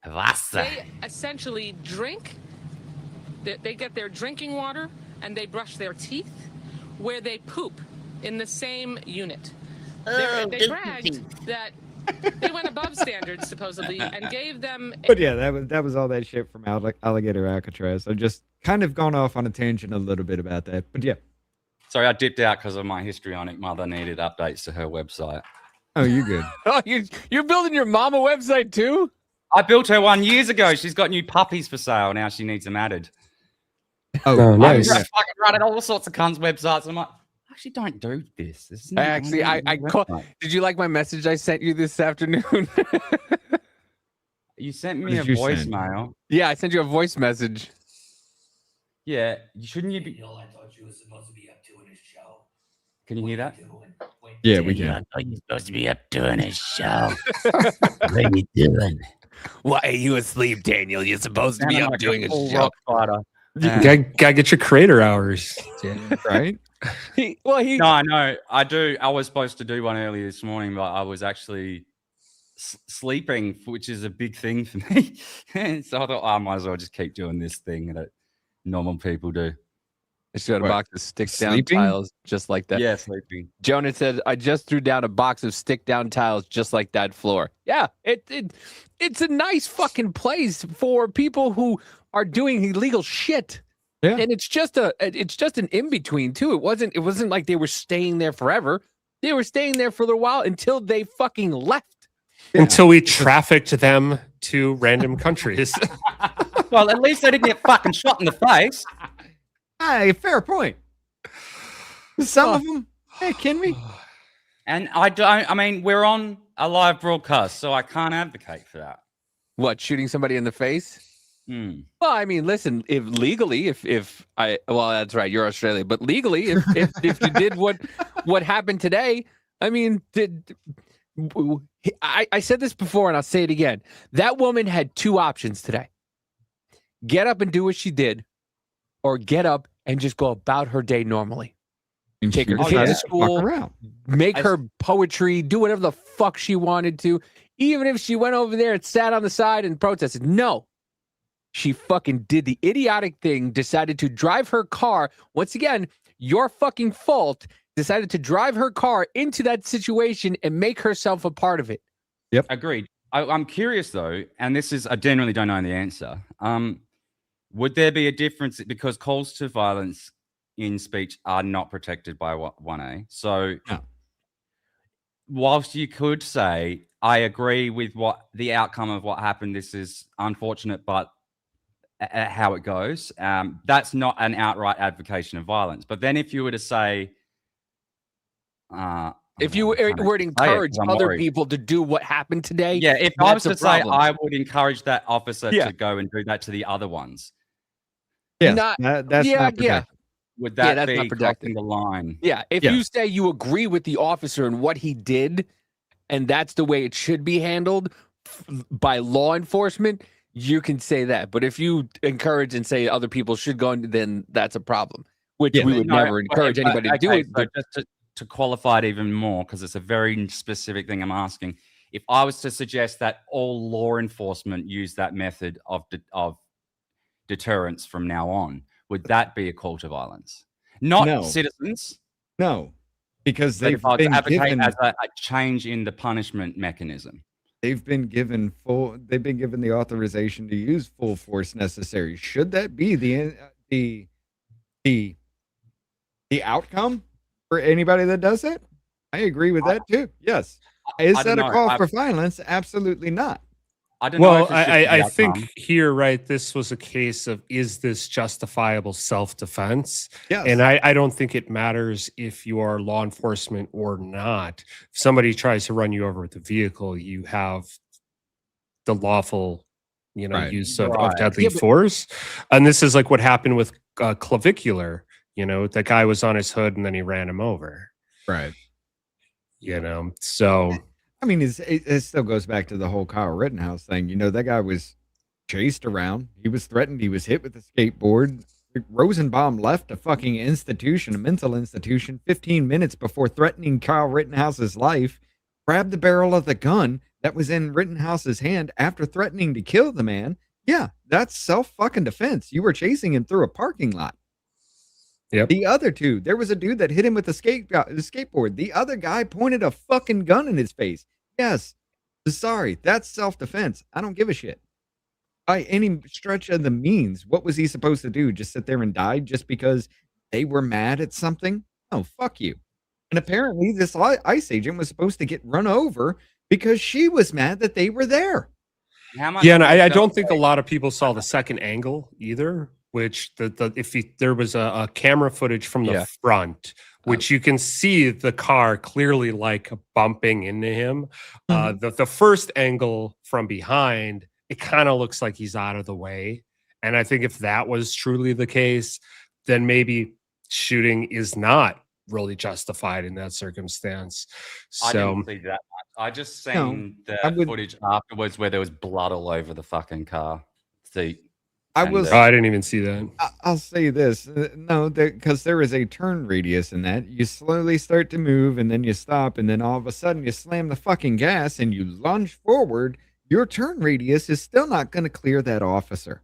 S9: Wasser.
S20: they essentially drink. They get their drinking water and they brush their teeth where they poop in the same unit. They bragged that they went above standards supposedly and gave them.
S15: But yeah, that was all that shit from Alligator Alcatraz. I've just kind of gone off on a tangent a little bit about that. But yeah.
S9: Sorry, I dipped out because of my histrionic mother needed updates to her website.
S15: Oh, you good.
S2: Oh, you're building your mama website too?
S9: I built her one years ago. She's got new puppies for sale. Now she needs them added.
S11: Oh, nice.
S9: I'm fucking running all sorts of cunts websites. I'm like, I actually don't do this. This isn't
S2: Actually, I call, did you like my message I sent you this afternoon?
S9: You sent
S15: What
S9: me a
S15: did you send?
S9: voicemail.
S2: Yeah, I sent you a voice message.
S9: Yeah, shouldn't you be?
S16: I thought you were supposed to be up doing a show.
S9: Can you hear that?
S15: Yeah, we can.
S16: I thought you were supposed to be up doing a show. What are you doing?
S2: Why are you asleep, Daniel? You're supposed to be
S9: Sounded
S2: up
S9: like
S2: doing a
S9: full
S2: show.
S9: rock fighter.
S11: Gotta get your creator hours.
S15: Right?
S9: No, I know. I do. I was supposed to do one earlier this morning, but I was actually sleeping, which is a big thing for me. So I thought, I might as well just keep doing this thing that normal people do.
S2: It's got a
S9: What?
S2: box of stick down
S9: Sleeping?
S2: tiles just like that.
S9: Yeah, sleeping.
S2: Jonah said, I just threw down a box of stick down tiles just like that floor. Yeah, it's a nice fucking place for people who are doing illegal shit.
S15: Yeah.
S2: And it's just an in-between too. It wasn't like they were staying there forever. They were staying there for a little while until they fucking left.
S11: Until we trafficked them to random countries.
S9: Well, at least they didn't get fucking shot in the face.
S15: Hey, fair point. Some of them, hey, can we?
S9: And I mean, we're on a live broadcast, so I can't advocate for that.
S2: What, shooting somebody in the face?
S9: Hmm.
S2: Well, I mean, listen, if legally, well, that's right, you're Australia, but legally, if you did what happened today, I mean, I said this before and I'll say it again. That woman had two options today. Get up and do what she did, or get up and just go about her day normally.
S15: And
S2: Take her
S15: she
S2: kids to
S15: decided to fuck
S2: school,
S15: around.
S2: make her poetry, do whatever the fuck she wanted to. Even if she went over there and sat on the side and protested. No. She fucking did the idiotic thing, decided to drive her car. Once again, your fucking fault. Decided to drive her car into that situation and make herself a part of it.
S15: Yep.
S9: Agreed. I'm curious though, and this is, I genuinely don't know the answer. Would there be a difference because calls to violence in speech are not protected by 1A? So whilst you could say, I agree with what the outcome of what happened, this is unfortunate, but how it goes, that's not an outright advocation of violence. But then if you were to say,
S2: if you were to encourage other people to do what happened today,
S9: yeah, if I was
S2: that's
S9: to
S2: a
S9: say
S2: problem.
S9: I would encourage that officer
S2: Yeah.
S9: to go and do that to the other ones,
S15: Yes,
S2: Not-
S15: that's
S2: yeah,
S15: not
S2: yeah.
S15: protected.
S9: would
S2: Yeah,
S9: that
S2: that's not
S9: be
S2: protected.
S9: crossing the line?
S2: Yeah, if
S15: Yeah.
S2: you say you agree with the officer and what he did, and that's the way it should be handled by law enforcement, you can say that. But if you encourage and say other people should go, then that's a problem, which we would
S9: No,
S2: never encourage
S9: but-
S2: anybody to do
S9: okay,
S2: it.
S9: so
S2: But
S9: just to qualify it even more, because it's a very specific thing I'm asking. If I was to suggest that all law enforcement use that method of deterrence from now on, would that be a call to violence? Not
S15: No.
S9: citizens.
S15: No, because
S9: But
S15: they've
S9: if I was to
S15: been
S9: advocate
S15: given
S9: as a change in the punishment mechanism.
S15: they've been given the authorization to use full force necessary. Should that be the outcome for anybody that does it? I agree with that too. Yes. Is
S9: I
S15: that
S9: don't
S15: a
S9: know.
S15: call for violence? Absolutely not.
S9: I don't know.
S11: Well,
S9: if it should be
S11: I
S9: the
S11: think
S9: outcome.
S11: here, right, this was a case of, is this justifiable self-defense?
S15: Yes.
S11: And I don't think it matters if you are law enforcement or not. If somebody tries to run you over with a vehicle, you have the lawful,
S15: Right.
S11: use of
S9: Right.
S11: deadly
S2: Yeah, but-
S11: force. And this is like what happened with Clavicular. The guy was on his hood and then he ran him over.
S15: Right.
S11: So
S15: I mean, it still goes back to the whole Kyle Rittenhouse thing. That guy was chased around. He was threatened. He was hit with a skateboard. Rosenbaum left a fucking institution, a mental institution, 15 minutes before threatening Kyle Rittenhouse's life, grabbed the barrel of the gun that was in Rittenhouse's hand after threatening to kill the man. Yeah, that's self-fucking defense. You were chasing him through a parking lot.
S11: Yep.
S15: The other two, there was a dude that hit him with the skateboard. The other guy pointed a fucking gun in his face. Yes, sorry, that's self-defense. I don't give a shit. By any stretch of the means, what was he supposed to do? Just sit there and die just because they were mad at something? Oh, fuck you. And apparently this ICE agent was supposed to get run over because she was mad that they were there.
S9: How much
S11: yeah, and I
S9: self-
S11: don't think a lot of people saw the second angle either, which there was a camera footage from the front, which you can see the car clearly like bumping into him. The first angle from behind, it kind of looks like he's out of the way. And I think if that was truly the case, then maybe shooting is not really justified in that circumstance.
S9: I
S11: So
S9: didn't see that much. I just
S15: No,
S9: seen
S15: I
S9: the
S15: would-
S9: footage afterwards where there was blood all over the fucking car seat.
S15: I will.
S11: Oh, I didn't even see that.
S15: I'll say this. No, because there is a turn radius in that. You slowly start to move and then you stop, and then all of a sudden you slam the fucking gas and you lunge forward. Your turn radius is still not going to clear that officer.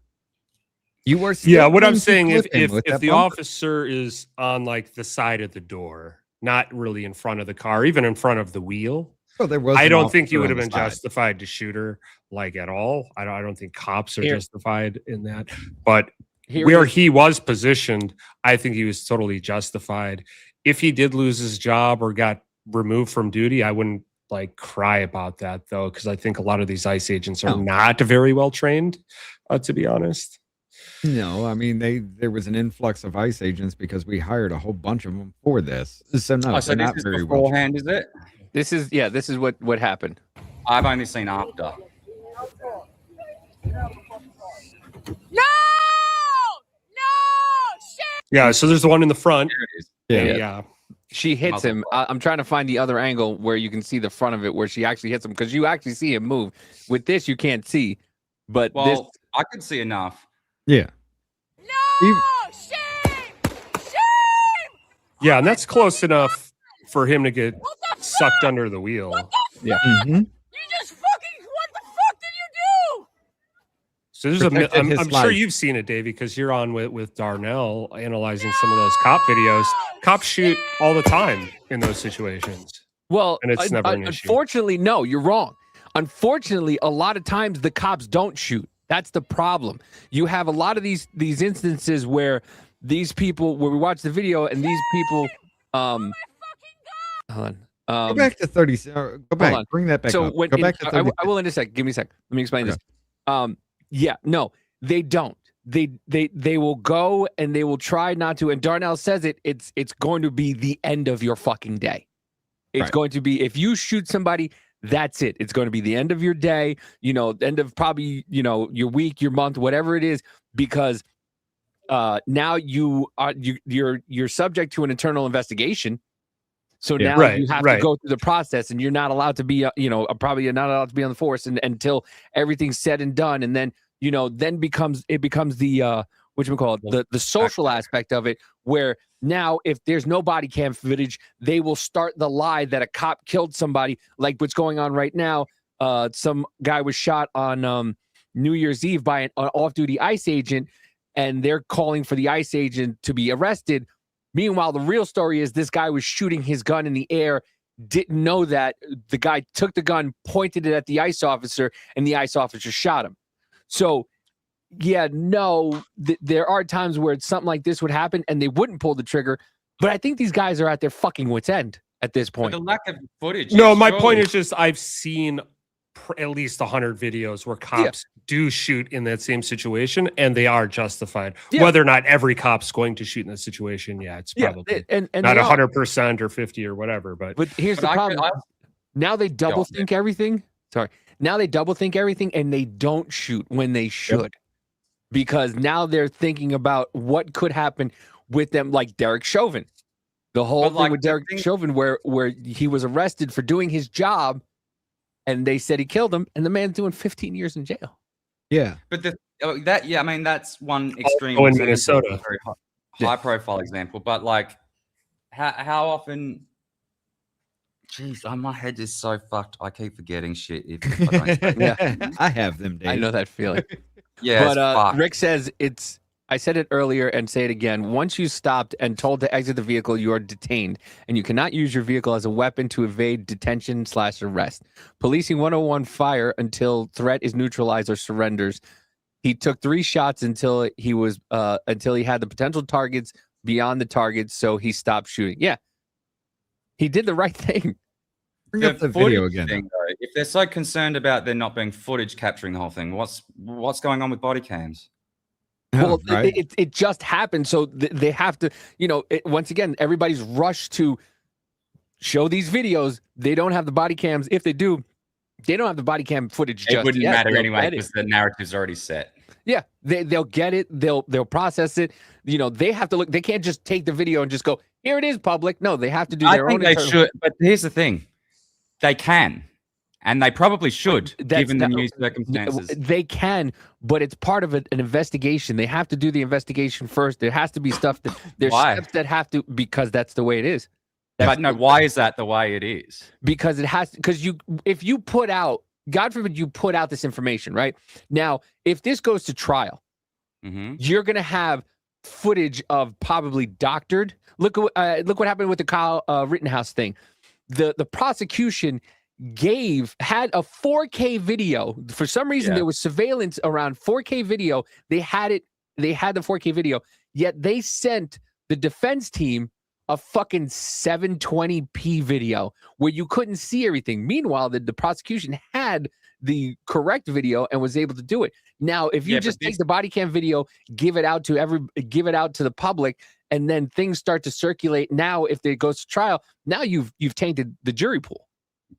S15: You are still
S11: Yeah, what I'm
S15: going to
S11: saying,
S15: clip him
S11: if
S15: with that
S11: the
S15: bumper.
S11: officer is on like the side of the door, not really in front of the car, even in front of the wheel,
S15: Well, there was
S11: I
S15: an
S11: don't think you
S15: officer
S11: would
S15: on
S11: have
S15: the
S11: been
S15: side.
S11: justified to shoot her like at all. I don't think cops are
S2: Here-
S11: justified in that. But
S2: Here
S11: where
S2: is-
S11: he was positioned, I think he was totally justified. If he did lose his job or got removed from duty, I wouldn't like cry about that though, because I think a lot of these ICE agents are
S15: No.
S11: not very well trained, to be honest.
S15: No, I mean there was an influx of ICE agents because we hired a whole bunch of them for this. So no,
S9: Oh, so
S15: they're
S9: this
S15: not
S9: is
S15: very well.
S9: beforehand, is it?
S2: This is what happened.
S9: I've only seen after.
S11: Yeah, so there's the one in the front.
S9: Here it is.
S15: Yeah.
S11: Yeah.
S2: She hits him. I'm trying to find the other angle where you can see the front of it, where she actually hits him, because you actually see him move. With this, you can't see, but
S9: Well,
S2: this.
S9: I could see enough.
S15: Yeah.
S11: Yeah, and that's close enough for him to get sucked under the wheel.
S2: Yeah.
S15: Mhm.
S11: So there's
S15: Protected
S11: I'm
S15: his
S11: sure
S15: life.
S11: you've seen it, Davey, because you're on with Darnell analyzing some of those cop videos. Cops shoot all the time in those situations.
S2: Well,
S11: And it's never an issue.
S2: unfortunately, no, you're wrong. Unfortunately, a lot of times the cops don't shoot. That's the problem. You have a lot of these instances where these people, where we watch the video and these people, hold on.
S15: Go back to 30. Go back.
S2: on.
S15: Bring that back
S2: So
S15: up.
S2: when
S15: Go back to 30.
S2: I will in a sec. Give me a sec. Let me explain
S15: Okay.
S2: this. Yeah, no, they don't. They will go and they will try not to. And Darnell says it's going to be the end of your fucking day. It's
S15: Right.
S2: going to be, if you shoot somebody, that's it. It's going to be the end of your day. End of probably your week, your month, whatever it is, because now you're subject to an internal investigation. So
S11: Yeah.
S2: now
S11: Right,
S2: you have
S11: right.
S2: to go through the process, and you're not allowed to be, probably you're not allowed to be on the force until everything's said and done. And then, then becomes the the social aspect of it, where now if there's no body cam footage, they will start the lie that a cop killed somebody, like what's going on right now. Some guy was shot on New Year's Eve by an off-duty ICE agent, and they're calling for the ICE agent to be arrested. Meanwhile, the real story is this guy was shooting his gun in the air, didn't know that. The guy took the gun, pointed it at the ICE officer, and the ICE officer shot him. So, yeah, no, there are times where something like this would happen and they wouldn't pull the trigger. But I think these guys are at their fucking wits' end at this
S9: But
S2: point.
S9: the lack of footage.
S11: No,
S9: is
S11: my
S9: surely-
S11: point is just I've seen at least 100 videos where cops do shoot in that same situation, and they are justified.
S2: Yeah.
S11: Whether or not every cop's going to shoot in that situation, it's
S2: Yeah,
S11: probably
S2: and
S11: not
S2: they are.
S11: 100% or 50 or whatever. But
S2: But here's the
S9: But
S2: problem. Now they double
S9: Go.
S2: think everything. Sorry. Now they double think everything, and they don't shoot when they should. Because now they're thinking about what could happen with them, like Derek Chauvin. The whole
S9: But,
S2: thing
S9: like,
S2: with
S9: the
S2: Derek
S9: thing-
S2: Chauvin, where he was arrested for doing his job, and they said he killed him, and the man's doing 15 years in jail.
S15: Yeah.
S9: But I mean, that's one extreme
S11: in
S9: example,
S11: Minnesota.
S9: a very high profile example. But like, how often? Jeez, my head is so fucked. I keep forgetting shit. If I don't say it.
S15: I have them, Dave.
S2: I know that feeling.
S9: Yeah,
S2: But
S9: it's fucked.
S2: Rick says I said it earlier and say it again. Once you stopped and told to exit the vehicle, you are detained, and you cannot use your vehicle as a weapon to evade detention/arrest. Policing 101 fire until threat is neutralized or surrenders. He took 3 shots until he had the potential targets beyond the targets, so he stopped shooting. Yeah, he did the right thing.
S15: Bring up the video
S9: footage
S15: again.
S9: thing, though, if they're so concerned about there not being footage capturing the whole thing, what's going on with body cams?
S2: Well,
S15: Right.
S2: it just happened, so they have to, once again, everybody's rushed to show these videos. They don't have the body cams. If they do, they don't have the body cam footage.
S9: It
S2: just
S9: wouldn't
S2: yet.
S9: matter
S2: They'll
S9: anyway
S2: get it.
S9: because the narrative's already set.
S2: Yeah, they'll get it. They'll process it. They have to look. They can't just take the video and just go, here it is, public. No, they have to do
S9: I
S2: their
S9: think
S2: own.
S9: they
S2: internal-
S9: should, but here's the thing: they can, And they probably should,
S2: That's
S9: given the
S2: not-
S9: new circumstances.
S2: They can, but it's part of an investigation. They have to do the investigation first. There has to be stuff that there's
S9: Why?
S2: steps that have to, because that's the way it is.
S9: But no, why is that the way it is?
S2: Because it has, because if you put out, God forbid you put out this information, right? Now, if this goes to trial, you're going to have footage of probably doctored. Look what happened with the Kyle Rittenhouse thing. The prosecution had a 4K video. For some reason, there was surveillance around 4K video. They had the 4K video, yet they sent the defense team a fucking 720p video where you couldn't see everything. Meanwhile, the prosecution had the correct video and was able to do it. Now, if you just take the body cam video, give it out to the public, and then things start to circulate. Now, if it goes to trial, now you've tainted the jury pool.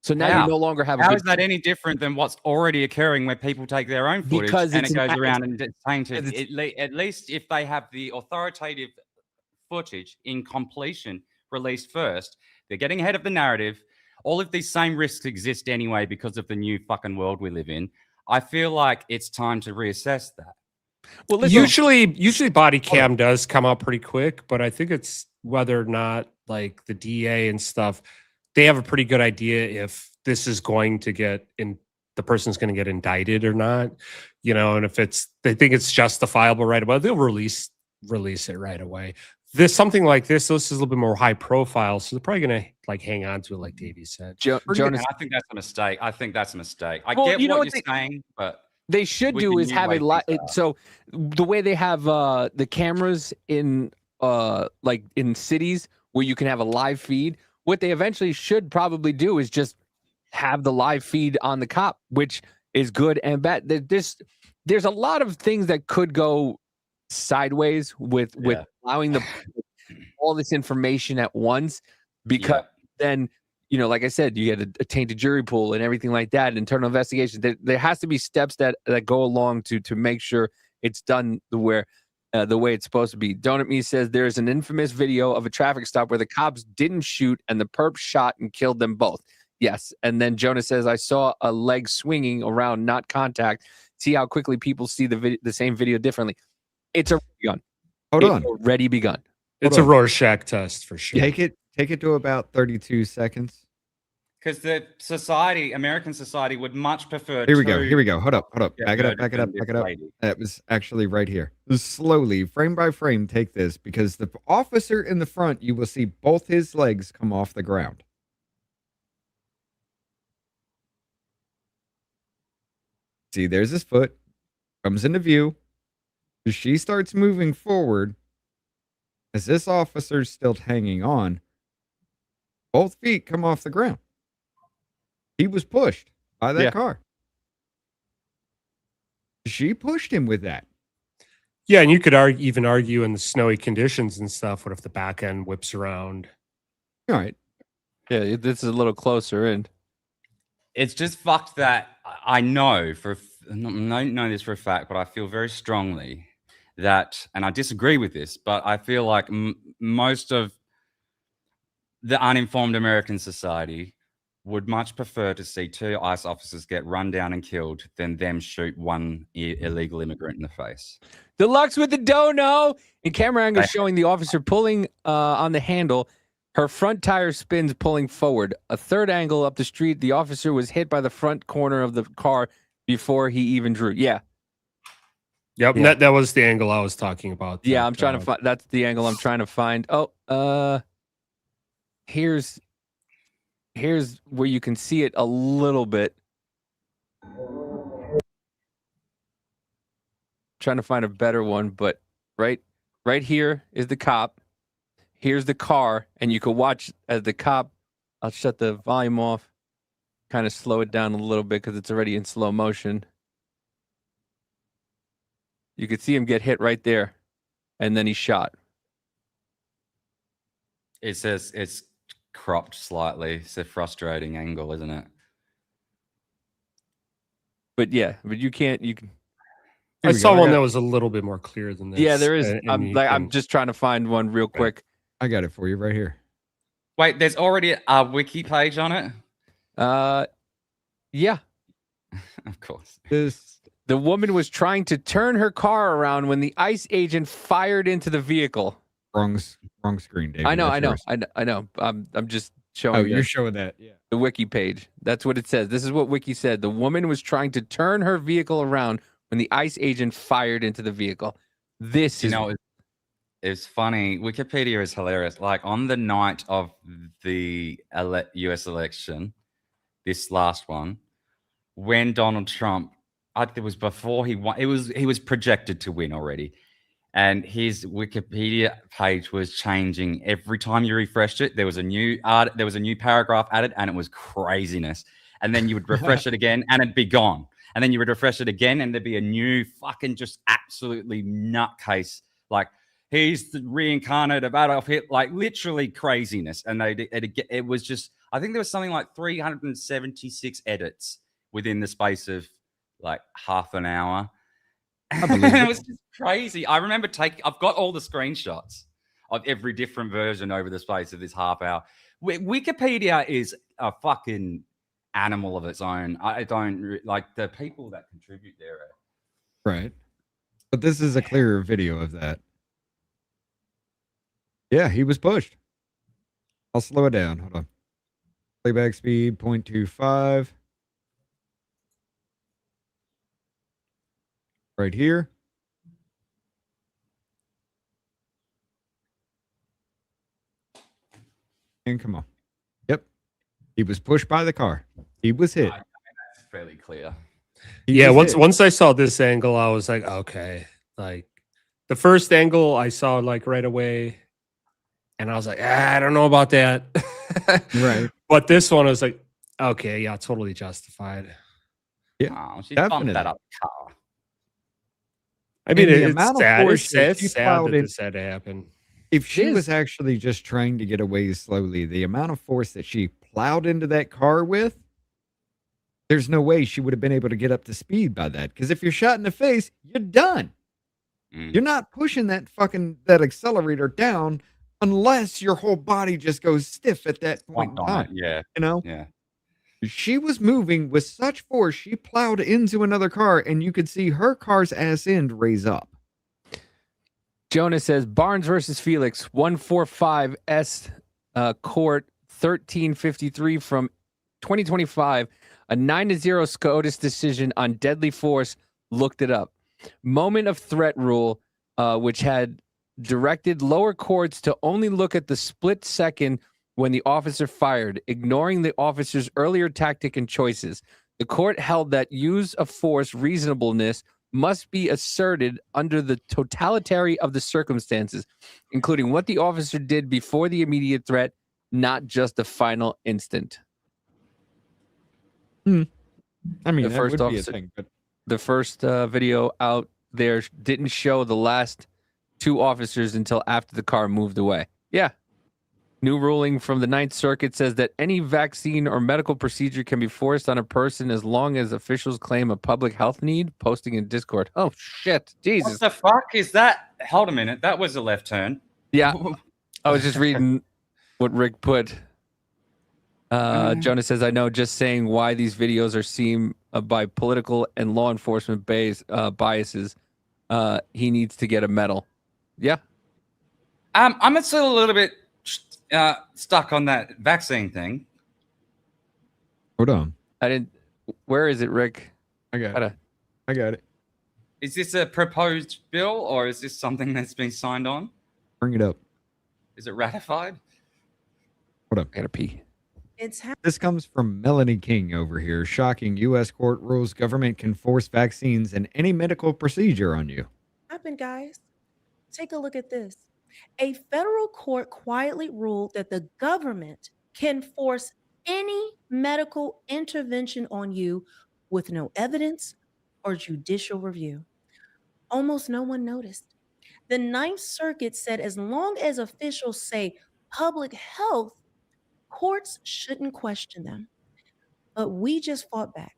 S2: So now you no longer have.
S9: How is that any different than what's already occurring, where people take their own footage
S2: Because
S9: and
S2: it's
S9: it goes
S2: an-
S9: around and it's tainted? At least if they have the authoritative footage in completion released first, they're getting ahead of the narrative. All of these same risks exist anyway because of the new fucking world we live in. I feel like it's time to reassess that.
S2: Well,
S11: usually body cam does come out pretty quick, but I think it's whether or not like the DA and stuff, they have a pretty good idea if this is going to get in, the person's going to get indicted or not, and if they think it's justifiable right away, they'll release it right away. Something like this is a little bit more high profile, so they're probably going to like hang on to it, like Davey said.
S2: Jonas,
S9: I think that's a mistake. I
S2: Well,
S9: get
S2: you know
S9: what
S2: what
S9: you're saying, but
S2: they should
S9: with
S2: do
S9: the
S2: is
S9: new
S2: have
S9: way
S2: a lot.
S9: things are.
S2: So the way they have the cameras in like in cities where you can have a live feed, what they eventually should probably do is just have the live feed on the cop, which is good and bad. There's a lot of things that could go sideways with allowing all this information at once, because then like I said, you get a tainted jury pool and everything like that, internal investigation. There has to be steps that go along to make sure it's done the way it's supposed to be. Donut Me says there's an infamous video of a traffic stop where the cops didn't shoot and the perp shot and killed them both. Yes. And then Jonah says, I saw a leg swinging around, not contact. See how quickly people see the same video differently. It's already begun.
S15: Hold on.
S2: Already begun.
S11: It's a Rorschach test for sure.
S15: Take it to about 32 seconds.
S9: Because the American society would much prefer.
S15: Here we go. Hold up.
S9: get
S15: Back it up.
S9: murdered than this lady.
S15: That was actually right here. Slowly, frame by frame, take this, because the officer in the front, you will see both his legs come off the ground. See, there's his foot, comes into view. She starts moving forward. As this officer's still hanging on, both feet come off the ground. He was pushed by that car. She pushed him with that.
S11: Yeah, and you could even argue in the snowy conditions and stuff, what if the back end whips around?
S15: All right.
S2: Yeah, this is a little closer in.
S9: It's just fucked that I know know this for a fact, but I feel very strongly that, and I disagree with this, but I feel like most of the uninformed American society would much prefer to see 2 ICE officers get run down and killed than them shoot one illegal immigrant in the face.
S2: Deluxe with the dono. In camera angle showing the officer pulling on the handle. Her front tire spins pulling forward. A third angle up the street. The officer was hit by the front corner of the car before he even drew. Yeah.
S11: Yep.
S2: Yeah.
S11: That was the angle I was talking about.
S2: Yeah, I'm trying to find. That's the angle I'm trying to find. Oh, here's where you can see it a little bit. Trying to find a better one, but right here is the cop. Here's the car, and you can watch as the cop. I'll shut the volume off, kind of slow it down a little bit because it's already in slow motion. You could see him get hit right there, and then he shot.
S9: It says it's cropped slightly. It's a frustrating angle, isn't it?
S2: But yeah, you can.
S11: I saw one that was a little bit more clear than this.
S2: Yeah, there is.
S11: and
S2: I'm just trying to find one real quick.
S15: I got it for you right here.
S9: Wait, there's already a wiki page on it?
S2: Yeah.
S9: Of course.
S2: The woman was trying to turn her car around when the ICE agent fired into the vehicle.
S15: Wrong screen, David.
S2: I know.
S15: That's yours.
S2: I know. I'm just showing.
S15: Oh, you're showing that. Yeah.
S2: The wiki page. That's what it says. This is what wiki said. The woman was trying to turn her vehicle around when the ICE agent fired into the vehicle. This is.
S9: It's funny. Wikipedia is hilarious. Like on the night of the U.S. election, this last one, when Donald Trump, it was before he won. He was projected to win already, and his Wikipedia page was changing every time you refreshed it. There was a new paragraph added, and it was craziness. And then you would refresh it again, and it'd be gone. And then you would refresh it again, and there'd be a new fucking just absolutely nutcase like. He's the reincarnated Adolf Hitler, like literally craziness. And it was just, I think there was something like 376 edits within the space of like half an hour. It was just crazy. I remember I've got all the screenshots of every different version over the space of this half hour. Wikipedia is a fucking animal of its own. I don't like the people that contribute there.
S15: Right. But this is a clearer video of that. Yeah, he was pushed. I'll slow it down. Hold on. Playback speed 0.25. Right here. And come on. Yep. He was pushed by the car. He was hit.
S9: That's fairly clear.
S11: Yeah, once I saw this angle, I was like, okay. Like the first angle I saw like right away. And I was like, I don't know about that.
S15: Right.
S11: But this one, I was like, okay, yeah, totally justified.
S15: Yeah,
S9: she bumped that up the car.
S11: I mean,
S15: And the
S11: it's
S15: amount of
S11: sad.
S15: force
S11: It's
S15: that
S11: sad,
S15: she
S11: sad
S15: plowed
S11: that
S15: in-
S11: this had to happen.
S15: If she was actually just trying to get away slowly, the amount of force that she plowed into that car with, there's no way she would have been able to get up to speed by that. Because if you're shot in the face, you're done. You're not pushing that accelerator down unless your whole body just goes stiff at that point in time.
S9: Yeah.
S15: You know?
S9: Yeah.
S15: She was moving with such force, she plowed into another car, and you could see her car's ass end raise up.
S2: Jonah says Barnes versus Felix 145 S Court 1353 from 2025. A 9-0 SCOTUS decision on deadly force. Looked it up. Moment of threat rule, which had directed lower courts to only look at the split second when the officer fired, ignoring the officer's earlier tactic and choices. The court held that use of force reasonableness must be asserted under the totality of the circumstances, including what the officer did before the immediate threat, not just the final instant.
S15: I mean,
S2: the
S15: that
S2: first
S15: would be a
S2: officer,
S15: thing, but
S2: the first video out there didn't show the last two officers until after the car moved away. Yeah. New ruling from the Ninth Circuit says that any vaccine or medical procedure can be forced on a person as long as officials claim a public health need. Posting in Discord. Oh, shit. Jesus.
S9: What the fuck is that? Hold a minute. That was a left turn.
S2: Yeah. I was just reading what Rick put. Jonah says, I know, just saying why these videos are seen by political and law enforcement biases. He needs to get a medal. Yeah.
S9: I'm still a little bit stuck on that vaccine thing.
S15: Hold on.
S2: I didn't. Where is it, Rick?
S15: I got it.
S9: Is this a proposed bill or is this something that's been signed on?
S15: Bring it up.
S9: Is it ratified?
S15: Hold up.
S2: I gotta pee.
S15: This comes from Melanie King over here. Shocking U.S. court rules government can force vaccines and any medical procedure on you.
S7: Happened, guys. Take a look at this. A federal court quietly ruled that the government can force any medical intervention on you with no evidence or judicial review. Almost no one noticed. The Ninth Circuit said as long as officials say public health, courts shouldn't question them. But we just fought back.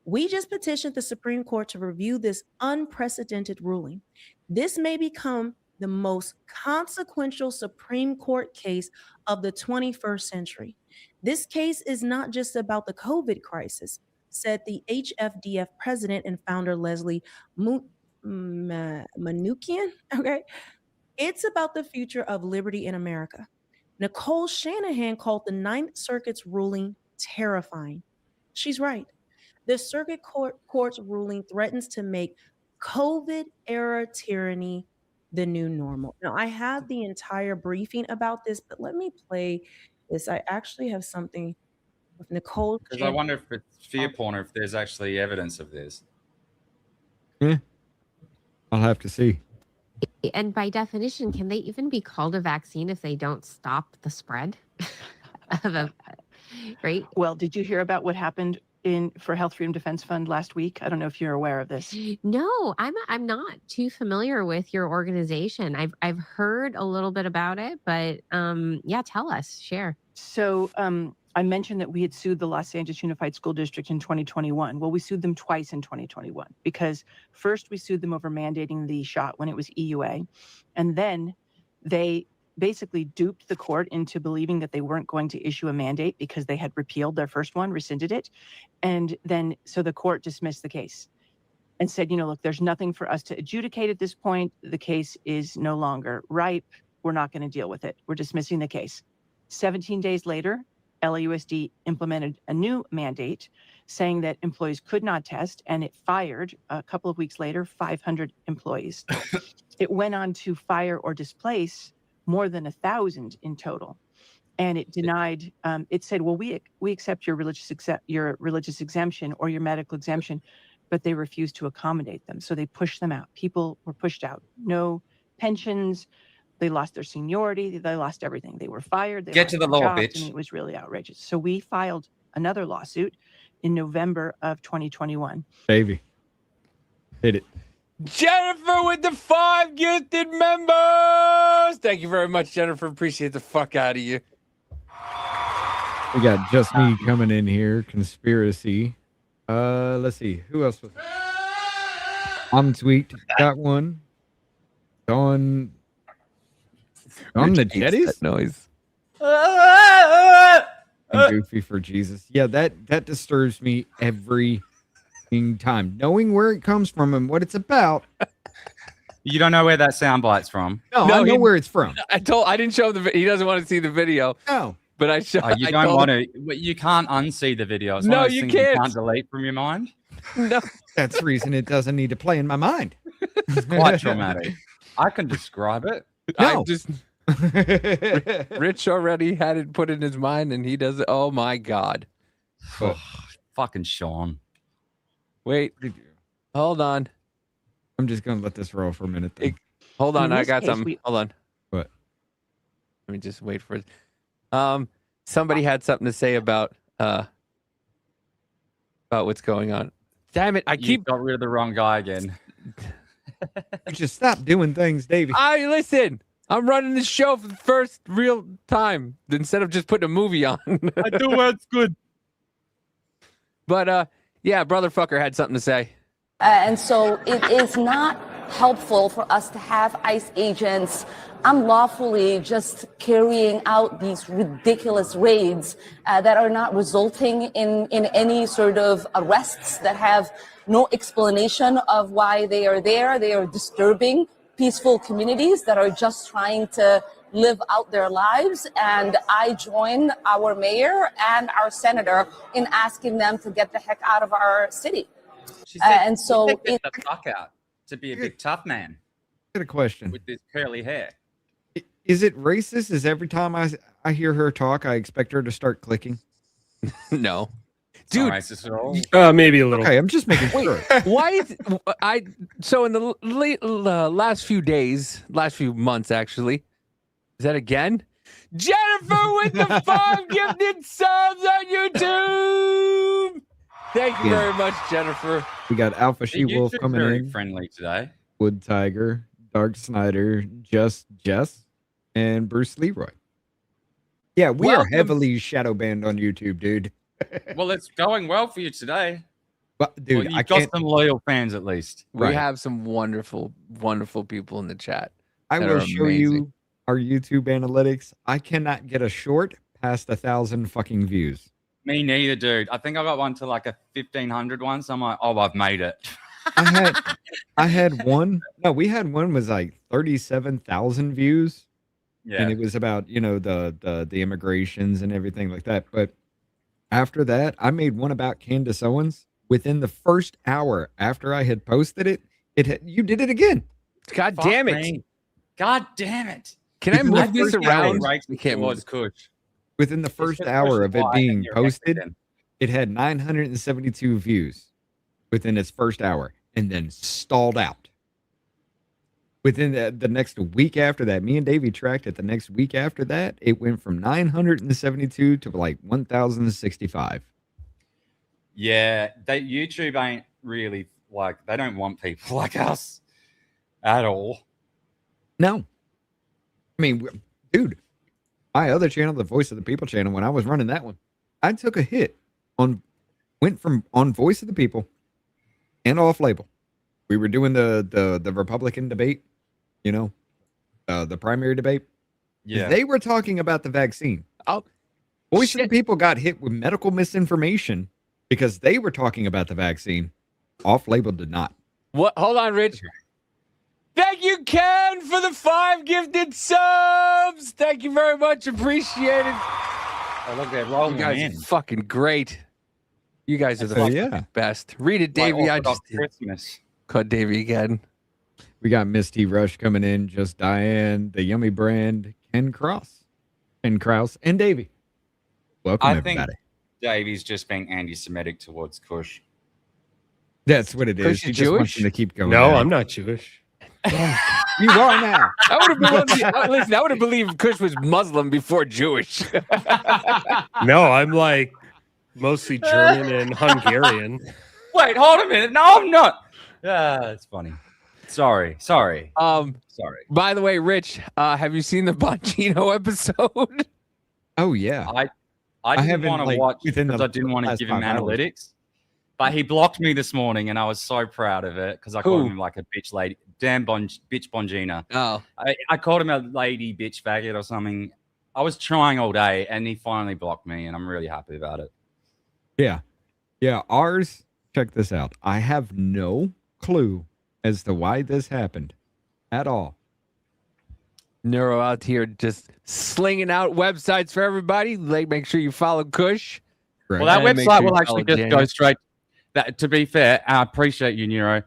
S7: We just petitioned the Supreme Court to review this unprecedented ruling. This may become the most consequential Supreme Court case of the 21st century. This case is not just about the COVID crisis. said the HFDF president and founder Leslie Manookian, okay, it's about the future of liberty in America. Nicole Shanahan called the Ninth Circuit's ruling terrifying. She's right. The circuit court's ruling threatens to make COVID-era tyranny the new normal. Now, I have the entire briefing about this, but let me play this. I actually have something with Nicole.
S9: Because I wonder if it's fear porn or if there's actually evidence of this.
S15: Yeah. I'll have to see.
S1: And by definition, can they even be called a vaccine if they don't stop the spread of a right?
S21: Well, did you hear about what happened for Health Freedom Defense Fund last week? I don't know if you're aware of this.
S1: No, I'm not too familiar with your organization. I've heard a little bit about it, but yeah, tell us, share.
S21: So I mentioned that we had sued the Los Angeles Unified School District in 2021. Well, we sued them twice in 2021 because first we sued them over mandating the shot when it was EUA, and then they basically duped the court into believing that they weren't going to issue a mandate because they had repealed their first one, rescinded it. And then, so the court dismissed the case and said, you know, look, there's nothing for us to adjudicate at this point. The case is no longer ripe. We're not going to deal with it. We're dismissing the case. 17 days later, LAUSD implemented a new mandate saying that employees could not test, and it fired a couple of weeks later 500 employees. It went on to fire or displace more than 1,000 in total, and it denied. It said, "Well, we accept your religious exemption or your medical exemption," but they refused to accommodate them, so they pushed them out. People were pushed out. No pensions. They lost their seniority. They lost everything. They were fired. They
S9: Get to the
S21: lost their
S9: law,
S21: jobs,
S9: bitch.
S21: and it was really outrageous. So we filed another lawsuit in November of 2021.
S15: Davey. Hit it.
S2: Jennifer with the 5 gifted members. Thank you very much, Jennifer. Appreciate the fuck out of you.
S15: We got Just Me coming in here. Conspiracy. Let's see. Who else was I'm Sweet. Got one. Dawn the Jetties?
S2: Noise.
S15: And Goofy for Jesus. Yeah, that disturbs me every time. Knowing where it comes from and what it's about.
S9: You don't know where that soundbite's from?
S15: No, I know where it's from.
S2: I didn't show him he doesn't want to see the video.
S15: No.
S2: But I showed.
S9: You don't want to. You can't unsee the video. It's one
S2: No,
S9: of those
S2: you
S9: things
S2: can't.
S9: You can't delete from your mind.
S2: No.
S15: That's the reason it doesn't need to play in my mind.
S9: It's quite traumatic. I can describe it.
S2: I just Rich already had it put in his mind, and he does it. Oh my god!
S9: Fucking Sean.
S2: Wait, hold on.
S15: I'm just gonna let this roll for a minute. Then.
S2: Hold on,
S21: In
S2: I
S21: this
S2: got
S21: case,
S2: something. Hold on.
S15: What?
S2: Let me just wait for it. Somebody had something to say about what's going on. Damn it! I
S9: You
S2: keep
S9: got rid of the wrong guy again.
S15: Just stop doing things, Davey.
S2: listen. I'm running this show for the first real time instead of just putting a movie on.
S9: I do what's good.
S2: But yeah, brother fucker had something to say.
S23: And so it is not helpful for us to have ICE agents unlawfully just carrying out these ridiculous raids that are not resulting in any sort of arrests, that have no explanation of why they are there. They are disturbing peaceful communities that are just trying to live out their lives. And I join our mayor and our senator in asking them to get the heck out of our city.
S9: She said,
S23: And so
S9: get the fuck out to be a big tough man
S15: I got a question.
S9: with this curly hair.
S15: Is it racist? Is every time I hear her talk, I expect her to start clicking?
S2: No.
S9: Dude,
S11: Maybe a little.
S15: Okay, I'm just making sure.
S2: Why is so in the last few days, last few months actually, is that again? Jennifer with the 5 gifted subs on YouTube. Thank you very much, Jennifer.
S15: We got Alpha She Wolf coming
S9: very
S15: in.
S9: friendly today.
S15: Wood Tiger, Dark Snyder, Just Jess, and Bruce Leroy. Yeah, we are heavily shadow banned on YouTube, dude.
S9: Well, it's going well for you today.
S15: But dude,
S9: Well,
S15: I
S9: you've got
S15: can't.
S9: some loyal fans at least.
S2: We
S15: Right.
S2: have some wonderful, wonderful people in the chat.
S15: I
S2: that
S15: will
S2: are
S15: show
S2: amazing.
S15: you our YouTube analytics. I cannot get a short past 1,000 fucking views.
S9: Me neither, dude. I think I got one to like a 1,500 one. So I'm like, oh, I've made it.
S15: I had one. No, we had one was like 37,000 views.
S9: Yeah.
S15: And it was about, the immigrations and everything like that. But after that, I made one about Candace Owens. Within the first hour after I had posted it, you did it again.
S2: God
S9: Fuck
S2: damn it.
S9: me. God damn it.
S2: Can I move this
S9: think that
S2: around?
S9: right
S2: We can't
S9: towards
S2: move.
S9: Kush.
S15: Within the first
S9: just
S15: hour
S9: push
S15: of
S9: the
S15: it
S9: button and
S15: being
S9: you're
S15: posted,
S9: connected
S15: it had 972 views within its first hour and then stalled out. Within the next week after that, me and Davey tracked it. The next week after that, it went from 972 to like 1,065.
S9: Yeah, YouTube ain't really like, they don't want people like us at all.
S15: No. I mean, dude, my other channel, the Voice of the People channel, when I was running that one, I took a hit went from on Voice of the People and off label. We were doing the Republican debate, the primary debate.
S9: Yeah.
S15: They were talking about the vaccine. Voice of the People got hit with medical misinformation because they were talking about the vaccine. Off label did not.
S2: What? Hold on, Rich. Thank you, Ken, for the 5 gifted subs. Thank you very much. Appreciate it.
S9: Oh, look, they're rolling
S2: You guys
S9: in.
S2: are fucking great. You guys are the
S15: So,
S2: fucking best. Read it, Davey. I
S9: Orthodox
S2: just did.
S9: Christmas.
S2: Cut Davey again.
S15: We got Misty Rush coming in, Just Diane, the Yummy Brand, Ken Krause, and Davey. Welcome,
S9: I think
S15: everybody.
S9: Davey's just being anti-Semitic towards Kush.
S15: That's what it is.
S2: Kush
S15: He
S2: is
S15: just wants
S2: Jewish?
S15: him to keep going.
S11: No,
S15: at it.
S11: I'm not Jewish.
S15: You are now.
S2: I would have listen. I would have believed Kush was Muslim before Jewish.
S11: No, I'm like mostly German and Hungarian.
S9: Wait, hold a minute. No, I'm not. It's funny. Sorry. Sorry.
S2: By the way, Rich, have you seen the Bongino episode?
S15: Oh yeah.
S9: I didn't
S15: haven't,
S9: want to
S15: like,
S9: watch
S15: within
S9: because
S15: the
S9: I didn't want to
S15: last
S9: give him
S15: 5 hours.
S9: analytics. But he blocked me this morning, and I was so proud of it because I
S2: Who?
S9: called him like a bitch lady. Damn bitch Bongina.
S2: Oh.
S9: I called him a lady bitch faggot or something. I was trying all day, and he finally blocked me, and I'm really happy about it.
S15: Yeah. Yeah. Ours, check this out. I have no clue as to why this happened at all.
S2: Neuro out here just slinging out websites for everybody. Like, make sure you follow Kush.
S15: Right.
S9: Well, that
S2: And make
S9: website
S2: sure you
S9: will actually
S2: follow
S9: just go
S2: Daniel.
S9: straight. That, to be fair, I appreciate you, Neuro.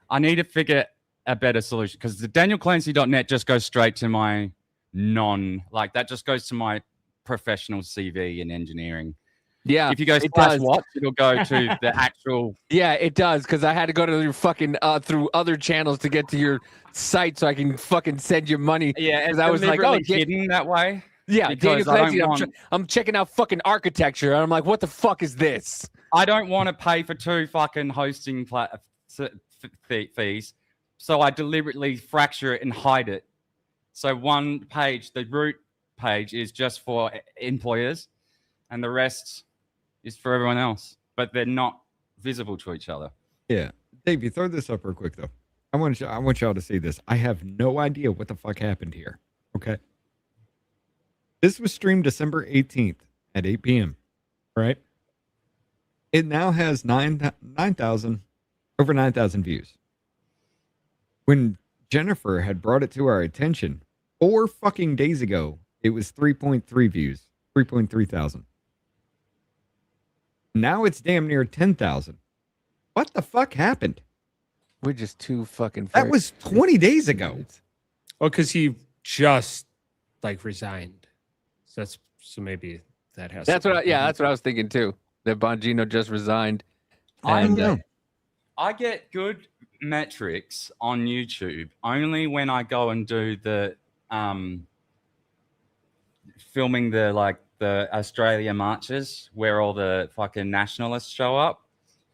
S9: I need to figure a better solution because the DanielClancy.net just goes straight to my that just goes to my professional CV in engineering.
S2: Yeah.
S9: If you go
S2: it
S9: slash
S2: does.
S9: watch, it'll go to the actual.
S2: Yeah, it does, because I had to go to your fucking through other channels to get to your site so I can fucking send you money.
S9: Yeah,
S2: because
S9: it's
S2: I was like, oh,
S9: hidden that way.
S2: yeah, Daniel
S9: because I don't
S2: Clancy.
S9: want-
S2: I'm checking out fucking architecture, and I'm like, what the fuck is this?
S9: I don't want to pay for 2 fucking hosting fees, so I deliberately fracture it and hide it. So one page, the root page, is just for employers, and the rest is for everyone else. But they're not visible to each other.
S15: Yeah. Dave, you throw this up real quick though. I want y'all to see this. I have no idea what the fuck happened here. Okay. This was streamed December 18th at 8 p.m. Right? It now has 9,000 over 9,000 views. When Jennifer had brought it to our attention 4 fucking days ago, it was 3.3 views, 3.3 thousand. Now it's damn near 10,000. What the fuck happened?
S2: We're just too fucking.
S15: That was 20 days ago.
S11: Oh, because he just like resigned. So maybe that has.
S2: That's what. That's what I was thinking too. That Bongino just resigned.
S9: I
S2: And,
S9: get, I get good metrics on YouTube only when I go and do the filming the Australia marches where all the fucking nationalists show up.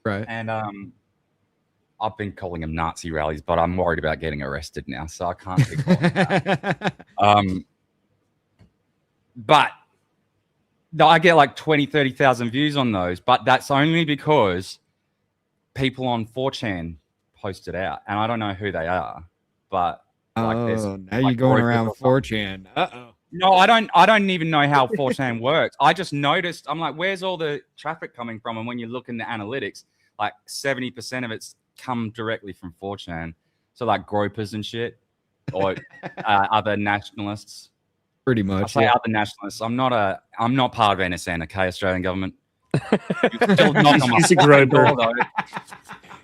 S15: Right.
S9: And I've been calling them Nazi rallies, but I'm worried about getting arrested now, so I can't be calling that. But no, I get like 20, 30,000 views on those, but that's only because people on 4chan post it out, and I don't know who they are, but like there's
S15: Oh, now
S9: like
S15: you're going
S9: brokers
S15: around
S9: or something.
S15: 4chan. Uh-oh.
S9: No, I don't. I don't even know how 4chan works. I just noticed. I'm like, where's all the traffic coming from? And when you look in the analytics, like 70% of it's come directly from 4chan. So like gropers and shit, or other nationalists.
S15: Pretty
S9: I
S15: much.
S9: say
S15: Yeah.
S9: other nationalists. I'm not part of NSN. Okay, Australian government. Still knock on my
S11: He's a
S9: fucking
S11: groper.
S9: door, though.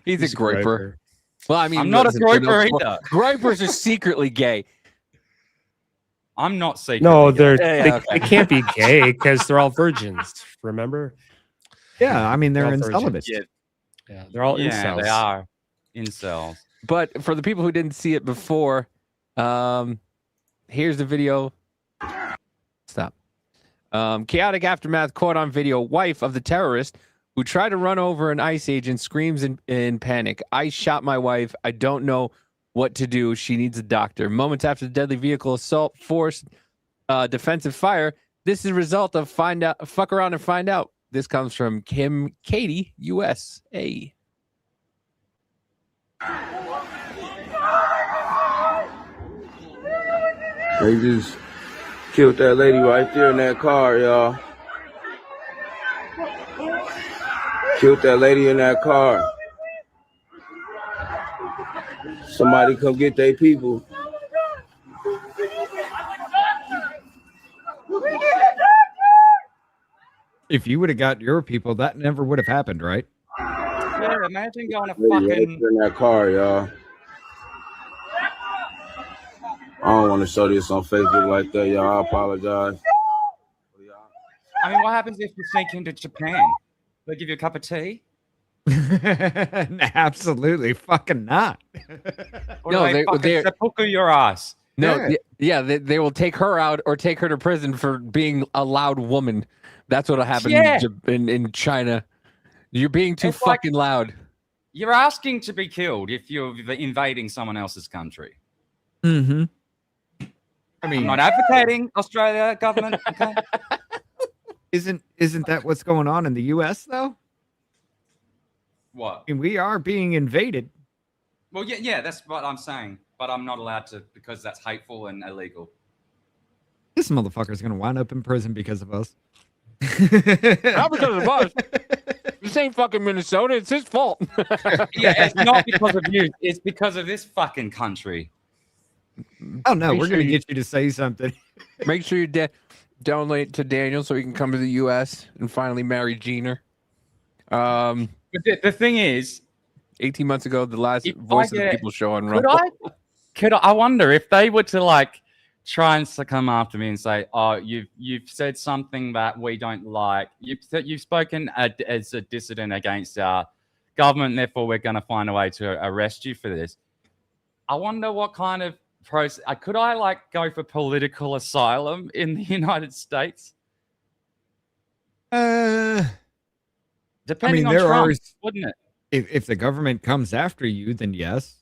S2: He's a groper. Well, I mean,
S9: I'm not a
S2: listen,
S9: groper either.
S2: Gropers are secretly gay.
S9: I'm not secretly
S11: No,
S9: gay.
S11: they can't be gay because they're all virgins. Remember?
S15: Yeah, I mean they're
S11: all
S15: in
S11: virgins.
S15: celibate.
S11: Yeah, they're all incels.
S9: They are incels.
S2: But for the people who didn't see it before, here's the video. Stop. Chaotic aftermath caught on video. Wife of the terrorist who tried to run over an ICE agent screams in panic. I shot my wife. I don't know what to do. She needs a doctor. Moments after the deadly vehicle assault forced defensive fire. This is a result of fuck around and find out. This comes from Kim Katie, USA.
S4: They just killed that lady right there in that car, y'all. Killed that lady in that car. Somebody come get their people.
S15: If you would have got your people, that never would have happened, right?
S9: Yeah, imagine going to
S4: Lady right
S9: fucking.
S4: there in that car, y'all. I don't want to show this on Facebook like that, y'all. I apologize.
S9: I mean, what happens if you sneak into Japan? They give you a cup of tea?
S15: Absolutely fucking not.
S9: Or do they fucking seppuku your ass?
S2: No, they will take her out or take her to prison for being a loud woman. That's what'll happen
S9: Yeah.
S2: in China. You're being too
S9: It's like-
S2: fucking loud.
S9: You're asking to be killed if you're invading someone else's country.
S15: Mm-hmm. I
S9: I'm
S15: mean,
S9: not advocating Australia government. Okay.
S15: isn't that what's going on in the U.S. though?
S9: What?
S15: I mean, we are being invaded.
S9: Well, yeah, that's what I'm saying. But I'm not allowed to because that's hateful and illegal.
S15: This motherfucker's gonna wind up in prison because of us.
S2: Not because of us. This ain't fucking Minnesota. It's his fault.
S9: Yeah, it's not because of you. It's because of this fucking country.
S15: Oh no,
S2: Make
S15: we're
S2: sure
S15: gonna
S2: you-
S15: get you to say something.
S2: Make sure you donate to Daniel so he can come to the U.S. and finally marry Jeaner.
S9: But the thing is,
S2: 18 months ago, the last
S9: If
S2: Voice
S9: I
S2: of the
S9: get-
S2: People show on
S9: could
S2: Rumble.
S9: I wonder if they were to like try and come after me and say, "Oh, you've said something that we don't like. You've spoken as a dissident against our government, therefore we're going to find a way to arrest you for this." I wonder what kind of process. Could I like go for political asylum in the United States? Depending on
S15: there
S9: Trump,
S15: are.
S9: wouldn't it?
S15: If the government comes after you, then yes.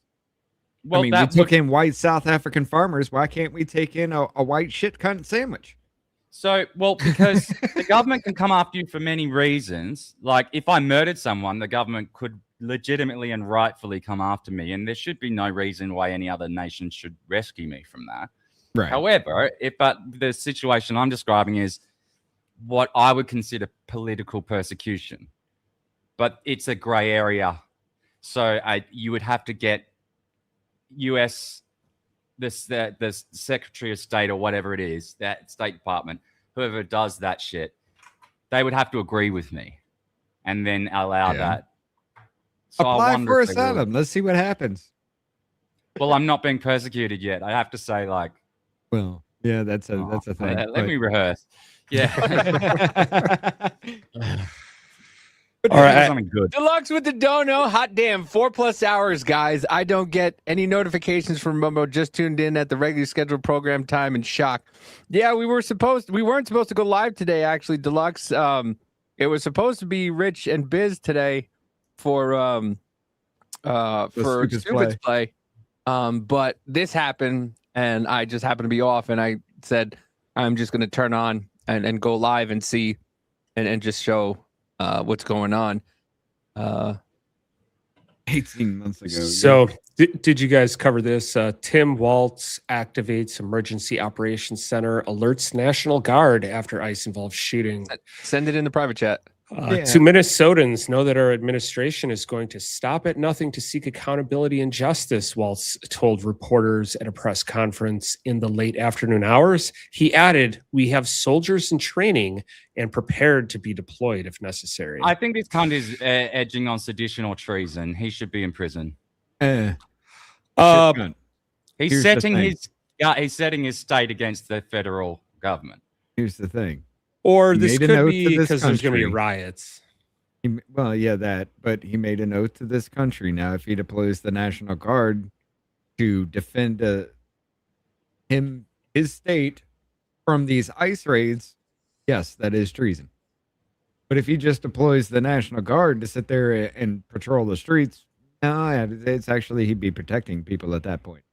S9: Well,
S15: I mean, we
S9: that
S15: took
S9: would-
S15: in white South African farmers. Why can't we take in a white shit cunt sandwich?
S9: So, well, because the government can come after you for many reasons. Like, if I murdered someone, the government could legitimately and rightfully come after me, and there should be no reason why any other nation should rescue me from that.
S15: Right.
S9: However, the situation I'm describing is what I would consider political persecution, but it's a gray area. So you would have to get U.S. the Secretary of State or whatever it is, that State Department, whoever does that shit, they would have to agree with me, and then allow that. So I
S15: Apply
S9: wonder
S15: for
S9: if they will.
S15: asylum. Let's see what happens.
S9: Well, I'm not being persecuted yet. I have to say, like,
S15: Well, yeah, that's a thing.
S9: let me rehearse. Yeah.
S2: All right.
S9: Something good.
S2: Deluxe with the dono. Hot damn. 4+ hours, guys. I don't get any notifications from Momo. Just tuned in at the regularly scheduled program time in shock. Yeah, we weren't supposed to go live today, actually, Deluxe. It was supposed to be Rich and Biz today for Stupid's Play. But this happened and I just happened to be off, and I said I'm just gonna turn on and go live and see and just show what's going on.
S15: 18 months ago.
S11: So, did you guys cover this? Tim Waltz activates Emergency Operations Center, alerts National Guard after ICE-involved shooting.
S2: Send it in the private chat.
S11: Two Minnesotans know that our administration is going to stop at nothing to seek accountability and justice, Waltz told reporters at a press conference in the late afternoon hours. He added, "We have soldiers in training and prepared to be deployed if necessary."
S9: I think this cunt is edging on sedition or treason. He should be in prison.
S15: Here's
S9: He's
S15: the
S9: setting
S15: thing.
S9: he's setting his state against the federal government.
S15: Here's the thing.
S11: Or
S15: He
S11: this
S15: made a note
S11: could
S15: to
S11: be
S15: this
S11: because there's going to be
S15: country.
S11: riots.
S15: Well, yeah, that. But he made a note to this country. Now, if he deploys the National Guard to defend his state from these ICE raids, yes, that is treason. But if he just deploys the National Guard to sit there and patrol the streets, no, it's actually he'd be protecting people at that point.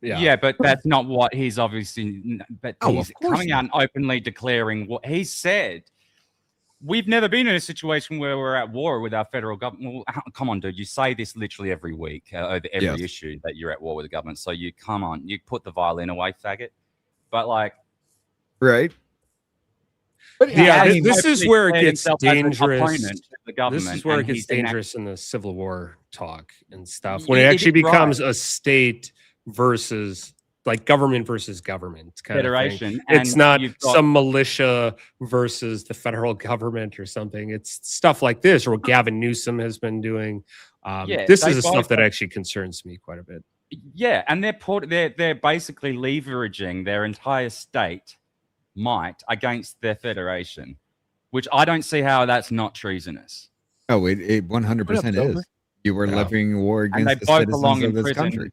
S9: Yeah, but that's not what he's obviously. But
S15: Oh,
S9: he's
S15: of course
S9: coming out and openly declaring what he said. We've never been in a situation where we're at war with our federal government. Well, come on, dude. You say this literally every week over every
S15: Yes.
S9: issue that you're at war with the government. So you come on, you put the violin away, faggot. But like,
S15: right?
S9: But
S11: Yeah,
S9: he
S11: this is
S9: openly
S11: where it
S9: declared
S11: gets
S9: himself as an
S11: dangerous.
S9: opponent to the government,
S11: This is where it
S9: and
S11: gets
S9: he's an act-
S11: dangerous in the Civil War talk and stuff. When it
S9: It
S11: actually
S9: is right.
S11: becomes a state versus like government versus government kind of
S9: Federation,
S11: thing. It's
S9: and
S11: not
S9: you've got-
S11: some militia versus the federal government or something. It's stuff like this, or what Gavin Newsom has been doing.
S9: Yeah,
S11: This
S9: they
S11: is the stuff
S9: both-
S11: that actually concerns me quite a bit.
S9: Yeah, and they're basically leveraging their entire state might against their federation, which I don't see how that's not treasonous.
S15: Oh, it 100%
S9: What up,
S15: is. You were
S9: Yeah.
S15: levying war
S9: And they
S15: against the
S9: both belong
S15: citizens
S9: in
S15: of this
S9: prison.
S15: country.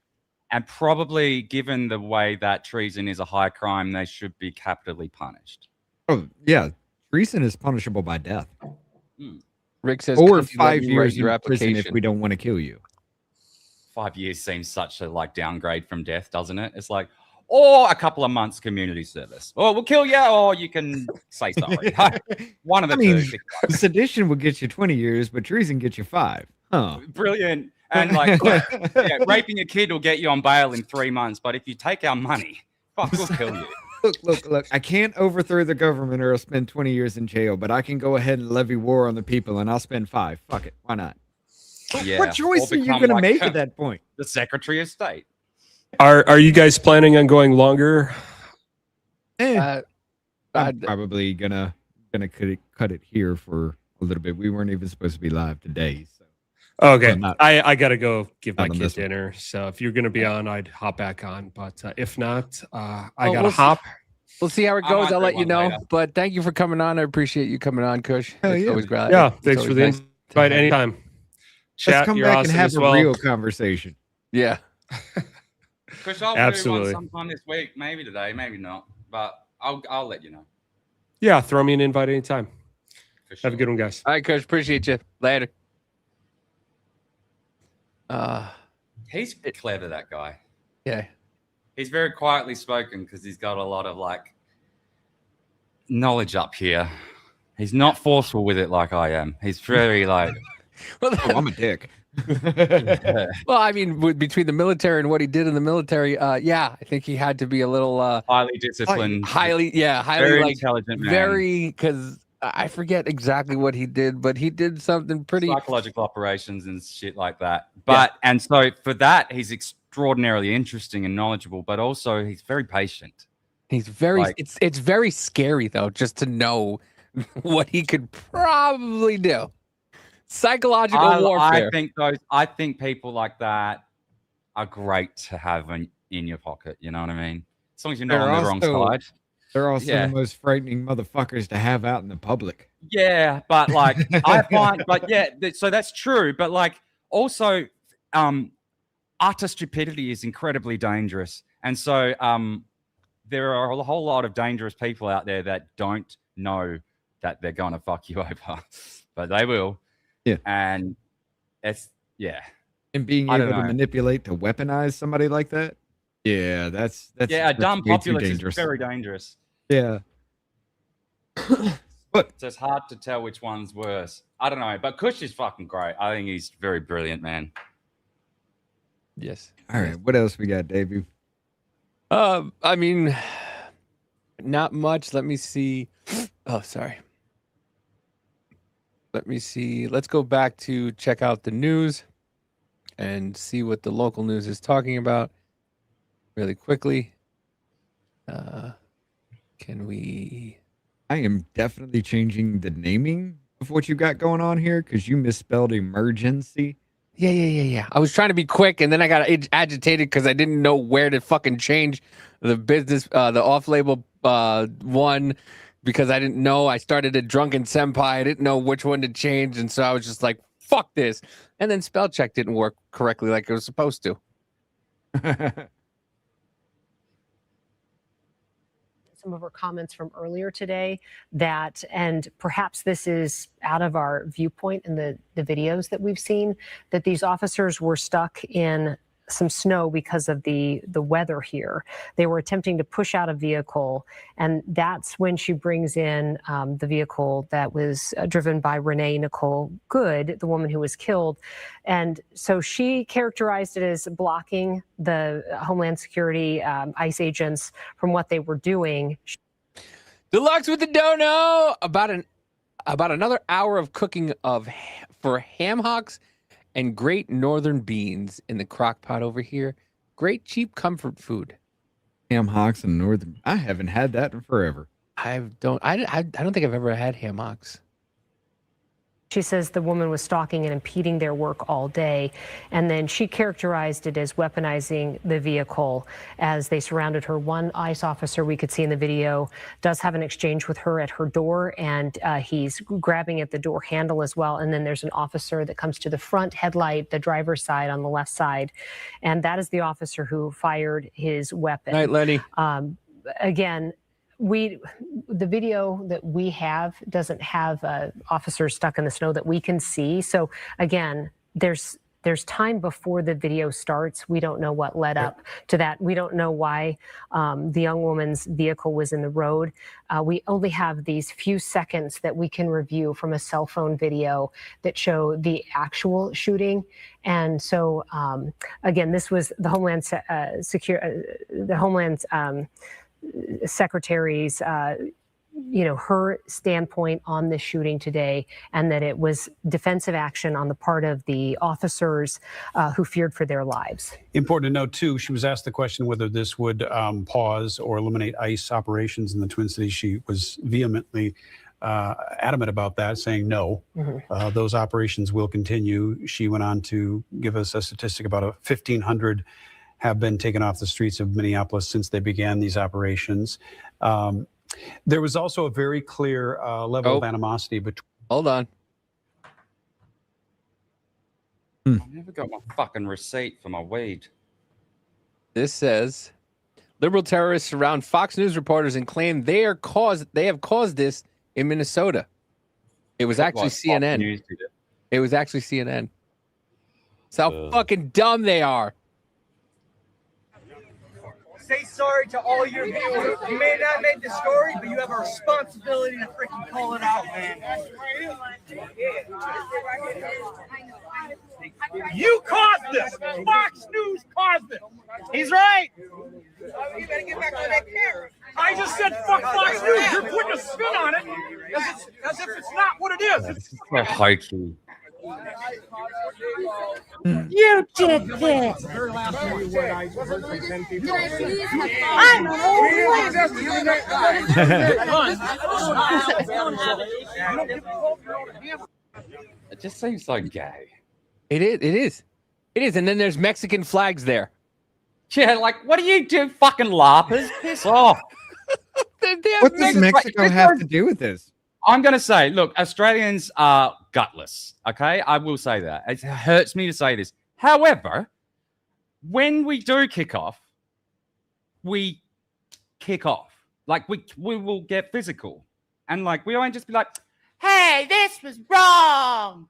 S9: And probably, given the way that treason is a high crime, they should be capitally punished.
S15: Oh, yeah. Treason is punishable by death.
S2: Rick says,
S15: Or
S2: "Could you let
S15: 5
S2: me
S15: years
S2: write your
S15: in prison if
S2: application?"
S15: we don't want to kill you.
S9: 5 years seems such a downgrade from death, doesn't it? It's like, or a couple of months community service. Or we'll kill you, or you can say sorry. One of the
S15: I mean,
S9: two.
S15: sedition will get you 20 years, but treason gets you 5. Huh.
S9: Brilliant. And raping a kid will get you on bail in 3 months, but if you take our money, fuck, we'll kill you.
S15: Look. I can't overthrow the government or I'll spend 20 years in jail, but I can go ahead and levy war on the people and I'll spend 5. Fuck it. Why not?
S9: Yeah.
S15: What choice
S9: Or
S15: are you
S9: become
S15: going to
S9: like
S15: make at that point?
S9: The Secretary of State.
S11: Are you guys planning on going longer?
S15: I'm probably gonna cut it here for a little bit. We weren't even supposed to be live today. So.
S11: Okay,
S15: Well, not-
S11: I gotta go give my
S15: not on
S11: kid
S15: this one.
S11: dinner. So if you're gonna be on, I'd hop back on. But if not, I
S2: Oh,
S11: gotta
S2: we'll see.
S11: hop.
S2: We'll see how it
S9: I'm
S2: goes.
S9: on
S2: I'll
S9: for
S2: let you
S9: one
S2: know.
S9: later.
S2: But thank you for coming on. I appreciate you coming on, Kush.
S15: Hell
S2: It's
S15: yeah.
S2: always great.
S11: Yeah,
S2: It's
S11: thanks for
S2: always
S11: the
S2: nice to
S11: invite
S2: have you.
S11: anytime. Chat,
S15: Let's come
S11: you're
S15: back
S11: awesome
S15: and have
S11: as
S15: a
S11: well.
S15: real conversation.
S2: Yeah.
S9: Kush, I'll
S11: Absolutely.
S9: do one sometime this week. Maybe today, maybe not. But I'll let you know.
S11: Yeah, throw me an invite anytime.
S9: For
S11: Have a good one, guys.
S2: All right, Kush. Appreciate you. Later.
S9: He's clever, that guy.
S2: Yeah.
S9: He's very quietly spoken because he's got a lot of knowledge up here. He's not forceful with it like I am. He's very
S15: Oh, I'm a dick.
S2: Well, I mean, between the military and what he did in the military, yeah, I think he had to be a little
S9: highly disciplined,
S2: highly
S9: very intelligent man.
S2: very, because I forget exactly what he did, but he did something pretty.
S9: Psychological operations and shit like that. But and so for that, he's extraordinarily interesting and knowledgeable, but also he's very patient.
S2: He's very. It's very scary though, just to know what he could probably do. Psychological warfare.
S9: I think people like that are great to have in your pocket. You know what I mean? As long as you're not on the wrong side.
S15: They're also
S9: Yeah.
S15: the most frightening motherfuckers to have out in the public.
S9: Yeah, but I find, so that's true. But also, utter stupidity is incredibly dangerous, and so there are a whole lot of dangerous people out there that don't know that they're gonna fuck you over, but they will.
S15: Yeah,
S9: and and
S15: being
S9: I
S15: able
S9: don't
S15: to
S9: know.
S15: manipulate to weaponize somebody like that. Yeah, that's
S9: a dumb
S15: way too
S9: populace is
S15: dangerous.
S9: very dangerous.
S15: Yeah.
S9: So it's hard to tell which one's worse. I don't know, but Kush is fucking great. I think he's very brilliant, man.
S2: Yes.
S15: All right. What else we got, Davey?
S2: I mean, not much. Let me see. Oh, sorry. Let me see. Let's go back to check out the news and see what the local news is talking about really quickly. Can we?
S15: I am definitely changing the naming of what you got going on here because you misspelled emergency.
S2: Yeah. I was trying to be quick, and then I got agitated because I didn't know where to fucking change the business, the off-label one, because I didn't know. I started a Drunken Senpai. I didn't know which one to change, and so I was just like, "Fuck this!" And then spell check didn't work correctly like it was supposed to.
S13: Some of her comments from earlier today that, and perhaps this is out of our viewpoint in the videos that we've seen, that these officers were stuck in some snow because of the weather here. They were attempting to push out a vehicle, and that's when she brings in the vehicle that was driven by Renee Nicole Good, the woman who was killed. And so she characterized it as blocking the Homeland Security ICE agents from what they were doing.
S2: Deluxe with the dono. About another hour of cooking for ham hocks and great northern beans in the crock pot over here. Great cheap comfort food.
S15: Ham hocks and northern. I haven't had that in forever.
S2: I don't think I've ever had ham hocks.
S13: She says the woman was stalking and impeding their work all day. And then she characterized it as weaponizing the vehicle as they surrounded her. One ICE officer we could see in the video does have an exchange with her at her door, and he's grabbing at the door handle as well. And then there's an officer that comes to the front headlight, the driver's side on the left side. And that is the officer who fired his weapon.
S2: Night, Lenny.
S13: Again, the video that we have doesn't have officers stuck in the snow that we can see. So again, there's time before the video starts. We don't know what led up to that. We don't know why the young woman's vehicle was in the road. We only have these few seconds that we can review from a cell phone video that show the actual shooting. And so again, this was the Homeland Secretary's, her standpoint on this shooting today, and that it was defensive action on the part of the officers who feared for their lives.
S12: Important to note, too, she was asked the question whether this would pause or eliminate ICE operations in the Twin Cities. She was vehemently adamant about that, saying no, those operations will continue. She went on to give us a statistic about 1,500 have been taken off the streets of Minneapolis since they began these operations. There was also a very clear level of animosity between.
S2: Hold on.
S9: I never got my fucking receipt for my weed.
S2: This says liberal terrorists surround Fox News reporters and claim they have caused this in Minnesota. It was actually CNN. It was actually CNN. That's how fucking dumb they are.
S5: Say sorry to all your viewers. You may not make the story, but you have a responsibility to freaking call it out, man. You caused this. Fox News caused this. He's right. You better get back on that camera. I just said fuck Fox News. You're putting a spin on it as if it's not what it is.
S9: This is so hokey.
S5: You did this.
S9: It just seems so gay.
S2: It is. And then there's Mexican flags there.
S9: Yeah, like, what do you do, fucking larpers? Piss off.
S15: What does Mexico have to do with this?
S9: I'm going to say, look, Australians are gutless, okay? I will say that. It hurts me to say this. However, when we do kick off, we kick off. Like, we will get physical. And, like, we won't just be like, hey, this was wrong.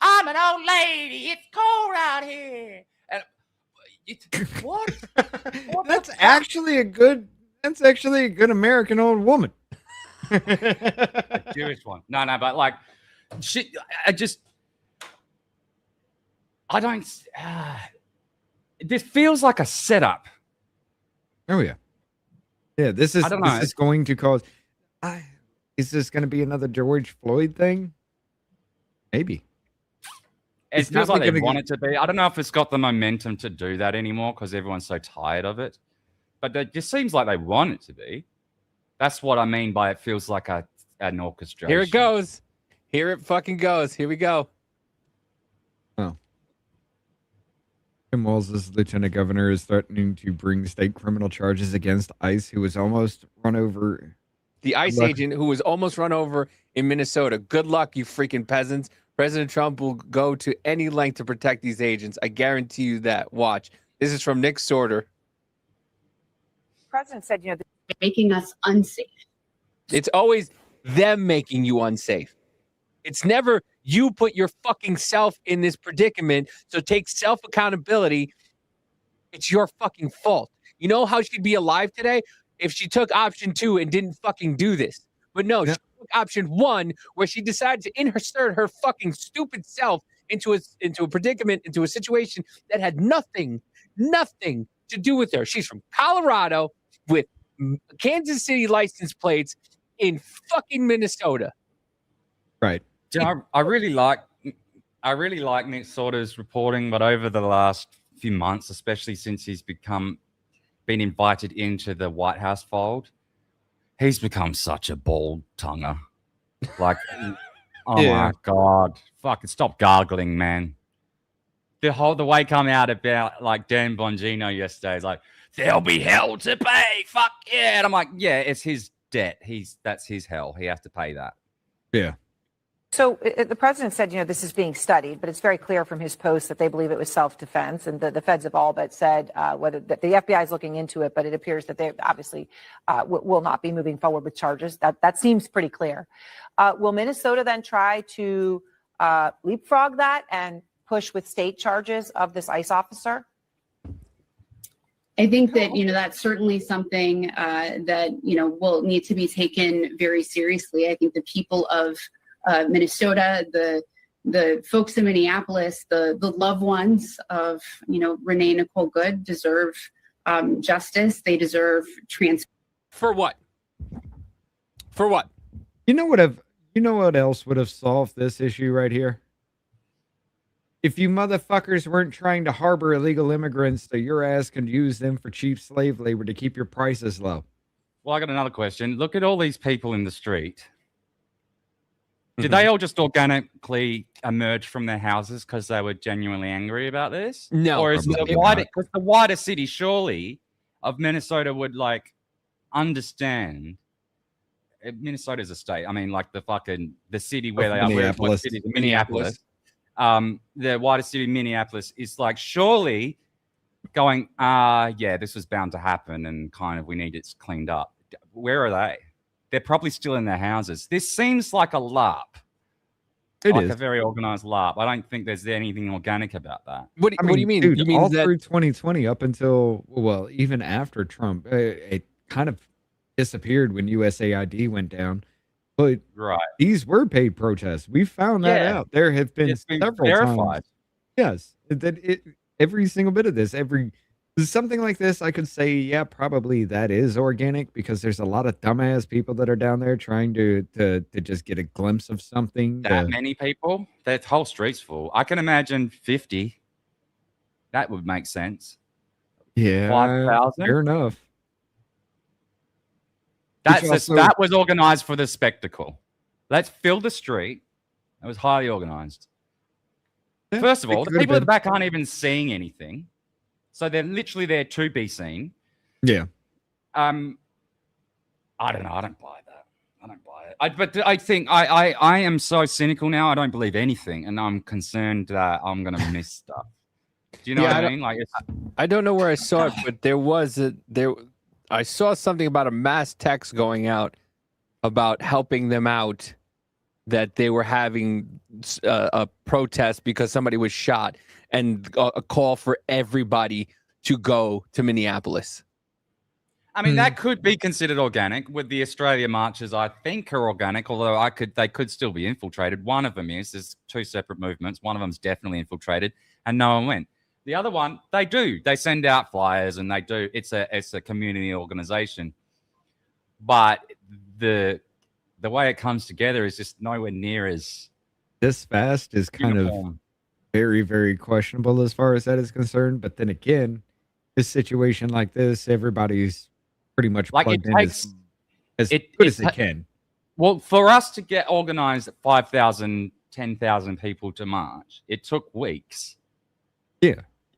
S9: I'm an old lady. It's cold out here. And what?
S15: That's actually a good American old woman.
S9: A Jewish one. No, but like, shit. I don't. This feels like a setup.
S15: Oh yeah, yeah. This is
S9: I don't know.
S15: this is going to cause. Is this going to be another George Floyd thing? Maybe.
S9: It feels like they want it to be. I don't know if it's got the momentum to do that anymore because everyone's so tired of it. But it just seems like they want it to be. That's what I mean by it feels like an orchestration.
S2: Here it goes. Here it fucking goes. Here we go.
S15: Oh. Tim Walz's lieutenant governor is threatening to bring state criminal charges against ICE, who was almost run over.
S2: The ICE agent who was almost run over in Minnesota. Good luck, you freaking peasants. President Trump will go to any length to protect these agents. I guarantee you that. Watch. This is from Nick Sorter.
S6: The president said, they're
S14: making us unsafe.
S2: It's always them making you unsafe. It's never you put your fucking self in this predicament. So take self accountability. It's your fucking fault. You know how she'd be alive today? If she took option 2 and didn't fucking do this. But no, she took option 1 where she decided to insert her fucking stupid self into a predicament, into a situation that had nothing to do with her. She's from Colorado with Kansas City license plates in fucking Minnesota.
S15: Right.
S9: I really like Nick Sorter's reporting, but over the last few months, especially since he's been invited into the White House fold, he's become such a bald tonguer. Like, oh my God. Fucking stop gargling, man. The way come out about like Dan Bongino yesterday is like, there'll be hell to pay. Fuck yeah. And I'm like, yeah, it's his debt. That's his hell. He has to pay that.
S15: Yeah.
S6: So the president said, this is being studied, but it's very clear from his post that they believe it was self-defense, and the feds have all but said whether that the FBI is looking into it, but it appears that they obviously will not be moving forward with charges. That seems pretty clear. Will Minnesota then try to leapfrog that and push with state charges of this ICE officer?
S14: I think that, that's certainly something that, will need to be taken very seriously. I think the people of Minnesota, the folks in Minneapolis, the loved ones of, Renee Nicole Good deserve justice. They deserve
S2: For what? For what?
S15: You know what else would have solved this issue right here? If you motherfuckers weren't trying to harbor illegal immigrants so your ass could use them for cheap slave labor to keep your prices low.
S9: Well, I got another question. Look at all these people in the street. Did they all just organically emerge from their houses because they were genuinely angry about this?
S2: No.
S9: Or is the wider city surely of Minnesota would like understand? Minnesota's a state. I mean, like the city where they are.
S15: Minneapolis.
S9: Minneapolis. The wider city of Minneapolis is like surely going, yeah, this was bound to happen and kind of we need it cleaned up. Where are they? They're probably still in their houses. This seems like a LARP.
S15: It
S9: like
S15: is
S9: a very organized LARP. I don't think there's anything organic about that.
S2: What do you mean?
S15: Dude,
S2: you mean
S15: all
S2: that
S15: through 2020 up until, well, even after Trump, it kind of disappeared when USAID went down. But these were paid protests. We found that out. There have been several
S9: verified.
S15: times. Yes, every single bit of this, something like this, I could say, yeah, probably that is organic because there's a lot of dumbass people that are down there trying to just get a glimpse of something.
S9: That many people? That whole street's full. I can imagine 50. That would make sense.
S15: Yeah,
S9: 5,000.
S15: fair enough.
S9: That was organized for the spectacle. Let's fill the street. It was highly organized. First of all, the people at the back aren't even seeing anything. So they're literally there to be seen.
S15: Yeah.
S9: I don't know. I don't buy that. But I think I am so cynical now. I don't believe anything, and I'm concerned that I'm going to miss stuff. Do you know what I mean? Like,
S2: I don't know where I saw it, but I saw something about a mass text going out about helping them out, that they were having a protest because somebody was shot, and a call for everybody to go to Minneapolis.
S9: I mean, that could be considered organic. With the Australia marches, I think are organic, although they could still be infiltrated. One of them is. There's two separate movements. One of them's definitely infiltrated, and no one went. The other one, they do. They send out flyers, and they do. It's a community organization, but the way it comes together is just nowhere near as
S15: this fast is kind of very, very questionable as far as that is concerned. But then again, this situation like this, everybody's pretty much
S9: like
S15: plugged
S9: it
S15: in
S9: takes
S15: as good as they can.
S9: Well, for us to get organized 5,000, 10,000 people to march, it took weeks.
S15: Yeah.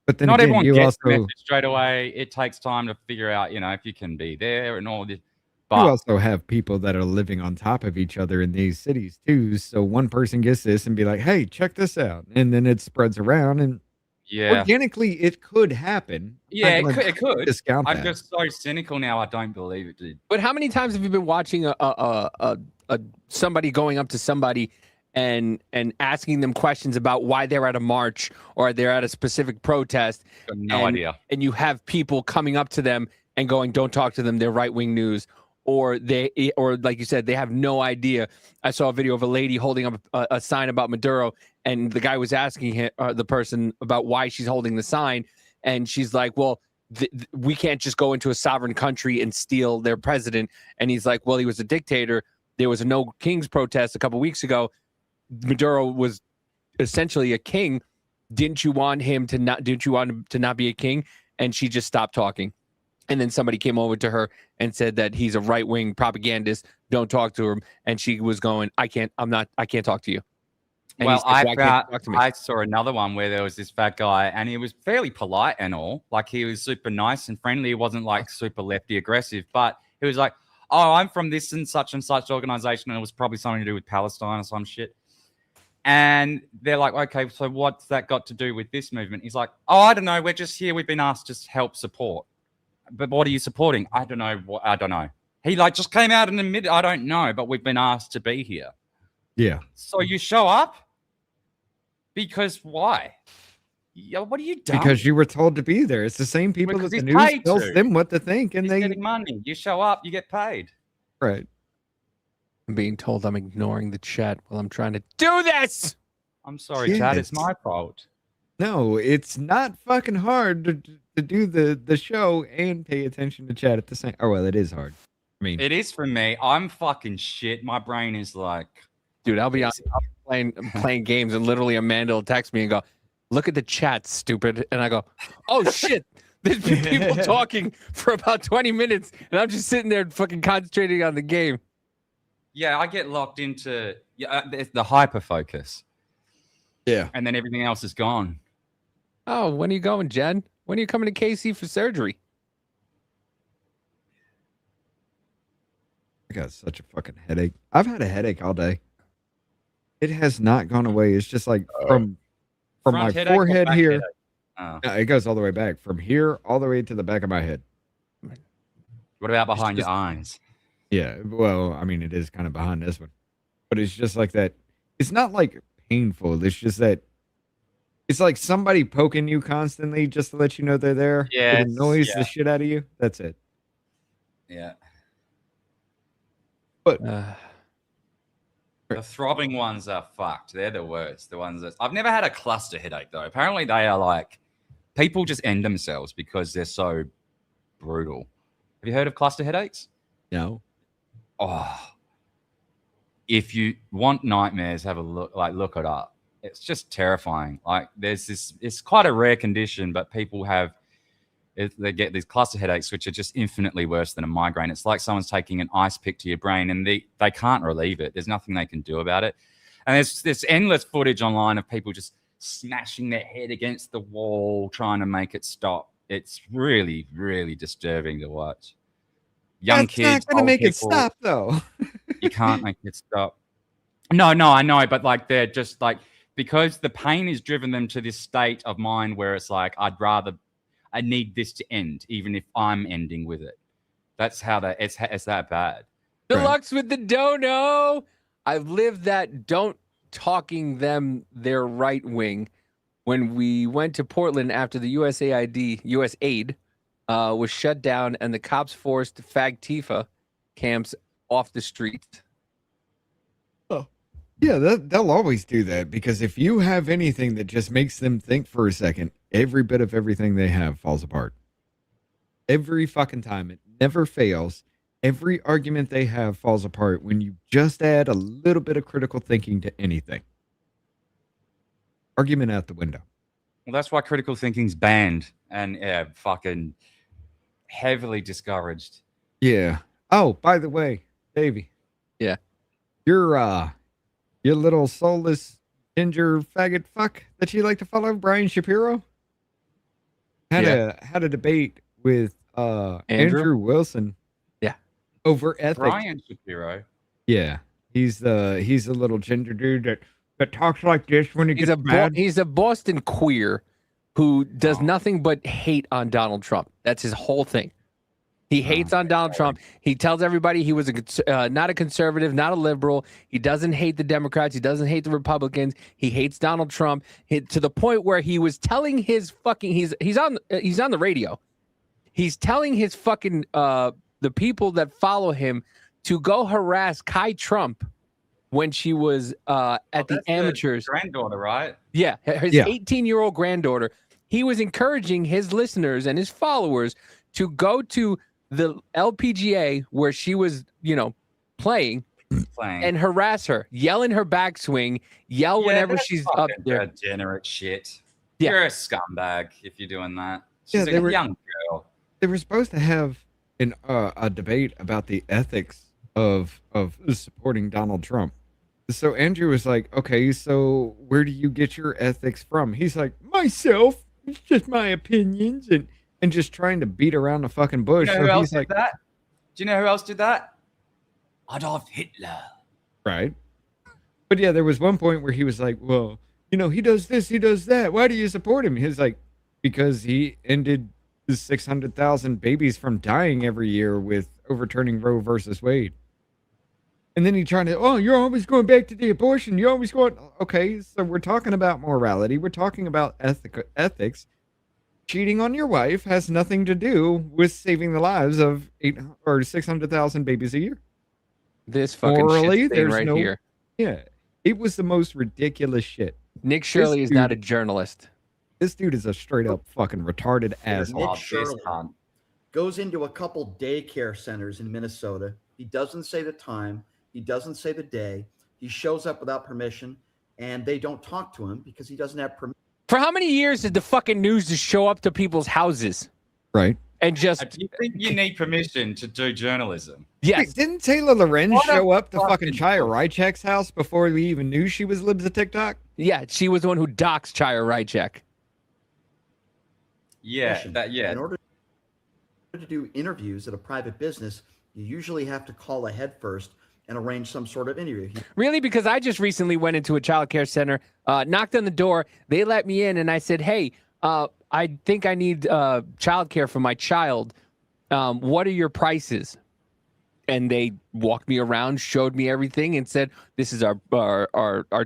S15: But then
S9: not
S15: again,
S9: everyone
S15: you
S9: gets the
S15: also
S9: message straight away. It takes time to figure out, if you can be there and all this.
S15: you
S9: But
S15: also have people that are living on top of each other in these cities too. So one person gets this and be like, "Hey, check this out," and then it spreads around, and
S9: yeah,
S15: organically it could happen.
S9: yeah,
S15: Not gonna
S9: it could.
S15: discount
S9: I'm
S15: that.
S9: just so cynical now. I don't believe it did.
S2: But how many times have you been watching a somebody going up to somebody and asking them questions about why they're at a march or they're at a specific protest?
S9: No idea.
S2: And you have people coming up to them and going, "Don't talk to them. They're right-wing news." Or like you said, they have no idea. I saw a video of a lady holding up a sign about Maduro, and the guy was asking the person about why she's holding the sign, and she's like, "Well, we can't just go into a sovereign country and steal their president." And he's like, "Well, he was a dictator. There was a No Kings protest a couple weeks ago. Maduro was essentially a king. Didn't you want him to not? Didn't you want him to not be a king?" And she just stopped talking. And then somebody came over to her and said that he's a right-wing propagandist. Don't talk to him. And she was going, I can't talk to you. And
S9: Well,
S2: he's like, "Why can't you talk to me?"
S9: I saw another one where there was this fat guy, and he was fairly polite and all. Like, he was super nice and friendly. He wasn't like super lefty aggressive, but he was like, "Oh, I'm from this and such organization," and it was probably something to do with Palestine or some shit. And they're like, "Okay, so what's that got to do with this movement?" He's like, "Oh, I don't know. We're just here. We've been asked to help support." But what are you supporting? I don't know. I don't know. He just came out and admitted, "I don't know, but we've been asked to be here."
S15: Yeah.
S9: So you show up because why? Yeah, what are you doing?
S15: Because you were told to be there. It's the same people
S9: Because
S15: that the
S9: he's
S15: news
S9: paid
S15: tells
S9: to.
S15: them what to think, and
S9: He's
S15: they
S9: getting money. You show up, you get paid.
S15: right.
S2: I'm being told I'm ignoring the chat while I'm trying to do this.
S9: I'm sorry, Chad. It's
S15: Yes.
S9: my fault.
S15: No, it's not fucking hard to do the show and pay attention to chat at the same. Oh well, it is hard. I mean,
S9: It is for me. I'm fucking shit. My brain is like,
S2: Dude, I'll be honest. I'm playing games, and literally Amanda will text me and go, "Look at the chat, stupid." And I go, "Oh shit." There's been people talking for about 20 minutes, and I'm just sitting there fucking concentrating on the game.
S9: yeah, I get locked into the hyper focus,
S15: yeah.
S9: and then everything else is gone.
S2: Oh, when are you going, Jen? When are you coming to KC for surgery?
S15: I got such a fucking headache. I've had a headache all day. It has not gone away. It's just like from my
S9: Front headache or
S15: forehead
S9: back
S15: here.
S9: headache? Oh.
S15: No, it goes all the way back from here all the way to the back of my head.
S9: What about behind
S15: just-
S9: your eyes?
S15: Yeah, well, I mean, it is kind of behind this one, but it's just like that. It's not like painful. It's just that it's like somebody poking you constantly just to let you know they're there.
S9: Yes,
S15: It annoys
S9: yeah.
S15: the shit out of you. That's it.
S9: Yeah.
S15: But
S9: The throbbing ones are fucked. They're the worst. The ones that I've never had a cluster headache though. Apparently they are like people just end themselves because they're so brutal. Have you heard of cluster headaches?
S15: No.
S9: Oh, if you want nightmares, have a look. Like, look it up. It's just terrifying. Like, there's this. It's quite a rare condition, but people have. They get these cluster headaches, which are just infinitely worse than a migraine. It's like someone's taking an ice pick to your brain, and they can't relieve it. There's nothing they can do about it. And there's this endless footage online of people just smashing their head against the wall, trying to make it stop. It's really, really disturbing to watch. Young
S15: That's
S9: kids,
S15: not gonna
S9: old
S15: make it
S9: people.
S15: stop though.
S9: You can't make it stop. No, I know, but like they're just like because the pain has driven them to this state of mind where it's like I need this to end, even if I'm ending with it. That's how it's that bad.
S2: Deluxe with the dono. I've lived that don't talking them their right wing when we went to Portland after the USAID was shut down, and the cops forced Fagtifa camps off the streets.
S15: Yeah, they'll always do that because if you have anything that just makes them think for a second, every bit of everything they have falls apart. Every fucking time. It never fails. Every argument they have falls apart when you just add a little bit of critical thinking to anything. Argument out the window.
S9: Well, that's why critical thinking's banned and fucking heavily discouraged.
S15: Yeah. Oh, by the way, Davey.
S2: Yeah.
S15: Your little soulless ginger faggot fuck that you like to follow, Brian Shapiro, had a debate with Andrew Wilson.
S2: Yeah.
S15: Over ethics.
S9: Brian Shapiro.
S15: Yeah. He's a little ginger dude that talks like this when he gets mad.
S2: He's a Boston queer who does nothing but hate on Donald Trump. That's his whole thing. He hates on Donald Trump. He tells everybody he was not a conservative, not a liberal. He doesn't hate the Democrats. He doesn't hate the Republicans. He hates Donald Trump to the point where he was telling his fucking he's on the radio. He's telling his fucking the people that follow him to go harass Kai Trump when she was at the amateurs.
S9: Granddaughter, right?
S2: Yeah, his 18-year-old granddaughter. He was encouraging his listeners and his followers to go to the LPGA where she was, playing and harass her, yell in her backswing, yell whenever she's up there.
S9: Degenerate shit.
S2: Yeah.
S9: You're a scumbag if you're doing that. She's
S15: Yeah,
S9: a young girl.
S15: They were supposed to have a debate about the ethics of supporting Donald Trump. So Andrew was like, okay, so where do you get your ethics from? He's like, myself. It's just my opinions and just trying to beat around the fucking bush.
S9: You know who else did that? Do you know who else did that? Adolf Hitler.
S15: Right. But yeah, there was one point where he was like, well, he does this, he does that. Why do you support him? He's like, because he ended the 600,000 babies from dying every year with overturning Roe versus Wade. And then he tried to, you're always going back to the abortion. You're always going, okay, so we're talking about morality. We're talking about ethics. Cheating on your wife has nothing to do with saving the lives of 800 or 600,000 babies a year.
S2: This fucking shit thing right here.
S15: Yeah, it was the most ridiculous shit.
S2: Nick Shirley is not a journalist.
S15: This dude is a straight up fucking retarded asshole.
S3: Nick Shirley goes into a couple daycare centers in Minnesota. He doesn't say the time. He doesn't say the day. He shows up without permission, and they don't talk to him because he doesn't have permission.
S2: For how many years did the fucking news just show up to people's houses?
S15: Right.
S2: And just...
S9: Do you think you need permission to do journalism?
S2: Yes.
S15: Wait, didn't Taylor Lorenz show up to fucking Chaya Rychek's house before we even knew she was libs of TikTok?
S2: Yeah, she was the one who doxed Chaya Rychek.
S9: Yeah,
S3: In order to do interviews at a private business, you usually have to call ahead first and arrange some sort of interview.
S2: Really? Because I just recently went into a child care center, knocked on the door. They let me in, and I said, hey, I think I need child care for my child. What are your prices? And they walked me around, showed me everything, and said, this is our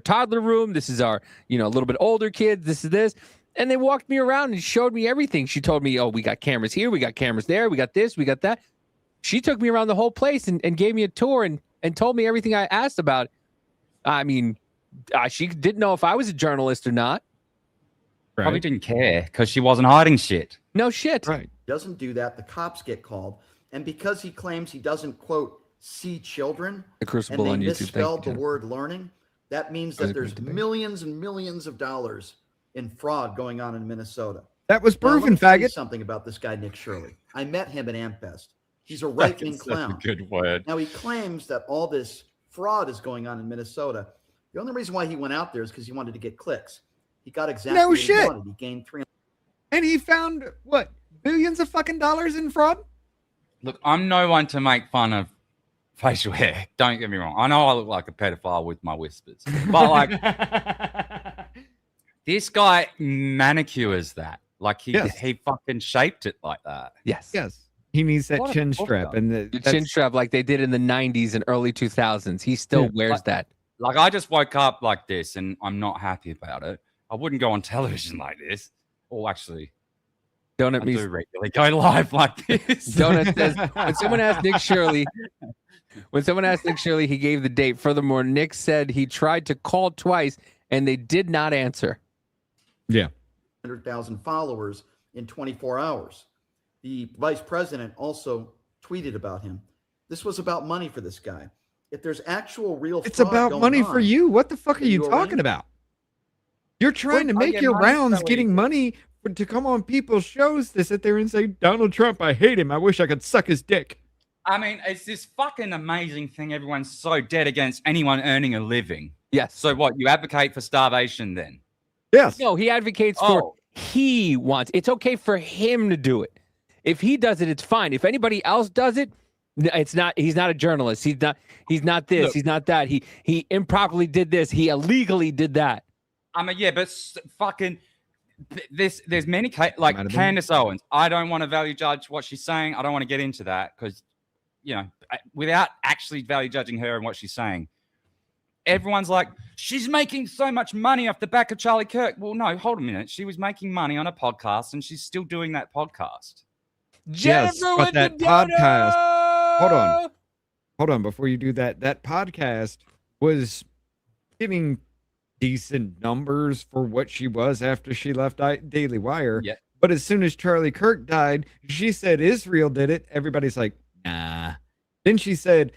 S2: toddler room. This is our, a little bit older kids. This is this. And they walked me around and showed me everything. She told me, we got cameras here. We got cameras there. We got this. We got that. She took me around the whole place and gave me a tour and told me everything I asked about. I mean, she didn't know if I was a journalist or not.
S9: Probably didn't care because she wasn't hiding shit.
S2: No shit.
S15: Right.
S3: Doesn't do that. The cops get called. And because he claims he doesn't, quote, see children,
S2: The Crucible
S3: and
S2: on
S3: they
S2: YouTube. Thank you,
S3: misspelled the
S2: Jennifer.
S3: word learning, that means
S2: That was
S3: that
S2: a
S3: there's
S2: great debate.
S3: millions and millions of dollars in fraud going on in Minnesota.
S15: That was
S3: Now, let
S15: proven,
S3: me tell you
S15: faggot.
S3: something about this guy, Nick Shirley. I met him at AmFest. He's a right-wing
S9: That's such a
S3: clown.
S9: good word.
S3: Now, he claims that all this fraud is going on in Minnesota. The only reason why he went out there is because he wanted to get clicks. He got exactly
S15: No
S3: what he
S15: shit.
S3: wanted. He gained 300.
S15: And he found, what, billions of fucking dollars in fraud?
S9: Look, I'm no one to make fun of facial hair. Don't get me wrong. I know I look like a pedophile with my whispers, but like this guy manicures that. Like he fucking shaped it like that.
S2: Yes.
S15: Yes. He needs that
S9: What a
S15: chin
S9: fuck
S15: strap.
S9: up.
S15: And
S2: The chin strap like they did in the 90s and early 2000s. He still wears that.
S9: Like I just woke up like this and I'm not happy about it. I wouldn't go on television like this. Or actually,
S2: Donut
S9: I
S2: me.
S9: do regularly go live like this.
S2: Donut says when someone asked Nick Shirley, he gave the date. Furthermore, Nick said he tried to call twice and they did not answer.
S15: Yeah.
S3: 100,000 followers in 24 hours. The vice president also tweeted about him. This was about money for this guy. If there's actual real
S15: It's
S3: fraud
S15: about
S3: going
S15: money for
S3: on,
S15: you. What the fuck are you
S3: you
S15: talking
S3: arrange-
S15: about? You're trying to
S9: Well, I
S15: make
S9: get
S15: your
S9: money
S15: rounds
S9: so
S15: getting
S9: easy.
S15: money to come on people's shows to sit there and say, Donald Trump, I hate him. I wish I could suck his dick.
S9: I mean, it's this fucking amazing thing. Everyone's so dead against anyone earning a living.
S2: Yes.
S9: So what? You advocate for starvation then?
S15: Yes.
S2: No, he advocates for he wants. It's okay for him to do it. If he does it, it's fine. If anybody else does it, it's not. He's not a journalist. He's not this.
S9: Look.
S2: He's not that. He improperly did this. He illegally did that.
S9: I mean, yeah, but fucking there's many like
S15: Might have been.
S9: Candace Owens. I don't want to value judge what she's saying. I don't want to get into that because, you know, without actually value judging her and what she's saying, everyone's like, she's making so much money off the back of Charlie Kirk. Well, no, hold a minute. She was making money on a podcast and she's still doing that podcast.
S15: Yes,
S2: Jennifer
S15: but
S2: with
S15: that
S2: the
S15: podcast.
S2: dono!
S15: Hold on. Before you do that, that podcast was getting decent numbers for what she was after she left Daily Wire.
S9: Yeah.
S15: But as soon as Charlie Kirk died, she said Israel did it. Everybody's like, nah. Then she said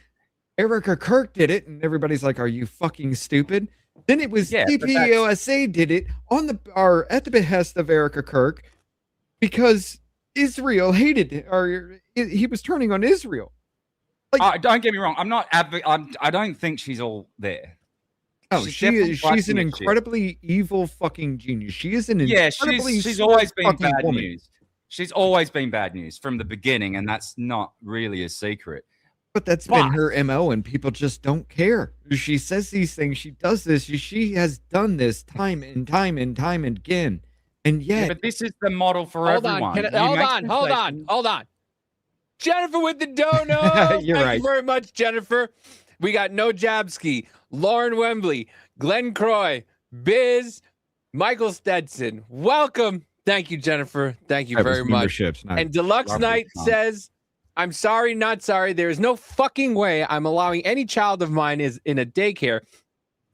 S15: Erica Kirk did it, and everybody's like, are you fucking stupid? Then it was
S9: Yeah, but
S15: TPUSA did it at the behest of Erica Kirk because Israel hated it, or he was turning on Israel.
S9: Don't get me wrong. I'm not. I don't think she's all there.
S15: Oh,
S9: She's
S15: she's
S9: definitely
S15: an
S9: fighting this shit.
S15: incredibly evil fucking genius. She is an
S9: Yeah,
S15: incredibly
S9: she's always
S15: smart
S9: been
S15: fucking
S9: bad
S15: woman.
S9: news. She's always been bad news from the beginning, and that's not really a secret.
S15: But that's been her MO, and people just don't care. She says these things. She does this. She has done this time and time and time again. And
S9: Yeah,
S15: yet,
S9: but this is the model for
S2: Hold
S9: everyone.
S2: on.
S9: You
S2: Hold
S9: make
S2: on.
S9: concessions.
S2: Hold on. Jennifer with the dono.
S15: You're
S2: Thank
S15: right.
S2: you very much, Jennifer. We got No Jabsky, Lauren Wembley, Glenn Croy, Biz, Michael Stetson. Welcome. Thank you, Jennifer. Thank you
S15: That was
S2: very much.
S15: memberships, not
S2: And Deluxe
S15: garbage,
S2: Knight
S15: huh?
S2: says, I'm sorry, not sorry. There is no fucking way I'm allowing any child of mine is in a daycare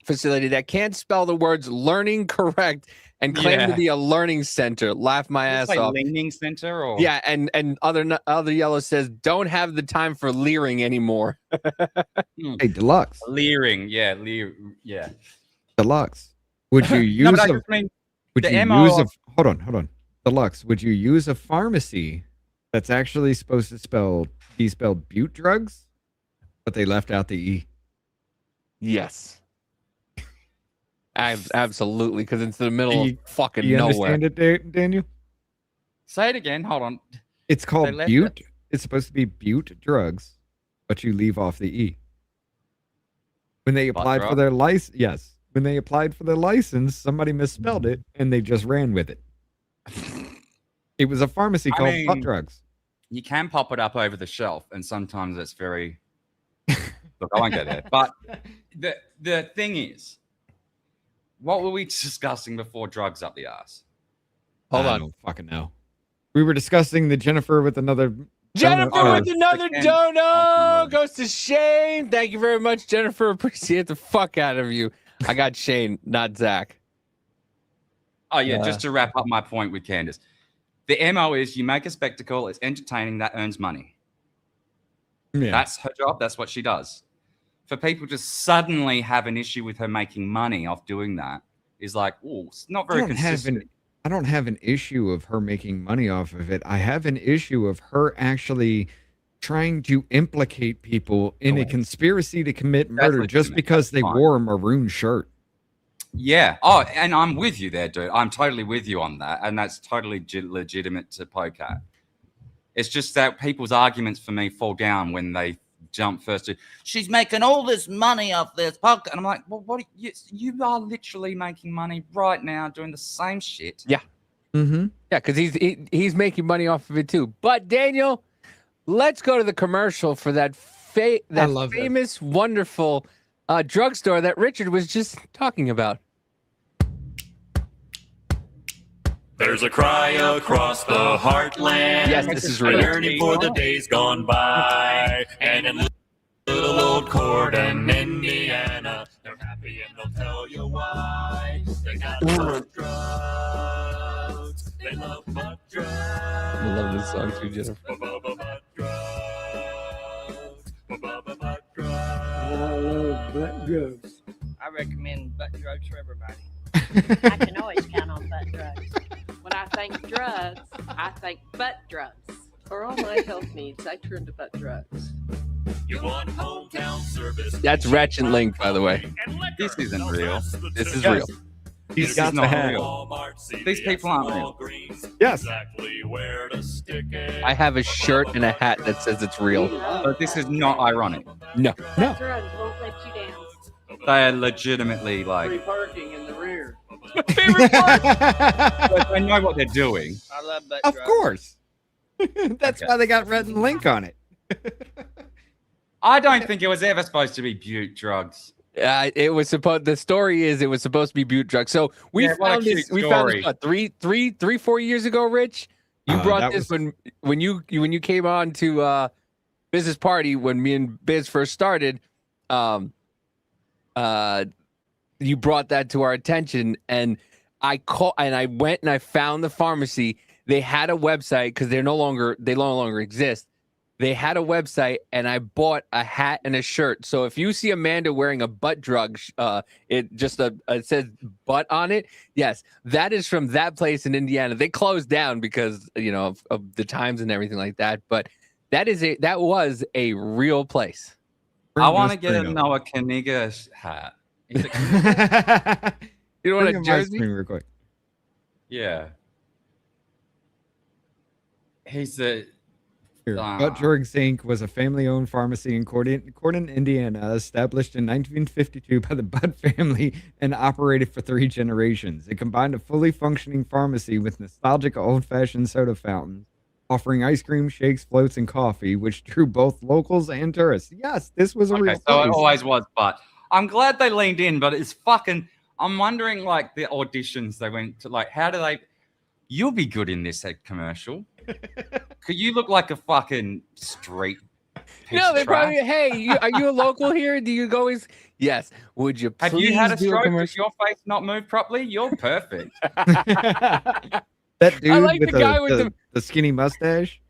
S2: facility that can't spell the words learning correct and claim to
S9: Yeah.
S2: be a learning center. Laugh my ass
S9: It's like
S2: off.
S9: leaning center or
S2: Yeah, and other yellow says don't have the time for leering anymore.
S15: hey, Deluxe,
S9: leering. Yeah,
S15: Deluxe, would you use
S9: No, but I
S15: a?
S9: just mean
S15: Would
S9: the
S15: you
S9: MO
S15: use a?
S9: of-
S15: Hold on. Deluxe, would you use a pharmacy that's actually supposed to be spelled Butte drugs, but they left out the E?
S2: Yes. Absolutely, because it's in the middle of fucking
S15: Do you
S2: nowhere.
S15: understand it, Daniel?
S9: Say it again. Hold on.
S15: It's called
S9: They left
S15: Butte. It's supposed to be Butte drugs, but you leave off the E. When they applied for
S9: drug?
S15: their license, yes. When they applied for their license, somebody misspelled it and they just ran with it. It was a pharmacy
S9: I
S15: called Butt
S9: mean,
S15: Drugs.
S9: You can pop it up over the shelf, and sometimes it's very. Look, I won't go there. But the thing is, what were we discussing before drugs up the ass?
S15: I don't fucking know. We were discussing the Jennifer with another.
S2: Jennifer
S15: donut-
S2: with another dono goes to Shane. Thank you very much, Jennifer. Appreciate the fuck out of you. I got Shane, not Zach.
S9: Oh yeah, just to wrap up my point with Candace, the MO is you make a spectacle, it's entertaining, that earns money.
S15: Yeah.
S9: That's her job. That's what she does. For people to suddenly have an issue with her making money off doing that is like, oh, it's not very consistent.
S15: I don't have an issue of her making money off of it. I have an issue of her actually trying to implicate people in a conspiracy to commit murder just
S9: legitimate.
S15: because they
S9: Fine.
S15: wore a maroon shirt.
S9: Yeah. Oh, and I'm with you there, dude. I'm totally with you on that. And that's totally legitimate to poke at. It's just that people's arguments for me fall down when they jump first to, she's making all this money off this podcast. And I'm like, well, what? You are literally making money right now doing the same shit.
S2: Yeah.
S15: Mm-hmm.
S2: Yeah, because he's making money off of it too. But Daniel, let's go to the commercial for that famous, wonderful drugstore that Richard was just talking about.
S8: There's a cry across the heartland.
S2: Yes, this is real.
S8: Yearning for the days gone by. And in little old Corden, Indiana, they're happy and they'll tell you why. They got butt drugs. They love butt drugs.
S2: I love this song too, Jennifer.
S8: Butt drugs.
S18: I love butt drugs.
S19: I recommend butt drugs for everybody.
S24: I can always count on butt drugs. When I think drugs, I think butt drugs. For all my health needs, I turn to butt drugs.
S8: You want hometown service?
S2: That's Ratchet Link, by the way.
S9: This isn't real.
S2: This is real.
S9: This is not real. These people aren't real.
S15: Yes.
S8: Exactly where to stick it.
S2: I have a shirt and a hat that says it's real.
S9: But this is not ironic.
S2: No. No.
S24: Drugs won't let you down.
S9: They are legitimately
S19: Free
S9: like.
S19: parking in the rear.
S9: I know what they're doing.
S19: I love butt
S15: Of
S19: drugs.
S15: course. That's
S9: Okay.
S15: why they got red and link on it.
S9: I don't think it was ever supposed to be butte drugs.
S2: It was supposed. The story is it was supposed to be butte drugs. So we
S9: Yeah, what a
S2: found this.
S9: cute
S2: We found this
S9: story.
S2: what, 4 years ago. Rich, you brought
S15: that
S2: this
S15: was-
S2: when you came on to Business Party when me and Biz first started. You brought that to our attention, and I went and I found the pharmacy. They had a website because they no longer exist. They had a website, and I bought a hat and a shirt. So if you see Amanda wearing a butt drug, it says butt on it. Yes, that is from that place in Indiana. They closed down because of the times and everything like that. But that was a real place.
S9: I want to get a Noah Kaniga hat. He's a-
S2: You don't want
S15: Bring
S2: a
S15: up my
S2: jersey?
S15: screen real quick.
S9: yeah. He's a.
S15: Here, Butt Drugs Inc. was a family-owned pharmacy in Corden, Indiana, established in 1952 by the Butt family and operated for 3 generations. It combined a fully functioning pharmacy with nostalgic old-fashioned soda fountains, offering ice cream, shakes, floats, and coffee, which drew both locals and tourists. Yes, this was a real
S9: Okay, so it
S15: place.
S9: always was, but I'm glad they leaned in, but it's fucking. I'm wondering, like, the auditions they went to, like, how do they. You'll be good in this commercial. Could you look like a fucking street? piece
S2: No,
S9: of
S2: they
S9: trash?
S2: probably. Hey, are you a local here? Do you go? Yes. Would you please
S9: Have you had a
S2: do
S9: stroke? Does
S2: commercial?
S9: your face not move properly? You're perfect.
S15: That dude
S2: like
S15: with
S2: the guy with
S15: the skinny mustache.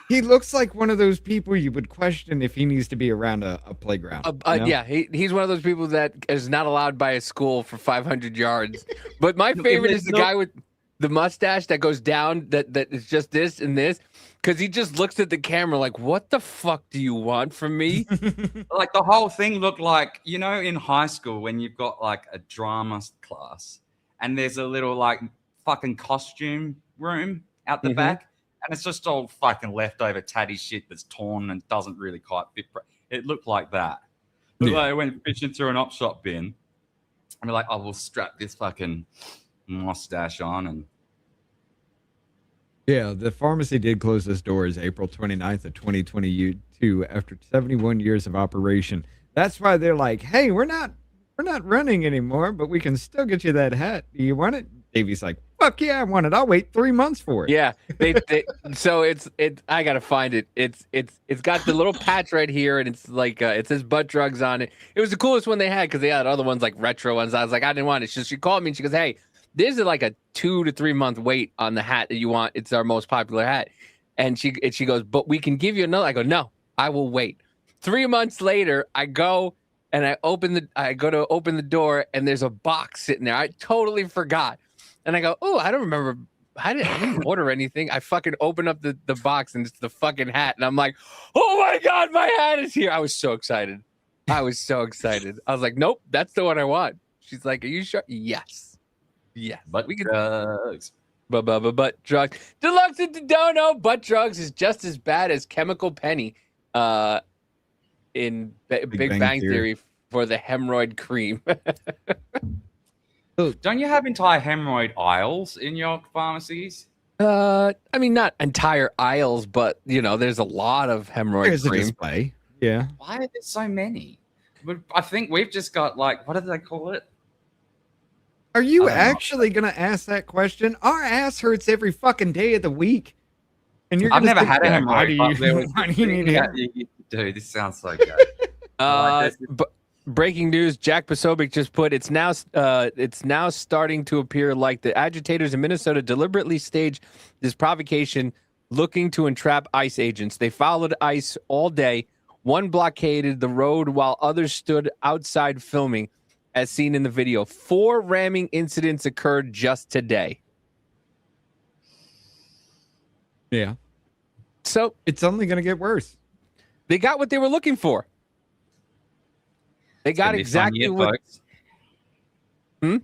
S15: He looks like one of those people you would question if he needs to be around a playground. you know?
S2: Yeah, he's one of those people that is not allowed by a school for 500 yards. But my favorite is the guy with the mustache that goes down, that is just this and this, because he just looks at the camera like, what the fuck do you want from me?
S9: Like the whole thing looked like, in high school when you've got like a drama class and there's a little like fucking costume room out the back. And it's just all fucking leftover tatty shit that's torn and doesn't really quite fit. It looked like that. Looked like I went fishing through an op shop bin and we're like, oh, we'll strap this fucking mustache on. And
S15: Yeah, the pharmacy did close its doors April 29th of 2022 after 71 years of operation. That's why they're like, hey, we're not running anymore, but we can still get you that hat. Do you want it? Davey's like, fuck yeah, I want it. I'll wait 3 months for it.
S2: Yeah, so it's I gotta find it. It's got the little patch right here, and it's like it says butt drugs on it. It was the coolest one they had because they had other ones like retro ones. I was like, I didn't want it. She called me and she goes, hey, this is like a 2 to 3 month wait on the hat that you want. It's our most popular hat, and she goes, but we can give you another. I go, no, I will wait. 3 months later, I go and I go to open the door, and there's a box sitting there. I totally forgot. And I go, oh, I don't remember. I didn't order anything. I fucking open up the box and it's the fucking hat. And I'm like, oh my God, my hat is here. I was so excited. I was like, nope, that's the one I want. She's like, are you sure? Yes. Yes.
S9: Butt
S2: we can
S9: drugs.
S2: Butt drugs. Deluxe and Dono. Butt drugs is just as bad as Chemical Penny in Big Bang Theory for the hemorrhoid cream.
S9: Don't you have entire hemorrhoid aisles in your pharmacies?
S2: I mean, not entire aisles, but there's a lot of hemorrhoid
S15: There's a
S2: cream.
S15: display. Yeah.
S9: Why are there so many? But I think we've just got like, what do they call it?
S15: Are you
S9: I don't know.
S15: actually going to ask that question? Our ass hurts every fucking day of the week. And you're
S9: I've
S15: gonna
S9: never
S15: sit
S9: had a
S15: there,
S9: hemorrhoid. But there was
S15: why do you need
S9: yeah,
S15: hemorrhoid?
S9: dude, this sounds so good.
S2: Breaking news: Jack Posobiec just put it's now starting to appear like the agitators in Minnesota deliberately staged this provocation, looking to entrap ICE agents. They followed ICE all day. One blockaded the road while others stood outside filming, as seen in the video. 4 ramming incidents occurred just today.
S15: Yeah.
S2: So
S15: it's only going to get worse.
S2: They got what they were looking for. They got exactly what.
S9: It's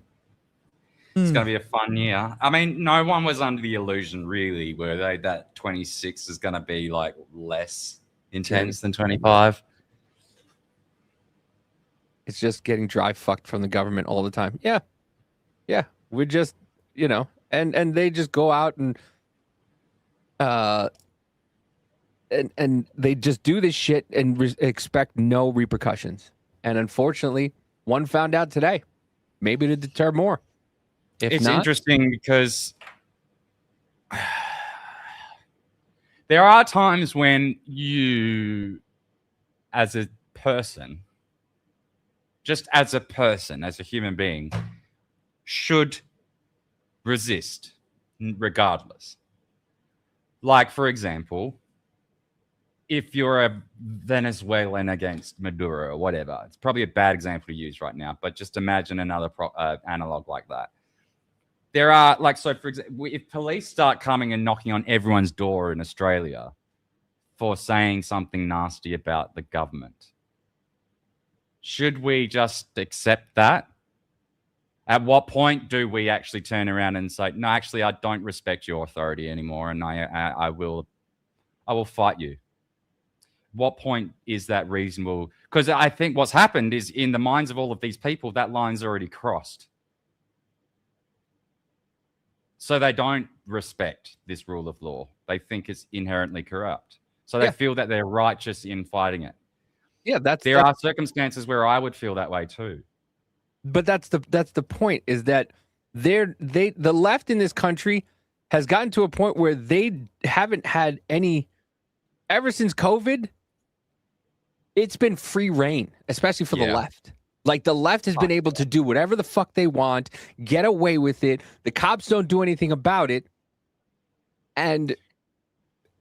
S9: going to be a fun year. I mean, no one was under the illusion, really, were they, that 26 is going to be like less intense than 25.
S2: It's just getting dry fucked from the government all the time. Yeah. Yeah. We're just, and they just go out and they just do this shit and expect no repercussions. And unfortunately, one found out today. Maybe to deter more. If
S9: It's
S2: not,
S9: interesting because there are times when you, as a person, just as a person, as a human being, should resist regardless. Like, for example, if you're a Venezuelan against Maduro or whatever, it's probably a bad example to use right now, but just imagine another analog like that. There are, like, so for example, if police start coming and knocking on everyone's door in Australia for saying something nasty about the government, should we just accept that? At what point do we actually turn around and say, no, actually, I don't respect your authority anymore, and I will fight you? What point is that reasonable? Because I think what's happened is in the minds of all of these people, that line's already crossed. So they don't respect this rule of law. They think it's inherently corrupt. So they feel that they're righteous in fighting it.
S2: Yeah,
S9: there are circumstances where I would feel that way too.
S2: But that's the point, is that the left in this country has gotten to a point where they haven't had any, ever since COVID, it's been free reign, especially for the left. Like, the left has been able to do whatever the fuck they want, get away with it. The cops don't do anything about it. And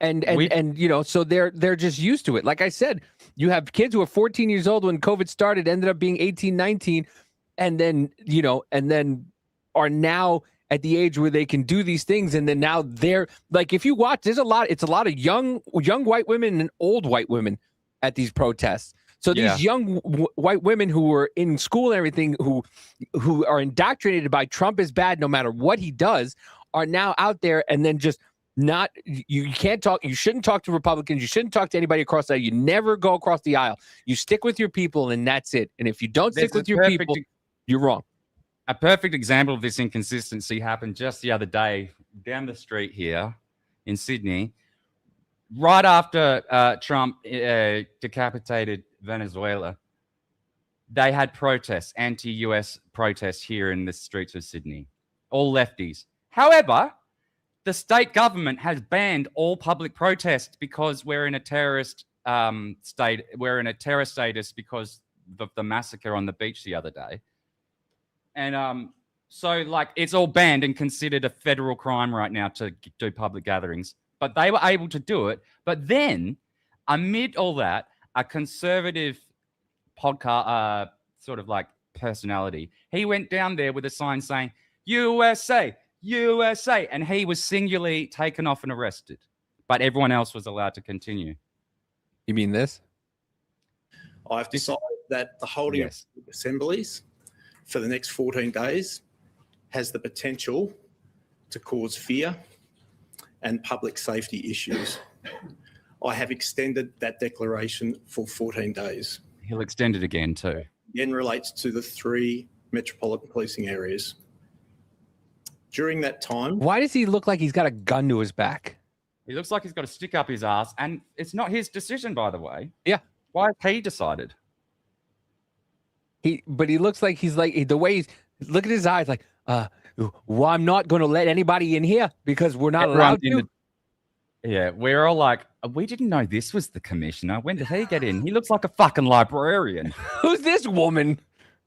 S2: so they're just used to it. Like I said, you have kids who are 14 years old when COVID started, ended up being 18, 19, and then are now at the age where they can do these things. And then now they're like, if you watch, it's a lot of young white women and old white women at these protests. So these young white women who were in school and everything, who are indoctrinated by Trump is bad no matter what he does, are now out there, and then just not, you can't talk, you shouldn't talk to Republicans, you shouldn't talk to anybody across the aisle, you never go across the aisle. You stick with your people, and that's it. And if you don't stick with your people, you're wrong.
S9: A perfect example of this inconsistency happened just the other day down the street here in Sydney. Right after Trump decapitated Venezuela, they had protests, anti-US protests here in the streets of Sydney, all lefties. However, the state government has banned all public protests because we're in a terrorist state. We're in a terror status because of the massacre on the beach the other day. And so, like, it's all banned and considered a federal crime right now to do public gatherings. But they were able to do it. But then, amid all that, a conservative podcast, sort of like personality, he went down there with a sign saying, USA, USA. And he was singularly taken off and arrested. But everyone else was allowed to continue.
S2: You mean this?
S10: I've decided that the holding of assemblies for the next 14 days has the potential to cause fear and public safety issues. I have extended that declaration for 14 days.
S9: He'll extend it again too.
S10: Again relates to the 3 metropolitan policing areas. During that time...
S2: Why does he look like he's got a gun to his back?
S9: He looks like he's got a stick up his ass, and it's not his decision, by the way.
S2: Yeah.
S9: Why has he decided?
S2: But he looks like he's like, the way he's, look at his eyes, like, well, I'm not going to let anybody in here because we're not allowed
S9: Everyone's
S2: to.
S9: Yeah, we're all like, we didn't know this was the commissioner. When did he get in? He looks like a fucking librarian.
S2: Who's this woman?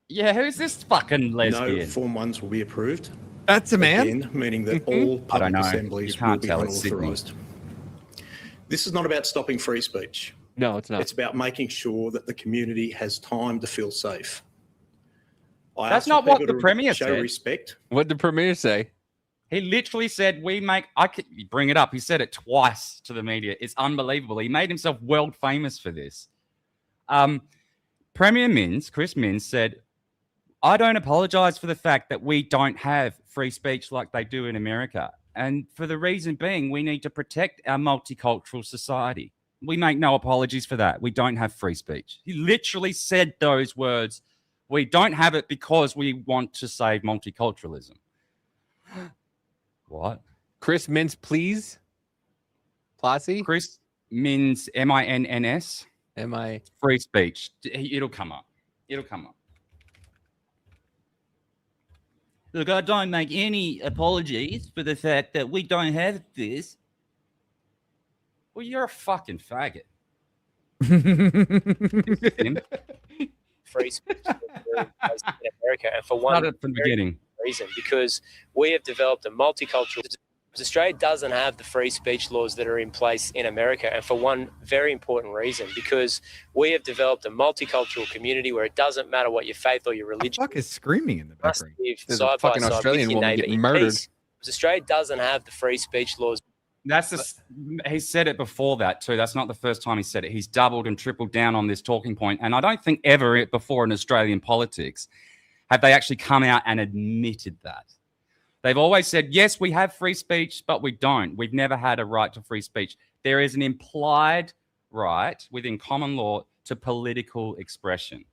S9: Yeah, who's this fucking
S10: No
S9: lesbian?
S10: Form 1s will be approved.
S15: That's a man.
S10: Again, meaning that all
S9: I don't
S10: public
S9: know.
S10: assemblies
S9: You can't
S10: will be
S9: tell, it's Sydney.
S10: unauthorised. This is not about stopping free speech.
S2: No, it's not.
S10: It's about making sure that the community has time to feel safe. I
S9: That's
S10: ask for
S9: not what
S10: people
S9: the
S10: to
S9: Premier
S10: show
S9: said.
S10: respect.
S2: What did the Premier say?
S9: He literally said, I could bring it up. He said it twice to the media. It's unbelievable. He made himself world famous for this. Premier Minns, Chris Minns, said, I don't apologize for the fact that we don't have free speech like they do in America. And for the reason being, we need to protect our multicultural society. We make no apologies for that. We don't have free speech. He literally said those words. We don't have it because we want to save multiculturalism. What?
S2: Chris Mintz, please. Classy.
S9: Chris Minns, M-I-N-N-S.
S2: M-I.
S9: Free speech. It'll come up. It'll come up. Look, I don't make any apologies for the fact that we don't have this. Well, you're a fucking faggot.
S16: Free speech in America, and for one
S9: Started from the beginning.
S16: reason, because we have developed a multicultural. Australia doesn't have the free speech laws that are in place in America, and for one very important reason, because we have developed a multicultural community where it doesn't matter what your faith or your religion.
S15: Fuck is screaming in the background?
S2: There's a fucking Australian woman getting murdered.
S16: Australia doesn't have the free speech laws.
S9: He said it before that too. That's not the first time he said it. He's doubled and tripled down on this talking point, and I don't think ever before in Australian politics have they actually come out and admitted that. They've always said, yes, we have free speech, but we don't. We've never had a right to free speech. There is an implied right within common law to political expression.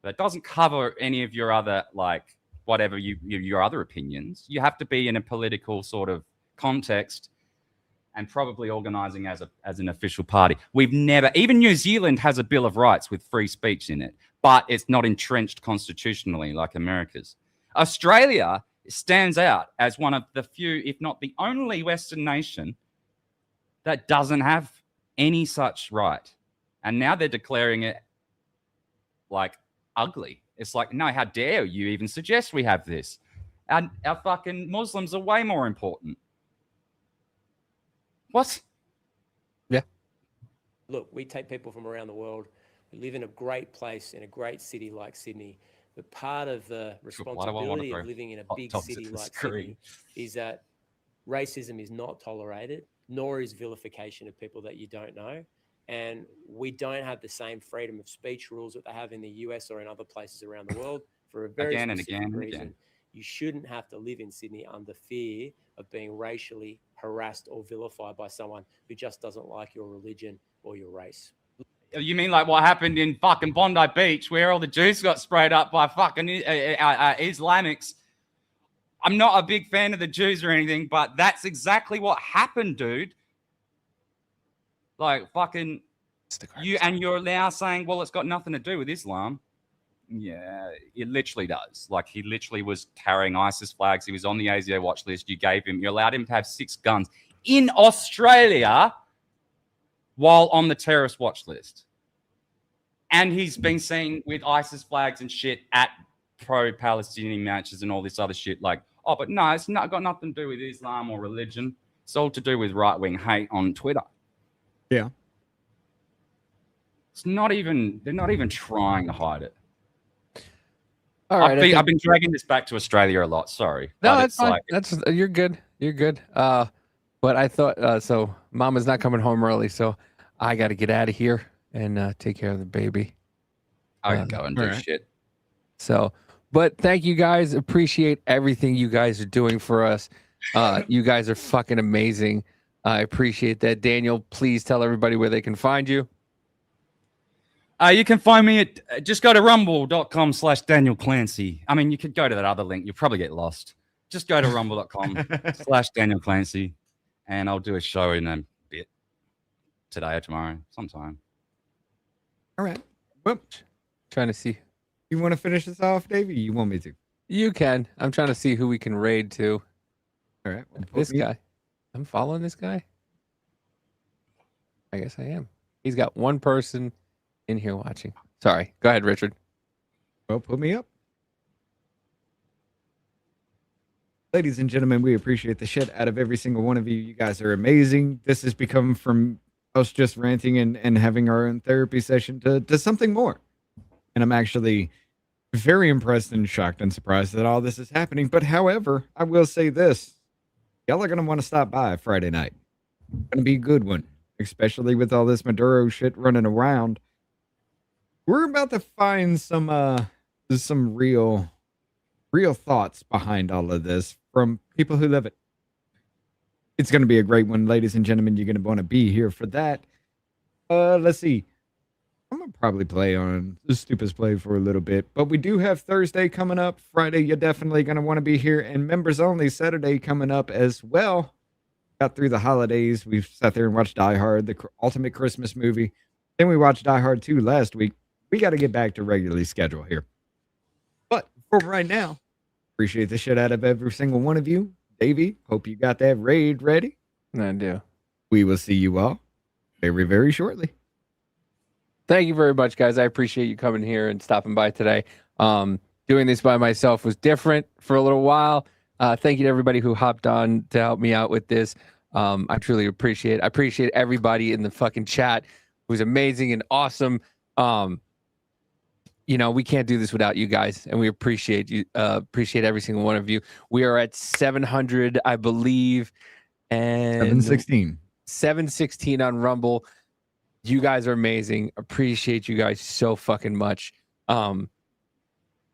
S9: That doesn't cover any of your other, like, whatever your other opinions. You have to be in a political sort of context and probably organising as an official party. We've never, even New Zealand has a Bill of Rights with free speech in it, but it's not entrenched constitutionally like America's. Australia stands out as one of the few, if not the only Western nation that doesn't have any such right. And now they're declaring it like ugly. It's like, no, how dare you even suggest we have this? And our fucking Muslims are way more important. What?
S2: Yeah.
S16: Look, we take people from around the world. We live in a great place, in a great city like Sydney. But part of the responsibility of living in a big city like Sydney is that racism is not tolerated, nor is vilification of people that you don't know. And we don't have the same freedom of speech rules that they have in the US or in other places around the world for a very specific reason. You shouldn't have to live in Sydney under fear of being racially harassed or vilified by someone who just doesn't like your religion or your race.
S9: You mean like what happened in fucking Bondi Beach where all the Jews got sprayed up by fucking Islamics? I'm not a big fan of the Jews or anything, but that's exactly what happened, dude. Like fucking you, and you're now saying, well, it's got nothing to do with Islam. Yeah, it literally does. Like he literally was carrying ISIS flags. He was on the ASIO watch list. You allowed him to have 6 guns in Australia while on the terrorist watch list. And he's been seen with ISIS flags and shit at pro-Palestinian marches and all this other shit. Like, oh, but no, it's not got nothing to do with Islam or religion. It's all to do with right-wing hate on Twitter.
S15: Yeah.
S9: They're not even trying to hide it.
S2: All right,
S9: I've been dragging this back to Australia a lot. Sorry.
S2: No,
S9: But
S2: that's
S9: it's
S2: fine.
S9: like-
S2: That's you're good. You're good. But I thought so. Mama's not coming home early, so I got to get out of here and take care of the baby.
S9: I can go and do shit.
S2: So, but thank you guys. Appreciate everything you guys are doing for us. You guys are fucking amazing. I appreciate that. Daniel, please tell everybody where they can find you.
S9: You can find me at just go to rumble.com/Daniel Clancy. I mean, you could go to that other link. You'll probably get lost. Just go to rumble.com/Daniel Clancy, and I'll do a show in a bit today or tomorrow, sometime.
S15: All right. Well,
S2: trying to see.
S15: You want to finish this off, Davey? You want me to?
S2: You can. I'm trying to see who we can raid to.
S15: All right. Well,
S2: This guy. I'm following this guy. I guess I am. He's got one person in here watching. Sorry. Go ahead, Richard.
S15: Well, put me up. Ladies and gentlemen, we appreciate the shit out of every single one of you. You guys are amazing. This has become from us just ranting and having our own therapy session to something more. And I'm actually very impressed and shocked and surprised that all this is happening. But however, I will say this. Y'all are going to want to stop by Friday night. It's going to be a good one, especially with all this Maduro shit running around. We're about to find some real thoughts behind all of this from people who live it. It's going to be a great one, ladies and gentlemen. You're going to want to be here for that. Let's see. I'm going to probably play on the Stupidest Play for a little bit, but we do have Thursday coming up. Friday, you're definitely going to want to be here, and members only Saturday coming up as well. Got through the holidays. We've sat there and watched Die Hard, the ultimate Christmas movie. Then we watched Die Hard 2 last week. We got to get back to regularly schedule here. But for right now, appreciate the shit out of every single one of you. Davey, hope you got that raid ready.
S2: I do.
S15: We will see you all very, very shortly.
S2: Thank you very much, guys. I appreciate you coming here and stopping by today. Doing this by myself was different for a little while. Thank you to everybody who hopped on to help me out with this. I truly appreciate it. I appreciate everybody in the fucking chat. It was amazing and awesome. We can't do this without you guys, and we appreciate you. Appreciate every single one of you. We are at 700, I believe, and 716 on Rumble. You guys are amazing. Appreciate you guys so fucking much. We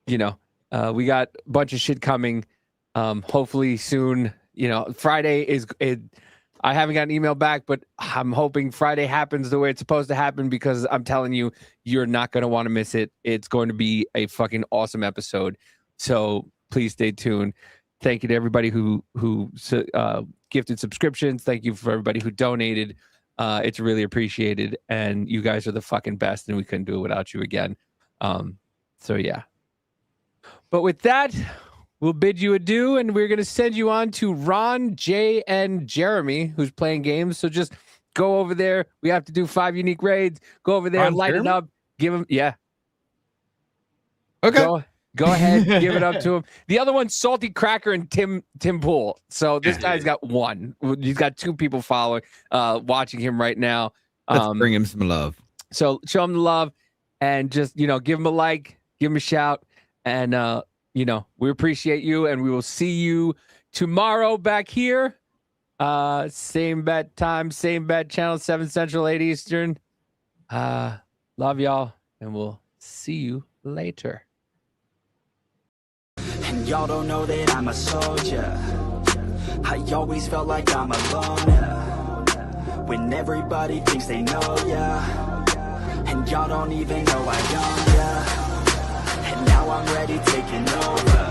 S2: got a bunch of shit coming. Hopefully soon. Friday is. I haven't got an email back, but I'm hoping Friday happens the way it's supposed to happen, because I'm telling you, you're not going to want to miss it. It's going to be a fucking awesome episode. So please stay tuned. Thank you to everybody who gifted subscriptions. Thank you for everybody who donated. It's really appreciated. And you guys are the fucking best, and we couldn't do it without you again. So yeah. But with that, we'll bid you adieu, and we're going to send you on to Ron, Jay, and Jeremy, who's playing games. So just go over there. We have to do 5 unique raids. Go over there, light it up. Give them, yeah.
S15: Okay.
S2: Go ahead, give it up to him. The other one's Salty Cracker and Tim Pool. So this guy's got one. He's got 2 people following, watching him right now.
S15: Let's bring him some love.
S2: So show him the love, and just give him a like, give him a shout, and we appreciate you, and we will see you tomorrow back here. Same bat time, same bat channel, 7 Central, 8 Eastern. Love y'all, and we'll see you later.
S7: And y'all don't know that I'm a soldier. I always felt like I'm alone, yeah. When everybody thinks they know ya, and y'all don't even know I own ya. And now I'm ready taking over,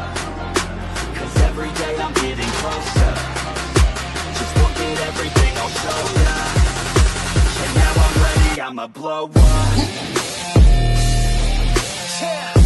S7: 'cause every day I'm getting closer. Just look at everything I'll show ya. And now I'm ready, I'ma blow up. Yeah.